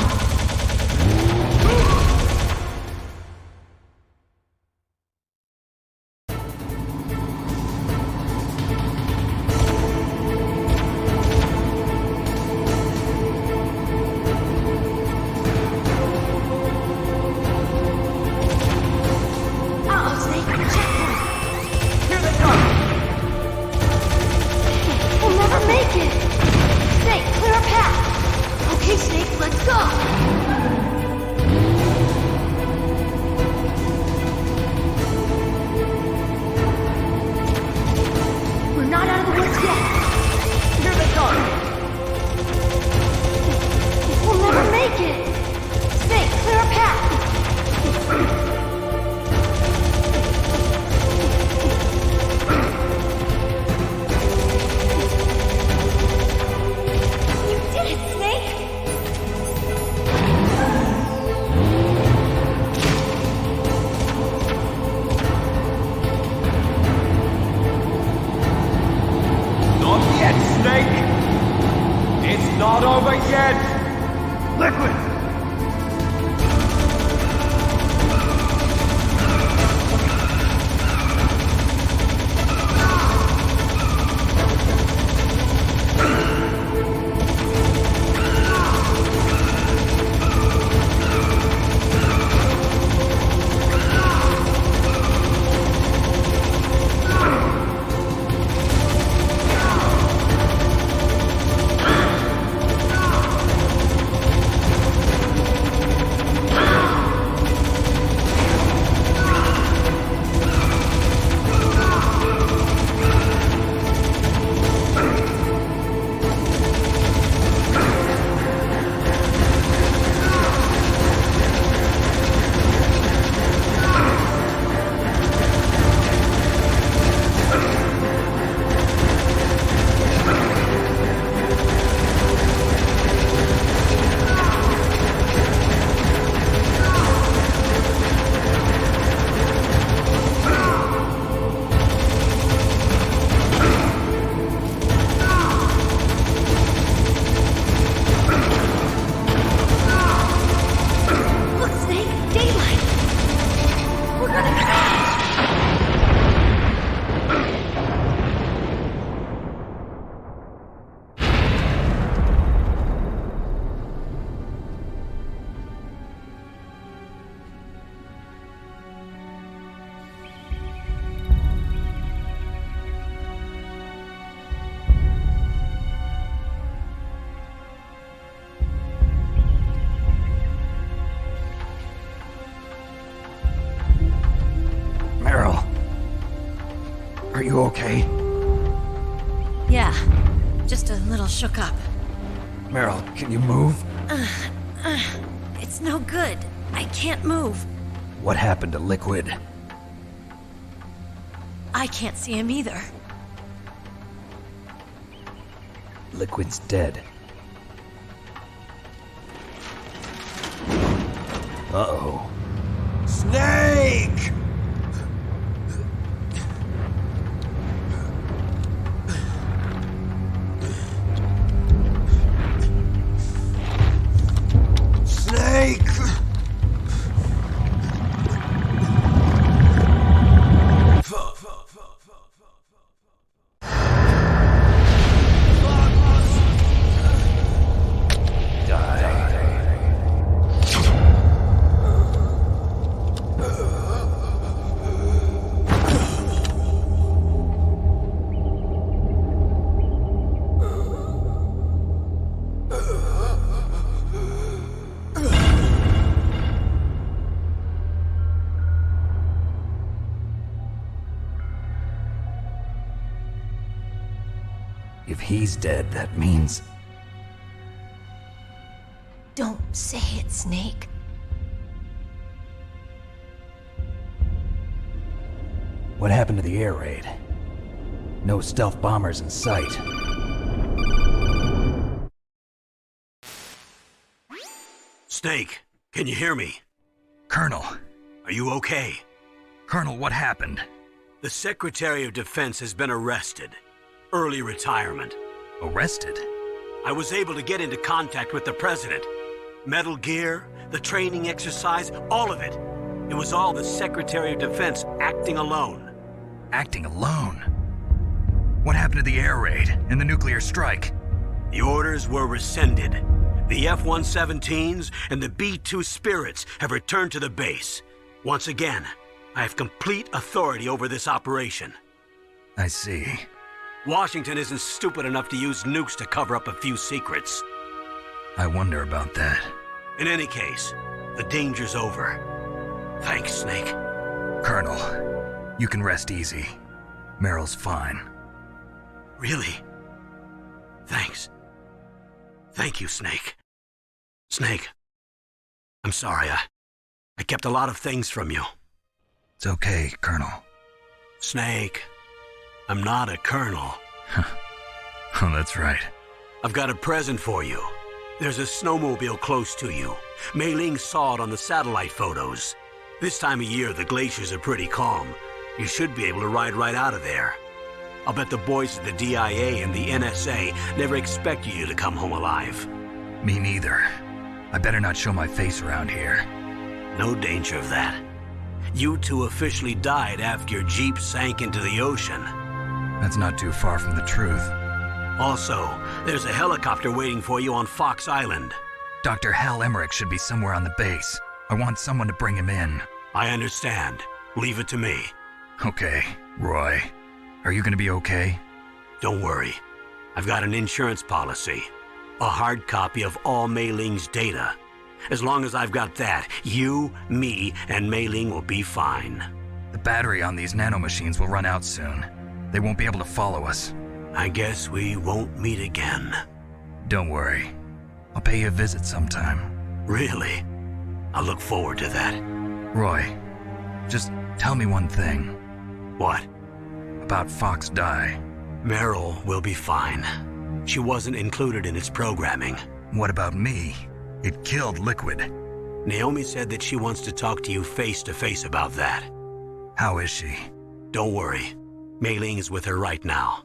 not out of the woods yet. Here they come! We'll never make it! Snake, clear a path! You did it, Snake! Not yet, Snake! It's not over yet! Liquid! Look, Snake! Daylight! We're gonna crash! Meryl. Are you okay? Yeah, just a little shook up. Meryl, can you move? It's no good. I can't move. What happened to Liquid? I can't see him either. Liquid's dead. Uh-oh. Snake! Snake! If he's dead, that means... Don't say it, Snake. What happened to the air raid? No stealth bombers in sight. Snake, can you hear me? Colonel. Are you okay? Colonel, what happened? The Secretary of Defense has been arrested. Early retirement. Arrested? I was able to get into contact with the President. Metal Gear, the training exercise, all of it. It was all the Secretary of Defense acting alone. Acting alone? What happened to the air raid and the nuclear strike? The orders were rescinded. The F-117s and the B-2 Spirits have returned to the base. Once again, I have complete authority over this operation. I see. Washington isn't stupid enough to use nukes to cover up a few secrets. I wonder about that. In any case, the danger's over. Thanks, Snake. Colonel, you can rest easy. Meryl's fine. Really? Thanks. Thank you, Snake. Snake, I'm sorry. I kept a lot of things from you. It's okay, Colonel. Snake, I'm not a colonel. Oh, that's right. I've got a present for you. There's a snowmobile close to you. Mei Ling saw it on the satellite photos. This time of year, the glaciers are pretty calm. You should be able to ride right out of there. I'll bet the boys at the DIA and the NSA never expected you to come home alive. Me neither. I better not show my face around here. No danger of that. You two officially died after your Jeep sank into the ocean. That's not too far from the truth. Also, there's a helicopter waiting for you on Fox Island. Dr. Hal Emmerich should be somewhere on the base. I want someone to bring him in. I understand. Leave it to me. Okay, Roy. Are you gonna be okay? Don't worry. I've got an insurance policy. A hard copy of all Mei Ling's data. As long as I've got that, you, me, and Mei Ling will be fine. The battery on these nanomachines will run out soon. They won't be able to follow us. I guess we won't meet again. Don't worry. I'll pay you a visit sometime. Really? I look forward to that. Roy, just tell me one thing. What? About Fox Die. Meryl will be fine. She wasn't included in its programming. What about me? It killed Liquid. Naomi said that she wants to talk to you face to face about that. How is she? Don't worry. Mei Ling is with her right now.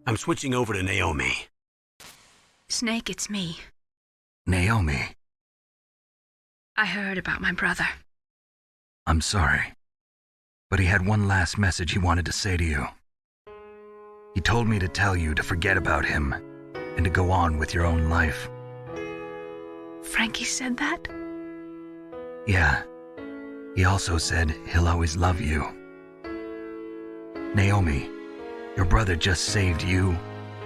I'm switching over to Naomi. Snake, it's me. Naomi. I heard about my brother. I'm sorry. But he had one last message he wanted to say to you. He told me to tell you to forget about him and to go on with your own life. Frankie said that? Yeah. He also said he'll always love you. Naomi, your brother just saved you,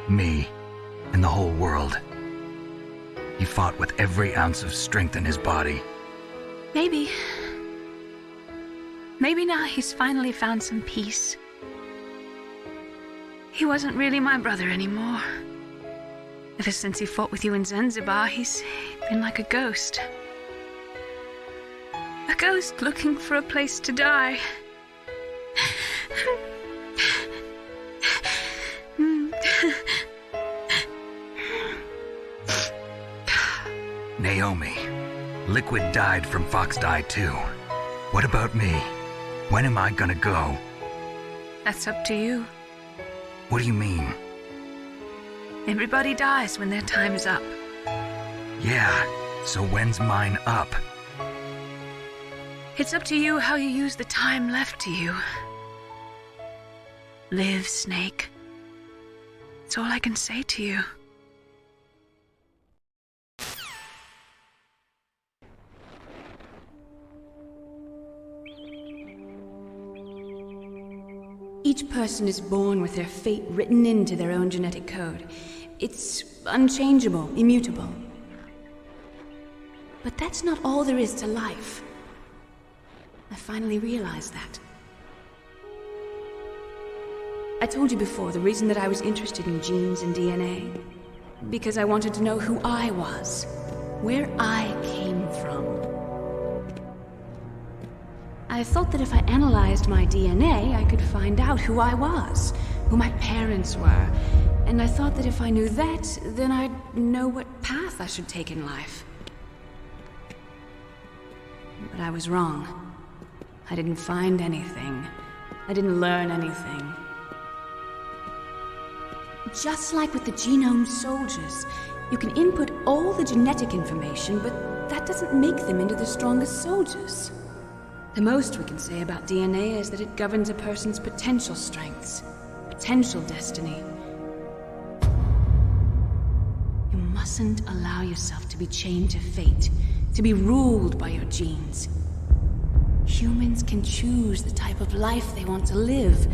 me, and the whole world. He fought with every ounce of strength in his body. Maybe now he's finally found some peace. He wasn't really my brother anymore. Ever since he fought with you in Zanzibar, he's been like a ghost. A ghost looking for a place to die. Naomi, Liquid died from Fox Die too. What about me? When am I gonna go? That's up to you. What do you mean? Everybody dies when their time is up. Yeah, so when's mine up? It's up to you how you use the time left to you. Live, Snake. That's all I can say to you. Each person is born with their fate written into their own genetic code. It's unchangeable, immutable. But that's not all there is to life. I finally realized that. I told you before the reason that I was interested in genes and DNA. Because I wanted to know who I was, where I came from. I thought that if I analyzed my DNA, I could find out who I was, who my parents were. And I thought that if I knew that, then I'd know what path I should take in life. But I was wrong. I didn't find anything. I didn't learn anything. Just like with the genome soldiers, you can input all the genetic information, but that doesn't make them into the strongest soldiers. The most we can say about DNA is that it governs a person's potential strengths, potential destiny. You mustn't allow yourself to be chained to fate, to be ruled by your genes. Humans can choose the type of life they want to live.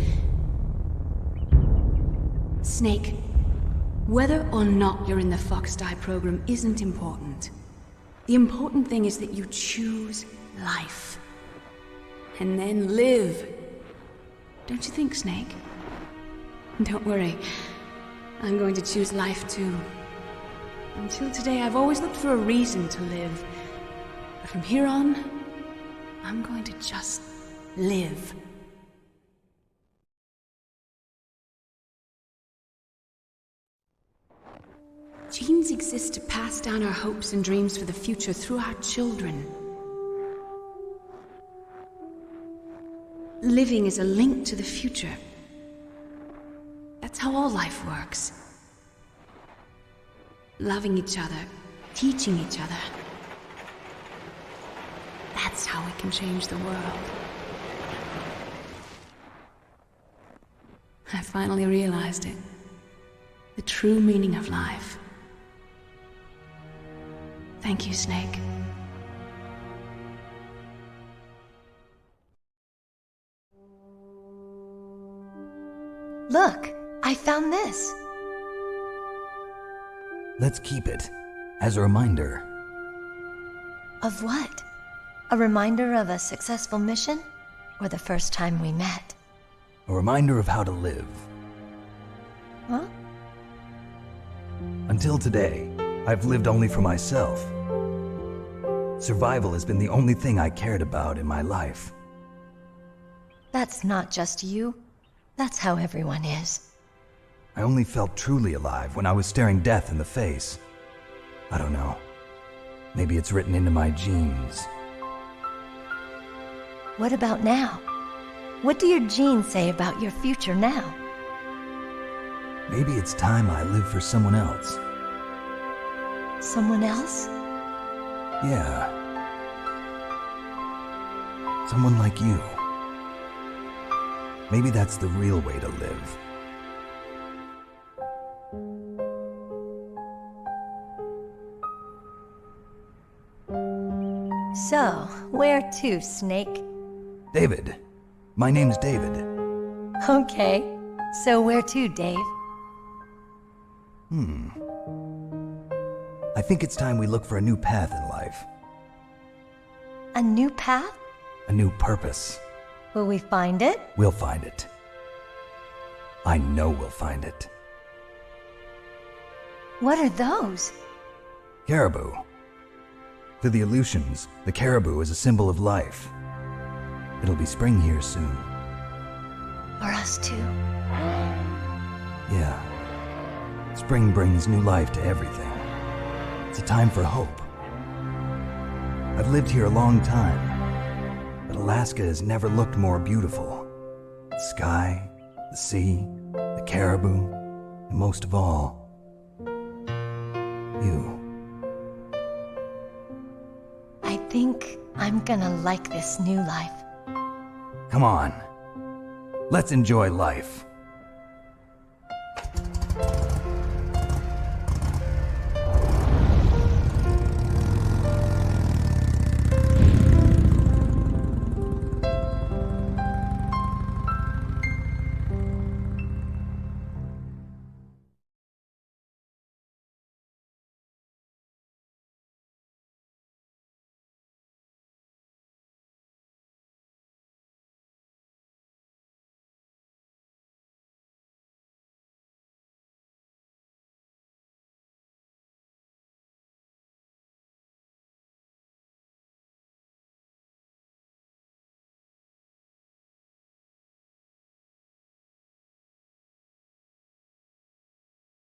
Snake, whether or not you're in the Fox Die program isn't important. The important thing is that you choose life. And then live. Don't you think, Snake? Don't worry. I'm going to choose life too. Until today, I've always looked for a reason to live. But from here on, I'm going to just live. Genes exist to pass down our hopes and dreams for the future through our children. Living is a link to the future. That's how all life works. Loving each other, teaching each other. That's how we can change the world. I finally realized it. The true meaning of life. Thank you, Snake. Look, I found this. Let's keep it as a reminder. Of what? A reminder of a successful mission? Or the first time we met? A reminder of how to live. Huh? Until today, I've lived only for myself. Survival has been the only thing I cared about in my life. That's not just you. That's how everyone is. I only felt truly alive when I was staring death in the face. I don't know. Maybe it's written into my genes. What about now? What do your genes say about your future now? Maybe it's time I live for someone else. Someone else? Yeah. Someone like you. Maybe that's the real way to live. So, where to, Snake? David. My name's David. Okay. So where to, Dave? I think it's time we look for a new path in life. A new path? A new purpose. Will we find it? We'll find it. I know we'll find it. What are those? Caribou. To the Aleutians, the caribou is a symbol of life. It'll be spring here soon. For us too. Yeah. Spring brings new life to everything. It's a time for hope. I've lived here a long time, but Alaska has never looked more beautiful. The sky, the sea, the caribou, and most of all, you. I think I'm gonna like this new life. Come on. Let's enjoy life.